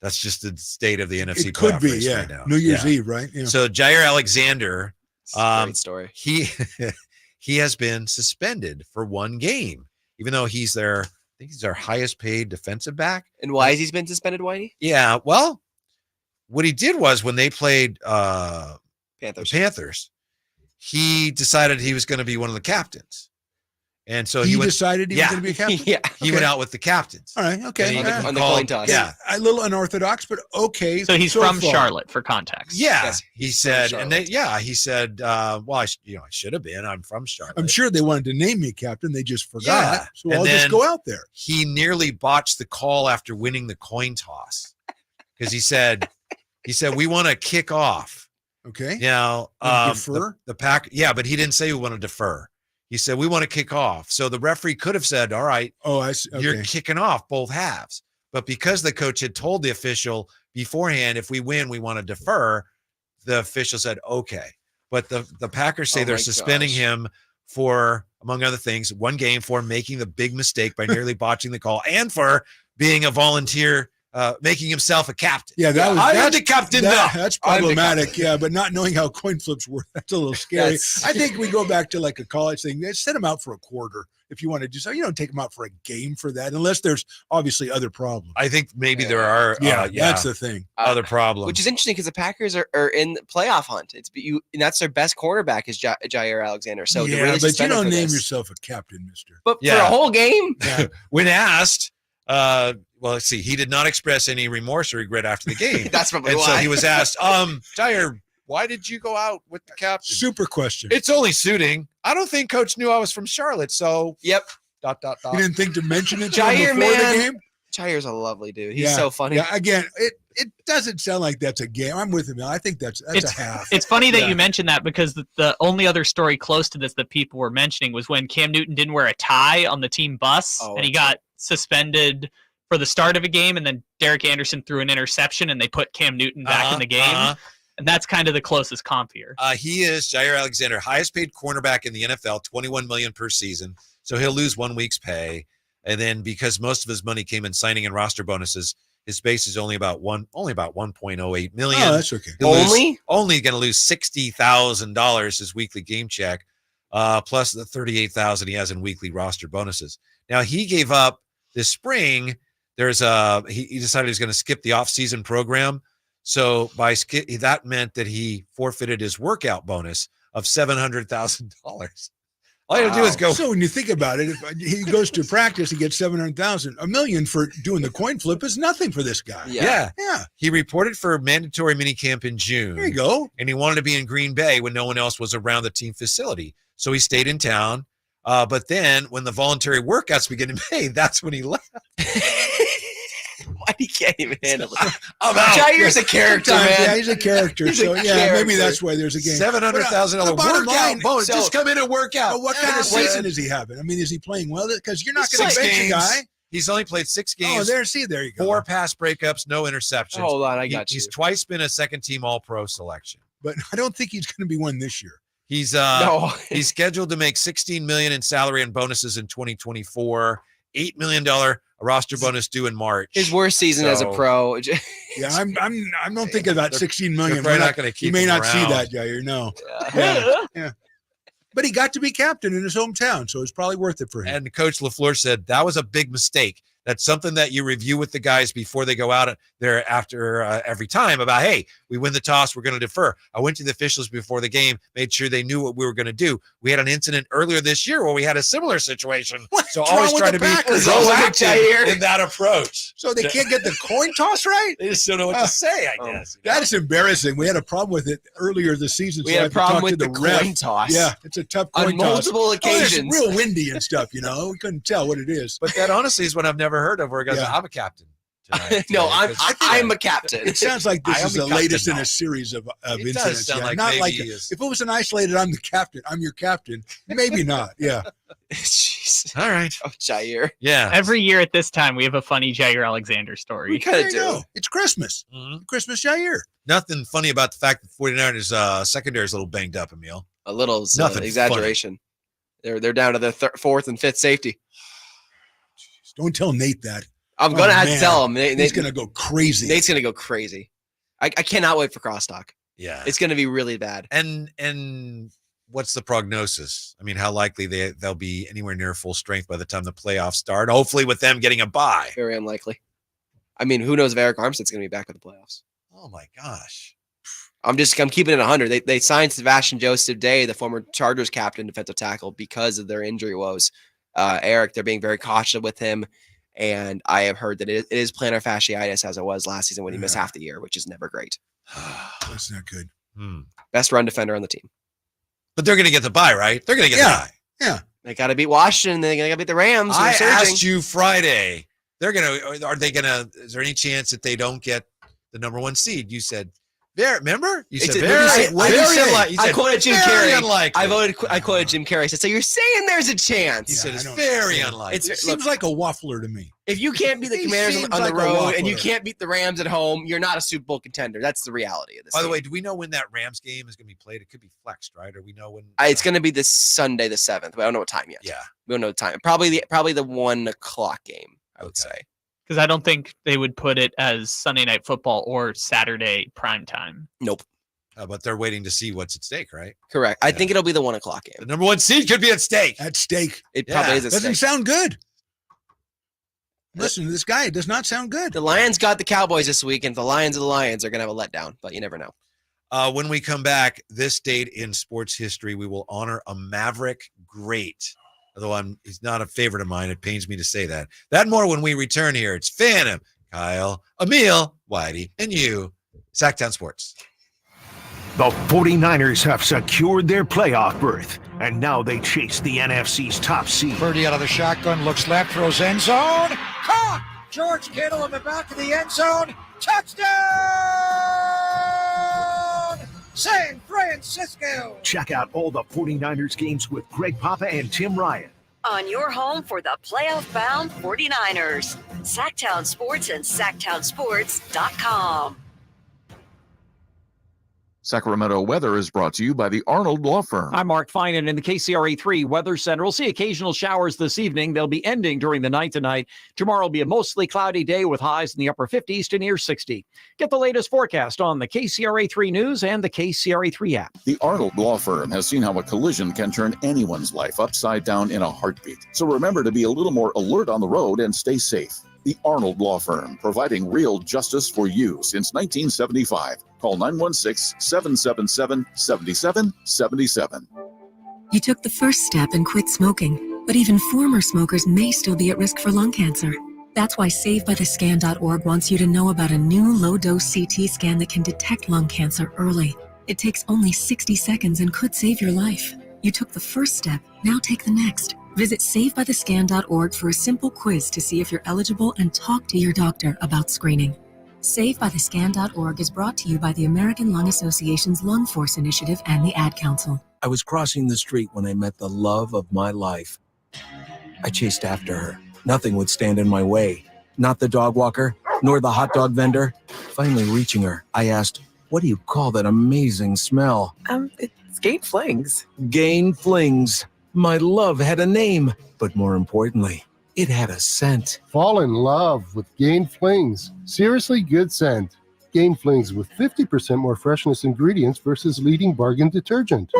That's just the state of the NFC It could playoff be, race yeah. right now. New Year's Eve, right? Yeah. So Jair Alexander, great story. He has been suspended for 1 game, even though he's I think he's our highest paid defensive back. And why has he been suspended, Whitey? Yeah, well, what he did was when they played Panthers, he decided he was going to be one of the captains. And so he decided he was going to be a captain? Yeah. He went out with the captains. All right, okay. On the coin toss. Yeah. A little unorthodox, but okay. So he's from Charlotte for context. Yeah. Yes, he said, he said, well, I should have been. I'm from Charlotte. I'm sure they wanted to name me captain. They just forgot. Yeah. So I'll just go out there. He nearly botched the call after winning the coin toss because he said, we want to kick off. Okay. Now, defer? The pack. Yeah, but he didn't say we want to defer. He said, we want to kick off. So the referee could have said, all right, I see. Okay. You're kicking off both halves. But because the coach had told the official beforehand, if we win, we want to defer, the official said, okay. But the Packers say they're suspending him for, among other things, 1 game for making the big mistake by nearly botching the call and for being a volunteer, making himself a captain. Yeah, that's the captain now. That's problematic. Yeah, but not knowing how coin flips work, that's a little scary. I think we go back to like a college thing. Set him out for a quarter if you want to do so. You don't take him out for a game for that, unless there's obviously other problems. I think maybe there are. That's the thing. Other problems, which is interesting because the Packers are in the playoff hunt. And that's their best quarterback is Jair Alexander. So yeah, but you don't name yourself a captain, Mister. But for a whole game, when asked. Well, let's see. He did not express any remorse or regret after the game. That's probably why. So he was asked, Jair, why did you go out with the captain? Super question. It's only suiting. I don't think coach knew I was from Charlotte. So, yep. ... You didn't think to mention it Jair, before man. the game? Jair's a lovely dude. He's so funny. Yeah, again, It doesn't sound like that's a game. I'm with him. I think that's a half. It's funny that you mentioned that because the only other story close to this that people were mentioning was when Cam Newton didn't wear a tie on the team bus and he got suspended for the start of a game, and then Derek Anderson threw an interception and they put Cam Newton back in the game. And that's kind of the closest comp here. He is Jair Alexander, highest paid cornerback in the NFL, $21 million per season. So he'll lose 1 week's pay. And then because most of his money came in signing and roster bonuses, his base is only about 1.08 million. Oh, that's okay. Only going to lose $60,000 his weekly game check, plus the $38,000 he has in weekly roster bonuses. Now he gave up this spring. He decided he's going to skip the offseason program. So that meant that he forfeited his workout bonus of $700,000. All you have to do is go. So when you think about it, if he goes to practice, he gets $700,000. $1 million for doing the coin flip is nothing for this guy. Yeah. He reported for mandatory minicamp in June. There you go. And he wanted to be in Green Bay when no one else was around the team facility. So he stayed in town. But then when the voluntary workouts began in May, that's when he left. Why he can't even handle it? Jair's a character, man. Yeah, he's a character. Maybe that's why there's a game. $700,000 workout bonus. Just come in and work out. What kind of season is he having? I mean, is he playing well? Because you're not going to bench a guy. He's only played 6 games. Oh, there you go. 4 pass breakups, no interceptions. Hold on, I got you. He's twice been a second-team All-Pro selection. But I don't think he's going to be one this year. He's he's scheduled to make $16 million in salary and bonuses in 2024. $8 million roster bonus due in March. His worst season as a pro. Yeah, I'm not thinking about $16 million. They're not going to keep. You may not around. see that, Jair. No. Yeah. But he got to be captain in his hometown, so it's probably worth it for him. And Coach LaFleur said that was a big mistake. That's something that you review with the guys before they go out there after every time about, hey, we win the toss, we're going to defer. I went to the officials before the game, made sure they knew what we were going to do. We had an incident earlier this year where we had a similar situation. So always try to be proactive in that approach. So they can't get the coin toss right? They just don't know what to say, I guess. That is embarrassing. We had a problem with it earlier this season. We had a problem with the coin toss. Yeah, it's a tough coin toss. On multiple occasions. It's real windy and stuff, We couldn't tell what it is. But that honestly is what I've never heard of where he goes, I'm a captain. No, I'm a captain. It sounds like this is the latest in a series of incidents. Does sound like not like if it was an isolated, I'm the captain, I'm your captain. Maybe not. Yeah. Jeez. All right. Oh, Jair. Yeah. Every year at this time, we have a funny Jair Alexander story. We kind of do. It's Christmas. Mm-hmm. Christmas Jair. Nothing funny about the fact that 49ers secondary is a little banged up, Emil. A little exaggeration. Funny. They're down to the 4th and 5th safety. Don't tell Nate that. I'm going to have to tell him. He's going to go crazy. Nate's going to go crazy. I cannot wait for crosstalk. Yeah. It's going to be really bad. And what's the prognosis? I mean, how likely they'll be anywhere near full strength by the time the playoffs start? Hopefully with them getting a bye. Very unlikely. I mean, who knows if Eric Armstead's going to be back at the playoffs? Oh, my gosh. I'm keeping it 100. They signed Sebastian Joseph Day, the former Chargers captain, defensive tackle, because of their injury woes. Eric, they're being very cautious with him. And I have heard that it is plantar fasciitis as it was last season when he missed half the year, which is never great. That's not good. Best run defender on the team. But they're going to get the bye, right? They're going to get the bye. Yeah. They got to beat Washington. They got to beat the Rams. I asked you Friday. Is there any chance that they don't get the number 1 seed? You said, remember? You said very unlikely. I quoted Jim Carrey. Unlikely. I quoted Jim Carrey. I said, so you're saying there's a chance? He said it's very unlikely. It seems like a waffler to me. If you can't beat the Commanders on the road and you can't beat the Rams at home, you're not a Super Bowl contender. That's the reality of this. By the way, do we know when that Rams game is going to be played? It could be flexed, right? Or we know when? It's going to be this Sunday, the 7th. But I don't know what time yet. Yeah, we don't know the time. Probably the 1:00 game. I would say. Because I don't think they would put it as Sunday Night Football or Saturday prime time. Nope. But they're waiting to see what's at stake, right? Correct. I think it'll be the 1:00 game. The number 1 seed could be at stake. At stake. It probably is at Doesn't stake. sound good. Listen to this guy. It does not sound good. The Lions got the Cowboys this week, and the Lions are going to have a letdown, but you never know. When we come back, this date in sports history, we will honor a Maverick great. Although he's not a favorite of mine. It pains me to say that. That more when we return here. It's Phantom, Kyle, Emil, Whitey, and you. Sactown Sports. The 49ers have secured their playoff berth, and now they chase the NFC's top seed. Purdy out of the shotgun, looks left, throws end zone. Caught! George Kittle in the back of the end zone. Touchdown! Cisco. Check out all the 49ers games with Greg Papa and Tim Ryan. On your home for the playoff-bound 49ers. Sactown Sports and SactownSports.com. Sacramento weather is brought to you by the Arnold Law Firm. I'm Mark Finan in the KCRA3 Weather Center. We'll see occasional showers this evening. They'll be ending during the night tonight. Tomorrow will be a mostly cloudy day with highs in the upper 50s to near 60. Get the latest forecast on the KCRA3 News and the KCRA3 app. The Arnold Law Firm has seen how a collision can turn anyone's life upside down in a heartbeat. So remember to be a little more alert on the road and stay safe. The Arnold Law Firm, providing real justice for you since 1975. Call 916-777-7777. You took the first step and quit smoking, but even former smokers may still be at risk for lung cancer. That's why SaveByTheScan.org wants you to know about a new low-dose CT scan that can detect lung cancer early. It takes only 60 seconds and could save your life. You took the first step, now take the next. Visit SaveByTheScan.org for a simple quiz to see if you're eligible and talk to your doctor about screening. SaveByTheScan.org is brought to you by the American Lung Association's Lung Force Initiative and the Ad Council. I was crossing the street when I met the love of my life. I chased after her. Nothing would stand in my way. Not the dog walker, nor the hot dog vendor. Finally reaching her, I asked, "What do you call that amazing smell?" It's Gain Flings. Gain Flings. My love had a name, but more importantly, it had a scent. Fall in love with Gain Flings. Seriously good scent. Gain Flings with 50% more freshness ingredients versus leading bargain detergent.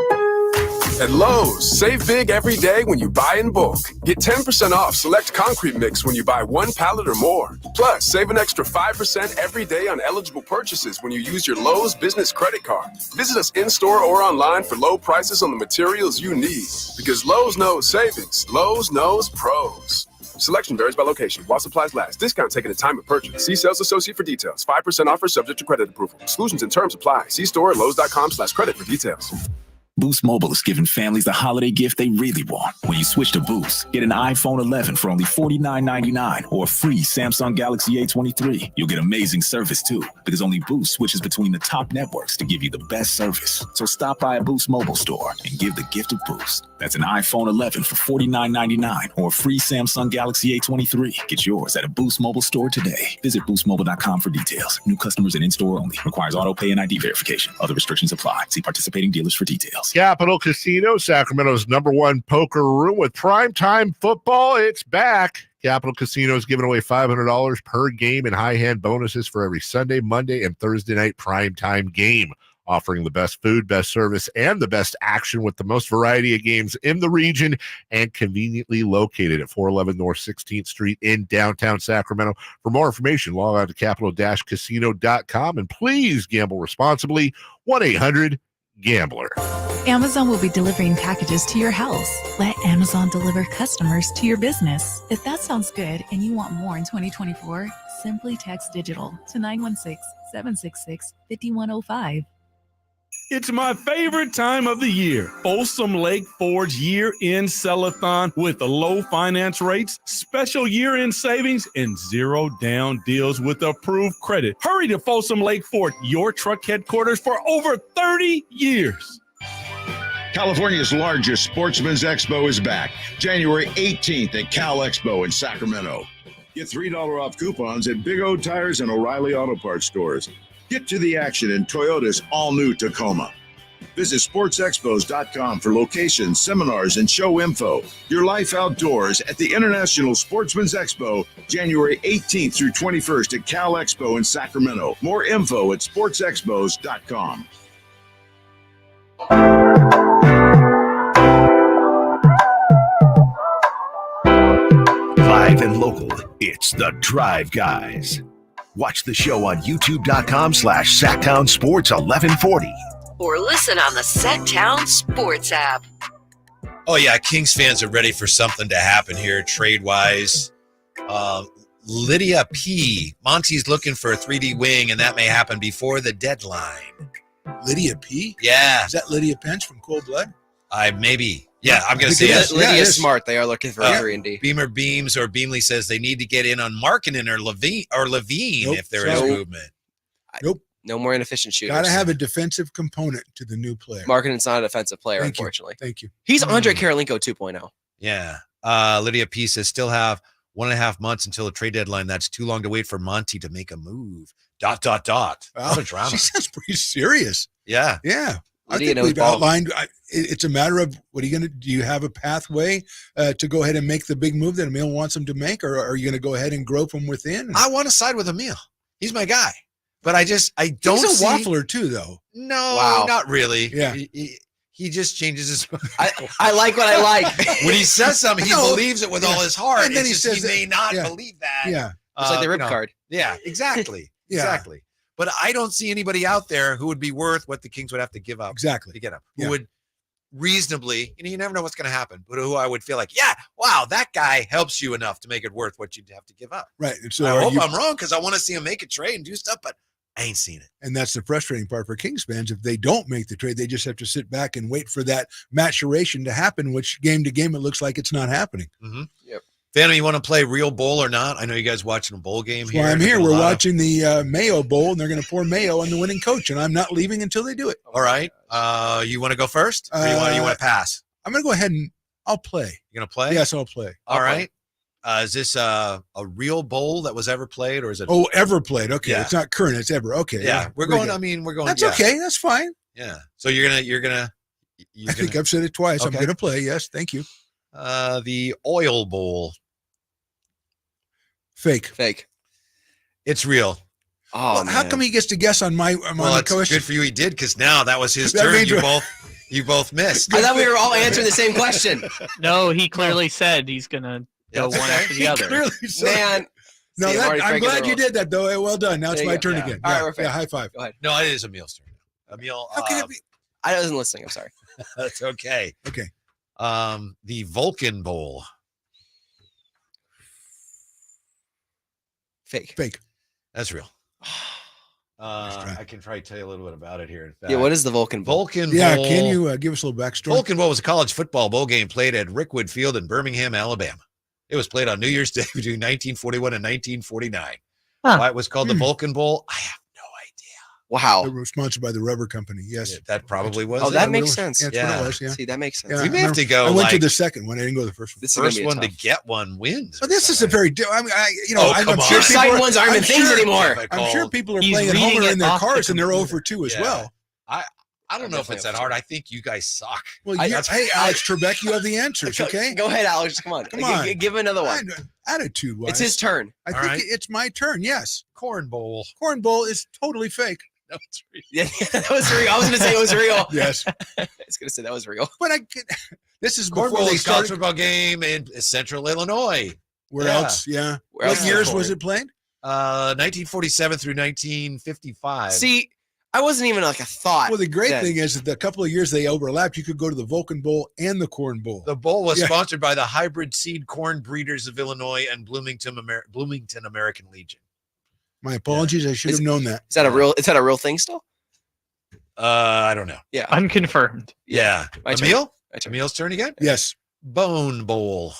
At Lowe's, save big every day when you buy in bulk. Get 10% off select concrete mix when you buy 1 pallet or more. Plus, save an extra 5% every day on eligible purchases when you use your Lowe's business credit card. Visit us in-store or online for low prices on the materials you need. Because Lowe's knows savings. Lowe's knows pros. Selection varies by location. While supplies last. Discount taken at time of purchase. See sales associate for details. 5% offer subject to credit approval. Exclusions and terms apply. See store at lowes.com/credit for details. Boost Mobile is giving families the holiday gift they really want. When you switch to Boost, get an iPhone 11 for only $49.99 or a free Samsung Galaxy A23. You'll get amazing service too, because only Boost switches between the top networks to give you the best service. So stop by a Boost Mobile store and give the gift of Boost. That's an iPhone 11 for $49.99 or a free Samsung Galaxy A23. Get yours at a Boost Mobile store today. Visit boostmobile.com for details. New customers and in-store only. Requires auto pay and ID verification. Other restrictions apply. See participating dealers for details. Capital Casino, Sacramento's #1 poker room with primetime football. It's back. Capital Casino is giving away $500 per game in high hand bonuses for every Sunday, Monday, and Thursday night primetime game. Offering the best food, best service, and the best action with the most variety of games in the region and conveniently located at 411 North 16th Street in downtown Sacramento. For more information, log on to capital-casino.com and please gamble responsibly. 1-800-GAMBLER. Amazon will be delivering packages to your house. Let Amazon deliver customers to your business. If that sounds good and you want more in 2024, simply text digital to 916-766-5105. It's my favorite time of the year. Folsom Lake Ford's year-end sell-a-thon with the low finance rates, special year-end savings, and zero down deals with approved credit. Hurry to Folsom Lake Ford, your truck headquarters for over 30 years. California's largest Sportsman's Expo is back, January 18th at Cal Expo in Sacramento. Get $3 off coupons at Big O Tires and O'Reilly Auto Parts stores. Get to the action in Toyota's all-new Tacoma. Visit sportsexpos.com for locations, seminars, and show info. Your life outdoors at the International Sportsman's Expo, January 18th through 21st at Cal Expo in Sacramento. More info at sportsexpos.com. Live and local, it's the Drive Guys. Watch the show on youtube.com/Sactown Sports 1140. Or listen on the Sactown Sports app. Oh, yeah, Kings fans are ready for something to happen here trade-wise. Lydia P. Monty's looking for a 3D wing, and that may happen before the deadline. Lydia P? Yeah. Is that Lydia Pence from Cold Blood? Maybe. Yeah, I'm going to say that. Lydia Smart. They are looking for a 3D. Beamer Beams or Beamley says they need to get in on Markkinen or Levine Nope, if there is movement. Nope. No more inefficient shooters. Got to have a defensive component to the new player. Markkanen's not a defensive player, Thank you. unfortunately. Thank you. He's Andre Karolinko 2.0. Yeah. Lydia P says still have 1.5 months until the trade deadline. That's too long to wait for Monty to make a move. ... What a drama. She sounds pretty serious. Yeah. Yeah. I Lydia think knows we've ball. outlined. It's a matter of what are you going to do? You have a pathway to go ahead and make the big move that Emil wants him to make, or are you going to go ahead and grow from within? I want to side with Emil. He's my guy. But I don't He's a see... waffler too, though. No, not really. Yeah. He just changes his I like what I like. When he says something, he believes it with all his heart. And then It's he just says he may not yeah. believe that. Yeah. It's like the rip card. Yeah, exactly. Yeah. Exactly. But I don't see anybody out there who would be worth what the Kings would have to give up Exactly. to get him. Yeah. Who would reasonably, you never know what's going to happen, but who I would feel like, yeah, wow, that guy helps you enough to make it worth what you'd have to give up. Right. And so I are hope you- I'm wrong because I want to see him make a trade and do stuff, but I ain't seen it. And that's the frustrating part for Kings fans. If they don't make the trade, they just have to sit back and wait for that maturation to happen, which game to game, it looks like it's not happening. Mm-hmm. Yep. Phantom, you want to play real bowl or not? I know you guys watching a bowl game That's here. why I'm There's here. been a We're lot of- watching the Mayo Bowl, and they're going to pour Mayo on the winning coach, and I'm not leaving until they do it. All right. You want to go first? Or you want to pass? I'm going to go ahead and I'll play. You going to play? Yes, I'll play. All right. Is this a real bowl that was ever played, or is it? Oh, ever played? Okay, Yeah. it's not current. It's ever. Okay, Yeah, we're very going. good. I mean, we're going. That's yeah. okay. That's fine. Yeah. So you're gonna. I think I've said it twice. I'm Okay. going to play. Yes, thank you. The Oil Bowl. Fake. It's real. Oh, Well, how come he gets to guess on my Well, it's question? good for you. He did because now that was his That turn. means You both missed. I thought we were all answering the same question. No, he clearly said he's gonna go That's one okay. after the other. Clearly said- Man. No, See, I'm breaking glad the you rules. did that, though. Well done. Now it's There you my go. turn Yeah. again. All right, Yeah, we're fair. yeah, high five. Go ahead. No, it is Emil's turn. Emil. How can it be? I wasn't listening. I'm sorry. That's okay. Okay. The Vulcan Bowl. Fake. That's real. I can try to tell you a little bit about it here. In fact. Yeah, what is the Vulcan Bowl? Vulcan Yeah, Bowl? can you give us a little backstory? Vulcan Bowl was a college football bowl game played at Rickwood Field in Birmingham, Alabama. It was played on New Year's Day between 1941 and 1949. Huh. Why it was called the Vulcan Bowl, I have no idea. Wow. They were sponsored by the rubber company. Yes. That probably was. Oh, it. that what makes it was. sense. Yeah, that's Yeah. what it was. Yeah. See, that makes sense. Yeah, We may have to go, I went to like- the second one. I didn't go to the first one. This is gonna First be one to tough. get one wins. But this is a very. I mean, Oh, I'm come sure on. people Exciting are- ones aren't I'm even things sure- anymore. I'm sure people are He's playing at home reading or it in their off the cars, and they're computer. over 2 as Yeah. well. I don't know if it's that hard. I think you guys suck. Well, I- hey, Alex Trebek, you have the answers. Okay. Go ahead, Alex. Come on. Come on. Give him another one. Attitude wise, It's his turn. I All think right. it's my turn. Yes. Corn Bowl. Corn Bowl is totally fake. No, it's real. Yeah, that was real. I was going to say it was real. Yes. I was going to say that was real. But this is Corn before Bowl they is a college started. football game in Central Illinois. Where Yeah. else? Yeah. Where What else? years was it played? 1947 through 1955. See, I wasn't even like a thought. Well, the great then. thing is that the couple of years they overlapped, you could go to the Vulcan Bowl and the Corn Bowl. The bowl was Yeah. sponsored by the Hybrid Seed Corn Breeders of Illinois and Bloomington American Legion. My apologies. I should have known that. Is that a real? Is that a real thing still? I don't know. Yeah. Unconfirmed. Yeah. My turn. Emil? My turn. Emil's turn again? Yes. Bone Bowl.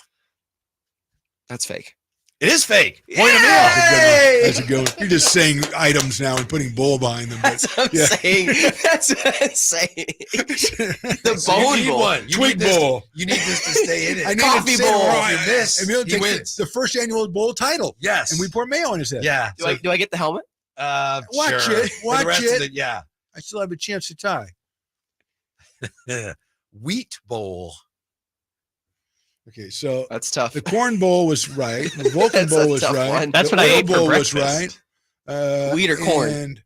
That's fake. It is fake. Point Emil. That's a good one. You're just saying items now and putting bowl behind them. That's what I'm saying. That's what I'm saying. The So you Bone need Bowl. one. You Twig need this- Bowl. You need this to stay in it. I need Coffee to say Bowl. it wrong. If you miss, Emil he takes wins. the first annual bowl title. Yes. And we pour mayo on his head. Yeah. Do I get the helmet? Watch sure. it. For the Watch rest it. of the- yeah. I still have a chance to tie. Wheat Bowl. Okay, so That's tough. the Corn Bowl was right. The Vulcan That's a Bowl was tough right. one. That's the what I Oil ate for Bowl was breakfast. right. Wheat or corn? And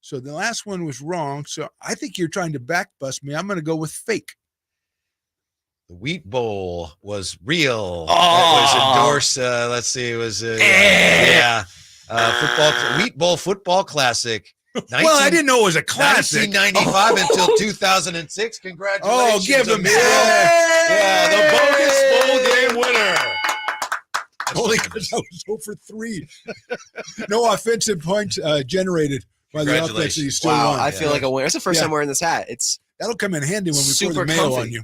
so the last one was wrong. So I think you're trying to back bust me. I'm going to go with fake. The Wheat Bowl was real. Oh. It was endorsed. Let's see. It was football Wheat Bowl football classic. Well, I didn't know it was a classic. 1995 until 2006. Congratulations! Oh, give them Emil. hell. Yeah, the bonus bowl game winner. Only because I was 0 for 3. No offensive points generated by the offense that he still Wow, won. I feel like a winner. It's the first Yeah. time wearing this hat. It's That'll come in handy when we pour super the mayo comfy. on you.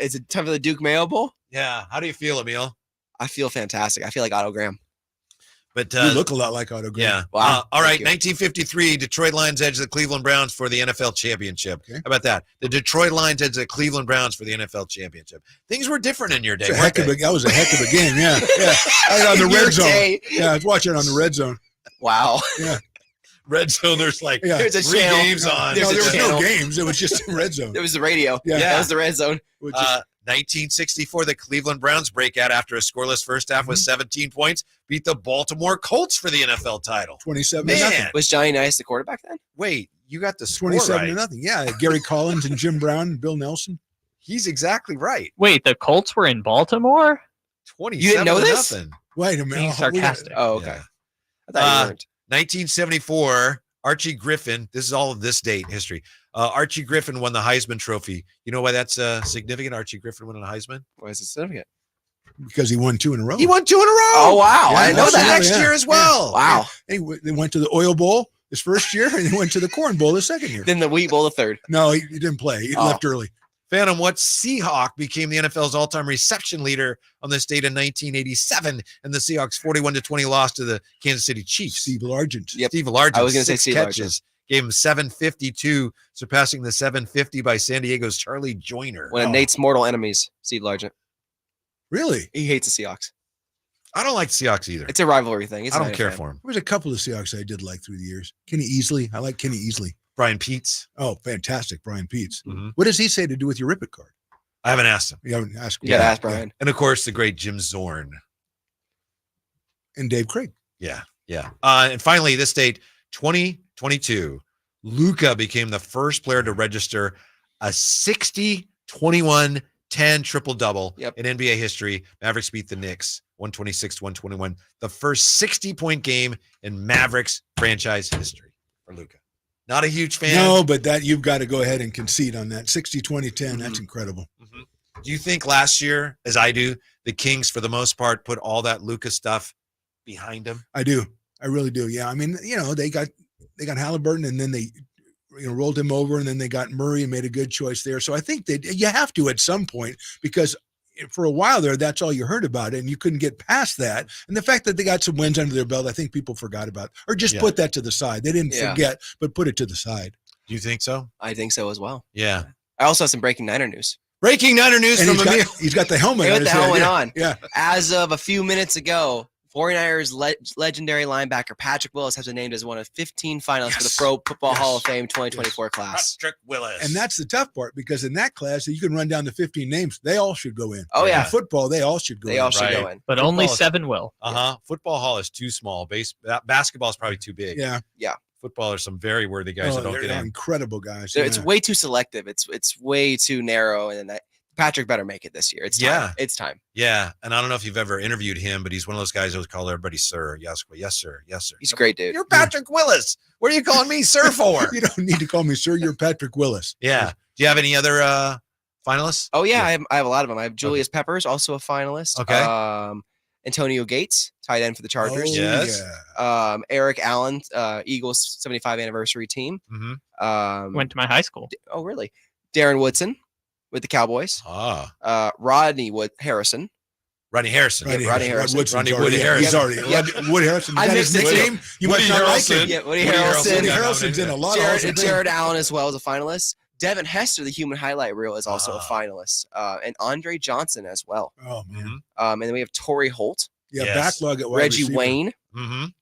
Is it time for the Duke Mayo Bowl? Yeah. How do you feel, Emil? I feel fantastic. I feel like Otto Graham. But you look a lot like Otto Gray. Yeah. Wow. All right. 1953, Detroit Lions edge the Cleveland Browns for the NFL championship. Okay. How about that? The Detroit Lions edge the Cleveland Browns for the NFL championship. Things were different in your day. That was a heck of a game. Yeah. Yeah. On the red zone. Day. Yeah. I was watching it on the red zone. Wow. Yeah. Red zone. There's like There's a 3 channel. games on. No, there was channel. no games. It was just red zone. It was the radio. Yeah. That was the red zone. 1964, the Cleveland Browns break out after a scoreless first half with 17 points, beat the Baltimore Colts for the NFL title. 27-0. Was Johnny Nice the quarterback then? Wait, you got the score 27-0. right. Yeah. Gary Collins and Jim Brown and Bill Nelson. He's exactly right. Wait, the Colts were in Baltimore? 27 You didn't know this? Nothing. Wait a minute. Being sarcastic. Oh, okay. Yeah. I thought you weren't. 1974, Archie Griffin. This is all of this date history. Archie Griffin won the Heisman Trophy. You know why that's significant? Archie Griffin won a Heisman? Why is it significant? Because he won 2 in a row. He won 2 in a row. Oh, wow. Yeah, I didn't know that. Next year as well. Wow. They went to the Oil Bowl his first year, and he went to the Corn Bowl his second year. Then the Wheat Bowl the third. No, he didn't play. He left early. Phantom, what Seahawk became the NFL's all-time reception leader on this date in 1987, and the Seahawks 41-20 loss to the Kansas City Chiefs. Steve Largent. Yep. Steve Largent, I was going to say 6 Steve catches, gave him 752, surpassing the 750 by San Diego's Charlie Joyner. One of Nate's mortal enemies, Steve Largent. Really? He hates the Seahawks. I don't like the Seahawks either. It's a rivalry thing. I don't care for him. There was a couple of Seahawks I did like through the years. Kenny Easley. I like Kenny Easley. Brian Peets. Oh, fantastic. Brian Peets. Mhm. What does he say to do with your Rip It card? I haven't asked him. You haven't asked You got to ask Brian. And of course, the great Jim Zorn. And Dave Craig. Yeah. And finally, this date, 2022, Luka became the first player to register a 60-21-10 triple-double in NBA history. Mavericks beat the Knicks 126-121, the first 60-point game in Mavericks franchise history for Luka. Not a huge fan. No, but that you've got to go ahead and concede on that. 60-20-10. That's incredible. Do you think last year, as I do, the Kings, for the most part, put all that Luka stuff behind them? I do. I really do. Yeah. I mean, they got Halliburton, and then they rolled him over, and then they got Murray and made a good choice there. So I think that you have to at some point, because for a while there, that's all you heard about it, and you couldn't get past that. And the fact that they got some wins under their belt, I think people forgot about, or just put that to the side. They didn't forget, but put it to the side. Do you think so? I think so as well. Yeah. I also have some breaking Niner news. Breaking Niner news And from Emil. he's got the helmet. With the helmet on. Yeah. As of a few minutes ago, 49ers legendary linebacker Patrick Willis has been named as one of 15 finalists for the Pro Football Hall of Fame 2024 class. Patrick Willis. And that's the tough part, because in that class, you can run down the 15 names. They all should go in. Oh, yeah. In football, they all should go in. They all should go in. But only 7 will. Football Hall is too small. Basketball is probably too big. Yeah. Football are some very worthy guys that don't they're get in. incredible guys. It's way too selective. It's way too narrow. And that Patrick better make it this year. It's time. Yeah. It's time. Yeah. And I don't know if you've ever interviewed him, but he's one of those guys that would call everybody sir. Yes, sir. Yes, sir. He's a great dude. You're Patrick Willis. What are you calling me sir for? You don't need to call me sir. You're Patrick Willis. Yeah. Do you have any other finalists? Oh, yeah. I have a lot of them. I have Julius Peppers, also a finalist. Okay. Antonio Gates, tight end for the Chargers. Oh, Yes. yeah. Eric Allen, Eagles 75 anniversary team. Went to my high school. Oh, really? Darren Woodson with the Cowboys. Rodney Harrison. Rodney Harrison. Rodney Harrison. Woodson. Woody Harrison. He's already Woody Harrison. Is I that his mixed it. nickname? You must not like him. Yeah, Woody Harrelson. Woody Harrelson's in a lot of awesome things. Jared Allen as well as a finalist. Devin Hester, the human highlight reel, is also a finalist. And Andre Johnson as well. Oh, man. And then we have Torrey Holt. Yeah, backlog at wide Reggie receiver. Wayne.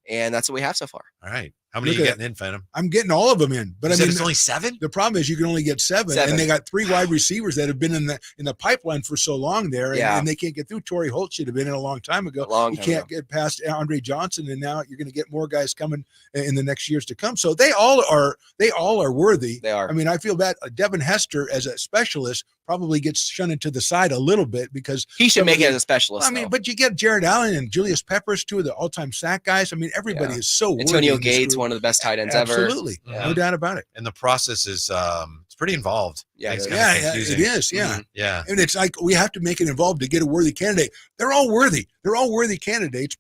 And that's what we have so far. All right. How many are Look you at getting in, Phantom? I'm getting all of them in, but You I said mean, it's only 7? the problem is you can only get 7, and they got 3 wide receivers that have been in the pipeline for so long there, and they can't get through. Torrey Holt should have been in a long time ago. You can't get past Andre Johnson, and now you're going to get more guys coming in the next years to come. So they all are worthy. They are. I mean, I feel bad. Devin Hester as a specialist probably gets shunted to the side a little bit because he should make it as a specialist. I mean, but you get Jared Allen and Julius Peppers, 2 of the all-time sack guys. I mean, everybody is so worthy. Antonio Gates, one of the best tight ends ever. Absolutely. No doubt about it. And the process is it's pretty involved. Yeah, It's it kinda it confusing. is. Yeah. Yeah. And it's like we have to make it involved to get a worthy candidate. They're all worthy. They're all worthy candidates.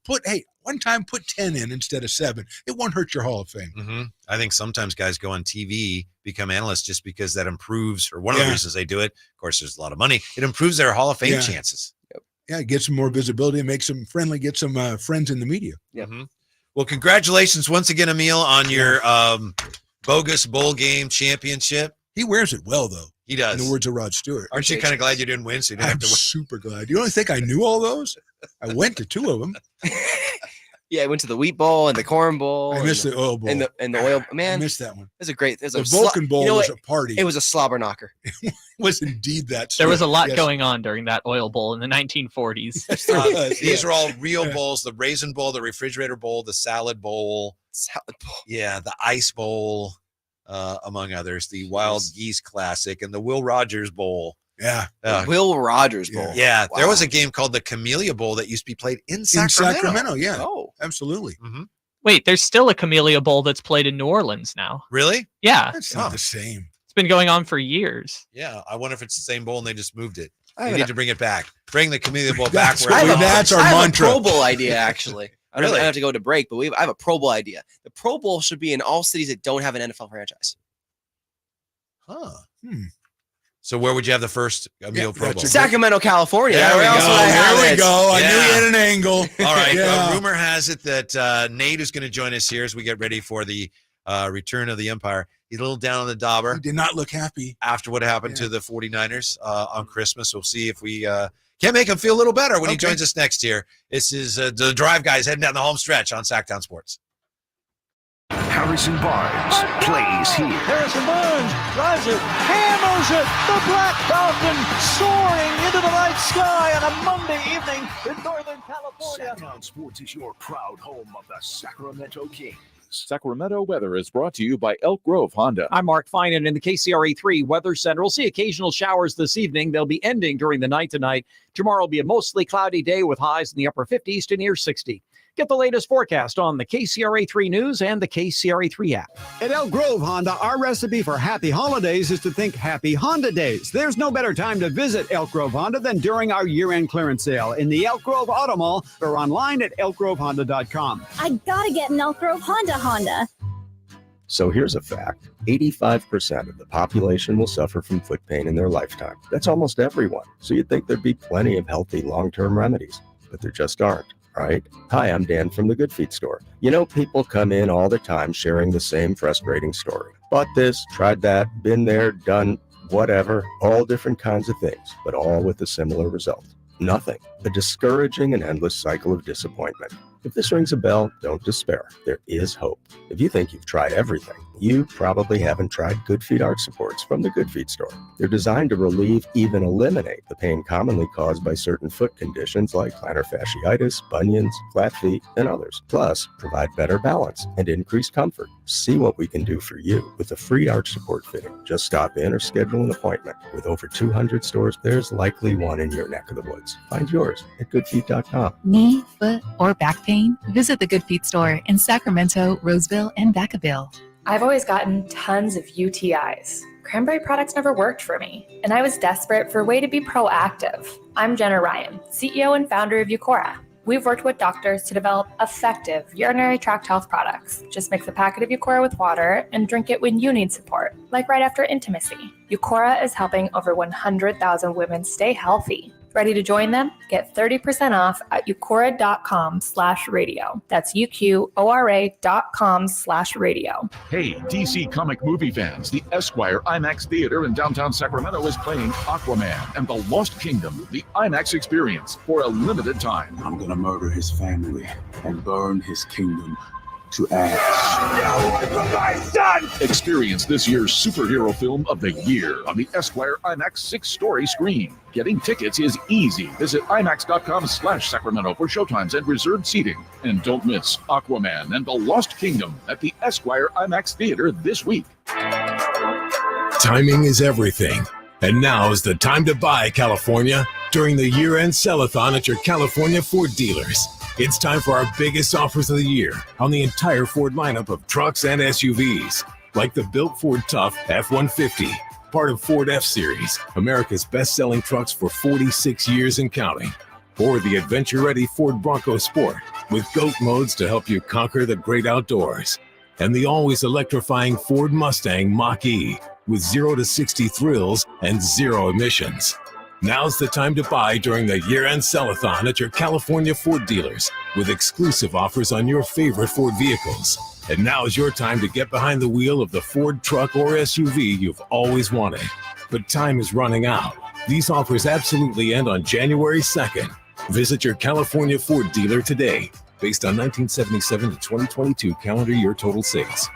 One time put 10 in instead of 7. It won't hurt your Hall of Fame. I think sometimes guys go on TV, become analysts just because that improves, or one of the reasons they do it. Of course, there's a lot of money. It improves their Hall of Fame chances. Yeah, get some more visibility, make some friendly, get some friends in the media. Yeah. Well, congratulations once again, Emil, on your bogus bowl game championship. He wears it well, though. He does. In the words of Rod Stewart. Aren't you kind of glad you didn't win? So you didn't have to win? Super glad. You don't think I knew all those? I went to 2 of them. Yeah, I went to the Wheat Bowl and the Corn Bowl. I missed the Oil Bowl. And the Oil. Man, I missed that one. It was a great. The Vulcan Bowl was a party. It was a slobber knocker. It was indeed that. There was a lot going on during that Oil Bowl in the 1940s. These are all real bowls: the Raisin Bowl, the Refrigerator Bowl, the Salad Bowl. Yeah, the Ice Bowl, among others. The Wild Geese Classic and the Will Rogers Bowl. Yeah. Will Rogers Bowl. Yeah. Wow. There was a game called the Camellia Bowl that used to be played in Sacramento. In Sacramento, yeah. Oh, absolutely. Mm-hmm. Wait, there's still a Camellia Bowl that's played in New Orleans now. Really? Yeah. That's not the same. It's been going on for years. Yeah. I wonder if it's the same bowl and they just moved it. They need to bring it back. Bring the Camellia Bowl back. That's our mantra. I have a Pro Bowl idea, actually. I don't Really? have to go to break, but I have a Pro Bowl idea. The Pro Bowl should be in all cities that don't have an NFL franchise. Huh. So where would you have the first Emil Pro Bowl? Sacramento, California. There we go. There we go. I knew you had an angle. All right. Yeah. Rumor has it that Nate is going to join us here as we get ready for the return of the Empire. He's a little down on the dauber. He did not look happy after what happened to the 49ers on Christmas. We'll see if we can't make him feel a little better when he joins us next year. This is the Drive Guys heading down the home stretch on Sactown Sports. Harrison Barnes plays here. Harrison Barnes drives it, hammers it. The Black Falcon soaring into the night sky on a Monday evening in Northern California. Sactown Sports is your proud home of the Sacramento Kings. Sacramento weather is brought to you by Elk Grove Honda. I'm Mark Finan in the KCRA3 Weather Center. We'll see occasional showers this evening. They'll be ending during the night tonight. Tomorrow will be a mostly cloudy day with highs in the upper 50s to near 60. Get the latest forecast on the KCRA3 News and the KCRA3 app. At Elk Grove Honda, our recipe for happy holidays is to think happy Honda days. There's no better time to visit Elk Grove Honda than during our year-end clearance sale in the Elk Grove Auto Mall or online at elkgrovehonda.com. I gotta get an Elk Grove Honda. So here's a fact. 85% of the population will suffer from foot pain in their lifetime. That's almost everyone. So you'd think there'd be plenty of healthy long-term remedies, but there just aren't. Right? Hi, I'm Dan from the Good Feet store. You know, people come in all the time sharing the same frustrating story. Bought this, tried that, been there, done whatever, all different kinds of things, but all with a similar result. Nothing. A discouraging and endless cycle of disappointment. If this rings a bell, don't despair. There is hope. If you think you've tried everything, you probably haven't tried Good Feet arch supports from the Good Feet store. They're designed to relieve, even eliminate, the pain commonly caused by certain foot conditions like plantar fasciitis, bunions, flat feet, and others. Plus, provide better balance and increased comfort. See what we can do for you with a free arch support fitting. Just stop in or schedule an appointment. With over 200 stores, there's likely one in your neck of the woods. Find yours at goodfeet.com. Knee, foot, or back pain? Visit the Good Feet store in Sacramento, Roseville, and Vacaville. I've always gotten tons of UTIs. Cranberry products never worked for me, and I was desperate for a way to be proactive. I'm Jenna Ryan, CEO and founder of Eucora. We've worked with doctors to develop effective urinary tract health products. Just mix a packet of Eucora with water and drink it when you need support, like right after intimacy. Eucora is helping over 100,000 women stay healthy. Ready to join them? Get 30% off at eucora.com/radio. That's UQORA.com/radio. Hey, DC comic movie fans, the Esquire IMAX Theater in downtown Sacramento is playing Aquaman and the Lost Kingdom, the IMAX experience, for a limited time. I'm gonna murder his family and burn his kingdom to ash. Experience this year's superhero film of the year on the Esquire IMAX 6-story screen. Getting tickets is easy. Visit IMAX.com/Sacramento for showtimes and reserved seating. And don't miss Aquaman and the Lost Kingdom at the Esquire IMAX Theater this week. Timing is everything. And now is the time to buy, California, during the year-end sell-a-thon at your California Ford dealers. It's time for our biggest offers of the year on the entire Ford lineup of trucks and SUVs, like the built Ford Tough F-150, part of Ford F-Series, America's best-selling trucks for 46 years and counting, or the adventure-ready Ford Bronco Sport with GOAT modes to help you conquer the great outdoors, and the always electrifying Ford Mustang Mach-E with 0 to 60 thrills and 0 emissions. Now's the time to buy during the year-end sell-a-thon at your California Ford dealers. with exclusive offers on your favorite Ford vehicles. And now is your time to get behind the wheel of the Ford truck or SUV you've always wanted. But time is running out. These offers absolutely end on January 2nd. Visit your California Ford dealer today, based on 1977 to 2022 calendar year total sales.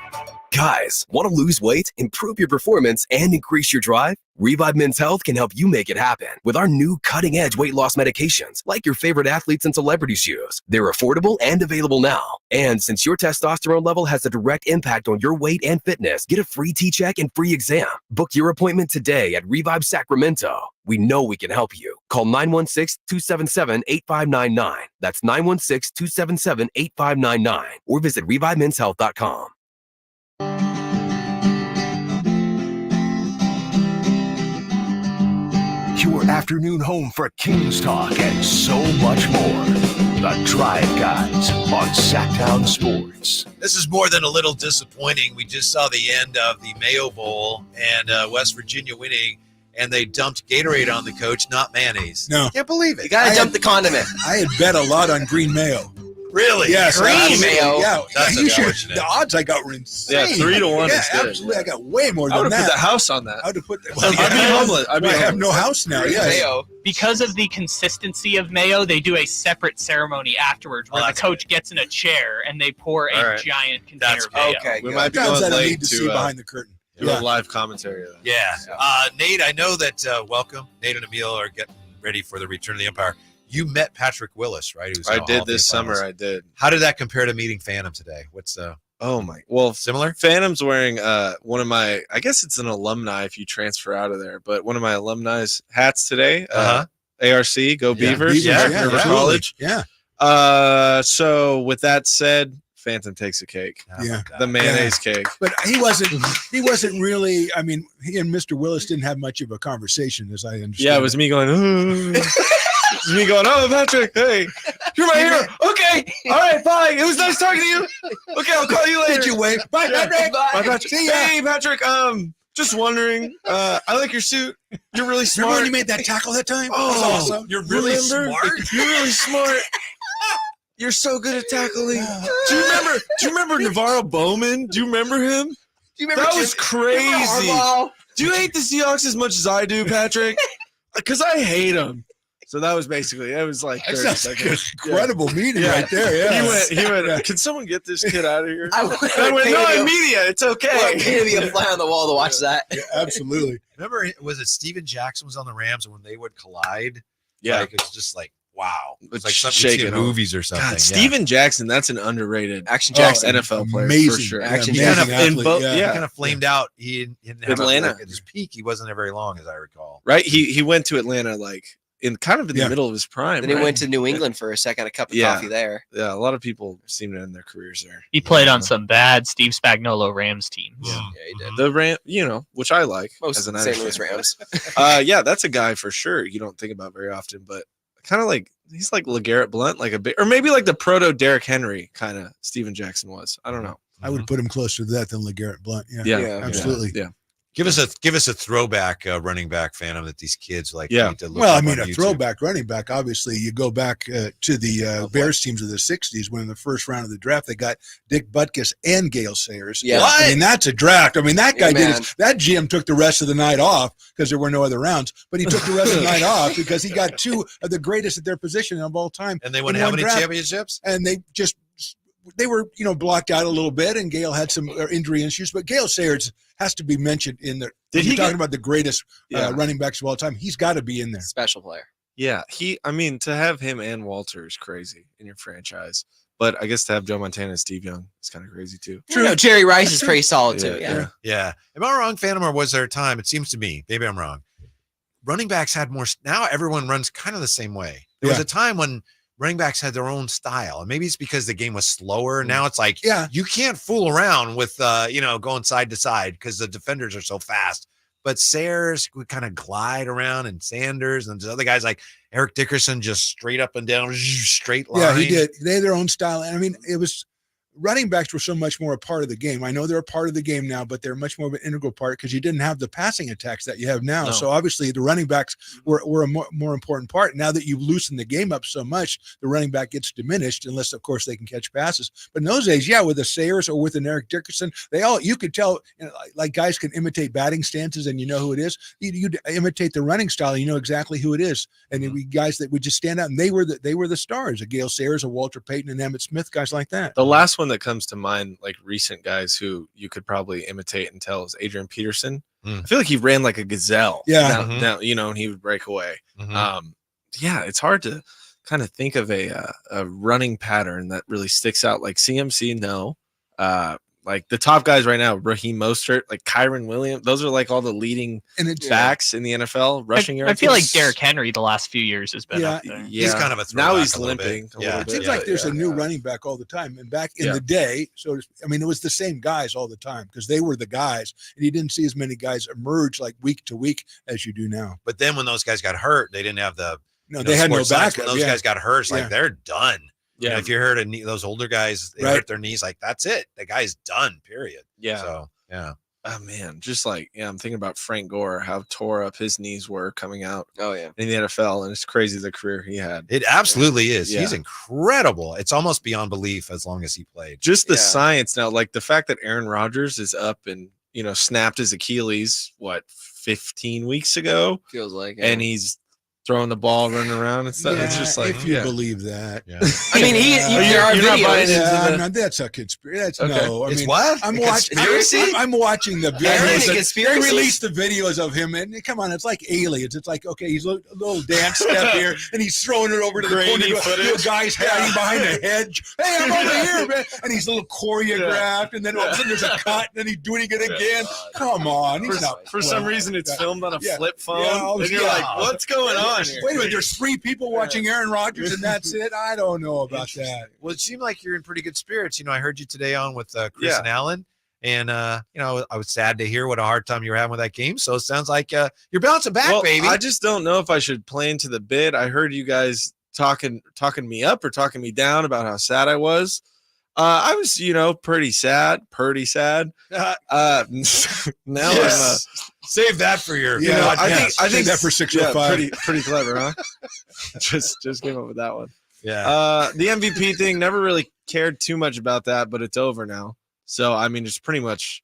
Guys, want to lose weight, improve your performance, and increase your drive? Revive Men's Health can help you make it happen with our new cutting-edge weight loss medications like your favorite athletes and celebrities use. They're affordable and available now. And since your testosterone level has a direct impact on your weight and fitness, get a free T-check and free exam. Book your appointment today at Revive Sacramento. We know we can help you. Call 916-277-8599. That's 916-277-8599. Or visit ReviveMen'sHealth.com. Your afternoon home for Kings talk and so much more. The Drive Guys on Sactown Sports. This is more than a little disappointing. We just saw the end of the Mayo Bowl and West Virginia winning, and they dumped Gatorade on the coach, not mayonnaise. No. Can't believe it. You got to dump the condiment. I had bet a lot on green mayo. Really? Yes. Green mayo? Yeah. That's You should, unfortunate. the odds I got were insane. Yeah, 3-1 Yeah, is good. absolutely. I got way more I than would have that. put the house on that. I would have put the I'd be homeless. I have no house now. Green Yes. mayo. Because of the consistency of mayo, they do a separate ceremony afterwards where the coach gets in a chair and they pour a giant container of mayo. Okay. We might be Sometimes going I late need to see behind the curtain. do a live commentary. Though. Yeah. Nate, I know that, welcome. Nate and Emil are getting ready for the Return of the Empire. You met Patrick Willis, right? I did this summer. I did. How did that compare to meeting Phantom today? What's Oh my! Well, similar. Phantom's wearing one of my. I guess it's an alumni if you transfer out of there, but one of my alumni's hats today. ARC, go Beavers! Yeah, College. Yeah. So with that said, Phantom takes a cake. Yeah. The mayonnaise cake. But he wasn't really. I mean, he and Mr. Willis didn't have much of a conversation, as I understand. Yeah, it was me going. It was me going, oh, Patrick, hey, you're my hero. Okay, all right, fine. It was nice talking to you. Okay, I'll call you later. Did you wave? Bye, Patrick. Bye, Patrick. See ya. Hey, Patrick. Just wondering. I like your suit. You're really smart. Remember when you made that tackle that time? Oh, that was awesome. You're really smart. You're really smart. You're so good at tackling. Do you remember Navarro Bowman? Do you remember him? That was crazy. Do you hate the Seahawks as much as I do, Patrick? Because I hate them. So that was basically, it was like 30 seconds. Incredible meeting right there. Yeah. He went, can someone get this kid out of here? I went, no, in media, it's okay. Well, I'm going to be a fly on the wall to watch that. Yeah, absolutely. Remember, was it Steven Jackson was on the Rams and when they would collide? Yeah. Like, it's just like, wow. It's like something shaking you see in movies or something. God, Steven Jackson, that's an underrated Action Jackson NFL player amazing. for sure. Action He Jackson. kind of flamed out. He didn't have Atlanta. at his peak. He wasn't there very long, as I recall. Right? He went to Atlanta like in kind of in the middle of his prime. Then he went to New England for a second, a cup of coffee there. Yeah, a lot of people seem to end their careers there. He played on some bad Steve Spagnuolo Rams teams. Yeah, he did. The Ram, which I like Most as an St. Irish Louis fan. Rams. Yeah, that's a guy for sure you don't think about very often, but kind of like he's like LeGarrette Blount, like a bit, or maybe like the proto Derrick Henry kind of Steven Jackson was. I don't know. I would put him closer to that than LeGarrette Blount. Yeah, absolutely. Yeah. Give us a throwback running back, Phantom, that these kids like. Yeah. Need to look Well, I up mean, on a YouTube. throwback running back. Obviously, you go back to the Bears teams of the '60s when in the first round of the draft they got Dick Butkus and Gale Sayers. Yeah, I mean that's a draft. I mean that guy did man. it. That GM took the rest of the night off because there were no other rounds. But he took the rest of the night off because he got two of the greatest at their position of all time. And they won in how one many draft. championships? And they were blocked out a little bit, and Gale had some injury issues. But Gale Sayers has to be mentioned in the. Did he talking about the greatest running backs of all time? He's got to be in there. Special player. Yeah, I mean, to have him and Walter is crazy in your franchise. But I guess to have Joe Montana and Steve Young is kind of crazy too. True. No, Jerry Rice is pretty solid too. Yeah. Am I wrong, Phantom, or was there a time? It seems to me, maybe I'm wrong. Running backs had more. Now everyone runs kind of the same way. There was a time when running backs had their own style, and maybe it's because the game was slower. Now it's like, you can't fool around with, going side to side because the defenders are so fast. But Sayers would kind of glide around, and Sanders and the other guys like Eric Dickerson just straight up and down, straight line. Yeah, he did. They had their own style, and I mean, it was running backs were so much more a part of the game. I know they're a part of the game now, but they're much more of an integral part because you didn't have the passing attacks that you have now. No. So obviously the running backs were a more important part. Now that you've loosened the game up so much, the running back gets diminished unless, of course, they can catch passes. But in those days, yeah, with a Sayers or with an Eric Dickerson, you could tell, like guys can imitate batting stances and you know who it is. You imitate the running style, you know exactly who it is. And it'd be guys that would just stand out, and they were the stars, a Gale Sayers, a Walter Payton, and Emmitt Smith, guys like that. The last one that comes to mind, like recent guys who you could probably imitate and tell, is Adrian Peterson. I feel like he ran like a gazelle. Yeah. Now, and he would break away. Yeah, it's hard to kind of think of a running pattern that really sticks out. Like CMC, no. Like the top guys right now, Raheem Mostert, like Kyron Williams, those are like all the leading backs in the NFL rushing yards. I feel like Derrick Henry the last few years has been up there. Yeah. He's kind of a now he's a little limping. bit. Yeah, It seems like there's a new running back all the time. And back in the day, it was the same guys all the time because they were the guys, and you didn't see as many guys emerge like week to week as you do now. But then when those guys got hurt, they didn't have the they had no backup. When those guys got hurt, it's like they're done. Yeah. And if you heard those older guys, they hurt their knees, like that's it. The guy's done, period. Yeah. So, yeah. Oh, man. Just like, I'm thinking about Frank Gore, how tore up his knees were coming out in the NFL. And it's crazy the career he had. It absolutely is. Yeah. He's incredible. It's almost beyond belief as long as he played. Just the science now, like the fact that Aaron Rodgers is up and, snapped his Achilles, 15 weeks ago? Feels like it. And he's throwing the ball, running around and stuff. It's just like, if you believe that. Yeah. I mean, there are videos. That's a conspiracy. That's Okay. no. I It's mean, what? I'm A watching. conspiracy? I'm watching the Aaron, videos. a They conspiracy? released the videos of him, and come on, it's like aliens. It's like, okay, he's a little dance step here, and he's throwing it over to the Grainy corner. footage. The guy's hiding behind a hedge. Hey, I'm over here, man. And he's a little choreographed, and then all of a sudden there's a cut, and then he's doing it again. Come on, he's not. For some reason, it's filmed on a flip phone. Yeah, and you're like, what's going on here? Wait a minute, there's 3 people watching Aaron Rodgers, and that's it. I don't know about that. Well, it seemed like you're in pretty good spirits. I heard you today on with Chris and Alan. And, I was sad to hear what a hard time you were having with that game. So it sounds like you're bouncing back, baby. I just don't know if I should play into the bid. I heard you guys talking me up or talking me down about how sad I was. I was, pretty sad. Now save that for your. I think that for 605. Pretty clever, huh? just came up with that one. Yeah. The MVP thing, never really cared too much about that, but it's over now. So it's pretty much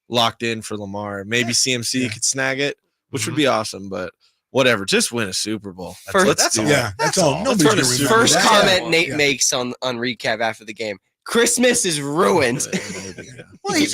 locked in for Lamar. Maybe CMC could snag it, which would be awesome, but whatever. Just win a Super Bowl. That's all. First comment Nate makes on recap after the game. Christmas is ruined. Well, he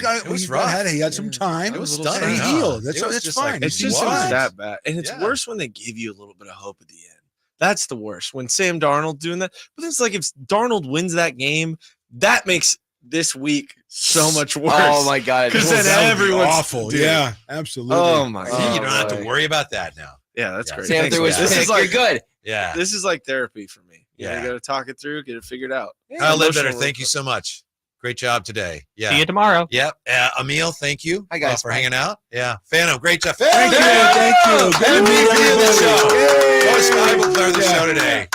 had some time. It was and stunning. he healed. That's fine. It's just that bad. And it's worse when they give you a little bit of hope at the end. That's the worst. When Sam Darnold doing that. But it's like if Darnold wins that game, that makes this week so much worse. Oh my God. Because then everyone's awful. Dude. Yeah, absolutely. Oh my God. You don't have to worry about that now. Yeah, that's great. Sam threw his pick. You're good. Yeah. This is like therapy for me. Yeah. You got to talk it through, get it figured out. Kyle Ledbetter, thank you so much. Great job today. Yeah. See you tomorrow. Yep. Emil, thank you. Hi, guys. For hanging out. Yeah. Phantom, great job. Thank you. Good MVP of the show. Yay. Most valuable player of the show today.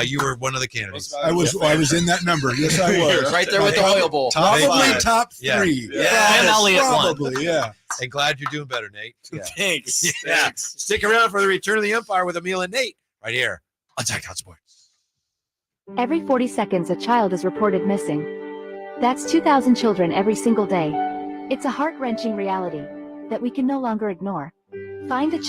You were one of the candidates. I was in that number. Yes, I was. Right there with the oil bowl. Probably top 3. Yeah. And Elliott probably, yeah. And glad you're doing better, Nate. Yeah. Thanks. Yeah. Thanks. Stick around for the return of the Empire with Emil and Nate right here on Sactown Sports. Every 40 seconds, a child is reported missing. That's 2,000 children every single day. It's a heart-wrenching reality that we can no longer ignore. Find a child.